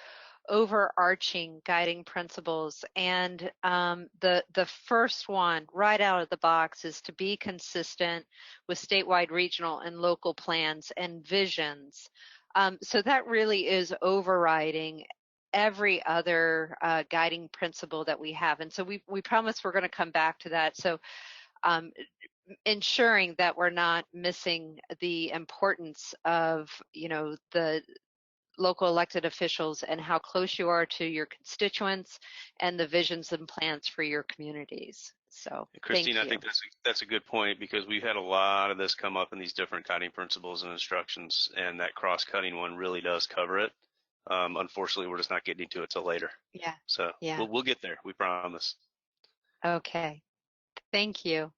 overarching guiding principles. And the first one right out of the box is to be consistent with statewide, regional, and local plans and visions. So that really is overriding every other guiding principle that we have. And so we promise we're going to come back to that. So ensuring that we're not missing the importance of, the local elected officials and how close you are to your constituents and the visions and plans for your communities. So Christine, thank you. I think that's a good point because we've had a lot of this come up in these different guiding principles and instructions, and that cross-cutting one really does cover it. Unfortunately, we're just not getting to it till later. Yeah. So yeah. we'll get there. We promise. Okay. Thank you.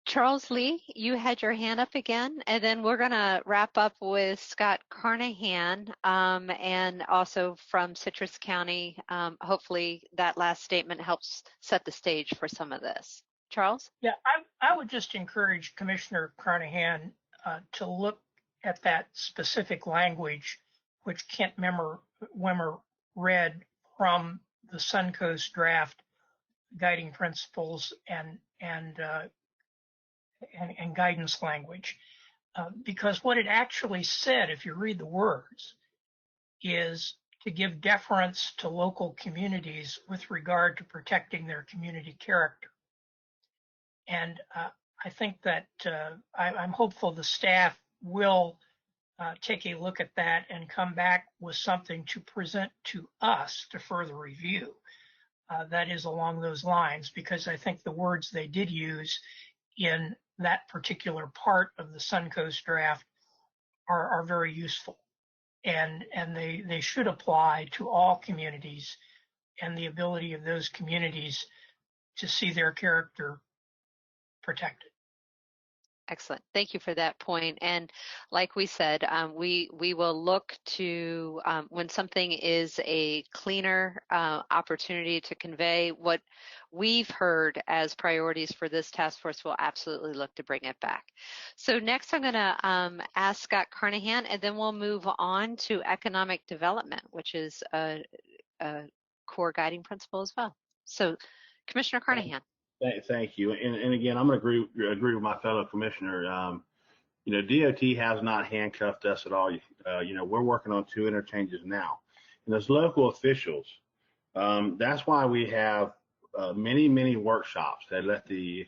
Charles Lee, you had your hand up again, and then we're going to wrap up with Scott Carnahan and also from Citrus County. Hopefully that last statement helps set the stage for some of this. Charles? Yeah, I would just encourage Commissioner Carnahan to look at that specific language which Kent Wimmer read from the Suncoast draft guiding principles and guidance language, because what it actually said, if you read the words, is to give deference to local communities with regard to protecting their community character. And I think that I'm hopeful the staff will take a look at that and come back with something to present to us to further review. That is along those lines, because I think the words they did use in that particular part of the Suncoast draft are very useful, and they should apply to all communities and the ability of those communities to see their character protected. Excellent. Thank you for that point. And like we said, we will look to, when something is a cleaner opportunity to convey what we've heard as priorities for this task force, we'll absolutely look to bring it back. So next I'm going to ask Scott Carnahan, and then we'll move on to economic development, which is a core guiding principle as well. So Commissioner Carnahan. Thank you. And again, I'm going to agree with my fellow commissioner. You know, DOT has not handcuffed us at all. You know, we're working on 2 interchanges now. And as local officials, that's why we have many workshops that let the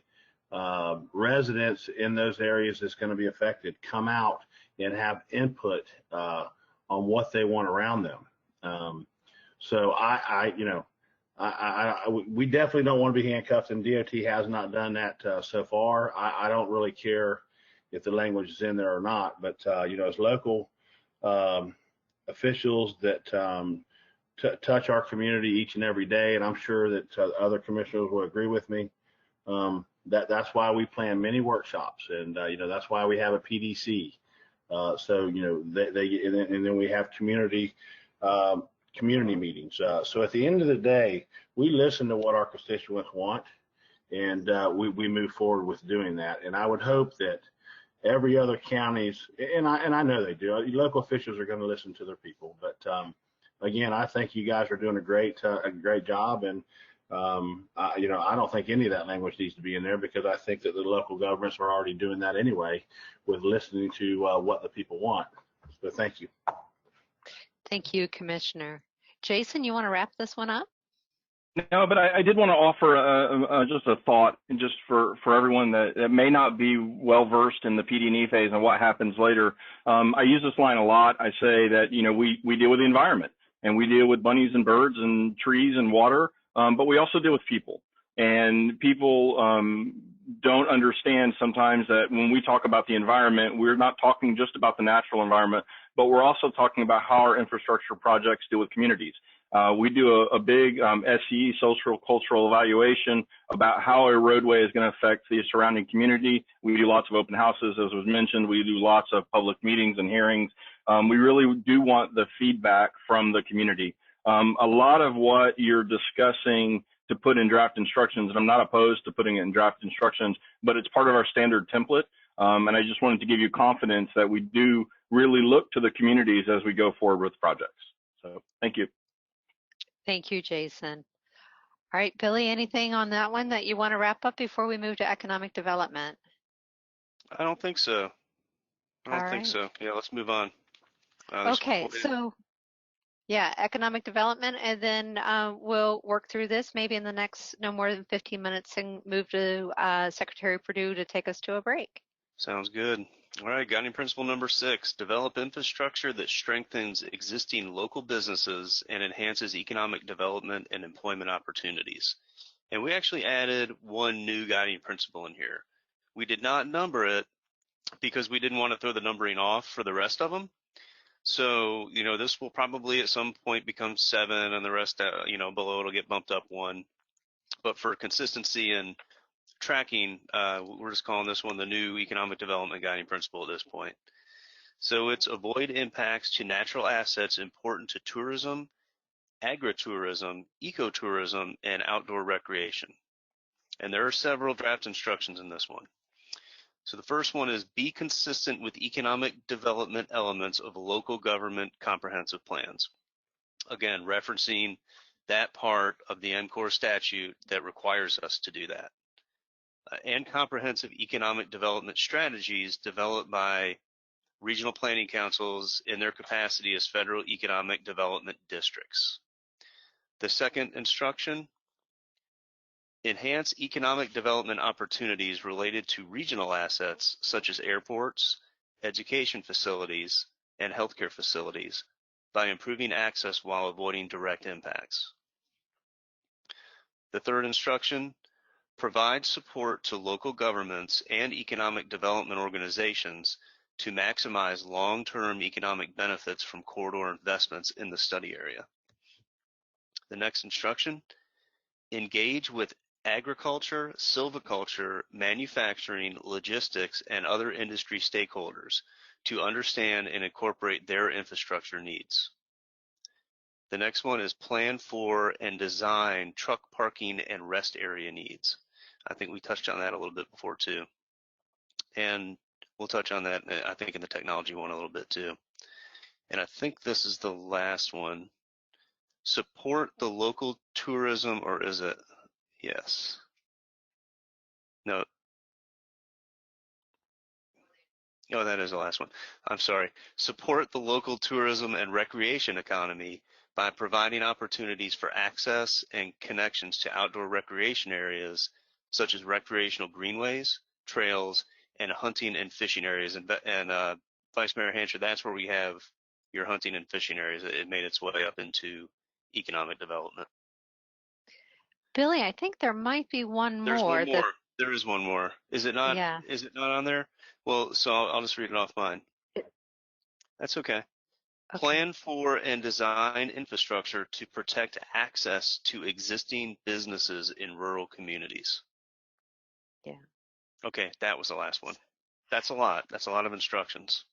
residents in those areas that's going to be affected come out and have input on what they want around them. So we definitely don't want to be handcuffed, and DOT has not done that so far. I don't really care if the language is in there or not, but you know, as local officials that touch our community each and every day, and I'm sure that other commissioners will agree with me, that's why we plan many workshops, and you know, that's why we have a PDC. So you know, and then we have community meetings. So at the end of the day, we listen to what our constituents want, and we move forward with doing that. And I would hope that every other counties, and I know they do, local officials are going to listen to their people. But again, I think you guys are doing a great job, and you know, I don't think any of that language needs to be in there, because I think that the local governments are already doing that anyway with listening to what the people want. So thank you. Thank you, Commissioner. Jason, you want to wrap this one up? No, but I did want to offer just a thought, and just for everyone that may not be well versed in the PD&E phase and what happens later. I use this line a lot. I say that, you know, we deal with the environment, and we deal with bunnies and birds and trees and water, but we also deal with people. And people don't understand sometimes that when we talk about the environment, we're not talking just about the natural environment, but we're also talking about how our infrastructure projects deal with communities. We do a big SCE, social cultural evaluation, about how a roadway is going to affect the surrounding community. We do lots of open houses, as was mentioned. We do lots of public meetings and hearings. We really do want the feedback from the community. A lot of what you're discussing to put in draft instructions, and I'm not opposed to putting it in draft instructions, but it's part of our standard template. And I just wanted to give you confidence that we do really look to the communities as we go forward with projects. So thank you. Thank you, Jason. All right, Billy, anything on that one that you want to wrap up before we move to economic development? I don't think so. I don't think so. Yeah, let's move on. Okay, so yeah, economic development, and then we'll work through this maybe in the next no more than 15 minutes and move to Secretary Perdue to take us to a break. Sounds good. All right, guiding principle number 6, develop infrastructure that strengthens existing local businesses and enhances economic development and employment opportunities. And we actually added one new guiding principle in here. We did not number it because we didn't want to throw the numbering off for the rest of them. So, you know, this will probably at some point become 7, and the rest, you know, below it'll get bumped up 1. But for consistency and tracking, we're just calling this one the new economic development guiding principle at this point. So it's avoid impacts to natural assets important to tourism, agritourism, ecotourism, and outdoor recreation. And there are several draft instructions in this one. So the first one is be consistent with economic development elements of local government comprehensive plans. Again, referencing that part of the m.cores statute that requires us to do that. And comprehensive economic development strategies developed by regional planning councils in their capacity as federal economic development districts. The second instruction, enhance economic development opportunities related to regional assets such as airports, education facilities, and healthcare facilities by improving access while avoiding direct impacts. The third instruction, provide support to local governments and economic development organizations to maximize long-term economic benefits from corridor investments in the study area. The next instruction, engage with agriculture, silviculture, manufacturing, logistics, and other industry stakeholders to understand and incorporate their infrastructure needs. The next one is plan for and design truck parking and rest area needs. I think we touched on that a little bit before too. And we'll touch on that, I think, in the technology one a little bit too. And I think this is the last one. Support the local tourism, or is it? Yes. No. Oh, that is the last one. I'm sorry. Support the local tourism and recreation economy by providing opportunities for access and connections to outdoor recreation areas, such as recreational greenways, trails, and hunting and fishing areas. And Vice Mayor Hancher, that's where we have your hunting and fishing areas. It made its way up into economic development. Billy, I think there might be one There's more. one more. There is one more. Is it not? Yeah. Is it not on there? Well, so I'll just read it off mine. That's okay. Okay. Plan for and design infrastructure to protect access to existing businesses in rural communities. Yeah. Okay, that was the last one. That's a lot. That's a lot of instructions.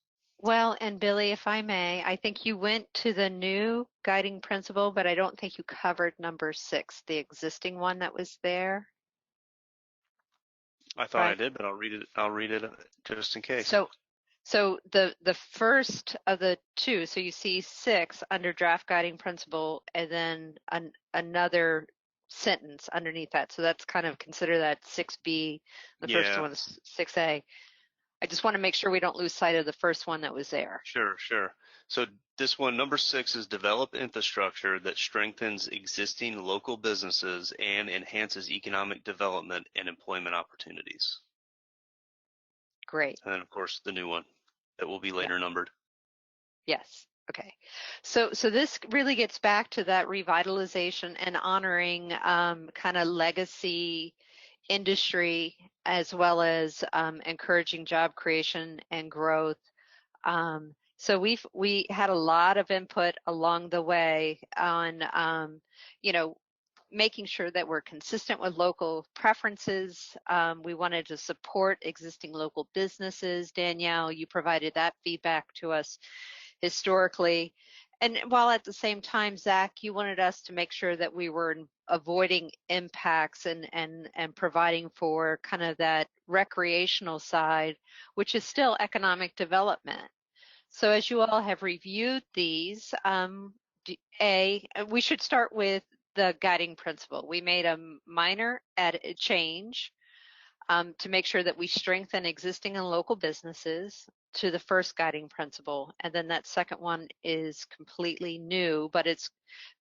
Well, and Billy, if I may, I think you went to the new guiding principle, but I don't think you covered number 6, the existing one that was there. I thought I did, but I'll read it. I'll read it just in case. So the first of the two, so you see 6 under draft guiding principle, and then another sentence underneath that. So that's kind of, consider that 6B. The first one is 6A. I just want to make sure we don't lose sight of the first one that was there. Sure. So this one, number 6, is develop infrastructure that strengthens existing local businesses and enhances economic development and employment opportunities. Great. And then, of course, the new one that will be later numbered. Yes. Okay. So this really gets back to that revitalization and honoring kind of legacy industry, as well as encouraging job creation and growth. So we had a lot of input along the way on making sure that we're consistent with local preferences. We wanted to support existing local businesses. Danielle, you provided that feedback to us historically. And while at the same time, Zach, you wanted us to make sure that we were avoiding impacts and providing for kind of that recreational side, which is still economic development. So as you all have reviewed these, we should start with the guiding principle. We made a minor change to make sure that we strengthen existing and local businesses to the first guiding principle. And then that second one is completely new, but it's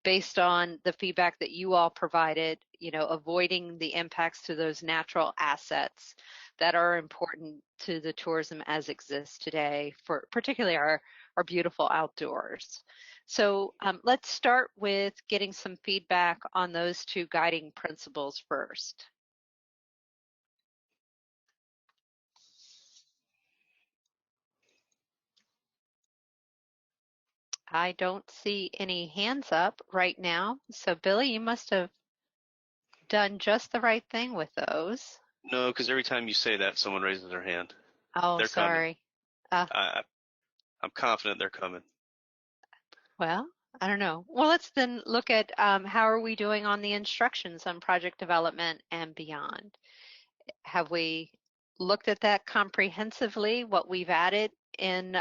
based on the feedback that you all provided, avoiding the impacts to those natural assets that are important to the tourism as exists today, for particularly our beautiful outdoors. So let's start with getting some feedback on those 2 guiding principles first. I don't see any hands up right now. So Billy, you must have done just the right thing with those. No, because every time you say that, someone raises their hand. Oh, they're sorry. I'm confident they're coming. Well, I don't know. Well, let's then look at how are we doing on the instructions on project development and beyond. Have we looked at that comprehensively, what we've added in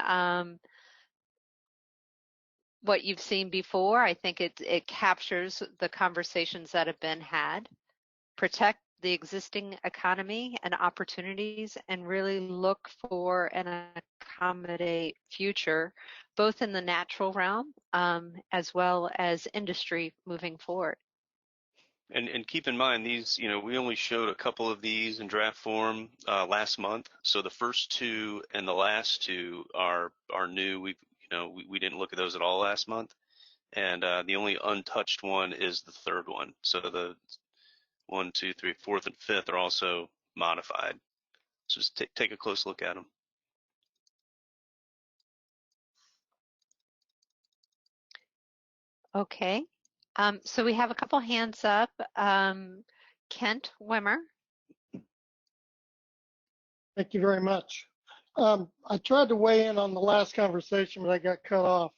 what you've seen before? I think it captures the conversations that have been had. Protect the existing economy and opportunities, and really look for and accommodate future, both in the natural realm as well as industry moving forward. And keep in mind, these, we only showed a couple of these in draft form last month. So the first 2 and the last 2 are new. We didn't look at those at all last month. And the only untouched one is the third one. So the 1, 2, 3, 4th, and 5th are also modified. So just take a close look at them. Okay. So we have a couple hands up. Kent Wimmer. Thank you very much. I tried to weigh in on the last conversation, but I got cut off.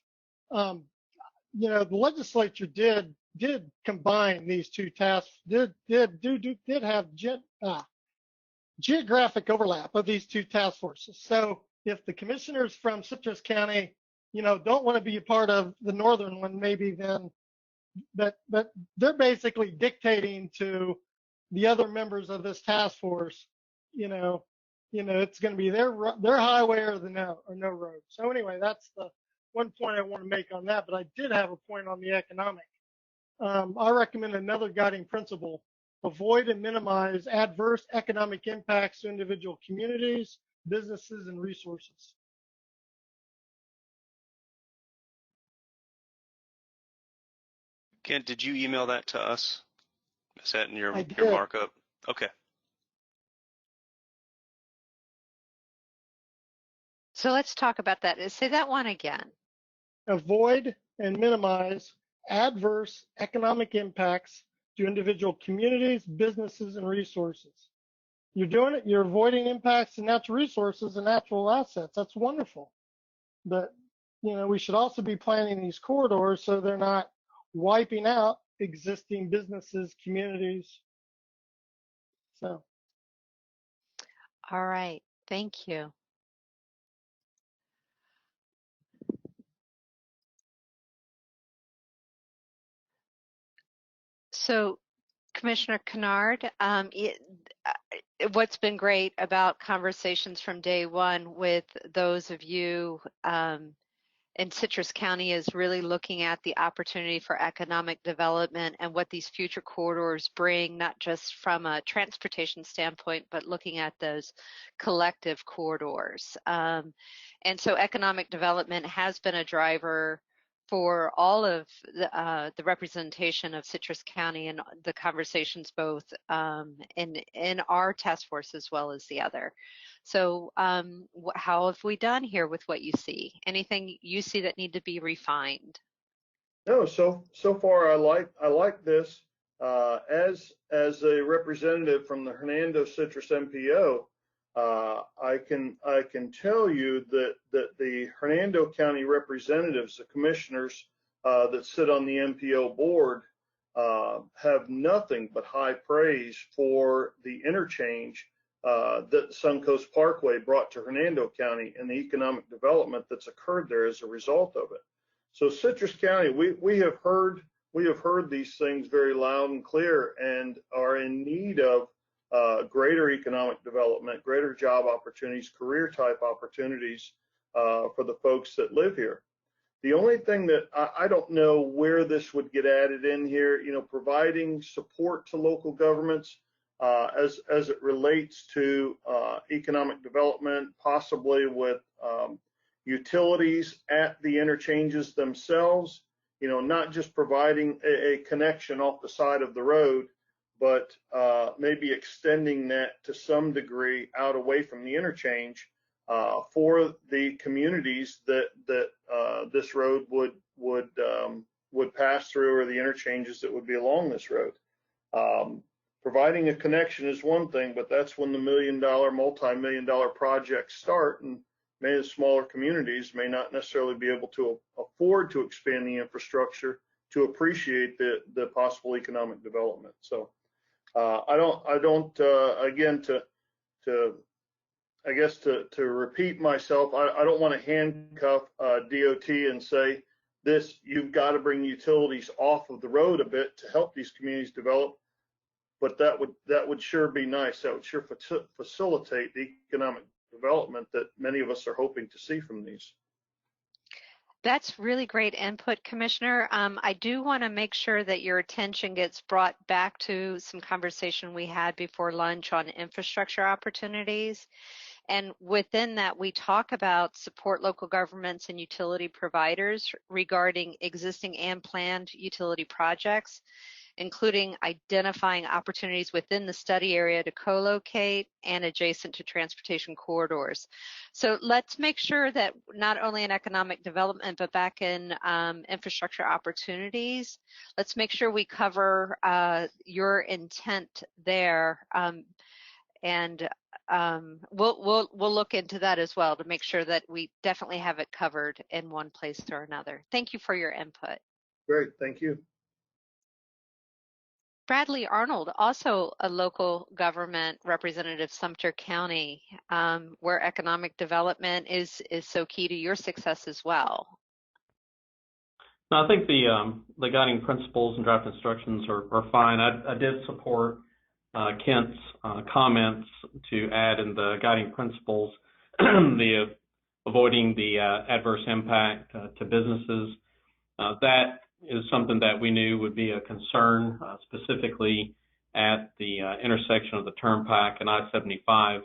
You know, the legislature did combine these two tasks, did have geographic overlap of these two task forces. So if the commissioners from Citrus County, you know, don't want to be a part of the northern one, maybe then, but they're basically dictating to the other members of this task force, you know, it's going to be their highway or no road. So anyway, that's the one point I want to make on that. But I did have a point on the economic. I recommend another guiding principle: avoid and minimize adverse economic impacts to individual communities, businesses, and resources. Kent, did you email that to us? Is that in your markup? Okay. So let's talk about that. Say that one again. Avoid and minimize adverse economic impacts to individual communities, businesses, and resources. You're doing it, you're avoiding impacts to natural resources and natural assets. That's wonderful. But, you know, we should also be planning these corridors so they're not wiping out existing businesses, communities. So. All right, thank you. So, Commissioner Kennard, what's been great about conversations from day one with those of you in Citrus County is really looking at the opportunity for economic development and what these future corridors bring, not just from a transportation standpoint, but looking at those collective corridors. And so economic development has been a driver for all of the representation of Citrus County and the conversations both in our task force as well as the other. So how have we done here with what you see? Anything you see that need to be refined? No, so far I like this. As a representative from the Hernando Citrus MPO, I can tell you that the Hernando County representatives, the commissioners that sit on the MPO board, have nothing but high praise for the interchange that Suncoast Parkway brought to Hernando County and the economic development that's occurred there as a result of it. So Citrus County, we have heard these things very loud and clear and are in need of greater economic development, greater job opportunities, career type opportunities for the folks that live here. The only thing that I don't know where this would get added in here, you know, providing support to local governments as it relates to economic development, possibly with utilities at the interchanges themselves, you know, not just providing a connection off the side of the road, but maybe extending that to some degree out away from the interchange for the communities that this road would pass through, or the interchanges that would be along this road. Providing a connection is one thing, but that's when the $1-million, multi-million-dollar projects start, and many of the smaller communities may not necessarily be able to afford to expand the infrastructure to appreciate the possible economic development. So I don't again, I guess to repeat myself, I don't want to handcuff DOT and say this, you've got to bring utilities off of the road a bit to help these communities develop. But that would sure be nice. That would sure facilitate the economic development that many of us are hoping to see from these. That's really great input, Commissioner. I do want to make sure that your attention gets brought back to some conversation we had before lunch on infrastructure opportunities. And within that, we talk about support local governments and utility providers regarding existing and planned utility projects. including identifying opportunities within the study area to co-locate and adjacent to transportation corridors. So let's make sure that not only in economic development, but back in infrastructure opportunities, let's make sure we cover your intent there. And we'll look into that as well to make sure that we definitely have it covered in one place or another. Thank you for your input. Great, thank you. Bradley Arnold, also a local government representative, Sumter County, where economic development is so key to your success as well. No, I think the guiding principles and draft instructions are fine. I did support Kent's comments to add in the guiding principles the avoiding the adverse impact to businesses. That is something that we knew would be a concern, specifically at the intersection of the Turnpike and I-75,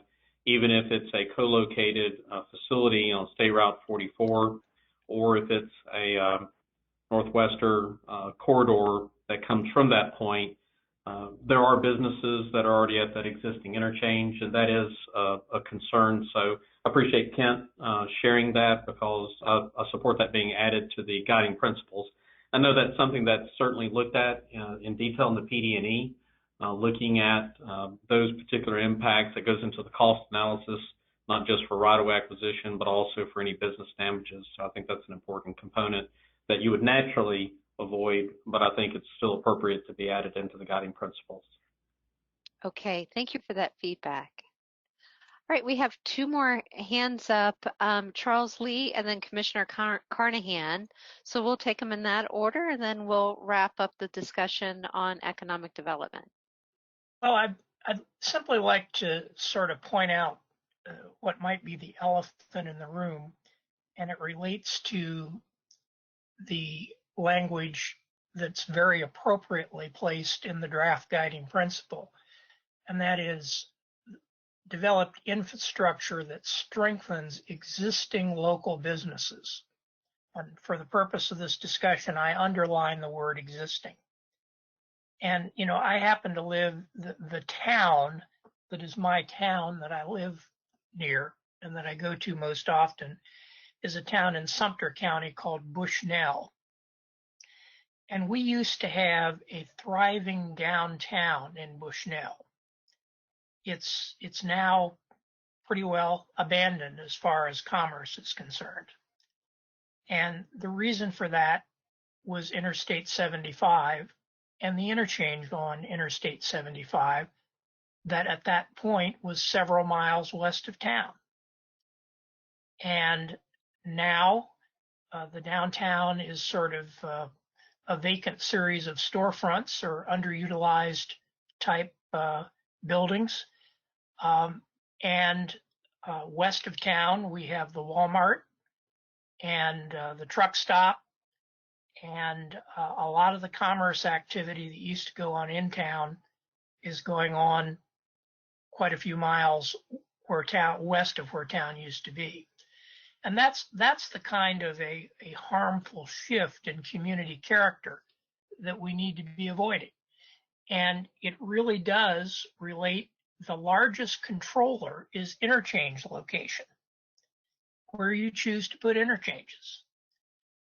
even if it's a co-located facility on State Route 44, or if it's a northwestern corridor that comes from that point. There are businesses that are already at that existing interchange, and that is a concern. So I appreciate Kent sharing that, because I support that being added to the guiding principles. I know that's something that's certainly looked at in detail in the PD&E, looking at those particular impacts that goes into the cost analysis, not just for right-of-way acquisition, but also for any business damages. So I think that's an important component that you would naturally avoid, but I think it's still appropriate to be added into the guiding principles. Okay, thank you for that feedback. All right, we have two more hands up, Charles Lee and then Commissioner Carnahan. So we'll take them in that order, and then we'll wrap up the discussion on economic development. Well, I'd simply like to sort of point out what might be the elephant in the room, and it relates to the language that's very appropriately placed in the draft guiding principle, and that is developed infrastructure that strengthens existing local businesses. And for the purpose of this discussion, I underline the word existing. And, you know, I happen to live, the town that is my town that I live near and that I go to most often is a town in Sumter County called Bushnell. And we used to have a thriving downtown in Bushnell. It's now pretty well abandoned as far as commerce is concerned. And the reason for that was Interstate 75 and the interchange on Interstate 75 that at that point was several miles west of town. And now the downtown is sort of a vacant series of storefronts or underutilized type buildings. And west of town, we have the Walmart and the truck stop, and a lot of the commerce activity that used to go on in town is going on quite a few miles west of where town used to be. And that's the kind of a harmful shift in community character that we need to be avoiding. And it really does relate. The largest controller is interchange location, where you choose to put interchanges.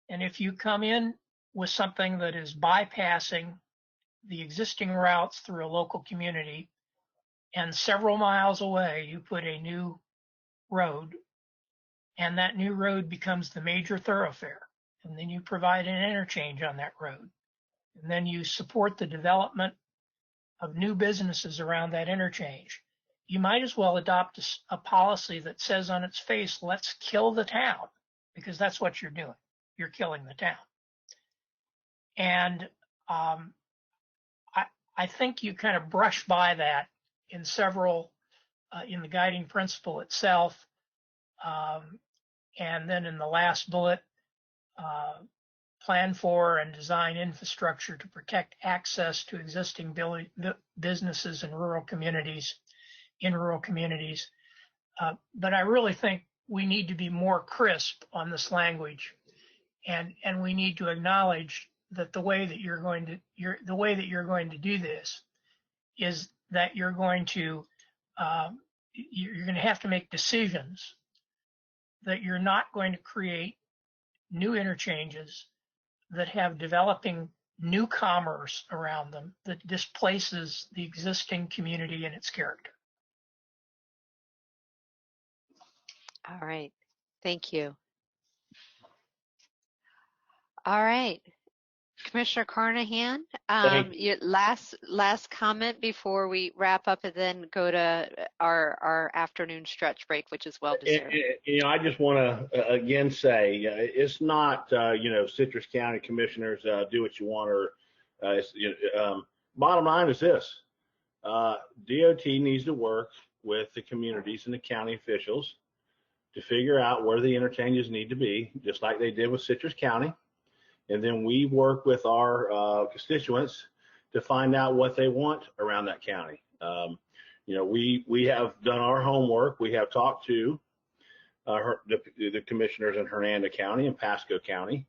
And if you come in with something that is bypassing the existing routes through a local community, and several miles away you put a new road, and that new road becomes the major thoroughfare, and then you provide an interchange on that road, and then you support the development of new businesses around that interchange, you might as well adopt a policy that says on its face, let's kill the town, because that's what you're doing. You're killing the town. And I think you kind of brush by that in several, in the guiding principle itself, and then in the last bullet, plan for and design infrastructure to protect access to existing businesses in rural communities. But I really think we need to be more crisp on this language, and we need to acknowledge that the way that you're going to do this is that you're going to have to make decisions that you're not going to create new interchanges that have developing new commerce around them that displaces the existing community and its character. All right. Thank you. All right. Commissioner Carnahan, your last comment before we wrap up and then go to our afternoon stretch break, which is well deserved. I just want to again say it's not Citrus County commissioners do what you want, or bottom line is this: DOT needs to work with the communities and the county officials to figure out where the interchanges need to be, just like they did with Citrus County. And then we work with our constituents to find out what they want around that county. We have done our homework. We have talked to the commissioners in Hernando County and Pasco County,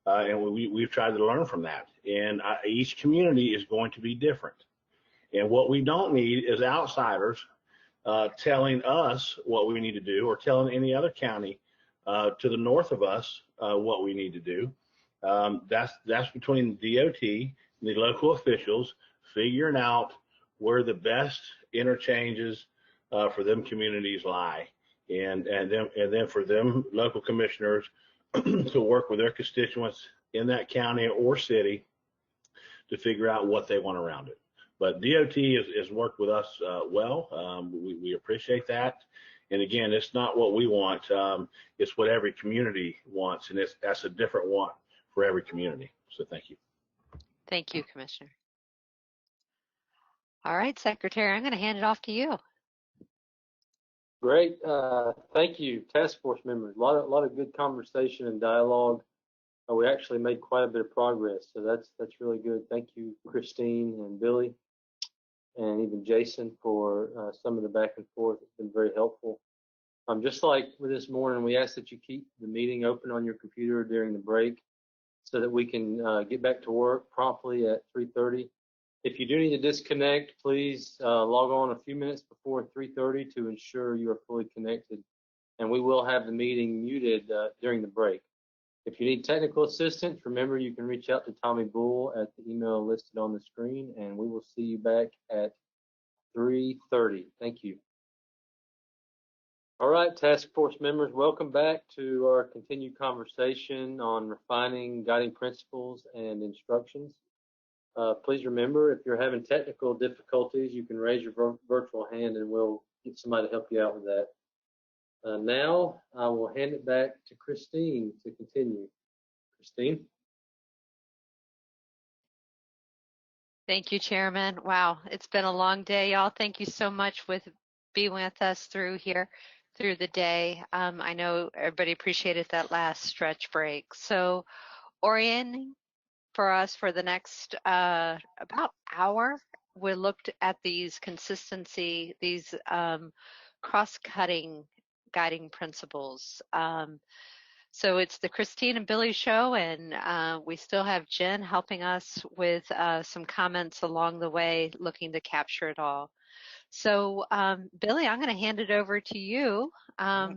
and we've tried to learn from that. And each community is going to be different. And what we don't need is outsiders telling us what we need to do, or telling any other county to the north of us what we need to do. That's between the DOT and the local officials figuring out where the best interchanges for them communities lie, and then for them local commissioners to work with their constituents in that county or city to figure out what they want around it. But DOT has worked with us well. We appreciate that. And again, it's not what we want. It's what every community wants, and that's a different want for every community. So thank you. Thank you, Commissioner. All right, Secretary, I'm going to hand it off to you. Great. Thank you, task force members. A lot of good conversation and dialogue. We actually made quite a bit of progress, so that's really good. Thank you, Christine and Billy, and even Jason for some of the back and forth. It's been very helpful. Just like with this morning, we ask that you keep the meeting open on your computer during the break so that we can get back to work promptly at 3:30. If you do need to disconnect, please log on a few minutes before 3:30 to ensure you are fully connected. And we will have the meeting muted during the break. If you need technical assistance, remember you can reach out to Tommy Bull at the email listed on the screen, and we will see you back at 3:30. Thank you. All right, task force members, welcome back to our continued conversation on refining guiding principles and instructions. Please remember, if you're having technical difficulties, you can raise your virtual hand and we'll get somebody to help you out with that. Now, I will hand it back to Christine to continue. Christine? Thank you, Chairman. Wow, it's been a long day, y'all. Thank you so much for being with us through the day. I know everybody appreciated that last stretch break. So, orienting for us for the next about hour, we looked at these cross-cutting guiding principles. So it's the Christine and Billy show, and we still have Jen helping us with some comments along the way, looking to capture it all. So Billy, I'm going to hand it over to you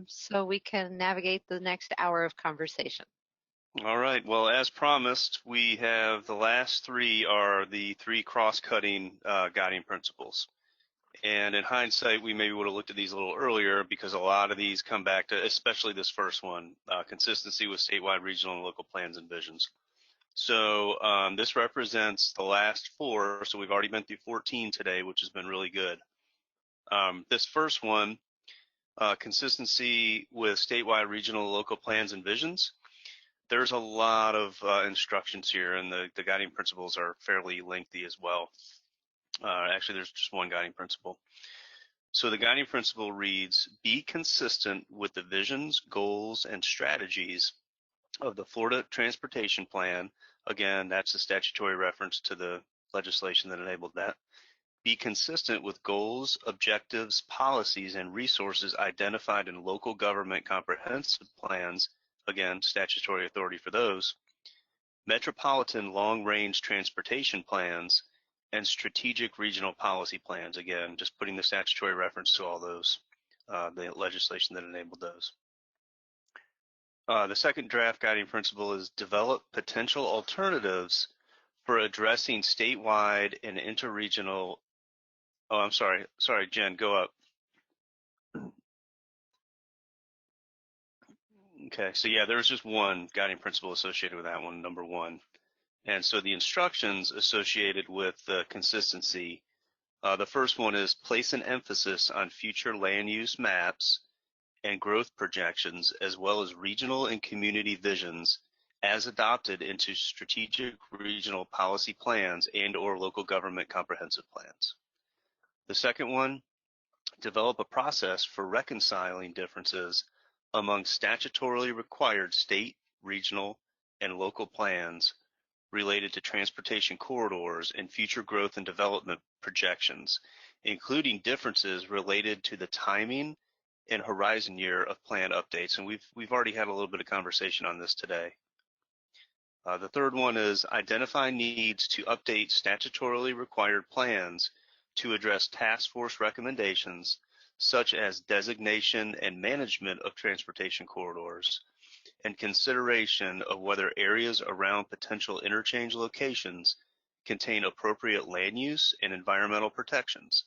so we can navigate the next hour of conversation. All right. Well, as promised, we have the last three are the three cross-cutting guiding principles. And in hindsight, we maybe would have looked at these a little earlier because a lot of these come back to, especially this first one, consistency with statewide, regional, and local plans and visions. So this represents the last four. So we've already been through 14 today, which has been really good. This first one, consistency with statewide, regional, and local plans and visions. There's a lot of instructions here, and the guiding principles are fairly lengthy as well. Actually, there's just one guiding principle. So the guiding principle reads, be consistent with the visions, goals, and strategies of the Florida Transportation Plan. Again, that's a statutory reference to the legislation that enabled that. Be consistent with goals, objectives, policies, and resources identified in local government comprehensive plans. Again, statutory authority for those. metropolitan long-range transportation plans, and strategic regional policy plans. Again, just putting the statutory reference to all those, the legislation that enabled those. The second draft guiding principle is develop potential alternatives for addressing statewide and interregional. Oh, I'm sorry, Jen, go up. Okay, so yeah, there's just one guiding principle associated with that one, number 1. And so the instructions associated with the consistency, the first one is place an emphasis on future land use maps and growth projections, as well as regional and community visions as adopted into strategic regional policy plans and/or local government comprehensive plans. The second one, develop a process for reconciling differences among statutorily required state, regional, and local plans related to transportation corridors and future growth and development projections, including differences related to the timing and horizon year of plan updates. And we've already had a little bit of conversation on this today. The third one is identify needs to update statutorily required plans to address task force recommendations, such as designation and management of transportation corridors, and consideration of whether areas around potential interchange locations contain appropriate land use and environmental protections.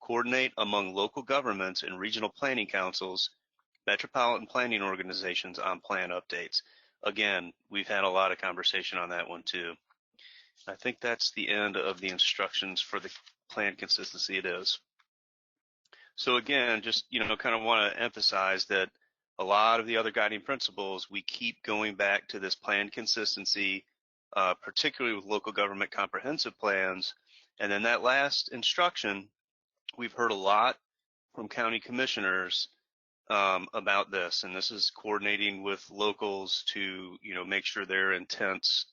Coordinate among local governments and regional planning councils, metropolitan planning organizations on plan updates. Again, we've had a lot of conversation on that one too. I think that's the end of the instructions for the plan consistency. It is. So again, just, kind of want to emphasize that a lot of the other guiding principles, we keep going back to this plan consistency, particularly with local government comprehensive plans. And then that last instruction, we've heard a lot from county commissioners about this, and this is coordinating with locals to, make sure their intents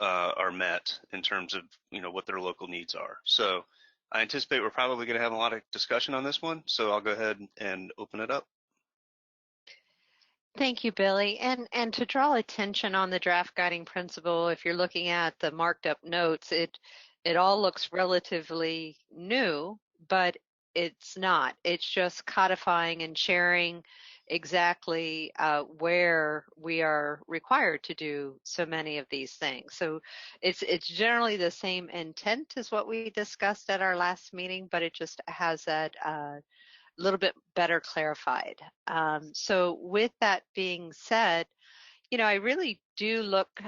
are met in terms of, what their local needs are. So I anticipate we're probably going to have a lot of discussion on this one, so I'll go ahead and open it up. Thank you, Billy. And to draw attention on the draft guiding principle, if you're looking at the marked up notes, it all looks relatively new, but it's not. It's just codifying and sharing exactly where we are required to do so many of these things. So it's generally the same intent as what we discussed at our last meeting, but it just has that a little bit better clarified. So with that being said, I really do look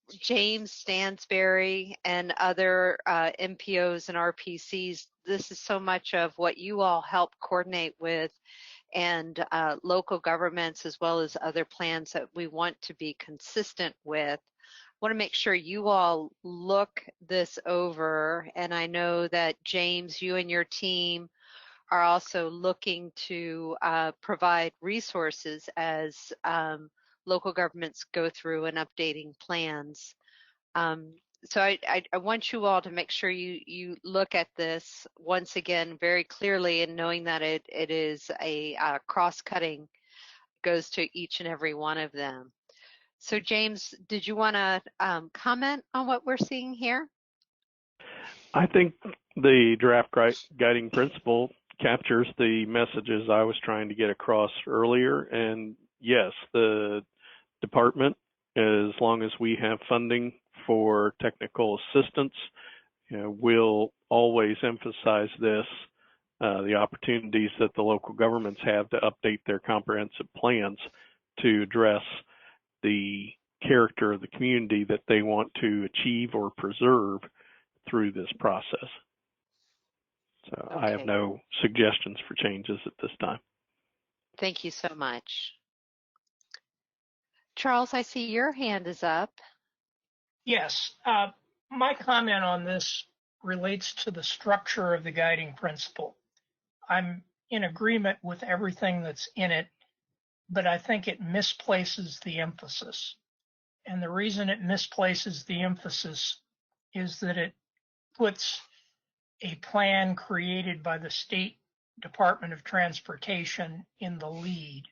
James Stansberry and other MPOs and RPCs, this is so much of what you all help coordinate with, and local governments as well as other plans that we want to be consistent with. I want to make sure you all look this over, and I know that James, you and your team are also looking to provide resources as local governments go through and updating plans. So I want you all to make sure you look at this once again very clearly, and knowing that it is a cross-cutting, goes to each and every one of them. So James, did you want to comment on what we're seeing here? I think the draft guiding principle captures the messages I was trying to get across earlier. And yes, the department, as long as we have funding for technical assistance, will always emphasize this, the opportunities that the local governments have to update their comprehensive plans to address the character of the community that they want to achieve or preserve through this process. So okay. I have no suggestions for changes at this time. Thank you so much. Charles, I see your hand is up. Yes, my comment on this relates to the structure of the guiding principle. I'm in agreement with everything that's in it, but I think it misplaces the emphasis. And the reason it misplaces the emphasis is that it puts a plan created by the State Department of Transportation in the lead.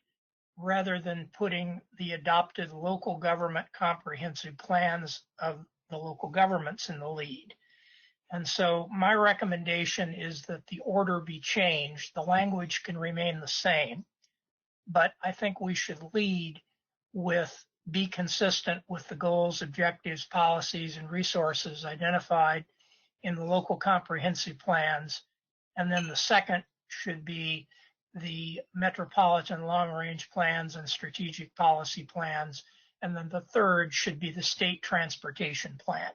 rather than putting the adopted local government comprehensive plans of the local governments in the lead. And so my recommendation is that the order be changed. The language can remain the same, but I think we should lead with be consistent with the goals, objectives, policies, and resources identified in the local comprehensive plans. And then the second should be the metropolitan long-range plans and strategic policy plans. And then the third should be the state transportation plan.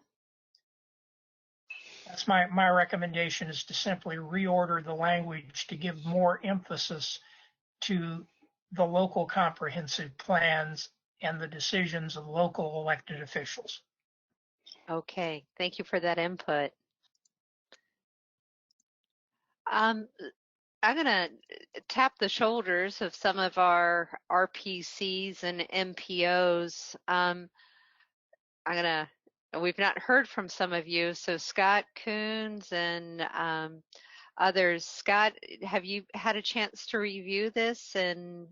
That's my recommendation, is to simply reorder the language to give more emphasis to the local comprehensive plans and the decisions of local elected officials. Okay, thank you for that input. I'm going to tap the shoulders of some of our RPCs and MPOs. We've not heard from some of you, so Scott Coons and others. Scott, have you had a chance to review this, and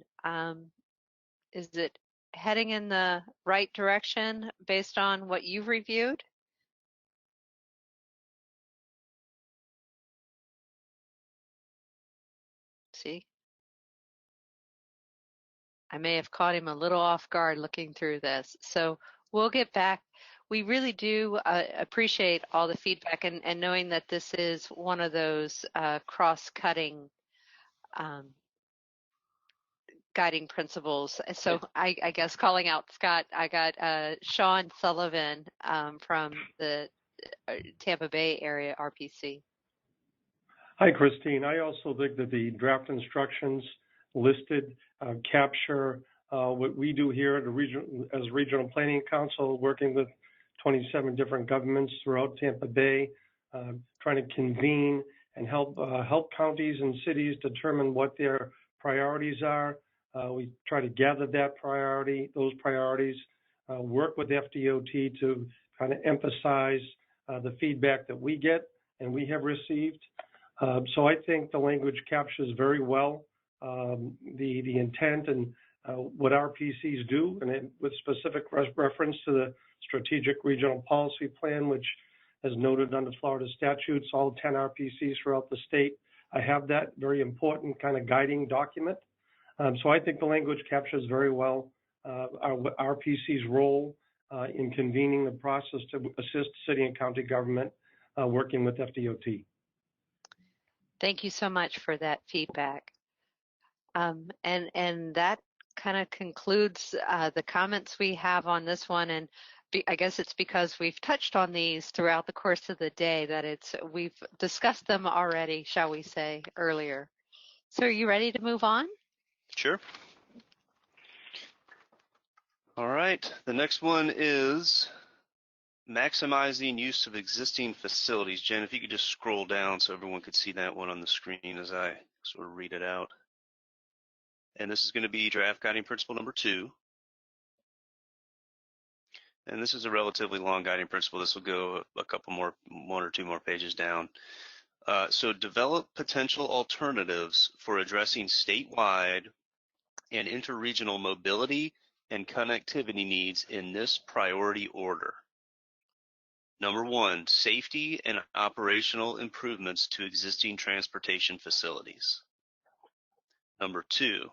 is it heading in the right direction based on what you've reviewed? See, I may have caught him a little off guard looking through this. So we'll get back. We really do appreciate all the feedback, and knowing that this is one of those cross-cutting guiding principles. So I guess calling out Scott, I got Sean Sullivan from the Tampa Bay area RPC. Hi, Christine. I also think that the draft instructions listed capture what we do here at as Regional Planning Council, working with 27 different governments throughout Tampa Bay, trying to convene and help counties and cities determine what their priorities are. We try to gather those priorities, work with FDOT to kind of emphasize the feedback that we get and we have received. So I think the language captures very well the intent and what RPCs do, and with specific reference to the Strategic Regional Policy Plan, which, as noted under Florida statutes, all 10 RPCs throughout the state have that very important kind of guiding document. So I think the language captures very well our RPC's role in convening the process to assist city and county government working with FDOT. Thank you so much for that feedback. And that kind of concludes the comments we have on this one. And I guess it's because we've touched on these throughout the course of the day that we've discussed them already, shall we say, earlier. So are you ready to move on? Sure. All right, the next one is maximizing use of existing facilities. Jen, if you could just scroll down so everyone could see that one on the screen as I sort of read it out. And this is going to be draft guiding principle number 2. And this is a relatively long guiding principle. This will go a couple more, 1 or 2 more pages down. So develop potential alternatives for addressing statewide and interregional mobility and connectivity needs in this priority order. Number 1, safety and operational improvements to existing transportation facilities. Number 2,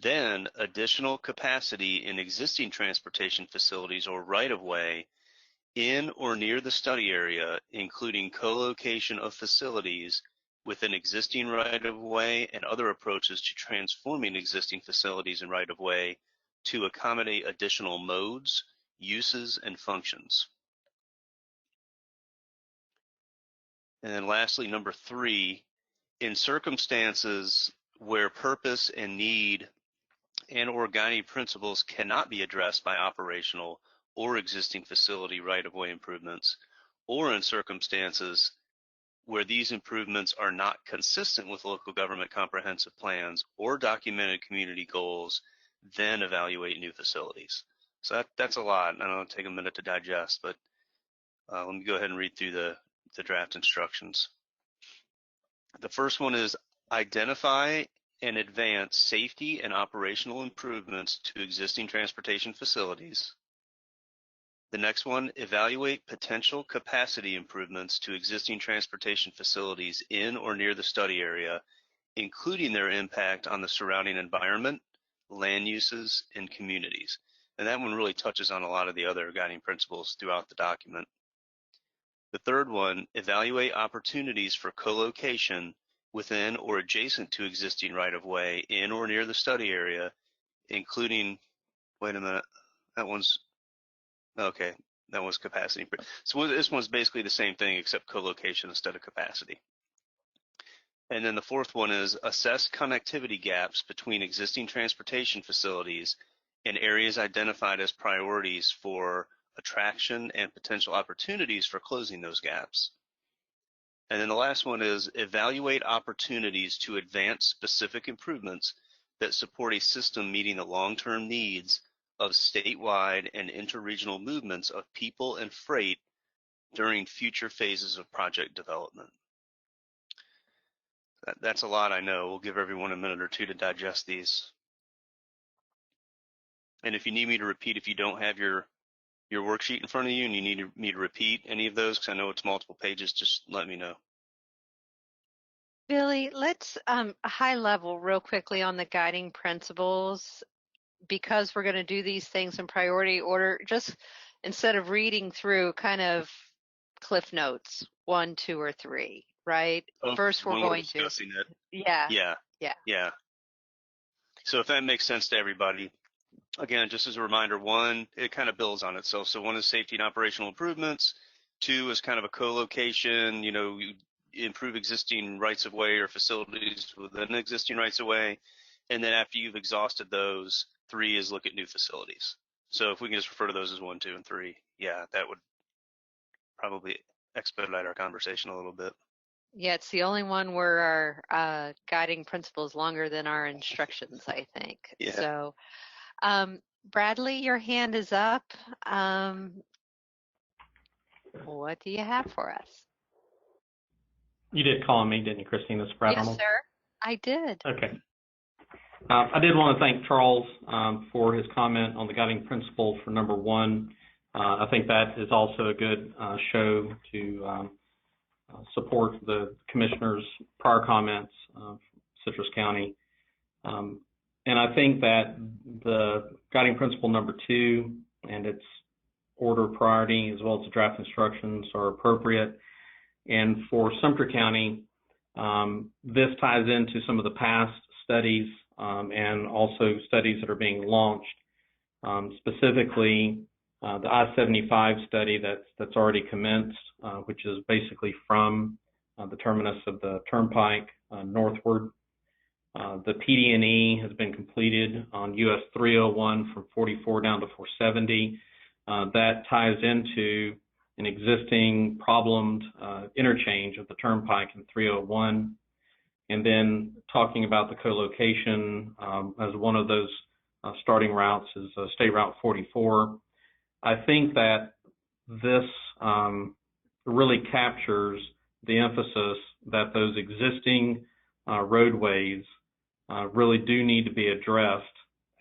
then additional capacity in existing transportation facilities or right-of-way in or near the study area, including co-location of facilities within existing right-of-way and other approaches to transforming existing facilities and right-of-way to accommodate additional modes, uses, and functions. And then lastly, number 3, in circumstances where purpose and need and or guiding principles cannot be addressed by operational or existing facility right-of-way improvements, or in circumstances where these improvements are not consistent with local government comprehensive plans or documented community goals, then evaluate new facilities. So that's a lot. I know it'll take a minute to digest, but let me go ahead and read through the draft instructions. The first one is identify and advance safety and operational improvements to existing transportation facilities. The next one, evaluate potential capacity improvements to existing transportation facilities in or near the study area, including their impact on the surrounding environment, land uses, and communities. And that one really touches on a lot of the other guiding principles throughout the document. The third one, evaluate opportunities for co-location within or adjacent to existing right-of-way in or near the study area, including, wait a minute, that one's, okay, that was capacity. So this one's basically the same thing except co-location instead of capacity. And then the fourth one is assess connectivity gaps between existing transportation facilities and areas identified as priorities for attraction and potential opportunities for closing those gaps. And then the last one is evaluate opportunities to advance specific improvements that support a system meeting the long-term needs of statewide and interregional movements of people and freight during future phases of project development. That's a lot, I know. We'll give everyone a minute or two to digest these. And if you need me to repeat, if you don't have your worksheet in front of you and you need me to repeat any of those, because I know it's multiple pages, just let me know. Billy, let's high level real quickly on the guiding principles, because we're going to do these things in priority order. Just instead of reading through kind of cliff notes, 1, 2, or 3, right? Oh, First, we're going to. Discussing it. Yeah. So if that makes sense to everybody, again, just as a reminder, 1, it kind of builds on itself. So 1 is safety and operational improvements. 2 is kind of a co-location, you improve existing rights of way or facilities within existing rights of way. And then after you've exhausted those, 3 is look at new facilities. So if we can just refer to those as 1, 2, and 3, yeah, that would probably expedite our conversation a little bit. Yeah, it's the only one where our guiding principle is longer than our instructions, I think. Yeah. So, Bradley, your hand is up. What do you have for us? You did call on me, didn't you, Christine? This is Brad Yes, Arnold. sir. I did. Okay. I did want to thank Charles for his comment on the guiding principle for number 1. I think that is also a good show to support the commissioner's prior comments of Citrus County. And I think that the guiding principle number 2 and its order priority, as well as the draft instructions, are appropriate. And for Sumter County, this ties into some of the past studies and also studies that are being launched. Specifically, the I-75 study that's already commenced, which is basically from the terminus of the Turnpike northward. The PD&E has been completed on US 301 from 44 down to 470. That ties into an existing problemed interchange of the Turnpike and 301. And then talking about the co-location as one of those starting routes is State Route 44. I think that this really captures the emphasis that those existing roadways really do need to be addressed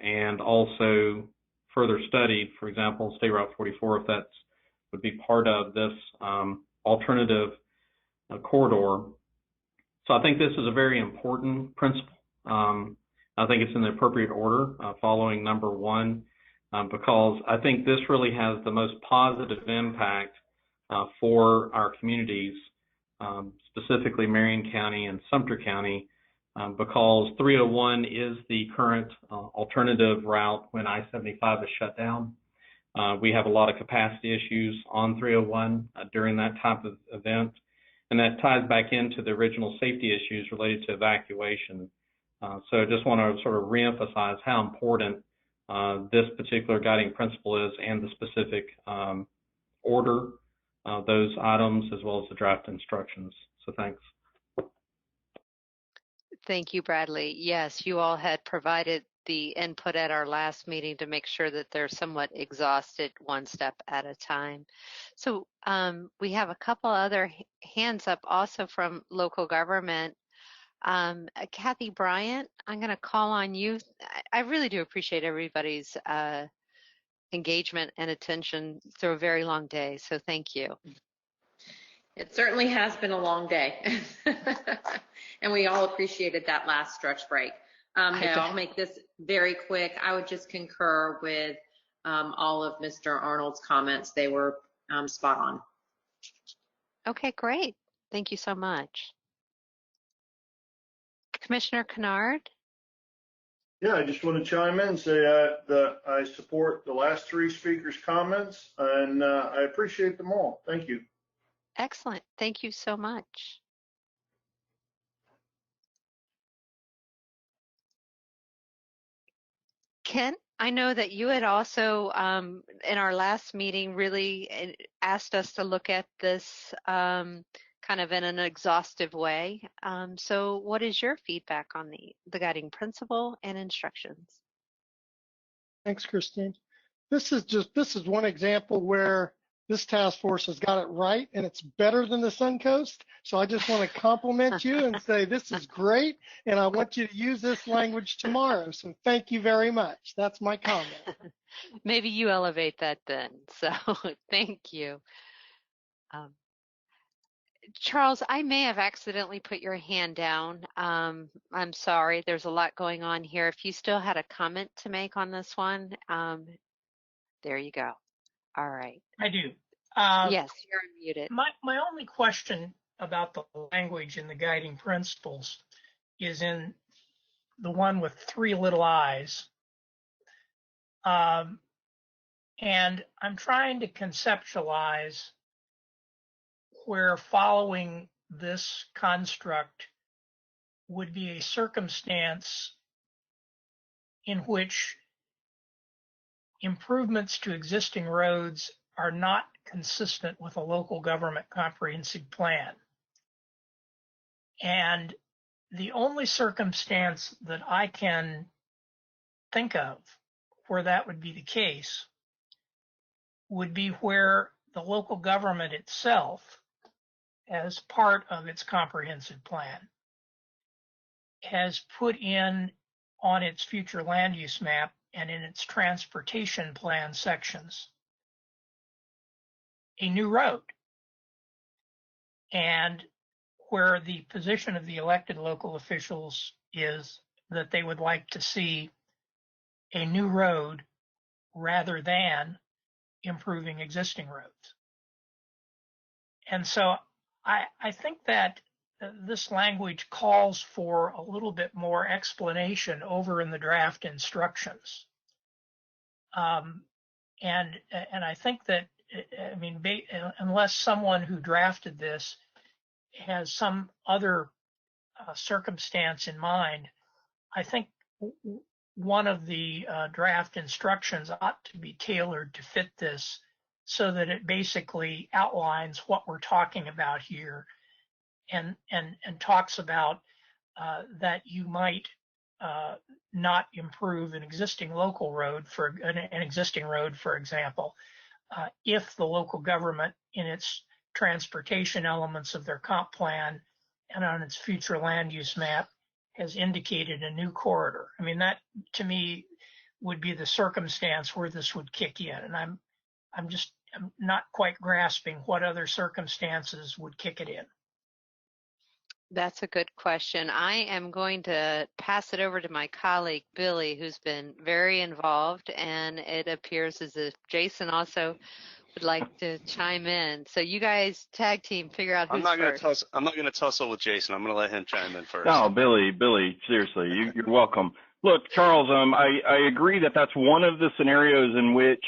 and also further studied. For example, State Route 44, if that would be part of this alternative corridor. So I think this is a very important principle. I think it's in the appropriate order following number 1 because I think this really has the most positive impact for our communities, specifically Marion County and Sumter County, because 301 is the current alternative route when I-75 is shut down. We have a lot of capacity issues on 301 during that type of event, and that ties back into the original safety issues related to evacuation. So I just want to sort of reemphasize how important this particular guiding principle is and the specific order those items as well as the draft instructions. So thanks. Thank you, Bradley. Yes, you all had provided the input at our last meeting to make sure that they're somewhat exhausted one step at a time. So we have a couple other hands up also from local government. Kathy Bryant, I'm going to call on you. I really do appreciate everybody's engagement and attention through a very long day, so thank you. It certainly has been a long day, and we all appreciated that last stretch break. No, I'll make this very quick. I would just concur with all of Mr. Arnold's comments. They were spot on. Okay, great. Thank you so much. Commissioner Kennard? Yeah, I just want to chime in and say that I support the last three speakers' comments, and I appreciate them all. Thank you. Excellent. Thank you so much. Ken, I know that you had also, in our last meeting, really asked us to look at this kind of in an exhaustive way. So what is your feedback on the guiding principle and instructions? Thanks, Christine. This is one example where this task force has got it right, and it's better than the Suncoast. So I just want to compliment you and say this is great, and I want you to use this language tomorrow. So thank you very much. That's my comment. Maybe you elevate that then. So thank you. Charles, I may have accidentally put your hand down. I'm sorry. There's a lot going on here. If you still had a comment to make on this one, there you go. All right. I do. Yes, you're unmuted. My only question about the language in the guiding principles is in the one with 3 little i's. And I'm trying to conceptualize where following this construct would be a circumstance in which improvements to existing roads are not consistent with a local government comprehensive plan. And the only circumstance that I can think of where that would be the case would be where the local government itself, as part of its comprehensive plan, has put in on its future land use map and in its transportation plan sections a new road, and where the position of the elected local officials is that they would like to see a new road rather than improving existing roads. And so I think that this language calls for a little bit more explanation over in the draft instructions. And I think that, I mean, unless someone who drafted this has some other circumstance in mind, I think one of the draft instructions ought to be tailored to fit this so that it basically outlines what we're talking about here and talks about that you might not improve an existing local road for an existing road, for example, if the local government in its transportation elements of their comp plan and on its future land use map has indicated a new corridor. I mean, that to me would be the circumstance where this would kick in. And I'm not quite grasping what other circumstances would kick it in. That's a good question. I am going to pass it over to my colleague, Billy, who's been very involved, and it appears as if Jason also would like to chime in. So you guys tag team, figure out who's first. I'm not going to tussle with Jason. I'm going to let him chime in first. No, Billy, seriously, you're welcome. Look, Charles, I agree that that's one of the scenarios in which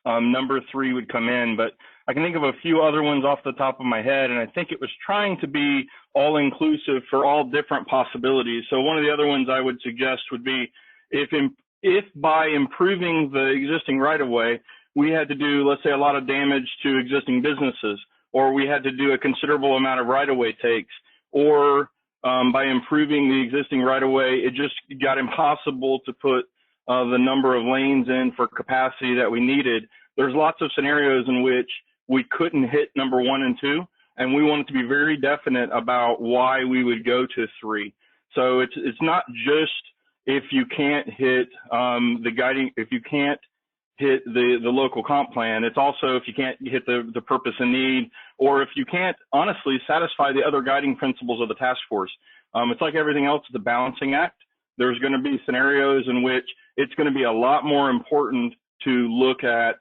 number 3 would come in, but I can think of a few other ones off the top of my head, and I think it was trying to be all-inclusive for all different possibilities. So one of the other ones I would suggest would be if by improving the existing right-of-way, we had to do, let's say, a lot of damage to existing businesses, or we had to do a considerable amount of right-of-way takes, or by improving the existing right-of-way, it just got impossible to put the number of lanes in for capacity that we needed. There's lots of scenarios in which we couldn't hit number 1 and 2, and we wanted to be very definite about why we would go to 3. So it's not just if you can't hit if you can't hit the local comp plan, it's also if you can't hit the purpose and need, or if you can't honestly satisfy the other guiding principles of the task force. It's like everything else, the balancing act. There's going to be scenarios in which it's going to be a lot more important to look at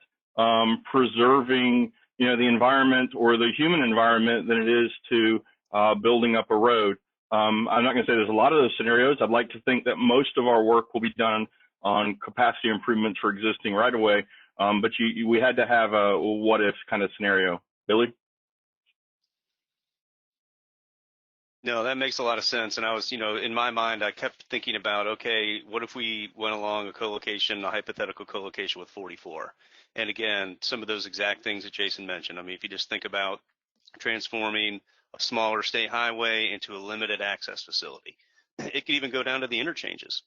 preserving, the environment or the human environment than it is to building up a road. I'm not going to say there's a lot of those scenarios. I'd like to think that most of our work will be done on capacity improvements for existing right-of-way, but we had to have a what-if kind of scenario. Billy? No, that makes a lot of sense. And I was, in my mind, I kept thinking about, okay, what if we went along a hypothetical co-location with 44? And again, some of those exact things that Jason mentioned. I mean, if you just think about transforming a smaller state highway into a limited access facility, it could even go down to the interchanges.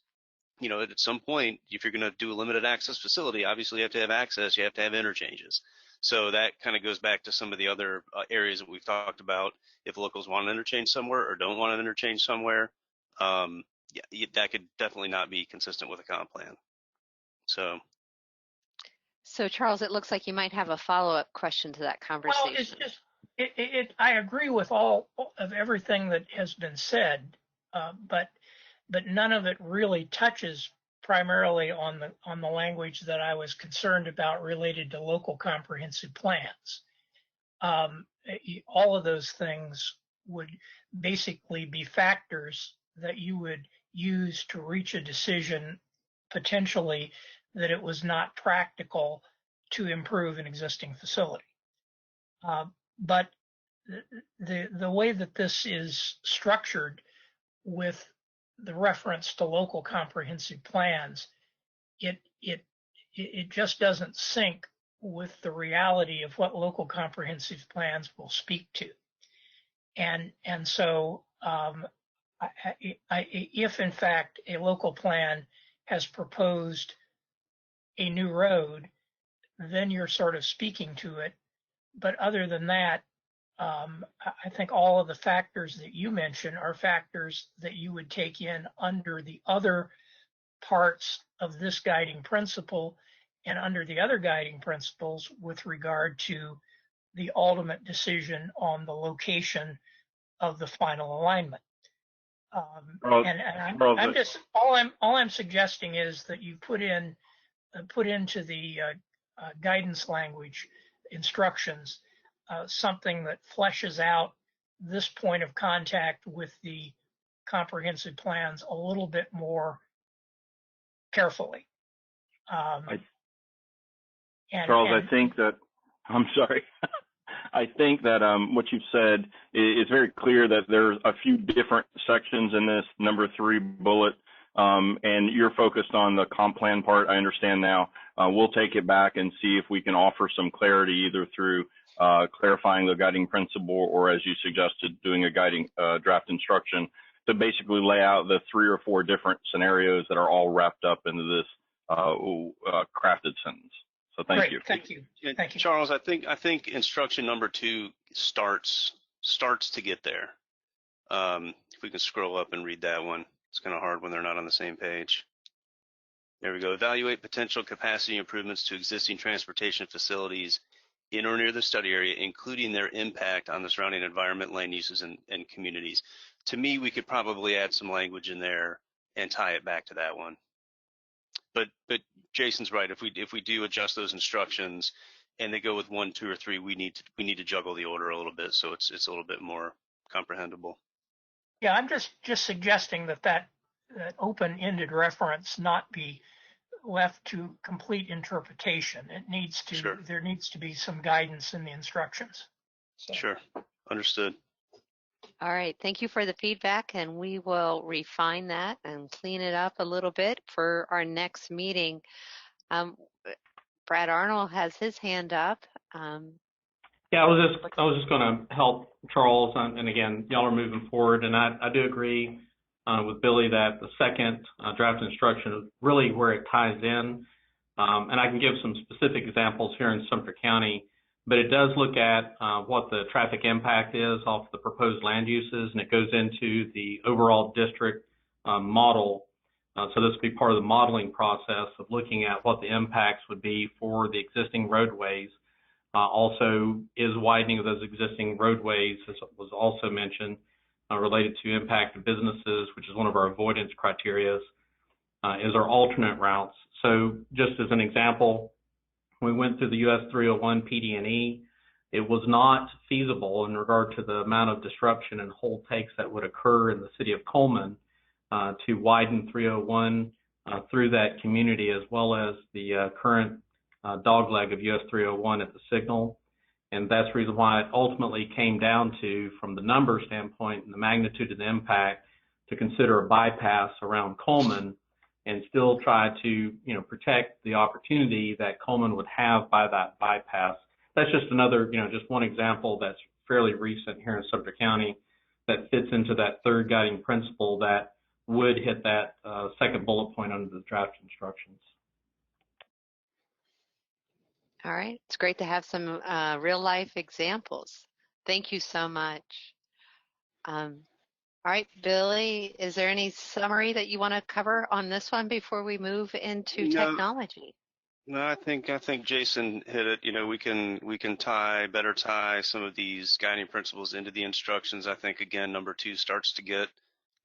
At some point, if you're going to do a limited access facility, obviously you have to have access, you have to have interchanges. So that kind of goes back to some of the other areas that we've talked about. If locals want an interchange somewhere or don't want an interchange somewhere, that could definitely not be consistent with a comp plan. So Charles, it looks like you might have a follow-up question to that conversation. Well, it's just, I agree with all of everything that has been said, but none of it really touches primarily on the language that I was concerned about related to local comprehensive plans. All of those things would basically be factors that you would use to reach a decision potentially that it was not practical to improve an existing facility. But the way that this is structured with the reference to local comprehensive plans, it just doesn't sync with the reality of what local comprehensive plans will speak to. And so if in fact a local plan has proposed a new road, then you're sort of speaking to it. But other than that, I think all of the factors that you mentioned are factors that you would take in under the other parts of this guiding principle and under the other guiding principles with regard to the ultimate decision on the location of the final alignment. I'm just all I'm suggesting is that you put into the guidance language instructions something that fleshes out this point of contact with the comprehensive plans a little bit more carefully. Charles, I think that, I'm sorry. I think that what you've said is very clear that there's a few different sections in this number 3 bullet, and you're focused on the comp plan part. I understand now. We'll take it back and see if we can offer some clarity either through clarifying the guiding principle or, as you suggested, doing a guiding draft instruction to basically lay out the 3 or 4 different scenarios that are all wrapped up into this crafted sentence. So thank you. Thank you. Thank you, Charles. I think instruction number 2 starts to get there. If we can scroll up and read that one, it's kind of hard when they're not on the same page. There we go. Evaluate potential capacity improvements to existing transportation facilities in or near the study area, including their impact on the surrounding environment, land uses, and communities. To me, we could probably add some language in there and tie it back to that one. But Jason's right. If we do adjust those instructions and they go with 1, 2, or 3, we need to juggle the order a little bit so it's a little bit more comprehensible. Yeah, I'm just suggesting that open-ended reference not be left to complete interpretation. It needs to. Sure. There needs to be some guidance in the instructions. So. Sure, understood. All right, thank you for the feedback, and we will refine that and clean it up a little bit for our next meeting. Brad Arnold has his hand up. Yeah, I was just going to help Charles, and again, y'all are moving forward, and I do agree with Billy that the second draft instruction is really where it ties in, and I can give some specific examples here in Sumter County, but it does look at what the traffic impact is off the proposed land uses, and it goes into the overall district model. So this would be part of the modeling process of looking at what the impacts would be for the existing roadways. Also, is widening of those existing roadways, as was also mentioned, related to impact of businesses, which is one of our avoidance criteria, is our alternate routes. So just as an example, we went through the US 301 PD&E. It was not feasible in regard to the amount of disruption and hold takes that would occur in the city of Coleman to widen 301 through that community, as well as the current dogleg of US 301 at the signal. And that's the reason why it ultimately came down to, from the number standpoint and the magnitude of the impact, to consider a bypass around Coleman and still try to, protect the opportunity that Coleman would have by that bypass. That's just another, just one example that's fairly recent here in Sumter County that fits into that third guiding principle that would hit that second bullet point under the draft instructions. All right, it's great to have some real life examples. Thank you so much. All right, Billy, is there any summary that you want to cover on this one before we move into technology? No, I think Jason hit it. We can better tie some of these guiding principles into the instructions. I think again,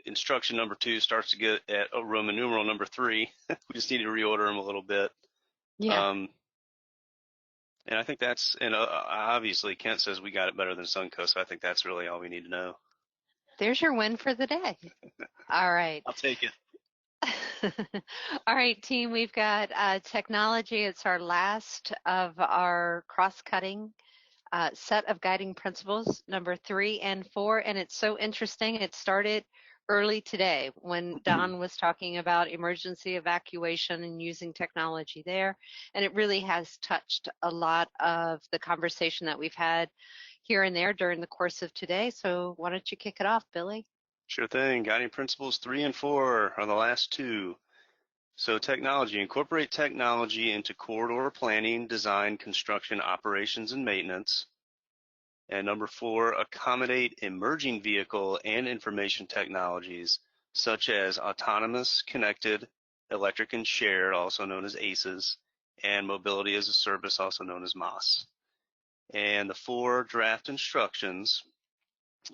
instruction number 2 starts to get at Roman numeral number 3. We just need to reorder them a little bit. Yeah. And I think obviously Kent says we got it better than Suncoast, so I think that's really all we need to know. There's your win for the day. All right. I'll take it. All right, team, we've got technology. It's our last of our cross-cutting set of guiding principles, number 3 and 4. And it's so interesting. It started early today when Don was talking about emergency evacuation and using technology there. And it really has touched a lot of the conversation that we've had here and there during the course of today. So why don't you kick it off, Billy? Sure thing. Guiding principles 3 and 4 are the last 2. So technology, incorporate technology into corridor planning, design, construction, operations, and maintenance. And number 4, accommodate emerging vehicle and information technologies, such as autonomous, connected, electric and shared, also known as ACEs, and mobility as a service, also known as MOS. And the 4 draft instructions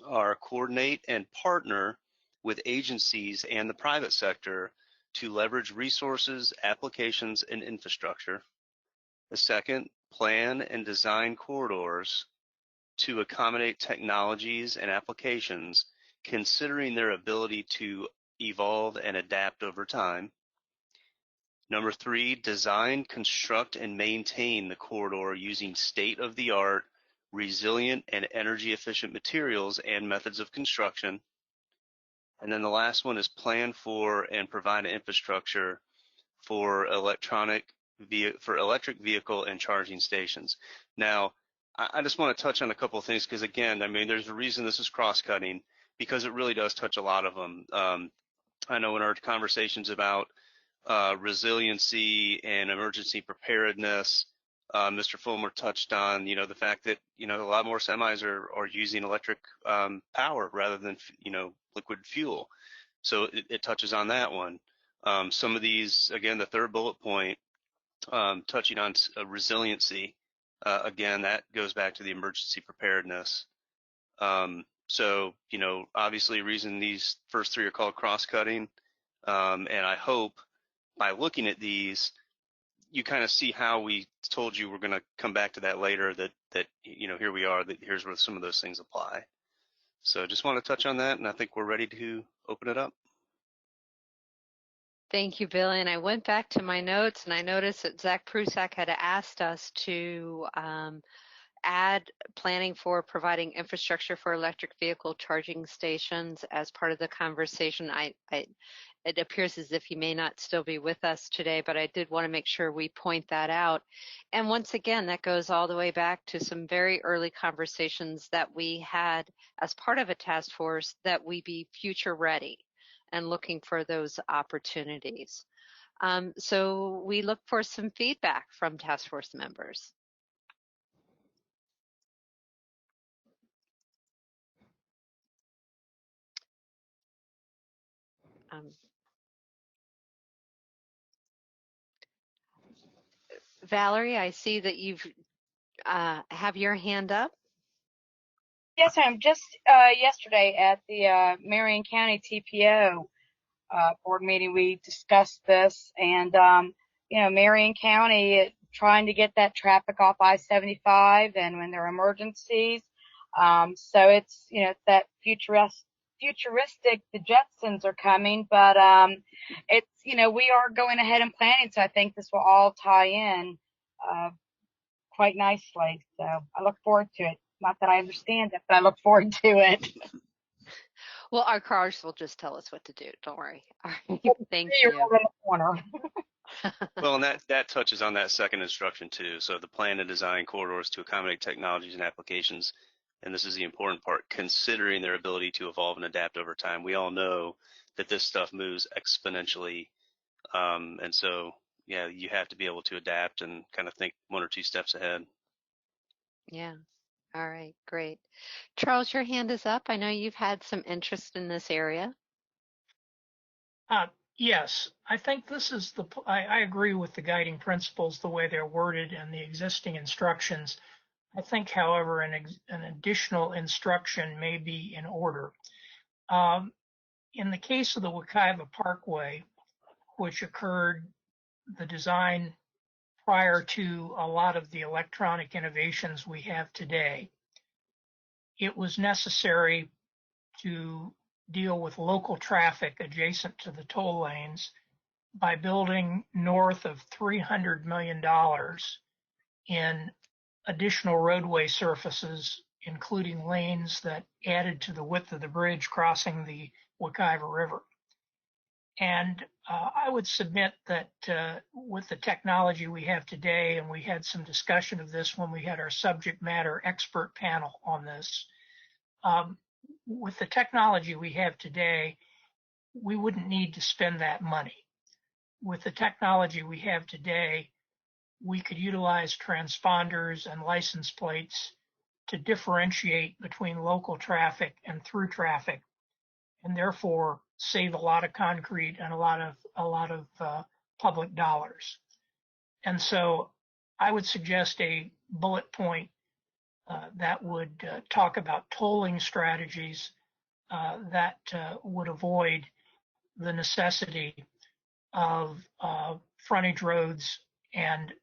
are coordinate and partner with agencies and the private sector to leverage resources, applications, and infrastructure. The second, plan and design corridors to accommodate technologies and applications, considering their ability to evolve and adapt over time. Number 3, design, construct, and maintain the corridor using state-of-the-art, resilient, and energy-efficient materials and methods of construction. And then the last one is plan for and provide infrastructure for electric vehicle and charging stations. Now, I just want to touch on a couple of things because, again, there's a reason this is cross-cutting because it really does touch a lot of them. I know in our conversations about resiliency and emergency preparedness, Mr. Fulmer touched on, the fact that, a lot more semis are using electric power rather than, liquid fuel. So it touches on that one. Some of these, again, the third bullet point, touching on resiliency, again, that goes back to the emergency preparedness. So, obviously a reason these first 3 are called cross-cutting, and I hope by looking at these, you kind of see how we told you we're going to come back to that later, that here we are, that here's where some of those things apply. So just want to touch on that, and I think we're ready to open it up. Thank you, Billy. And I went back to my notes and I noticed that Zach Prusak had asked us to add planning for providing infrastructure for electric vehicle charging stations as part of the conversation. It appears as if he may not still be with us today, but I did want to make sure we point that out. And once again, that goes all the way back to some very early conversations that we had as part of a task force, that we be future ready and looking for those opportunities. So we look for some feedback from task force members. Valerie, I see that you've have your hand up. Yes, ma'am. Just yesterday at the Marion County TPO board meeting, we discussed this, and Marion County trying to get that traffic off I-75, and when there are emergencies, so it's it's that futuristic. The Jetsons are coming, but it's we are going ahead and planning, so I think this will all tie in quite nicely. So I look forward to it. Not that I understand it, but I look forward to it. Well, our cars will just tell us what to do. Don't worry. All right. Thank You're you. right in the corner. Well, and that touches on that second instruction too. So the plan and design corridors to accommodate technologies and applications, and this is the important part, considering their ability to evolve and adapt over time. We all know that this stuff moves exponentially, and so yeah, you have to be able to adapt and kind of think 1 or 2 steps ahead. Yeah. All right, great. Charles, your hand is up. I know you've had some interest in this area. Yes, I think this is I agree with the guiding principles, the way they're worded and the existing instructions. I think, however, an additional instruction may be in order. In the case of the Wekiva Parkway, which occurred, the design prior to a lot of the electronic innovations we have today, it was necessary to deal with local traffic adjacent to the toll lanes by building north of $300 million in additional roadway surfaces, including lanes that added to the width of the bridge crossing the Wekiva River. And I would submit that with the technology we have today, and we had some discussion of this when we had our subject matter expert panel on this, with the technology we have today, we wouldn't need to spend that money. With the technology we have today, we could utilize transponders and license plates to differentiate between local traffic and through traffic, and therefore save a lot of concrete and a lot of public dollars. And so I would suggest a bullet point that would talk about tolling strategies that would avoid the necessity of frontage roads and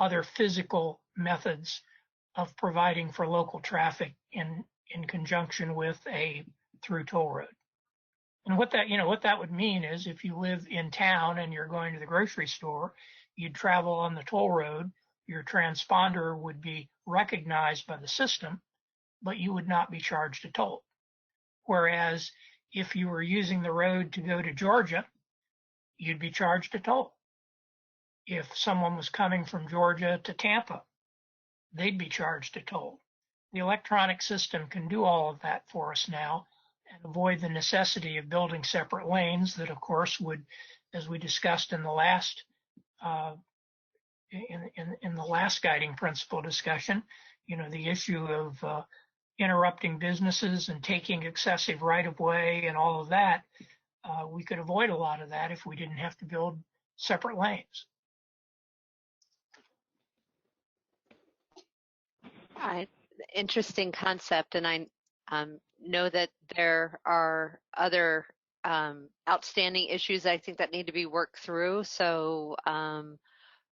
other physical methods of providing for local traffic in conjunction with a through toll road. And what that would mean is, if you live in town and you're going to the grocery store, you'd travel on the toll road, your transponder would be recognized by the system, but you would not be charged a toll. Whereas if you were using the road to go to Georgia, you'd be charged a toll. If someone was coming from Georgia to Tampa, they'd be charged a toll. The electronic system can do all of that for us now and avoid the necessity of building separate lanes that, of course, would, as we discussed in the last in the last guiding principle discussion, the issue of interrupting businesses and taking excessive right-of-way and all of that, we could avoid a lot of that if we didn't have to build separate lanes. Interesting concept, and I know that there are other outstanding issues I think that need to be worked through. So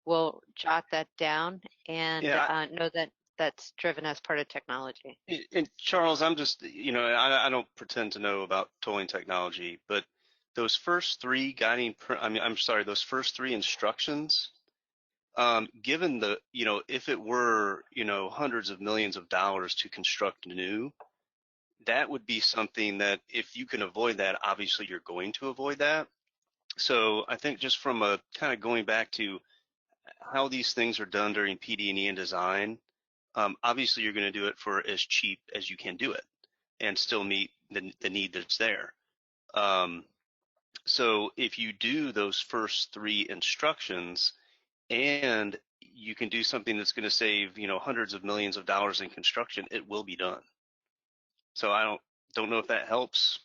we'll jot that down and know that that's driven as part of technology. And Charles, I'm just, I don't pretend to know about tolling technology, but those first 3 those first 3 instructions, given the, if it were, hundreds of millions of dollars to construct new, that would be something that if you can avoid that, obviously you're going to avoid that. So I think just from a kind of going back to how these things are done during PD&E and design, obviously you're going to do it for as cheap as you can do it and still meet the need that's there. So if you do those first 3 instructions and you can do something that's going to save, hundreds of millions of dollars in construction, it will be done. So I don't know if that helps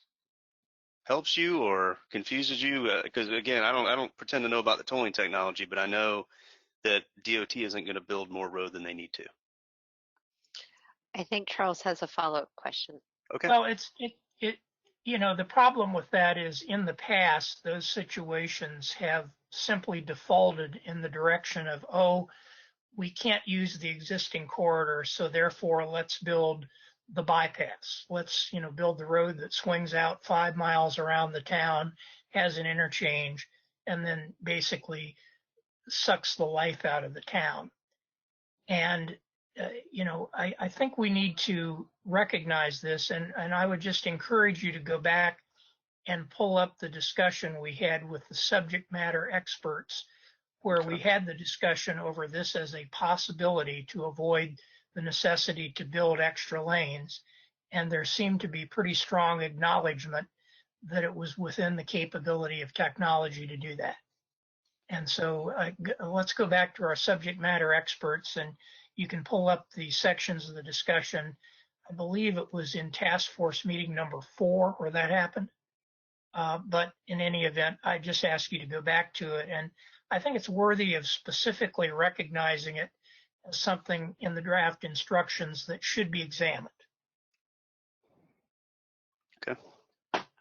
you or confuses you, because again, I don't pretend to know about the tolling technology, but I know that DOT isn't going to build more road than they need to. I think Charles has a follow-up question. Okay. Well, the problem with that is in the past, those situations have simply defaulted in the direction of, oh, we can't use the existing corridor, so therefore let's build the bypass. Let's, build the road that swings out 5 miles around the town, has an interchange, and then basically sucks the life out of the town. And, I think we need to recognize this, and I would just encourage you to go back and pull up the discussion we had with the subject matter experts, where we had the discussion over this as a possibility to avoid the necessity to build extra lanes. And there seemed to be pretty strong acknowledgement that it was within the capability of technology to do that. And so let's go back to our subject matter experts, and you can pull up the sections of the discussion. I believe it was in task force meeting number 4 where that happened. But in any event, I just ask you to go back to it. And I think it's worthy of specifically recognizing it as something in the draft instructions that should be examined. Okay.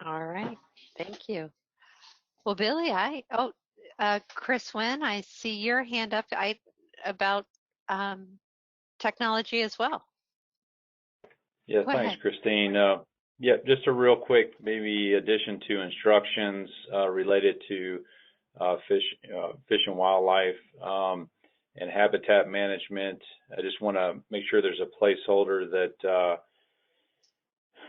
All right. Thank you. Well, Billy, Chris Wynn, I see your hand up about technology as well. Yeah, Go thanks, ahead. Christine. Yeah, just a real quick maybe addition to instructions related to fish and wildlife and habitat management. I just want to make sure there's a placeholder that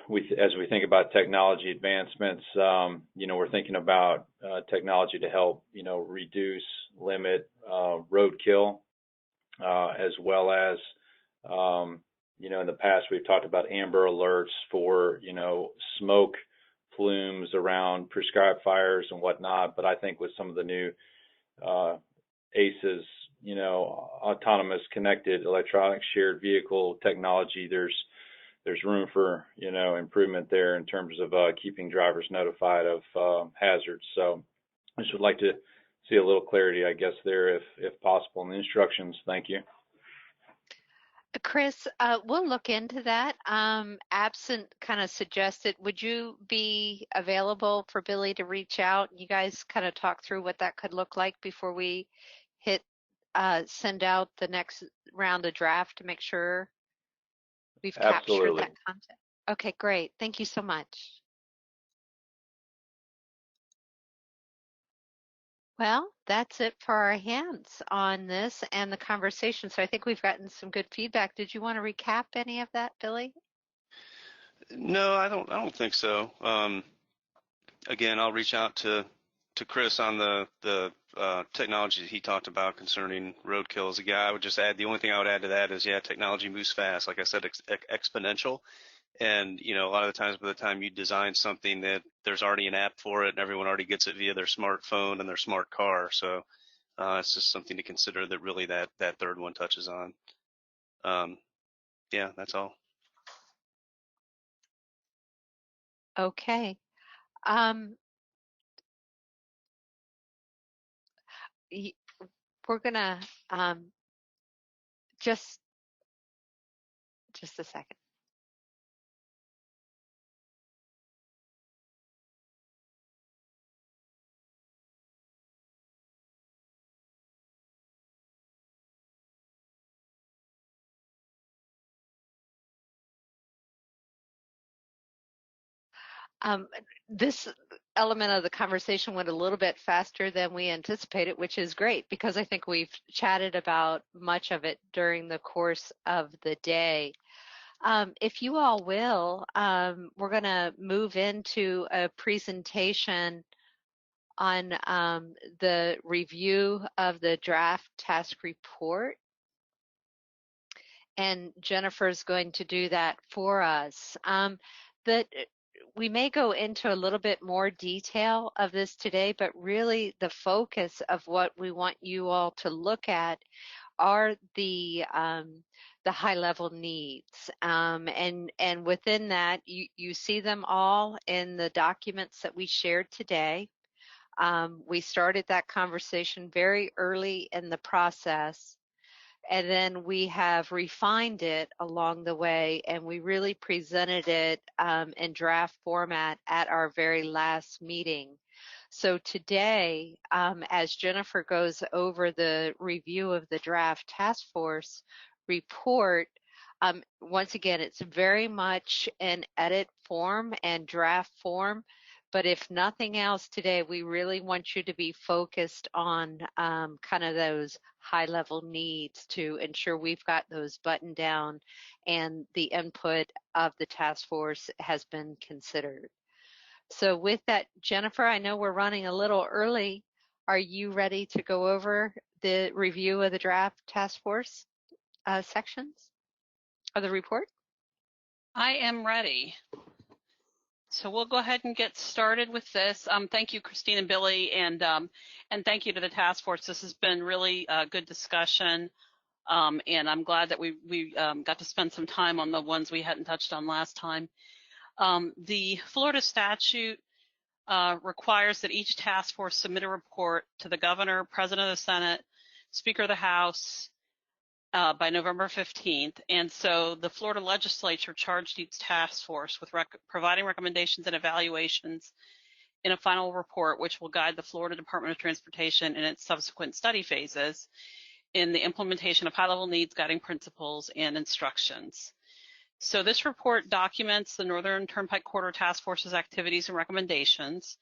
as we think about technology advancements, we're thinking about technology to help, reduce, limit roadkill, as well as, in the past we've talked about amber alerts for, smoke plumes around prescribed fires and whatnot. But I think with some of the new ACEs, autonomous connected electronic shared vehicle technology, there's room for, improvement there in terms of keeping drivers notified of hazards. So I just would like to see a little clarity, I guess, there if possible in the instructions. Thank you. Chris, we'll look into that. Absent kind of suggested, would you be available for Billy to reach out? You guys kind of talk through what that could look like before we send out the next round of draft to make sure we've captured that content. Okay, great. Thank you so much. Well, that's it for our hands on this and the conversation. So I think we've gotten some good feedback. Did you want to recap any of that, Billy? No, I don't think so. Again, I'll reach out to Chris on the technology that he talked about concerning roadkill. As a guy, I would just add, the only thing I would add to that is, yeah, technology moves fast. Like I said, exponential. And, a lot of the times by the time you design something that there's already an app for it and everyone already gets it via their smartphone and their smart car. So it's just something to consider that really that third one touches on. Yeah, that's all. Okay. We're gonna just a second. This element of the conversation went a little bit faster than we anticipated, which is great because I think we've chatted about much of it during the course of the day. If you all will, we're going to move into a presentation on the review of the draft task report. And Jennifer's going to do that for us. We may go into a little bit more detail of this today, but really the focus of what we want you all to look at are the high-level needs. And within that, you see them all in the documents that we shared today. We started that conversation very early in the process, and then we have refined it along the way, and we really presented it in draft format at our very last meeting. So today, as Jennifer goes over the review of the draft task force report, once again, it's very much in edit form and draft form, but if nothing else today, we really want you to be focused on kind of those high-level needs to ensure we've got those buttoned down and the input of the task force has been considered. So with that, Jennifer, I know we're running a little early. Are you ready to go over the review of the draft task force sections of the report? I am ready. So we'll go ahead and get started with this. Thank you, Christine and Billy, and thank you to the task force. This has been really a good discussion, and I'm glad that we got to spend some time on the ones we hadn't touched on last time. The Florida statute requires that each task force submit a report to the governor, president of the Senate, speaker of the House by November 15th. And so the Florida legislature charged each task force with providing recommendations and evaluations in a final report, which will guide the Florida Department of Transportation in its subsequent study phases in the implementation of high-level needs, guiding principles, and instructions. So this report documents the Northern Turnpike Corridor Task Force's activities and recommendations,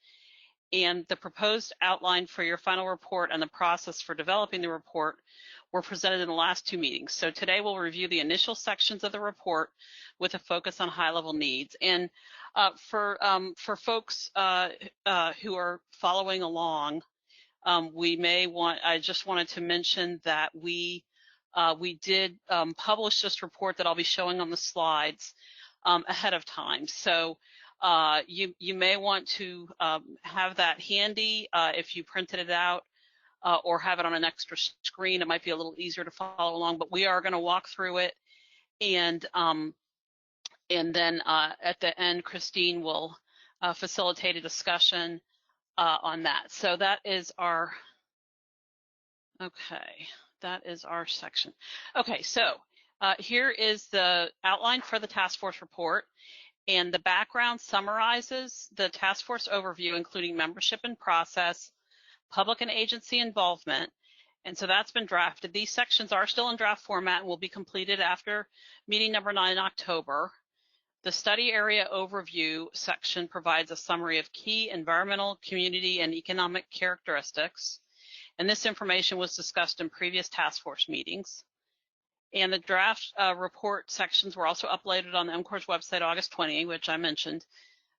and the proposed outline for your final report and the process for developing the report were presented in the last two meetings. So today we'll review the initial sections of the report with a focus on high-level needs. And for folks who are following along, I just wanted to mention that we did publish this report that I'll be showing on the slides ahead of time. So you may want to have that handy if you printed it out or have it on an extra screen. It might be a little easier to follow along, but we are going to walk through it. And then at the end, Christine will facilitate a discussion on that. So that is our, okay. That is our section. Okay, so here is the outline for the task force report, and the background summarizes the task force overview, including membership and process, public and agency involvement, and so that's been drafted. These sections are still in draft format and will be completed after meeting number 9 in October. The study area overview section provides a summary of key environmental, community, and economic characteristics. And this information was discussed in previous task force meetings. And the draft report sections were also uploaded on the m.cores website August 20, which I mentioned.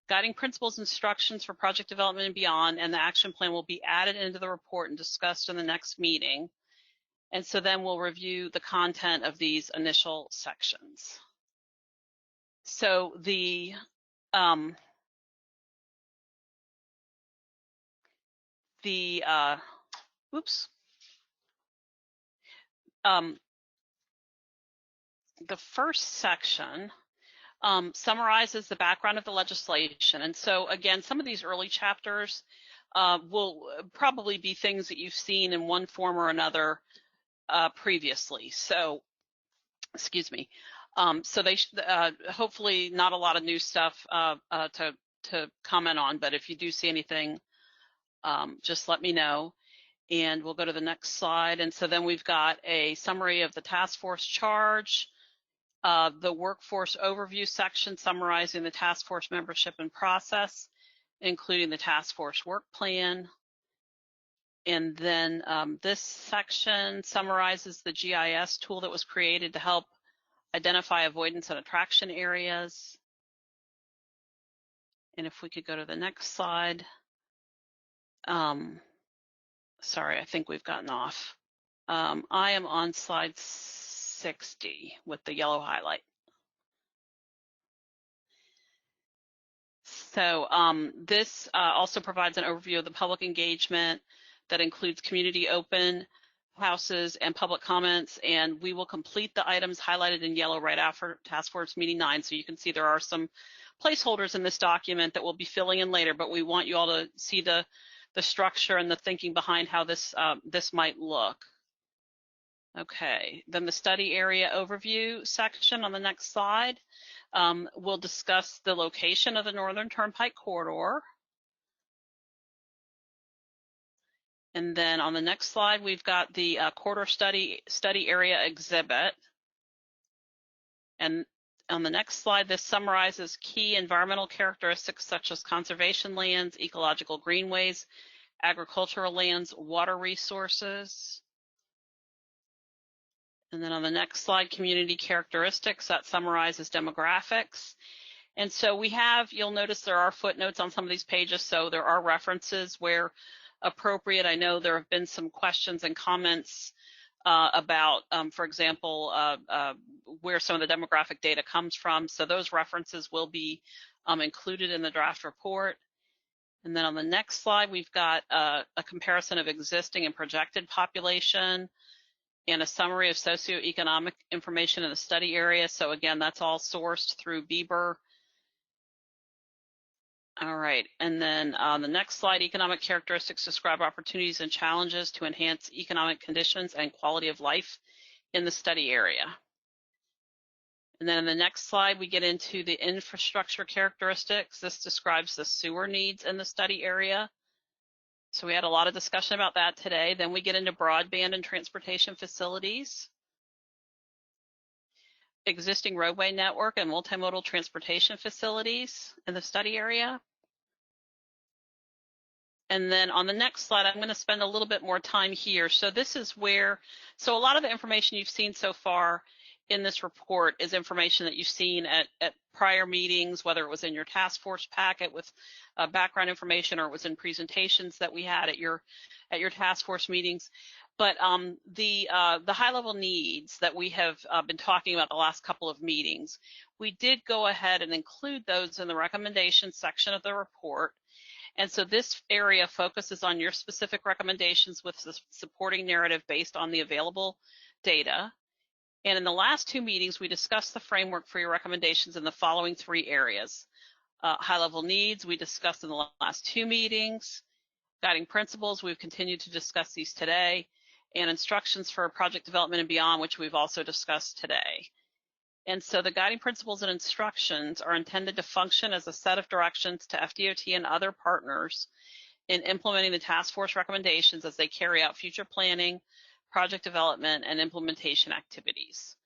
Guiding principles, instructions for project development and beyond, and the action plan will be added into the report and discussed in the next meeting. And so then we'll review the content of these initial sections. So the first section summarizes the background of the legislation. And so again, some of these early chapters will probably be things that you've seen in one form or another previously. So, excuse me. So they hopefully not a lot of new stuff to comment on, but if you do see anything, just let me know. And we'll go to the next slide. And so then we've got a summary of the task force charge, the workforce overview section summarizing the task force membership and process, including the task force work plan. And then this section summarizes the GIS tool that was created to help identify avoidance and attraction areas. And if we could go to the next slide. Sorry, I think we've gotten off. I am on slide 60 with the yellow highlight. So this also provides an overview of the public engagement that includes community open houses and public comments, and we will complete the items highlighted in yellow right after task force meeting 9. So you can see there are some placeholders in this document that we'll be filling in later, but we want you all to see the structure and the thinking behind how this this might look. Okay, then the study area overview section on the next slide. We'll discuss the location of the Northern Turnpike corridor. And then on the next slide, we've got the corridor study area exhibit. And on the next slide, this summarizes key environmental characteristics such as conservation lands, ecological greenways, agricultural lands, water resources. And then on the next slide, community characteristics, that summarizes demographics. And so we have, you'll notice there are footnotes on some of these pages, so there are references where appropriate. I know there have been some questions and comments about, for example, where some of the demographic data comes from. So those references will be included in the draft report. And then on the next slide, we've got a comparison of existing and projected population and a summary of socioeconomic information in the study area. So again, that's all sourced through Bieber. All right, and then on the next slide, economic characteristics describe opportunities and challenges to enhance economic conditions and quality of life in the study area. And then in the next slide, we get into the infrastructure characteristics. This describes the sewer needs in the study area. So we had a lot of discussion about that today. Then we get into broadband and transportation facilities, existing roadway network and multimodal transportation facilities in the study area. And then on the next slide, I'm going to spend a little bit more time here. So this is where, so a lot of the information you've seen so far in this report is information that you've seen at prior meetings, whether it was in your task force packet with background information or it was in presentations that we had at your task force meetings. But the high-level needs that we have been talking about the last couple of meetings, we did go ahead and include those in the recommendations section of the report. And so this area focuses on your specific recommendations with the supporting narrative based on the available data. And in the last two meetings, we discussed the framework for your recommendations in the following three areas. High-level needs, we discussed in the last two meetings. Guiding principles, we've continued to discuss these today. And instructions for project development and beyond, which we've also discussed today. And so the guiding principles and instructions are intended to function as a set of directions to FDOT and other partners in implementing the task force recommendations as they carry out future planning, project development, and implementation activities.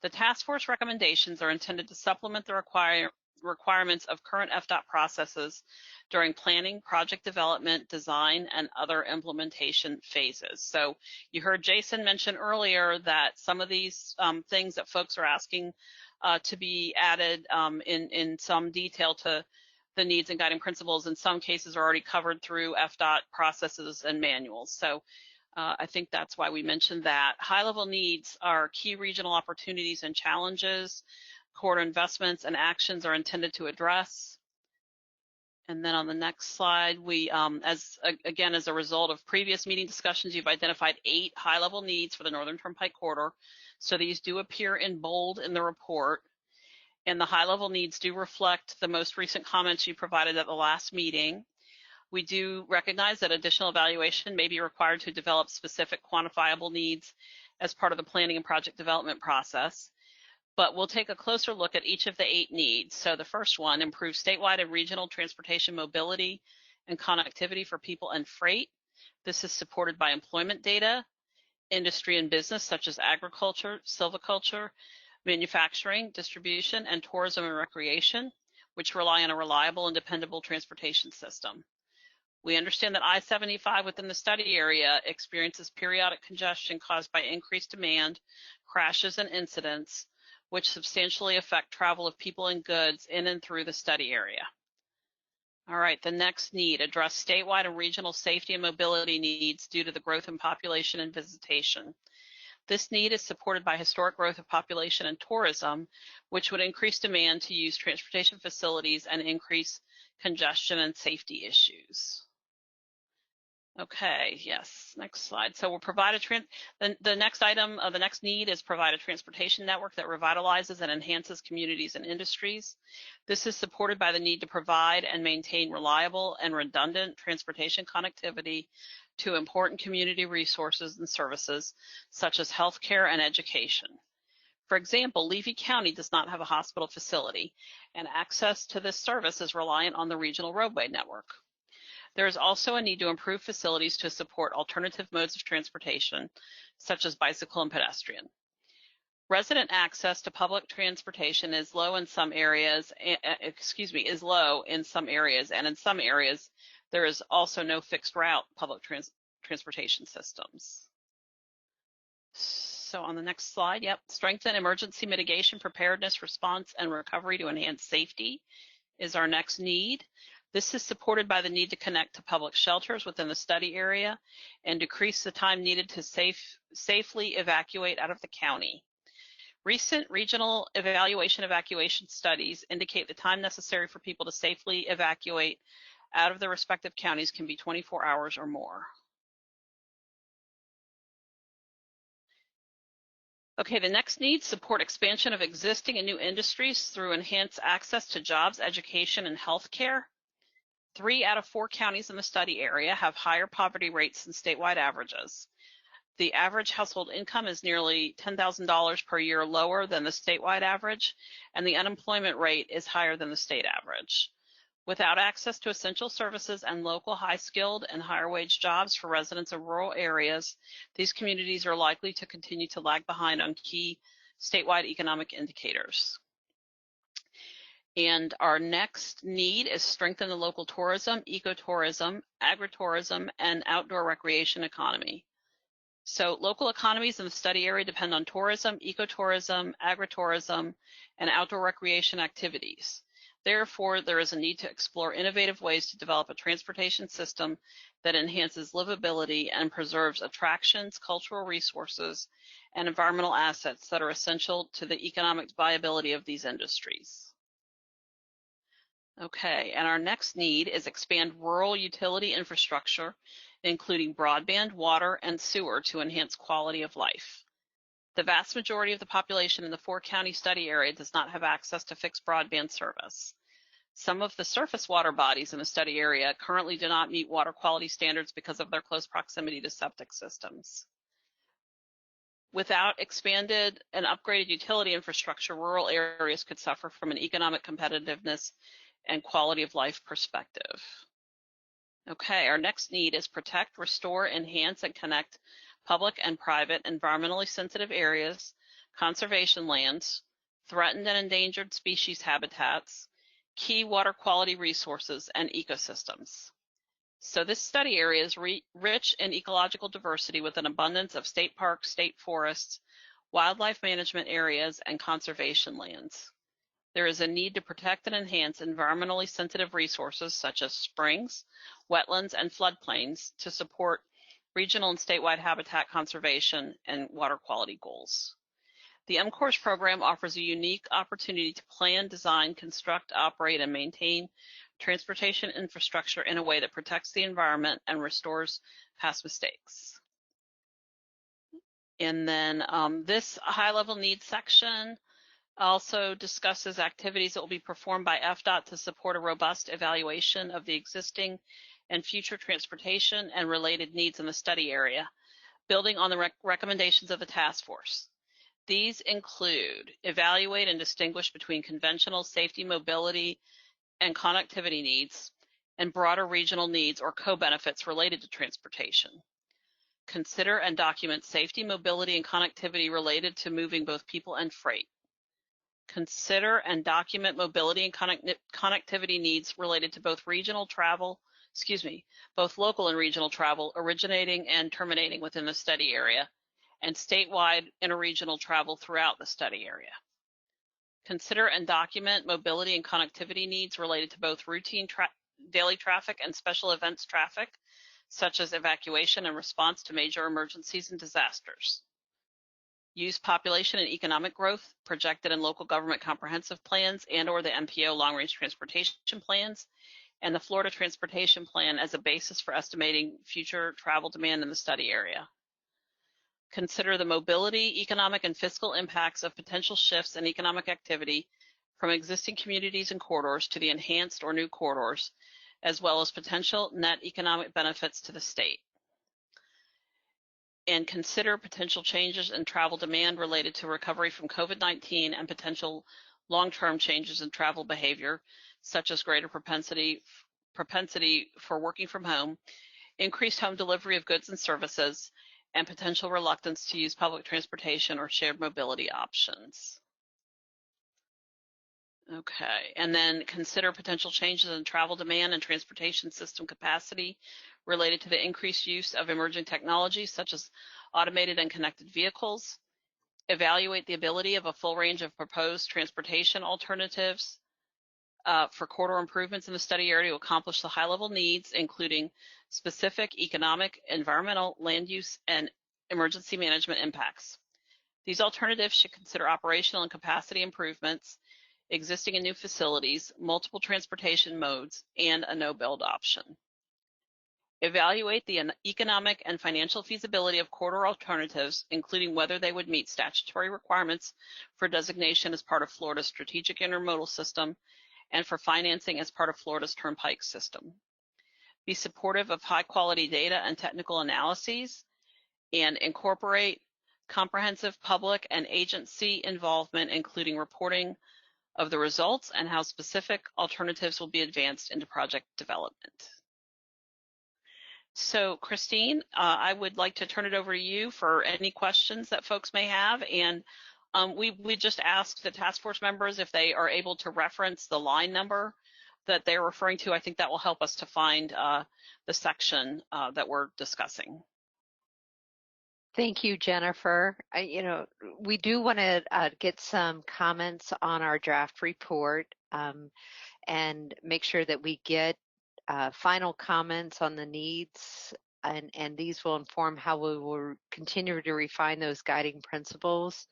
The task force recommendations are intended to supplement the requirements of current FDOT processes during planning, project development, design, and other implementation phases. So you heard Jason mention earlier that some of these things that folks are asking to be added in some detail to the needs and guiding principles in some cases are already covered through FDOT processes and manuals. So I think that's why we mentioned that. High-level needs are key regional opportunities and challenges. Corridor investments and actions are intended to address. And then on the next slide, we, as a result of previous meeting discussions, you've identified 8 high-level needs for the Northern Turnpike corridor. So these do appear in bold in the report. And the high-level needs do reflect the most recent comments you provided at the last meeting. We do recognize that additional evaluation may be required to develop specific quantifiable needs as part of the planning and project development process. But we'll take a closer look at each of the 8 needs. So the first one, improve statewide and regional transportation mobility and connectivity for people and freight. This is supported by employment data, industry and business such as agriculture, silviculture, manufacturing, distribution, and tourism and recreation, which rely on a reliable and dependable transportation system. We understand that I-75 within the study area experiences periodic congestion caused by increased demand, crashes, and incidents, which substantially affect travel of people and goods in and through the study area. All right, the next need, address statewide and regional safety and mobility needs due to the growth in population and visitation. This need is supported by historic growth of population and tourism, which would increase demand to use transportation facilities and increase congestion and safety issues. Okay, yes, next slide. So we'll provide the next item, the next need is provide a transportation network that revitalizes and enhances communities and industries. This is supported by the need to provide and maintain reliable and redundant transportation connectivity to important community resources and services such as healthcare and education. For example, Levy County does not have a hospital facility, and access to this service is reliant on the regional roadway network. There is also a need to improve facilities to support alternative modes of transportation, such as bicycle and pedestrian. Resident access to public transportation is low in some areas, and in some areas there is also no fixed route public transportation systems. So on the next slide, strengthen emergency mitigation, preparedness, response, and recovery to enhance safety is our next need. This is supported by the need to connect to public shelters within the study area and decrease the time needed to safely evacuate out of the county. Recent regional evacuation studies indicate the time necessary for people to safely evacuate out of their respective counties can be 24 hours or more. Okay, the next need, support expansion of existing and new industries through enhanced access to jobs, education, and healthcare. 3 out of 4 counties in the study area have higher poverty rates than statewide averages. The average household income is nearly $10,000 per year lower than the statewide average, and the unemployment rate is higher than the state average. Without access to essential services and local high-skilled and higher-wage jobs for residents of rural areas, these communities are likely to continue to lag behind on key statewide economic indicators. And our next need is strengthen the local tourism, ecotourism, agritourism, and outdoor recreation economy. So local economies in the study area depend on tourism, ecotourism, agritourism, and outdoor recreation activities. Therefore, there is a need to explore innovative ways to develop a transportation system that enhances livability and preserves attractions, cultural resources, and environmental assets that are essential to the economic viability of these industries. Okay, and our next need is expand rural utility infrastructure, including broadband, water, and sewer to enhance quality of life. The vast majority of the population in the 4-county study area does not have access to fixed broadband service. Some of the surface water bodies in the study area currently do not meet water quality standards because of their close proximity to septic systems. Without expanded and upgraded utility infrastructure, rural areas could suffer from an economic competitiveness and quality of life perspective. Okay, our next need is protect, restore, enhance, and connect public and private environmentally sensitive areas, conservation lands, threatened and endangered species habitats, key water quality resources, and ecosystems. So this study area is rich in ecological diversity with an abundance of state parks, state forests, wildlife management areas, and conservation lands. There is a need to protect and enhance environmentally sensitive resources such as springs, wetlands, and floodplains to support regional and statewide habitat conservation and water quality goals. The m.cores program offers a unique opportunity to plan, design, construct, operate, and maintain transportation infrastructure in a way that protects the environment and restores past mistakes. And then this high-level needs section also discusses activities that will be performed by FDOT to support a robust evaluation of the existing and future transportation and related needs in the study area, building on the recommendations of the task force. These include evaluate and distinguish between conventional safety, mobility, and connectivity needs and broader regional needs or co-benefits related to transportation. Consider and document safety, mobility, and connectivity related to moving both people and freight. Consider and document mobility and connectivity needs related to both both local and regional travel originating and terminating within the study area, and statewide interregional travel throughout the study area. Consider and document mobility and connectivity needs related to both routine daily traffic and special events traffic, such as evacuation and response to major emergencies and disasters. Use population and economic growth projected in local government comprehensive plans and/or the MPO long-range transportation plans and the Florida Transportation Plan as a basis for estimating future travel demand in the study area. Consider the mobility, economic, and fiscal impacts of potential shifts in economic activity from existing communities and corridors to the enhanced or new corridors, as well as potential net economic benefits to the state. And consider potential changes in travel demand related to recovery from COVID-19 and potential long-term changes in travel behavior, such as greater propensity for working from home, increased home delivery of goods and services, and potential reluctance to use public transportation or shared mobility options. Okay, and then consider potential changes in travel demand and transportation system capacity related to the increased use of emerging technologies such as automated and connected vehicles. Evaluate the ability of a full range of proposed transportation alternatives for corridor improvements in the study area to accomplish the high-level needs, including specific economic, environmental, land use, and emergency management impacts. These alternatives should consider operational and capacity improvements, existing and new facilities, multiple transportation modes, and a no-build option. Evaluate the economic and financial feasibility of corridor alternatives, including whether they would meet statutory requirements for designation as part of Florida's strategic intermodal system and for financing as part of Florida's Turnpike system. Be supportive of high-quality data and technical analyses, and incorporate comprehensive public and agency involvement, including reporting of the results and how specific alternatives will be advanced into project development. So, Christine, I would like to turn it over to you for any questions that folks may have. And we just asked the task force members if they are able to reference the line number that they're referring to. I think that will help us to find the section that we're discussing. Thank you, Jennifer. We do want to get some comments on our draft report and make sure that we get final comments on the needs, and these will inform how we will continue to refine those guiding principles.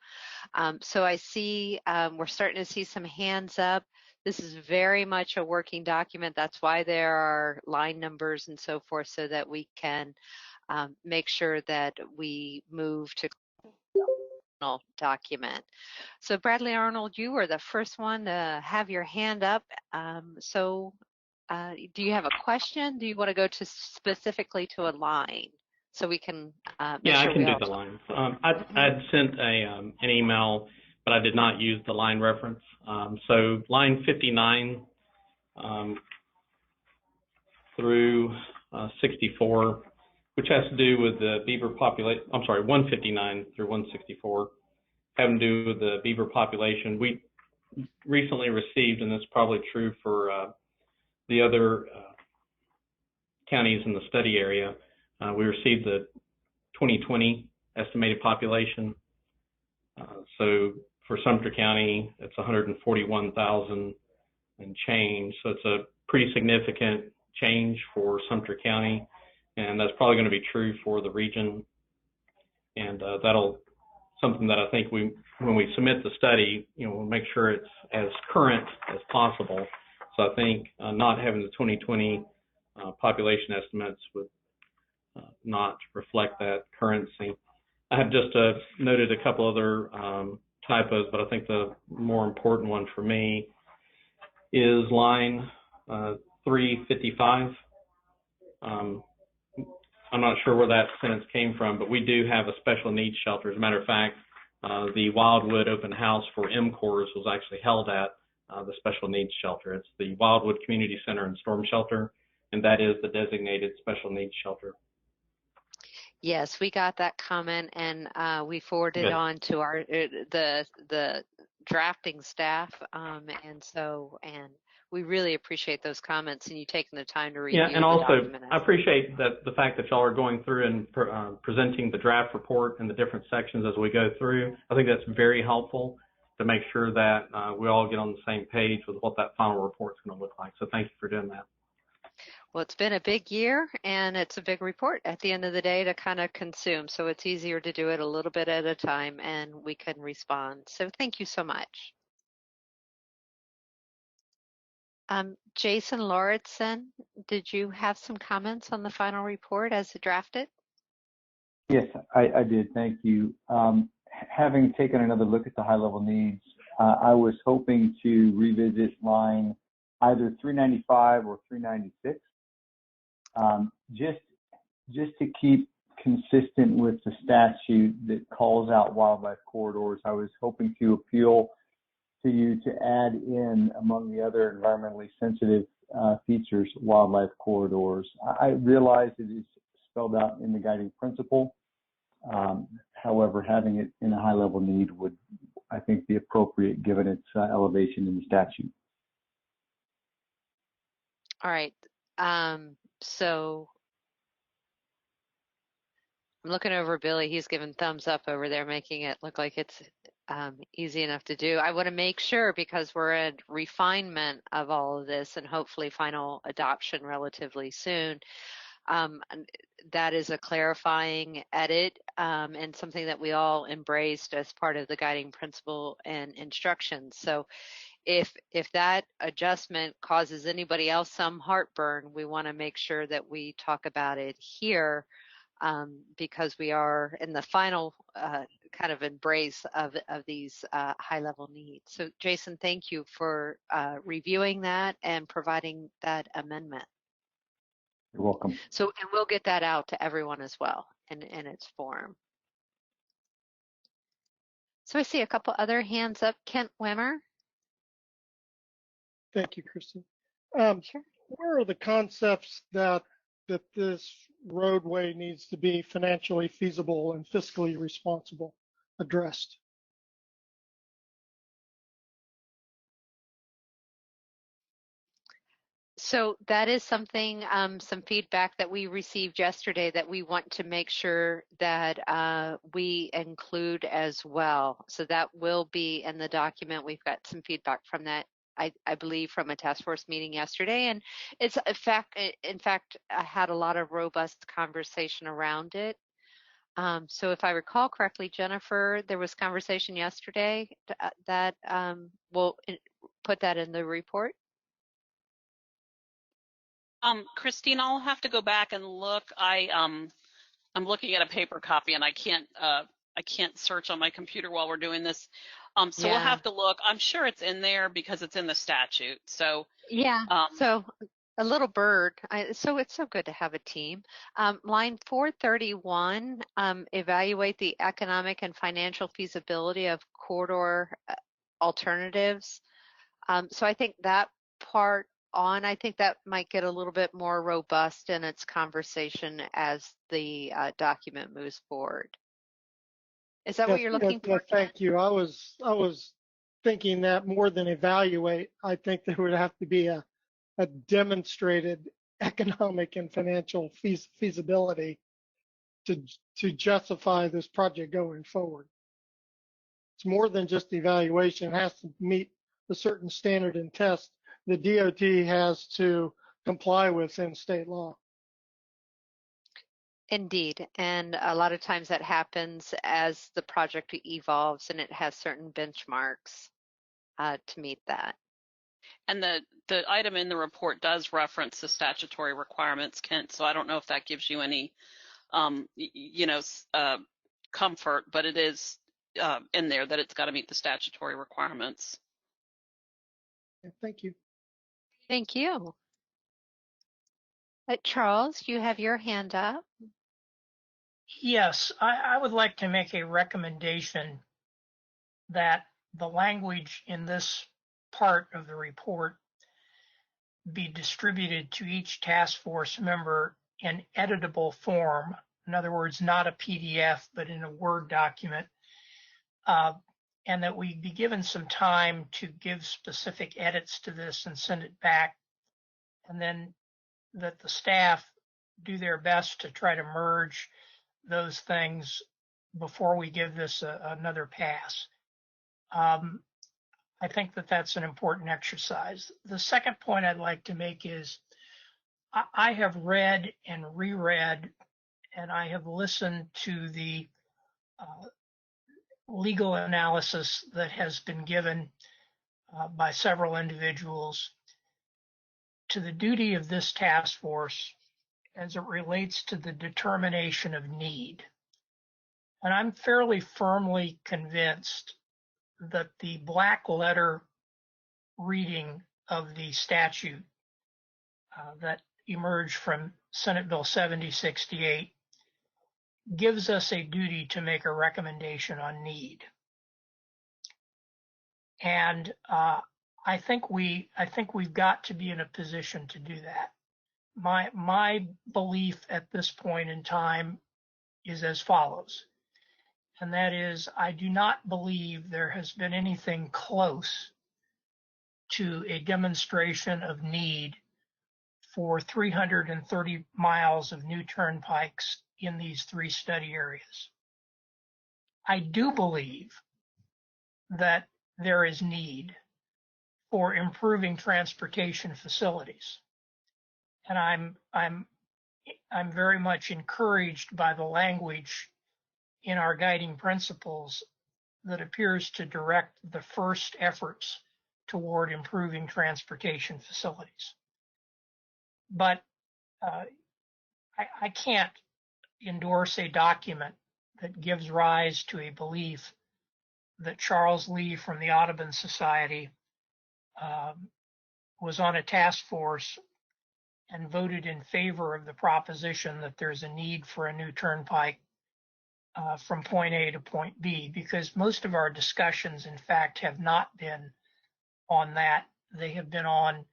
So I see we're starting to see some hands up. This is very much a working document. That's why there are line numbers and so forth, so that we can make sure that we move to the document. So Bradley Arnold, you were the first one to have your hand up. Do you have a question? Do you want to go to specifically to a line so we can yeah, sure I can do the lines. I'd sent an email, but I did not use the line reference. So line 59 through 64, which has to do with the beaver population. I'm sorry, 159 through 164, having to do with the beaver population. We recently received, and it's probably true for the other counties in the study area, we received the 2020 estimated population. So for Sumter County, it's 141,000 and change. So it's a pretty significant change for Sumter County, and that's probably going to be true for the region. And that'll something that I think when we submit the study, we'll make sure it's as current as possible. So I think not having the 2020 population estimates would not reflect that currency. I have just noted a couple other typos, but I think the more important one for me is line 355. I'm not sure where that sentence came from, but we do have a special needs shelter. As a matter of fact, the Wildwood open house for m.cores was actually held at the special needs shelter. It's the Wildwood Community Center and Storm Shelter, and that is the designated special needs shelter. Yes, we got that comment, and we forwarded on to our the drafting staff, and we really appreciate those comments and you taking the time to review. Yeah, and also I appreciate that the fact that y'all are going through and presenting the draft report and the different sections as we go through. I think that's very helpful to make sure that we all get on the same page with what that final report is going to look like. So thank you for doing that. Well, it's been a big year, and it's a big report at the end of the day to kind of consume. So it's easier to do it a little bit at a time, and we can respond. So thank you so much. Jason Lauritsen, did you have some comments on the final report as drafted? Yes, I did. Thank you. Having taken another look at the high-level needs, I was hoping to revisit line either 395 or 396, just to keep consistent with the statute that calls out wildlife corridors. I was hoping to appeal to you to add in, among the other environmentally sensitive features, wildlife corridors. I realize it is spelled out in the guiding principle. However, having it in a high-level need would, I think, be appropriate given its elevation in the statute. All right. So I'm looking over Billy. He's giving thumbs up over there, making it look like it's easy enough to do. I want to make sure, because we're at refinement of all of this and hopefully final adoption relatively soon. That is a clarifying edit and something that we all embraced as part of the guiding principle and instructions. So if that adjustment causes anybody else some heartburn, we want to make sure that we talk about it here, because we are in the final kind of embrace of these high-level needs. So Jason, thank you for reviewing that and providing that amendment. You're welcome. So, and we'll get that out to everyone as well in its form. So I see a couple other hands up. Kent Wimmer. Thank you, Kristen. Sure. Where are the concepts that this roadway needs to be financially feasible and fiscally responsible addressed? So that is something, some feedback that we received yesterday that we want to make sure that we include as well. So that will be in the document. We've got some feedback from that, I believe, from a task force meeting yesterday. And it's in fact, I had a lot of robust conversation around it. So if I recall correctly, Jennifer, there was conversation yesterday that we'll put that in the report. Christine, I'll have to go back and look. I'm looking at a paper copy and I can't search on my computer while we're doing this. So we'll have to look. I'm sure it's in there because it's in the statute. So yeah. So a little bird. So it's so good to have a team. Line 431, evaluate the economic and financial feasibility of corridor alternatives. So I think that part I think that might get a little bit more robust in its conversation as the document moves forward. Is that what you're looking for? Thank you. I was thinking that more than evaluate, I think there would have to be a demonstrated economic and financial feasibility to justify this project going forward. It's more than just evaluation. It has to meet a certain standard and test the DOT has to comply with in state law. Indeed, and a lot of times that happens as the project evolves and it has certain benchmarks to meet that. And the item in the report does reference the statutory requirements, Kent, so I don't know if that gives you any, comfort, but it is in there that it's got to meet the statutory requirements. Thank you. Thank you. Charles, you have your hand up. Yes, I would like to make a recommendation that the language in this part of the report be distributed to each task force member in editable form. In other words, not a PDF, but in a Word document. And that we be given some time to give specific edits to this and send it back. And then that the staff do their best to try to merge those things before we give this another pass. I think that that's an important exercise. The second point I'd like to make is I have read and reread, and I have listened to the legal analysis that has been given by several individuals. to the duty of this task force as it relates to the determination of need. And I'm fairly firmly convinced that the black letter reading of the statute that emerged from Senate Bill 7068 gives us a duty to make a recommendation on need. And I think we've got to be in a position to do that. My belief at this point in time is as follows, and that is, I do not believe there has been anything close to a demonstration of need for 330 miles of new turnpikes in these 3 study areas. I do believe that there is need for improving transportation facilities. And I'm very much encouraged by the language in our guiding principles that appears to direct the first efforts toward improving transportation facilities. But I can't endorse a document that gives rise to a belief that Charles Lee from the Audubon Society was on a task force and voted in favor of the proposition that there's a need for a new turnpike from point A to point B, because most of our discussions, in fact, have not been on that. They have been on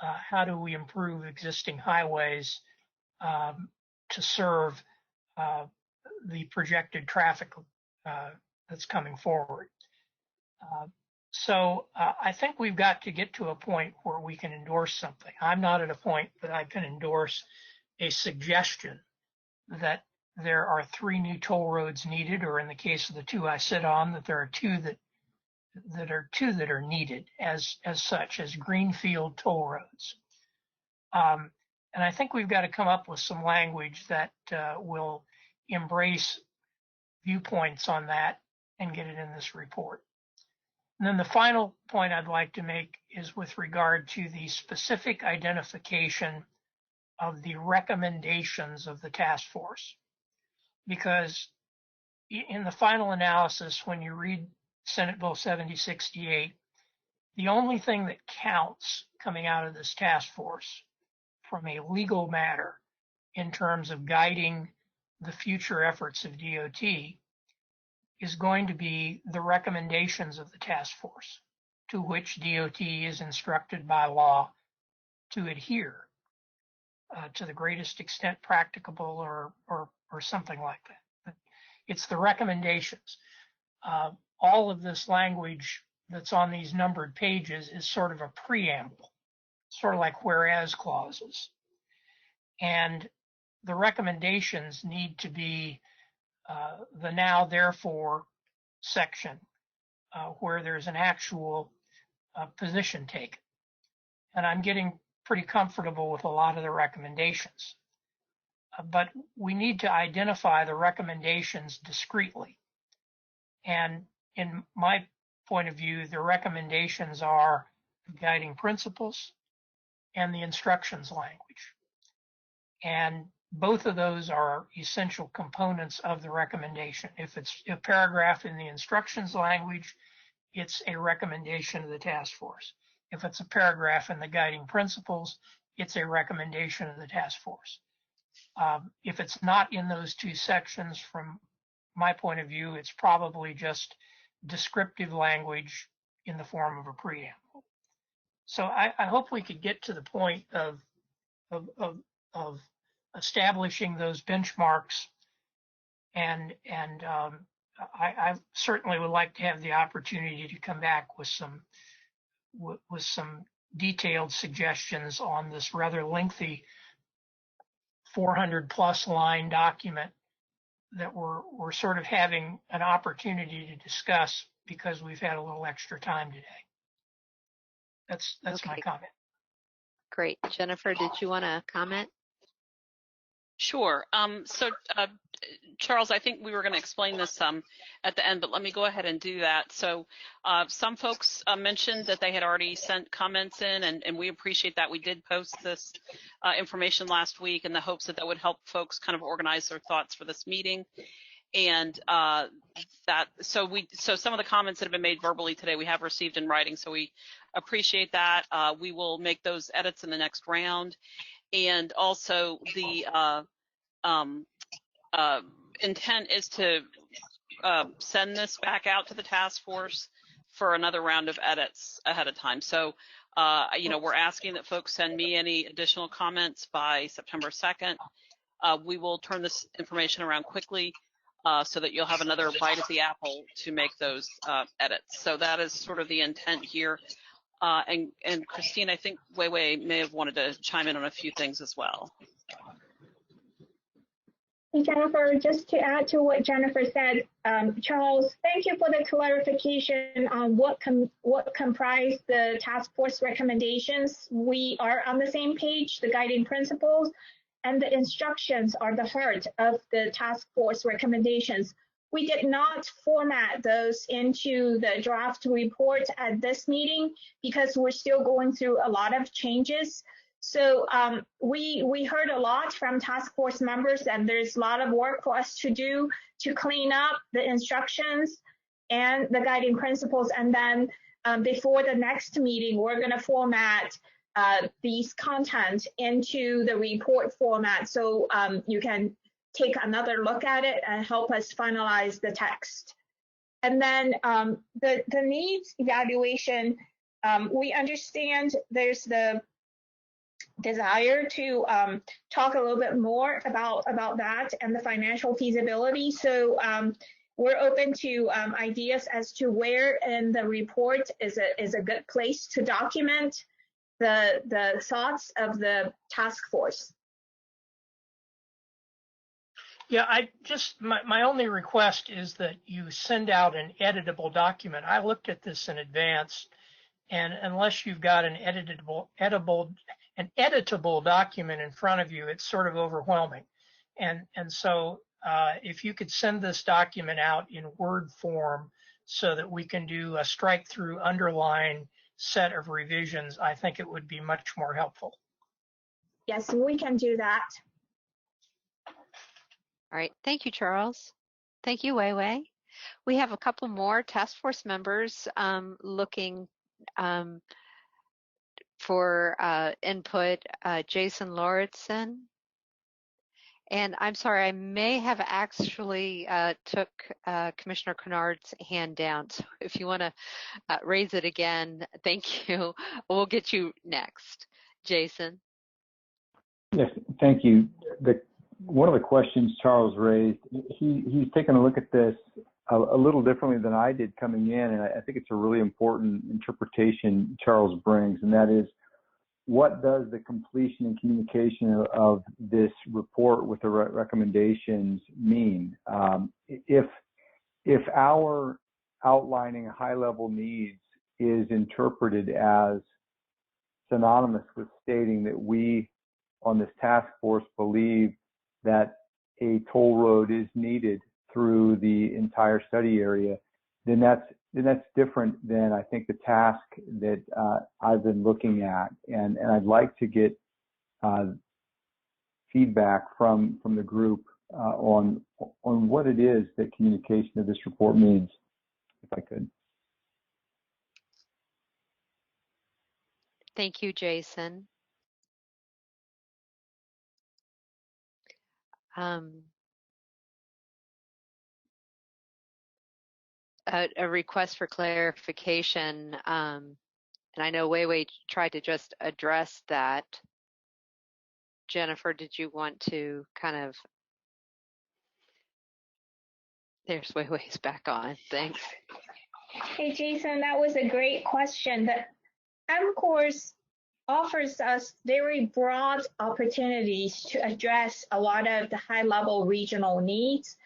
how do we improve existing highways to serve the projected traffic that's coming forward. So I think we've got to get to a point where we can endorse something. I'm not at a point that I can endorse a suggestion that there are 3 new toll roads needed, or in the case of the 2 I sit on, that there are 2 that are needed as such, as greenfield toll roads. And I think we've got to come up with some language that will embrace viewpoints on that and get it in this report. And then the final point I'd like to make is with regard to the specific identification of the recommendations of the task force. Because in the final analysis, when you read Senate Bill 7068, the only thing that counts coming out of this task force from a legal matter in terms of guiding the future efforts of DOT is going to be the recommendations of the task force, to which DOT is instructed by law to adhere to the greatest extent practicable, or something like that. It's the recommendations. All of this language that's on these numbered pages is sort of a preamble, sort of like whereas clauses. And the recommendations need to be the now therefore section where there's an actual position taken. And I'm getting pretty comfortable with a lot of the recommendations. But we need to identify the recommendations discreetly. And in my point of view, the recommendations are the guiding principles and the instructions language. And both of those are essential components of the recommendation. If it's a paragraph in the instructions language, it's a recommendation of the task force. If it's a paragraph in the guiding principles, it's a recommendation of the task force. If it's not in those 2 sections, from my point of view, it's probably just descriptive language in the form of a preamble. So I hope we could get to the point of establishing those benchmarks, and I certainly would like to have the opportunity to come back with some detailed suggestions on this rather lengthy 400+ line document that we're sort of having an opportunity to discuss because we've had a little extra time today. That's okay. My comment. Great. Jennifer, did you want to comment? Sure. Charles, I think we were going to explain this at the end, but let me go ahead and do that. So some folks mentioned that they had already sent comments in, and we appreciate that. We did post this information last week in the hopes that that would help folks kind of organize their thoughts for this meeting. And so some of the comments that have been made verbally today we have received in writing, so we appreciate that. We will make those edits in the next round. And also the intent is to send this back out to the task force for another round of edits ahead of time. So, we're asking that folks send me any additional comments by September 2nd. We will turn this information around quickly so that you'll have another bite at the apple to make those edits. So that is sort of the intent here. And Christine, I think Wei may have wanted to chime in on a few things as well. Hey, Jennifer, just to add to what Jennifer said, Charles, thank you for the clarification on what comprise the task force recommendations. We are on the same page, the guiding principles and the instructions are the heart of the task force recommendations. We did not format those into the draft report at this meeting because we're still going through a lot of changes. So we heard a lot from task force members, and there's a lot of work for us to do to clean up the instructions and the guiding principles. And then before the next meeting, we're going to format these content into the report format so you can take another look at it and help us finalize the text. And then the needs evaluation, we understand there's the desire to talk a little bit more about that and the financial feasibility. So we're open to ideas as to where in the report is a good place to document the thoughts of the task force. Yeah, my only request is that you send out an editable document. I looked at this in advance, and unless you've got an editable document in front of you, it's sort of overwhelming. And so if you could send this document out in Word form so that we can do a strike through underline set of revisions, I think it would be much more helpful. Yes, we can do that. All right, thank you, Charles. Thank you, Wei. We have a couple more task force members looking for input. Jason Lauritsen. And I'm sorry, I may have actually took Commissioner Kennard's hand down. So if you want to raise it again, thank you. We'll get you next. Jason. Yes, thank you. One of the questions Charles raised, he's taken a look at this a little differently than I did coming in, and I think it's a really important interpretation Charles brings, and that is, what does the completion and communication of this report with the recommendations mean? If our outlining high-level needs is interpreted as synonymous with stating that we on this task force believe that a toll road is needed through the entire study area, then that's different than I think the task that I've been looking at, and I'd like to get feedback from the group on what it is that communication of this report means, if I could. Thank you, Jason. A request for clarification, and I know Wei tried to just address that. Jennifer, did you want to kind of? There's Wei's back on. Thanks. Hey, Jason, that was a great question. The m.cores offers us very broad opportunities to address a lot of the high-level regional needs.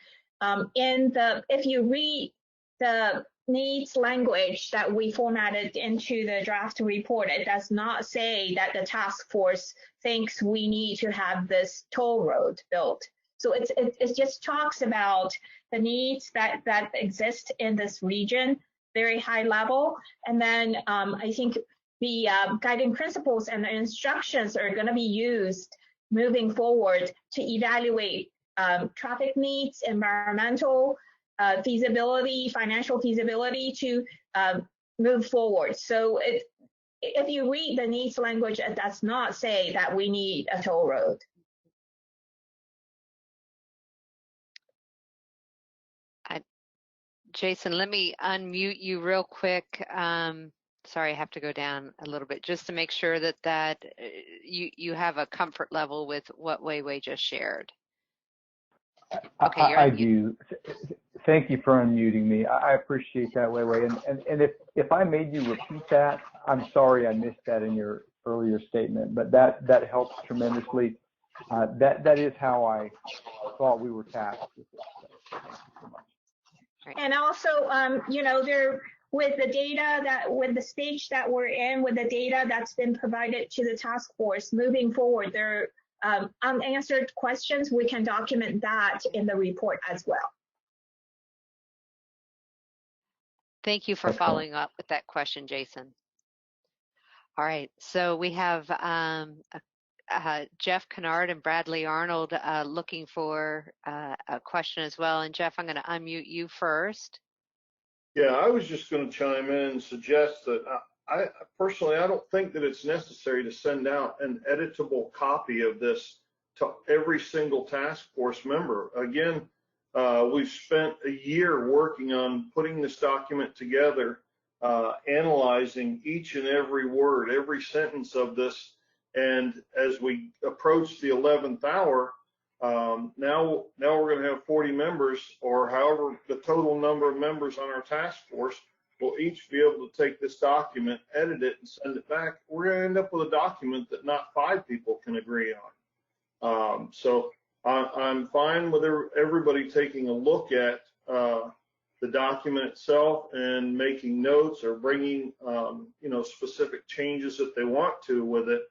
If you read the needs language that we formatted into the draft report. It does not say that the task force thinks we need to have this toll road built. So it just talks about the needs that exist in this region, very high level. And then I think the guiding principles and the instructions are going to be used moving forward to evaluate traffic needs, environmental feasibility, financial feasibility to move forward. So if you read the needs language, it does not say that we need a toll road. Jason, let me unmute you real quick. Sorry, I have to go down a little bit just to make sure that you have a comfort level with what Wei just shared. Okay, I do. Thank you for unmuting me. I appreciate that, Wei. And if I made you repeat that, I'm sorry I missed that in your earlier statement, but that helps tremendously. That is how I thought we were tasked with this. So thank you so much. And also, you know, with the data with the stage that we're in, with the data that's been provided to the task force, moving forward, there are unanswered questions. We can document that in the report as well. Thank you for following up with that question, Jason. All right, so we have Jeff Kennard and Bradley Arnold looking for a question as well. And Jeff, I'm going to unmute you first. Yeah, I was just going to chime in and suggest that I personally, I don't think that it's necessary to send out an editable copy of this to every single task force member. Again, we've spent a year working on putting this document together, analyzing each and every word, every sentence of this. And as we approach the 11th hour, now we're going to have 40 members, or however the total number of members on our task force will each be able to take this document, edit it, and send it back. We're going to end up with a document that not 5 people can agree on. So I'm fine with everybody taking a look at the document itself and making notes or bringing you know, specific changes that they want to with it.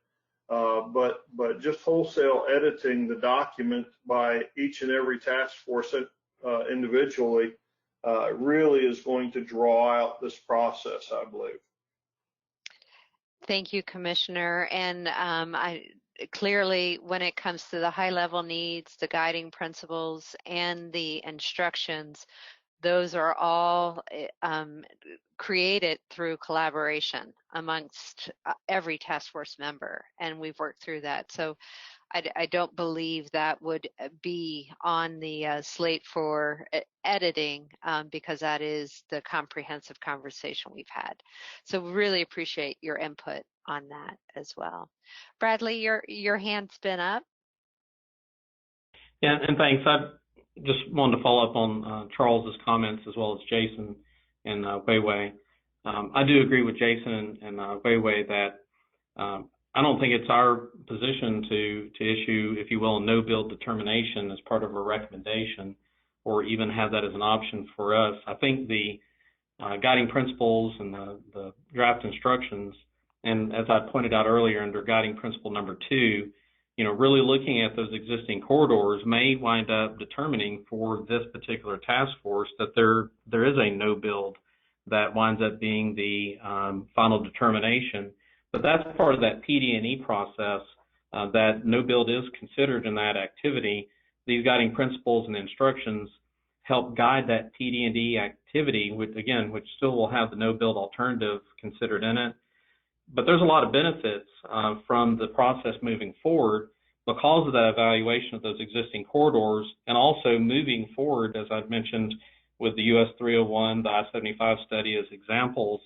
But just wholesale editing the document by each and every task force individually really is going to draw out this process, I believe. Thank you, Commissioner. And clearly, when it comes to the high-level needs, the guiding principles, and the instructions, those are all created through collaboration amongst every task force member, and we've worked through that. So I don't believe that would be on the slate for editing because that is the comprehensive conversation we've had. So really appreciate your input on that as well. Bradley, your hand's been up. Yeah, and thanks. I just wanted to follow up on Charles's comments as well as Jason and Wei. I do agree with Jason and Wei that I don't think it's our position to issue, if you will, a no-build determination as part of a recommendation, or even have that as an option for us. I think the guiding principles and the draft instructions, and as I pointed out earlier under guiding principle number 2, you know, really looking at those existing corridors may wind up determining for this particular task force that there is a no build that winds up being the final determination. But that's part of that PD&E process, that no build is considered in that activity. These guiding principles and instructions help guide that PD&E activity, which still will have the no build alternative considered in it. But there's a lot of benefits from the process moving forward because of that evaluation of those existing corridors, and also moving forward, as I've mentioned, with the US 301, the I-75 study as examples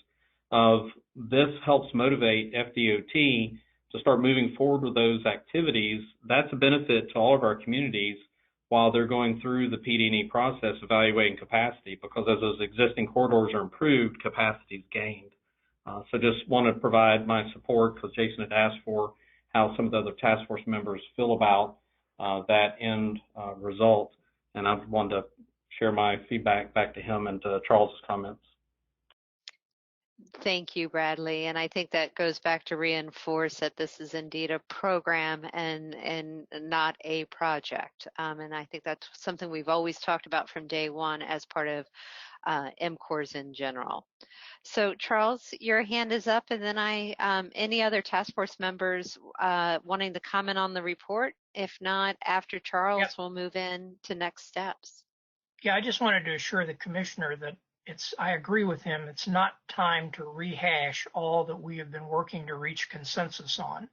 of this helps motivate FDOT to start moving forward with those activities. That's a benefit to all of our communities while they're going through the PD&E process evaluating capacity, because as those existing corridors are improved, capacity is gained. So just want to provide my support, because Jason had asked for how some of the other task force members feel about that end result. And I wanted to share my feedback back to him and to Charles's comments. Thank you, Bradley. And I think that goes back to reinforce that this is indeed a program and not a project. And I think that's something we've always talked about from day one as part of m.cores in general. So Charles, your hand is up, and then any other task force members wanting to comment on the report? If not, after Charles, yep, we'll move in to next steps. Yeah, I just wanted to assure the commissioner that I agree with him, it's not time to rehash all that we have been working to reach consensus on.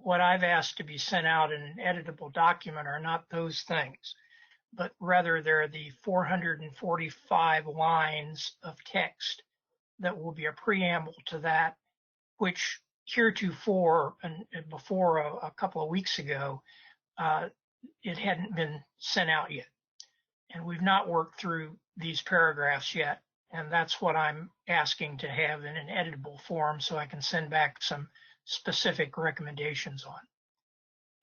What I've asked to be sent out in an editable document are not those things, but rather they're the 445 lines of text that will be a preamble to that, which heretofore and before a couple of weeks ago, it hadn't been sent out yet. And we've not worked through these paragraphs yet. And that's what I'm asking to have in an editable form so I can send back some specific recommendations on.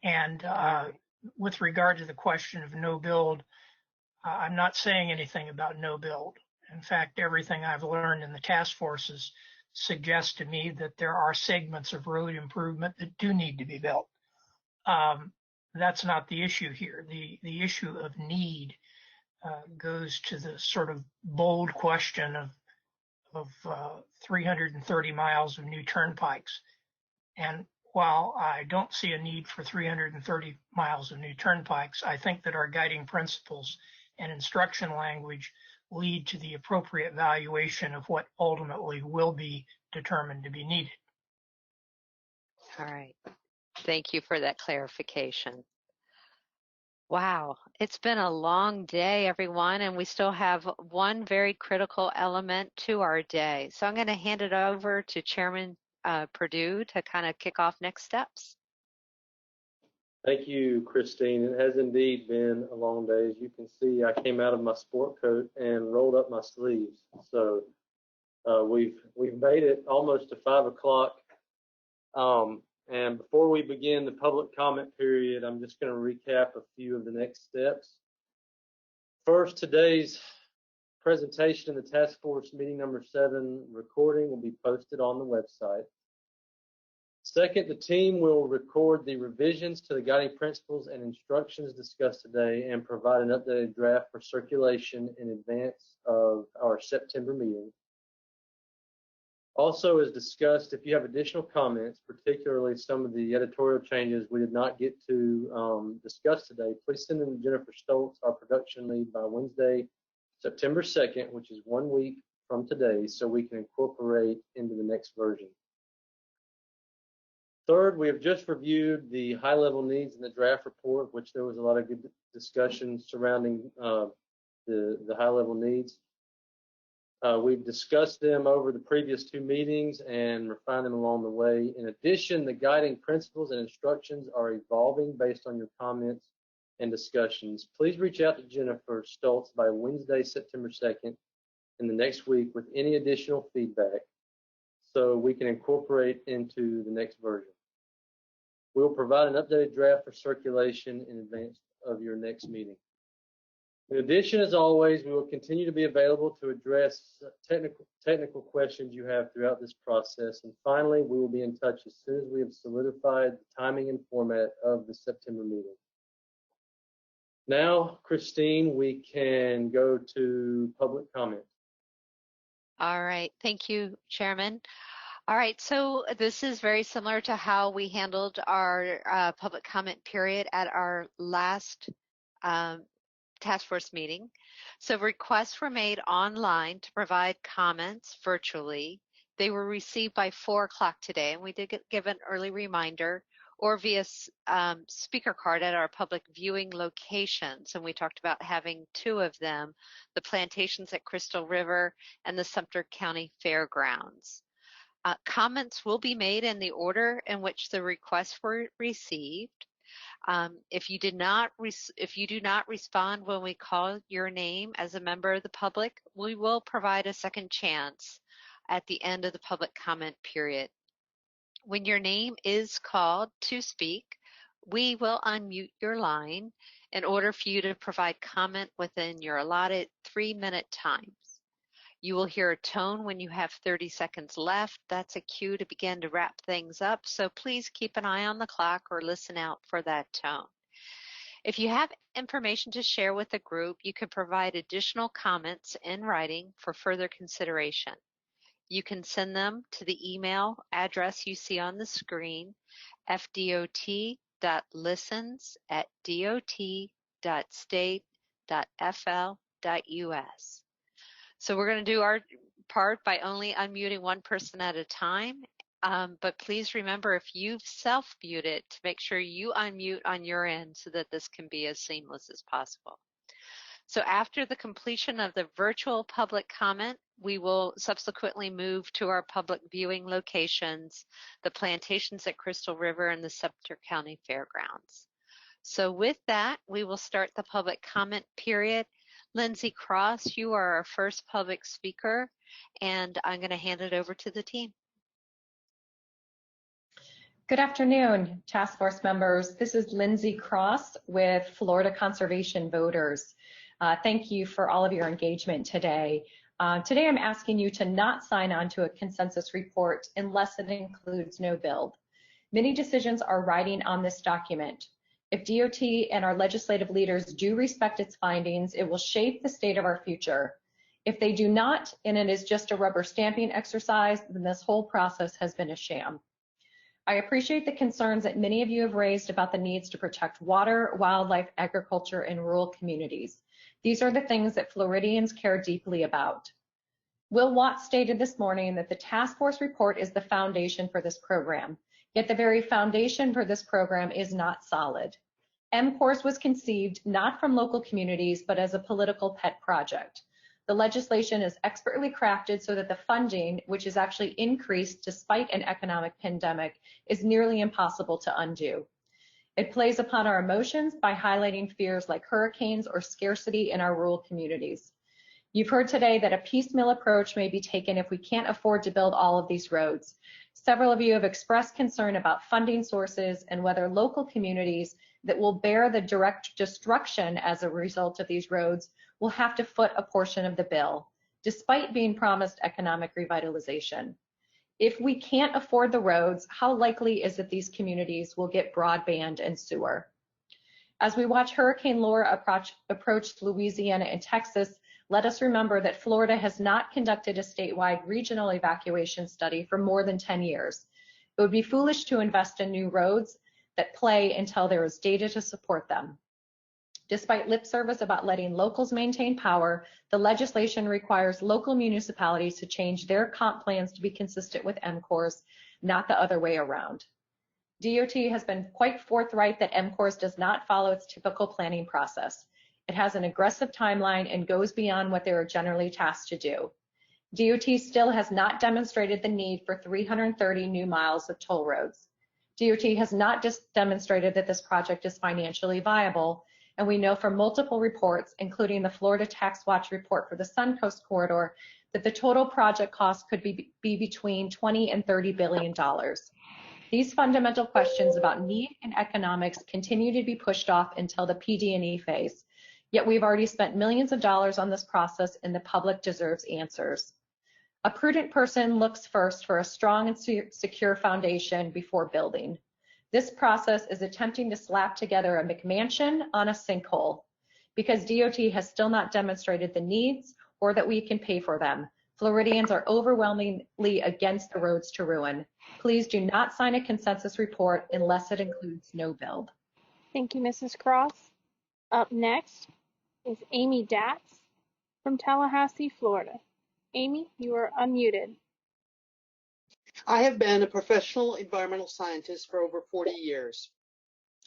And with regard to the question of no build, I'm not saying anything about no build. In fact, everything I've learned in the task forces suggests to me that there are segments of road improvement that do need to be built. That's not the issue here. The issue of need goes to the sort of bold question of 330 miles of new turnpikes. And while I don't see a need for 330 miles of new turnpikes, I think that our guiding principles and instruction language lead to the appropriate valuation of what ultimately will be determined to be needed. All right. Thank you for that clarification. Wow, it's been a long day, everyone, and we still have one very critical element to our day. So I'm going to hand it over to Chairman Perdue to kind of kick off next steps. Thank you, Christine. It has indeed been a long day. As you can see, I came out of my sport coat and rolled up my sleeves. So we've made it almost to 5 o'clock. And before we begin the public comment period, I'm just going to recap a few of the next steps. First, today's presentation in the task force meeting number 7 recording will be posted on the website. Second, the team will record the revisions to the guiding principles and instructions discussed today and provide an updated draft for circulation in advance of our September meeting. Also, as discussed, if you have additional comments, particularly some of the editorial changes we did not get to discuss today, please send them to Jennifer Stoltz, our production lead, by Wednesday, September 2nd, which is 1 week from today, so we can incorporate into the next version. Third, we have just reviewed the high-level needs in the draft report, which there was a lot of good discussion surrounding the high-level needs. We've discussed them over the previous 2 meetings and refined them along the way. In addition, the guiding principles and instructions are evolving based on your comments and discussions. Please reach out to Jennifer Stoltz by Wednesday, September 2nd in the next week with any additional feedback so we can incorporate into the next version. We'll provide an updated draft for circulation in advance of your next meeting. In addition, as always, we will continue to be available to address technical questions you have throughout this process. And finally, we will be in touch as soon as we have solidified the timing and format of the September meeting. Now, Christine, we can go to public comment. All right. Thank you, Chairman. All right, so this is very similar to how we handled our public comment period at our last task force meeting. So requests were made online to provide comments virtually. They were received by 4 o'clock today, and we did give an early reminder, or via speaker card at our public viewing locations. And we talked about having 2 of them, the plantations at Crystal River and the Sumter County Fairgrounds. Comments will be made in the order in which the requests were received. If you do not respond when we call your name as a member of the public, we will provide a second chance at the end of the public comment period. When your name is called to speak, we will unmute your line in order for you to provide comment within your allotted 3-minute times. You will hear a tone when you have 30 seconds left. That's a cue to begin to wrap things up, so please keep an eye on the clock or listen out for that tone. If you have information to share with the group, you can provide additional comments in writing for further consideration. You can send them to the email address you see on the screen, fdot.listens@dot.state.fl.us. So we're going to do our part by only unmuting one person at a time. But please remember, if you've self-muted, to make sure you unmute on your end so that this can be as seamless as possible. So after the completion of the virtual public comment, we will subsequently move to our public viewing locations, the plantations at Crystal River and the Sumter County Fairgrounds. So with that, we will start the public comment period. Lindsay Cross, you are our first public speaker, and I'm going to hand it over to the team. Good afternoon, task force members. This is Lindsay Cross with Florida Conservation Voters. Thank you for all of your engagement today. Today I'm asking you to not sign on to a consensus report unless it includes no build. Many decisions are riding on this document. If DOT and our legislative leaders do respect its findings, it will shape the state of our future. If they do not, and it is just a rubber stamping exercise, then this whole process has been a sham. I appreciate the concerns that many of you have raised about the needs to protect water, wildlife, agriculture, and rural communities. These are the things that Floridians care deeply about. Will Watts stated this morning that the task force report is the foundation for this program, yet the very foundation for this program is not solid. m.cores was conceived not from local communities, but as a political pet project. The legislation is expertly crafted so that the funding, which is actually increased despite an economic pandemic, is nearly impossible to undo. It plays upon our emotions by highlighting fears like hurricanes or scarcity in our rural communities. You've heard today that a piecemeal approach may be taken if we can't afford to build all of these roads. Several of you have expressed concern about funding sources and whether local communities that will bear the direct destruction as a result of these roads will have to foot a portion of the bill, despite being promised economic revitalization. If we can't afford the roads, how likely is it these communities will get broadband and sewer? As we watch Hurricane Laura approach Louisiana and Texas, let us remember that Florida has not conducted a statewide regional evacuation study for more than 10 years. It would be foolish to invest in new roads that play until there is data to support them. Despite lip service about letting locals maintain power, the legislation requires local municipalities to change their comp plans to be consistent with m.cores, not the other way around. DOT has been quite forthright that m.cores does not follow its typical planning process. It has an aggressive timeline and goes beyond what they are generally tasked to do. DOT still has not demonstrated the need for 330 new miles of toll roads. DOT has not just demonstrated that this project is financially viable, and we know from multiple reports, including the Florida Tax Watch report for the Suncoast Corridor, that the total project cost could be between $20 and $30 billion. These fundamental questions about need and economics continue to be pushed off until the PD&E phase, yet we've already spent millions of dollars on this process and the public deserves answers. A prudent person looks first for a strong and secure foundation before building. This process is attempting to slap together a McMansion on a sinkhole because DOT has still not demonstrated the needs or that we can pay for them. Floridians are overwhelmingly against the roads to ruin. Please do not sign a consensus report unless it includes no build. Thank you, Mrs. Cross. Up next is Amy Datz from Tallahassee, Florida. Amy, you are unmuted. I have been a professional environmental scientist for over 40 years.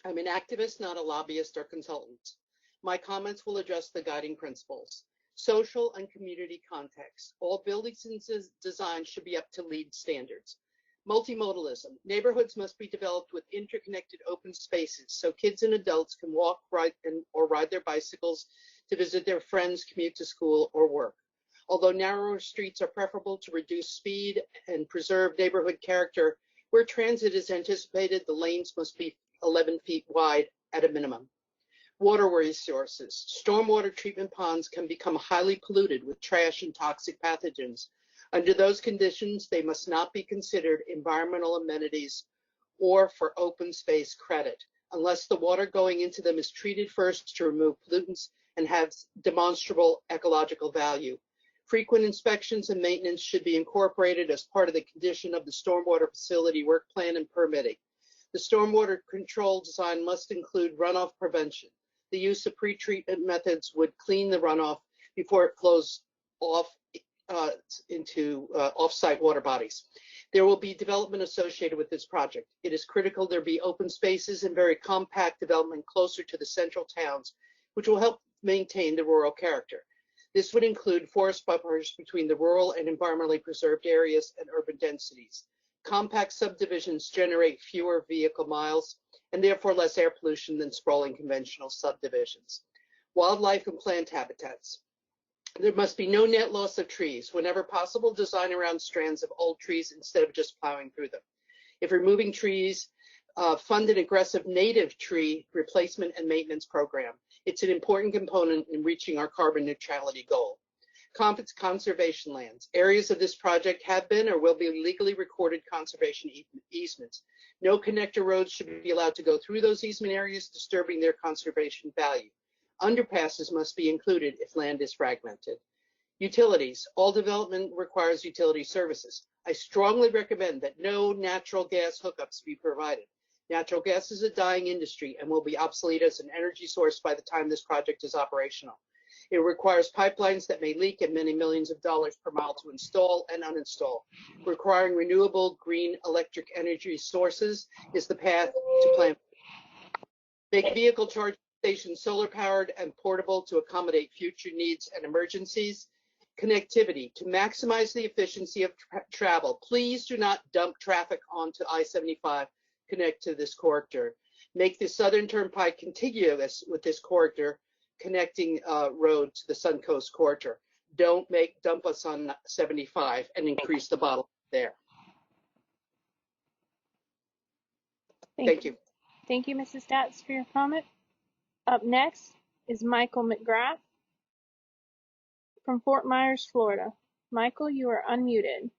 I'm an activist, not a lobbyist or consultant. My comments will address the guiding principles. Social and community context. All buildings and designs should be up to LEED standards. Multimodalism. Neighborhoods must be developed with interconnected open spaces so kids and adults can walk, ride their bicycles to visit their friends, commute to school or work. Although narrower streets are preferable to reduce speed and preserve neighborhood character, where transit is anticipated, the lanes must be 11 feet wide at a minimum. Water resources. Stormwater treatment ponds can become highly polluted with trash and toxic pathogens. Under those conditions, they must not be considered environmental amenities or for open space credit, unless the water going into them is treated first to remove pollutants and has demonstrable ecological value. Frequent inspections and maintenance should be incorporated as part of the condition of the stormwater facility work plan and permitting. The stormwater control design must include runoff prevention. The use of pre-treatment methods would clean the runoff before it flows off into off-site water bodies. There will be development associated with this project. It is critical there be open spaces and very compact development closer to the central towns, which will help maintain the rural character. This would include forest buffers between the rural and environmentally preserved areas and urban densities. Compact subdivisions generate fewer vehicle miles and therefore less air pollution than sprawling conventional subdivisions. Wildlife and plant habitats. There must be no net loss of trees. Whenever possible, design around strands of old trees instead of just plowing through them. If removing trees, fund an aggressive native tree replacement and maintenance program. It's an important component in reaching our carbon neutrality goal. Conservation lands. Areas of this project have been or will be legally recorded conservation easements. No connector roads should be allowed to go through those easement areas, disturbing their conservation value. Underpasses must be included if land is fragmented. Utilities. All development requires utility services. I strongly recommend that no natural gas hookups be provided. Natural gas is a dying industry and will be obsolete as an energy source by the time this project is operational. It requires pipelines that may leak and many millions of dollars per mile to install and uninstall. Requiring renewable green electric energy sources is the path to plan. Make vehicle charging stations solar powered and portable to accommodate future needs and emergencies. Connectivity. To maximize the efficiency of travel, please do not dump traffic onto I-75. Connect to this corridor. Make the Southern Turnpike contiguous with this corridor, connecting road to the Suncoast corridor. Don't dump us on 75 and increase the bottleneck there. Thank you. Thank you, Mrs. Stats, for your comment. Up next is Michael McGrath from Fort Myers, Florida. Michael, you are unmuted.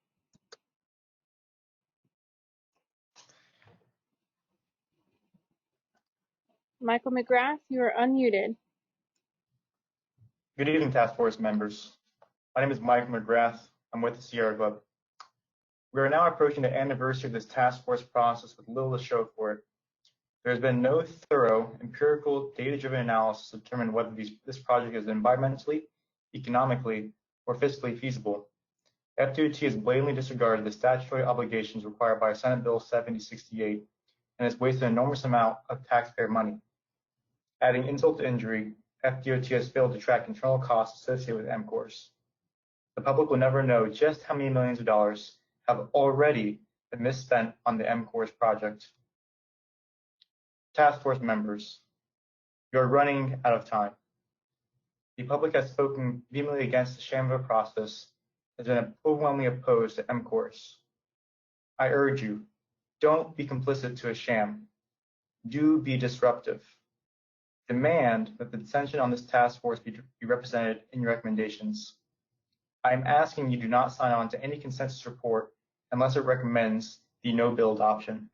Michael McGrath, you are unmuted. Good evening, Task Force members. My name is Michael McGrath. I'm with the Sierra Club. We are now approaching the anniversary of this task force process with little to show for it. There has been no thorough, empirical, data-driven analysis to determine whether this project is environmentally, economically, or fiscally feasible. FDOT has blatantly disregarded the statutory obligations required by Senate Bill 7068 and has wasted an enormous amount of taxpayer money. Adding insult to injury, FDOT has failed to track internal costs associated with m.cores. The public will never know just how many millions of dollars have already been misspent on the m.cores project. Task Force members, you are running out of time. The public has spoken vehemently against the sham of a process and has been overwhelmingly opposed to m.cores. I urge you, don't be complicit to a sham. Do be disruptive. Demand that the dissension on this task force be represented in your recommendations. I am asking you do not sign on to any consensus report unless it recommends the no-build option.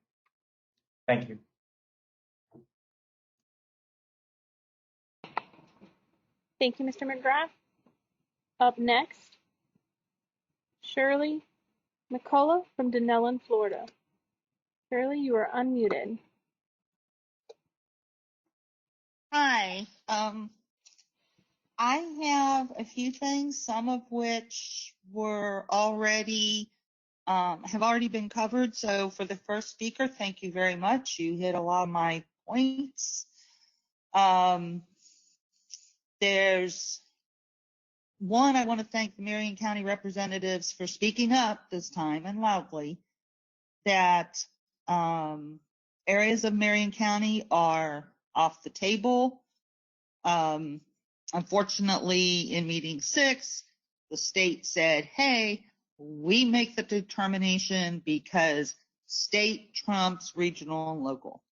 Thank you. Thank you, Mr. McGrath. Up next, Shirley McCullough from Dunellen, Florida. Shirley, you are unmuted. Hi. I have a few things, some of which were already have already been covered. So for the first speaker, thank you very much. You hit a lot of my points. There's one, I want to thank the Marion County representatives for speaking up this time and loudly that areas of Marion County are off the table. Unfortunately, in meeting 6, the state said, hey, we make the determination because state trumps regional and local.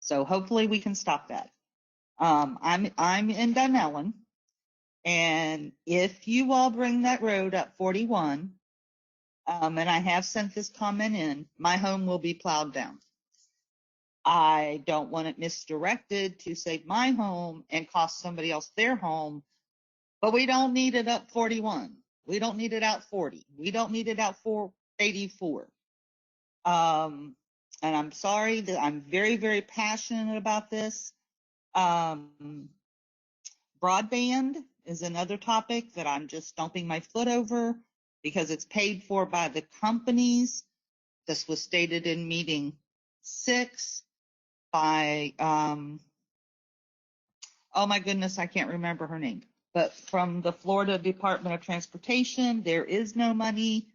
So hopefully we can stop that. I'm in Dunellen, and if you all bring that road up 41, and I have sent this comment in, my home will be plowed down. I don't want it misdirected to save my home and cost somebody else their home, but we don't need it up 41. We don't need it out 40. We don't need it out 484. And I'm sorry that I'm very, very passionate about this. Broadband is another topic that I'm just stomping my foot over because it's paid for by the companies. This was stated in meeting 6 by, oh my goodness, I can't remember her name, but from the Florida Department of Transportation, there is no money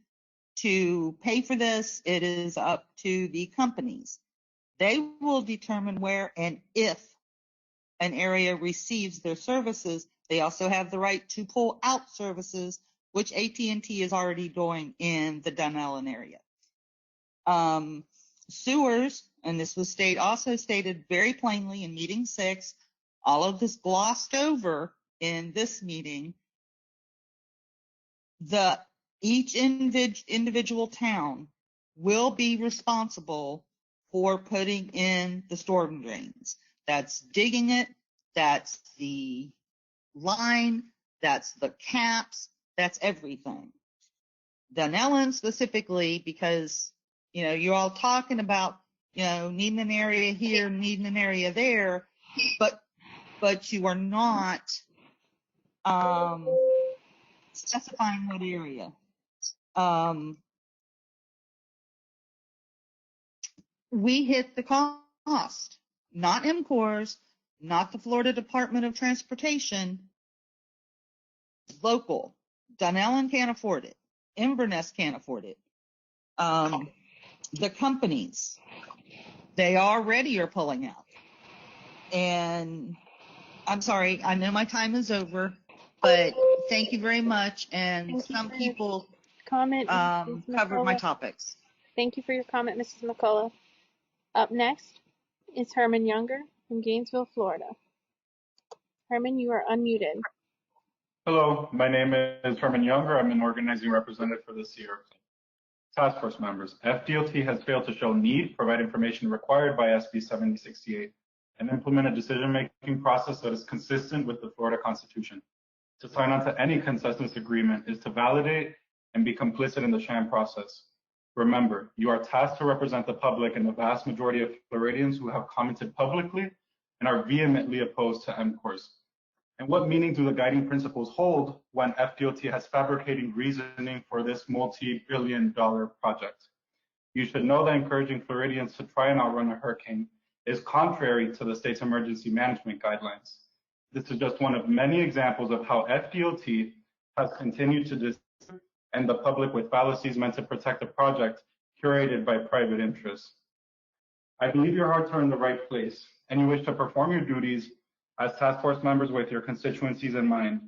to pay for this. It is up to the companies. They will determine where and if an area receives their services. They also have the right to pull out services, which AT&T is already doing in the Dunellen area. Sewers, and this was also stated very plainly in meeting 6, all of this glossed over in this meeting. Each individual town will be responsible for putting in the storm drains. That's digging it, that's the line, that's the caps, that's everything. Dunellen specifically, because, you know, you're all talking about, you know, needing an area here, needing an area there, but you are not specifying what area. We hit the cost, not m.cores, not the Florida Department of Transportation, local. Dunellen can't afford it. Inverness can't afford it. The companies, they already are pulling out. And I'm sorry, I know my time is over, but thank you very much. And some people covered my topics. Thank you for your comment, Mrs. McCullough. Up next is Herman Younger from Gainesville, Florida. Herman, you are unmuted. Hello, my name is Herman Younger. I'm an organizing representative for the Sierra Club. Task Force members, FDOT has failed to show need, provide information required by SB 7068, and implement a decision-making process that is consistent with the Florida Constitution. To sign on to any consensus agreement is to validate and be complicit in the sham process. Remember, you are tasked to represent the public and the vast majority of Floridians who have commented publicly and are vehemently opposed to m.cores. And what meaning do the guiding principles hold when FDOT has fabricating reasoning for this multi-billion-dollar project? You should know that encouraging Floridians to try and outrun a hurricane is contrary to the state's emergency management guidelines. This is just one of many examples of how FDOT has continued to deceive and the public with fallacies meant to protect a project curated by private interests. I believe your hearts are in the right place and you wish to perform your duties as task force members with your constituencies in mind.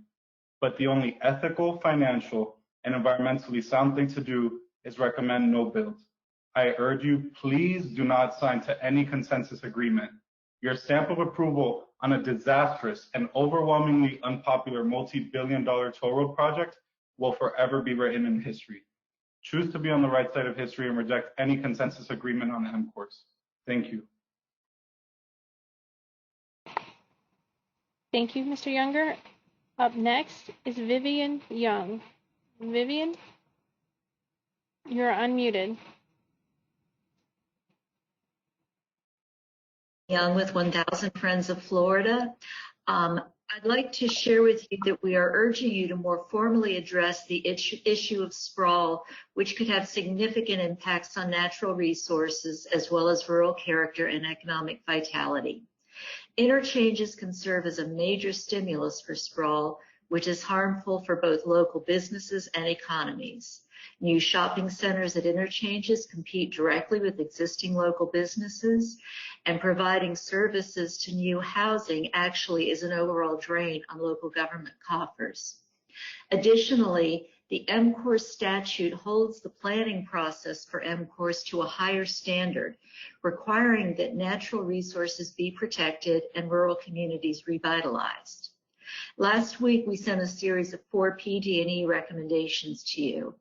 But the only ethical, financial, and environmentally sound thing to do is recommend no build. I urge you, please do not sign to any consensus agreement. Your stamp of approval on a disastrous and overwhelmingly unpopular multi-billion-dollar toll road project will forever be written in history. Choose to be on the right side of history and reject any consensus agreement on m.cores. Thank you. Thank you, Mr. Younger. Up next is Vivian Young. Vivian, you're unmuted. Young with 1,000 Friends of Florida. I'd like to share with you that we are urging you to more formally address the issue of sprawl, which could have significant impacts on natural resources as well as rural character and economic vitality. Interchanges can serve as a major stimulus for sprawl, which is harmful for both local businesses and economies. New shopping centers at interchanges compete directly with existing local businesses, and providing services to new housing actually is an overall drain on local government coffers. Additionally, The m.cores statute holds the planning process for m.cores to a higher standard, requiring that natural resources be protected and rural communities revitalized. Last week, we sent a series of 4 PD&E recommendations to you.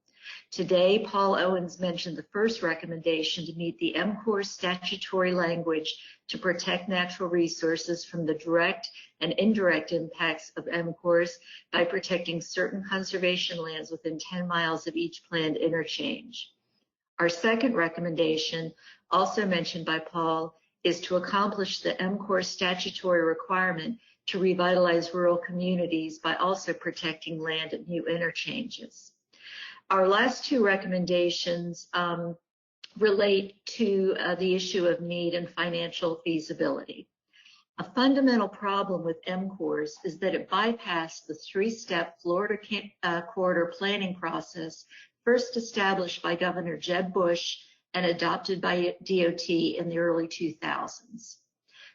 Today, Paul Owens mentioned the first recommendation to meet the m.cores statutory language to protect natural resources from the direct and indirect impacts of m.cores by protecting certain conservation lands within 10 miles of each planned interchange. Our second recommendation, also mentioned by Paul, is to accomplish the m.cores statutory requirement to revitalize rural communities by also protecting land at new interchanges. Our last 2 recommendations relate to the issue of need and financial feasibility. A fundamental problem with m.cores is that it bypassed the 3-step Florida corridor planning process first established by Governor Jeb Bush and adopted by DOT in the early 2000s.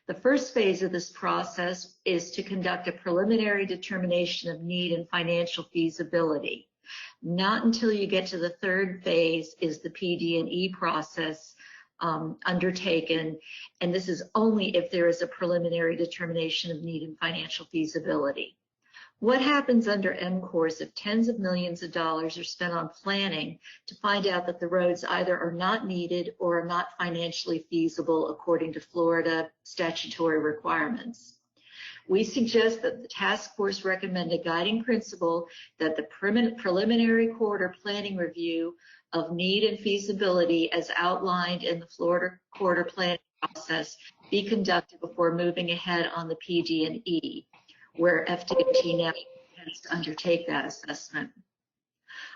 The first phase of this process is to conduct a preliminary determination of need and financial feasibility. Not until you get to the third phase is the PD&E process undertaken, and this is only if there is a preliminary determination of need and financial feasibility. What happens under m.cores if tens of millions of dollars are spent on planning to find out that the roads either are not needed or are not financially feasible according to Florida statutory requirements? We suggest that the task force recommend a guiding principle that the preliminary corridor planning review of need and feasibility as outlined in the Florida corridor planning process be conducted before moving ahead on the PD&E, where FDOT now intends to undertake that assessment.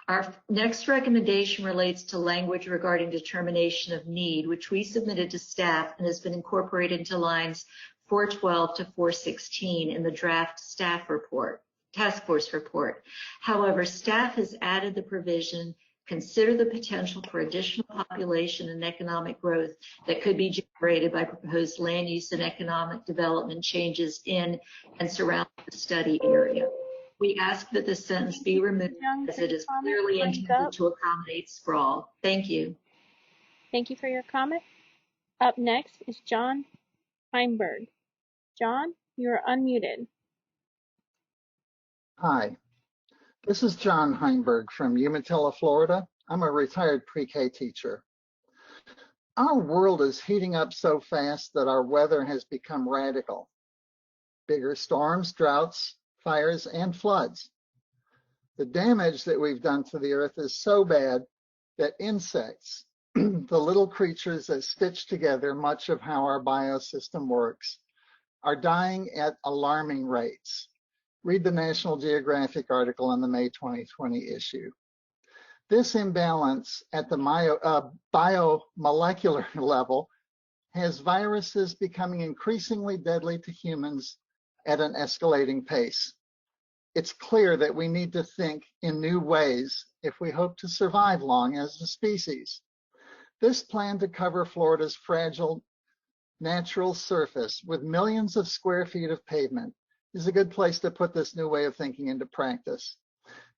Our next recommendation relates to language regarding determination of need, which we submitted to staff and has been incorporated into lines 412 to 416 in the draft staff report, task force report. However, staff has added the provision, consider the potential for additional population and economic growth that could be generated by proposed land use and economic development changes in and surrounding the study area. We ask that this sentence be removed as it is clearly intended to accommodate sprawl. Thank you. Thank you for your comment. Up next is John Heinberg. John, you are unmuted. Hi, this is John Heinberg from Umatilla, Florida. I'm a retired pre-K teacher. Our world is heating up so fast that our weather has become radical. Bigger storms, droughts, fires, and floods. The damage that we've done to the earth is so bad that insects, the little creatures that stitch together much of how our biosystem works, are dying at alarming rates. Read the National Geographic article in the May 2020 issue. This imbalance at the biomolecular level has viruses becoming increasingly deadly to humans at an escalating pace. It's clear that we need to think in new ways if we hope to survive long as a species. This plan to cover Florida's fragile natural surface with millions of square feet of pavement is a good place to put this new way of thinking into practice.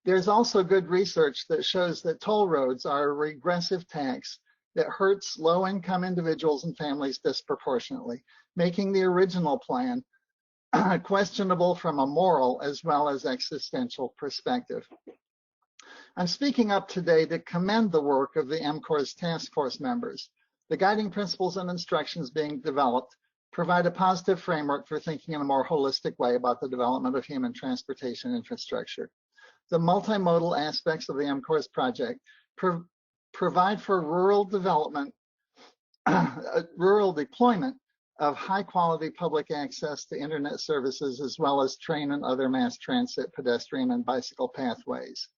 There's also good research that shows that toll roads are a regressive tax that hurts low-income individuals and families disproportionately, making the original plan questionable from a moral as well as existential perspective. I'm speaking up today to commend the work of the m.cores task force members. The guiding principles and instructions being developed provide a positive framework for thinking in a more holistic way about the development of human transportation infrastructure. The multimodal aspects of the m.cores project provide for rural development, rural deployment of high-quality public access to internet services, as well as train and other mass transit, pedestrian, and bicycle pathways.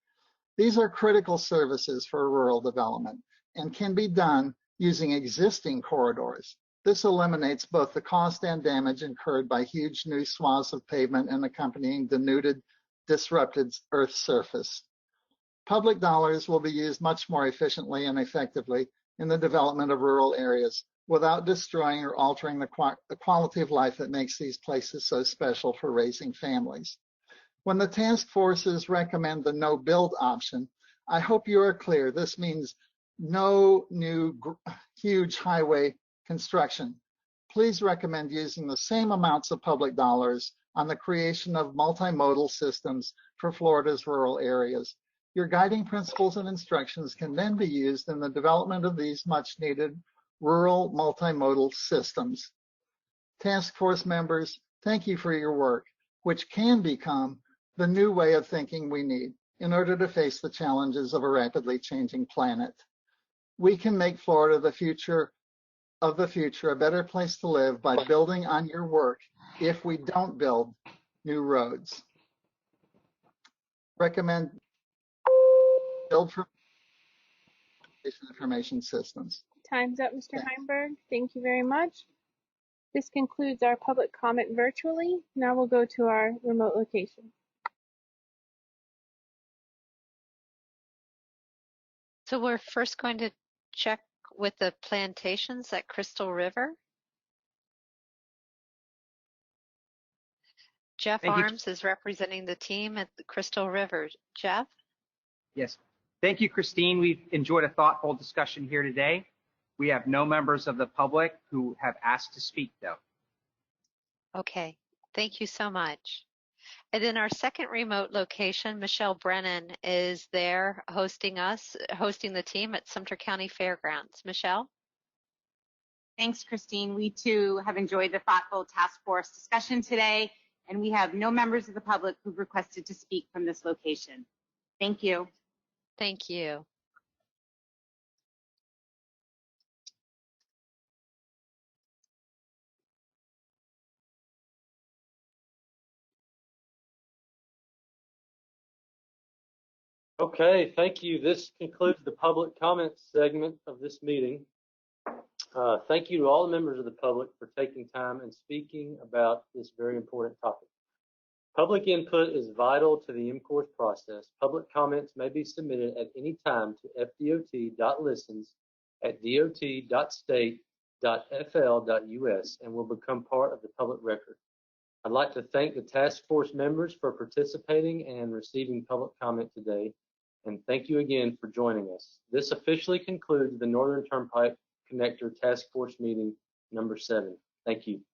These are critical services for rural development and can be done using existing corridors. This eliminates both the cost and damage incurred by huge new swaths of pavement and accompanying denuded, disrupted Earth's surface. Public dollars will be used much more efficiently and effectively in the development of rural areas without destroying or altering the quality of life that makes these places so special for raising families. When the task forces recommend the no build option, I hope you are clear. This means no new huge highway construction. Please recommend using the same amounts of public dollars on the creation of multimodal systems for Florida's rural areas. Your guiding principles and instructions can then be used in the development of these much needed rural multimodal systems. Task force members, thank you for your work, which can become the new way of thinking we need in order to face the challenges of a rapidly changing planet. We can make Florida the future of the future a better place to live by building on your work if we don't build new roads. Recommend build for information systems. Time's up, Mr. Heimberg. Thank you very much. This concludes our public comment virtually. Now we'll go to our remote location. So we're first going to check with the plantations at Crystal River. Jeff Arms is representing the team at the Crystal River. Jeff? Yes. Thank you, Christine. We've enjoyed a thoughtful discussion here today. We have no members of the public who have asked to speak, though. Okay, thank you so much. And in our second remote location, Michelle Brennan is there hosting the team at Sumter County Fairgrounds. Michelle? Thanks, Christine. We too have enjoyed the thoughtful task force discussion today, and we have no members of the public who've requested to speak from this location. Thank you. Thank you. Okay, thank you. This concludes the public comment segment of this meeting. Thank you to all the members of the public for taking time and speaking about this very important topic. Public input is vital to the m.cores process. Public comments may be submitted at any time to fdot.listens@dot.state.fl.us and will become part of the public record. I'd like to thank the task force members for participating and receiving public comment today. And thank you again for joining us. This officially concludes the Northern Turnpike Connector Task Force meeting number 7. Thank you.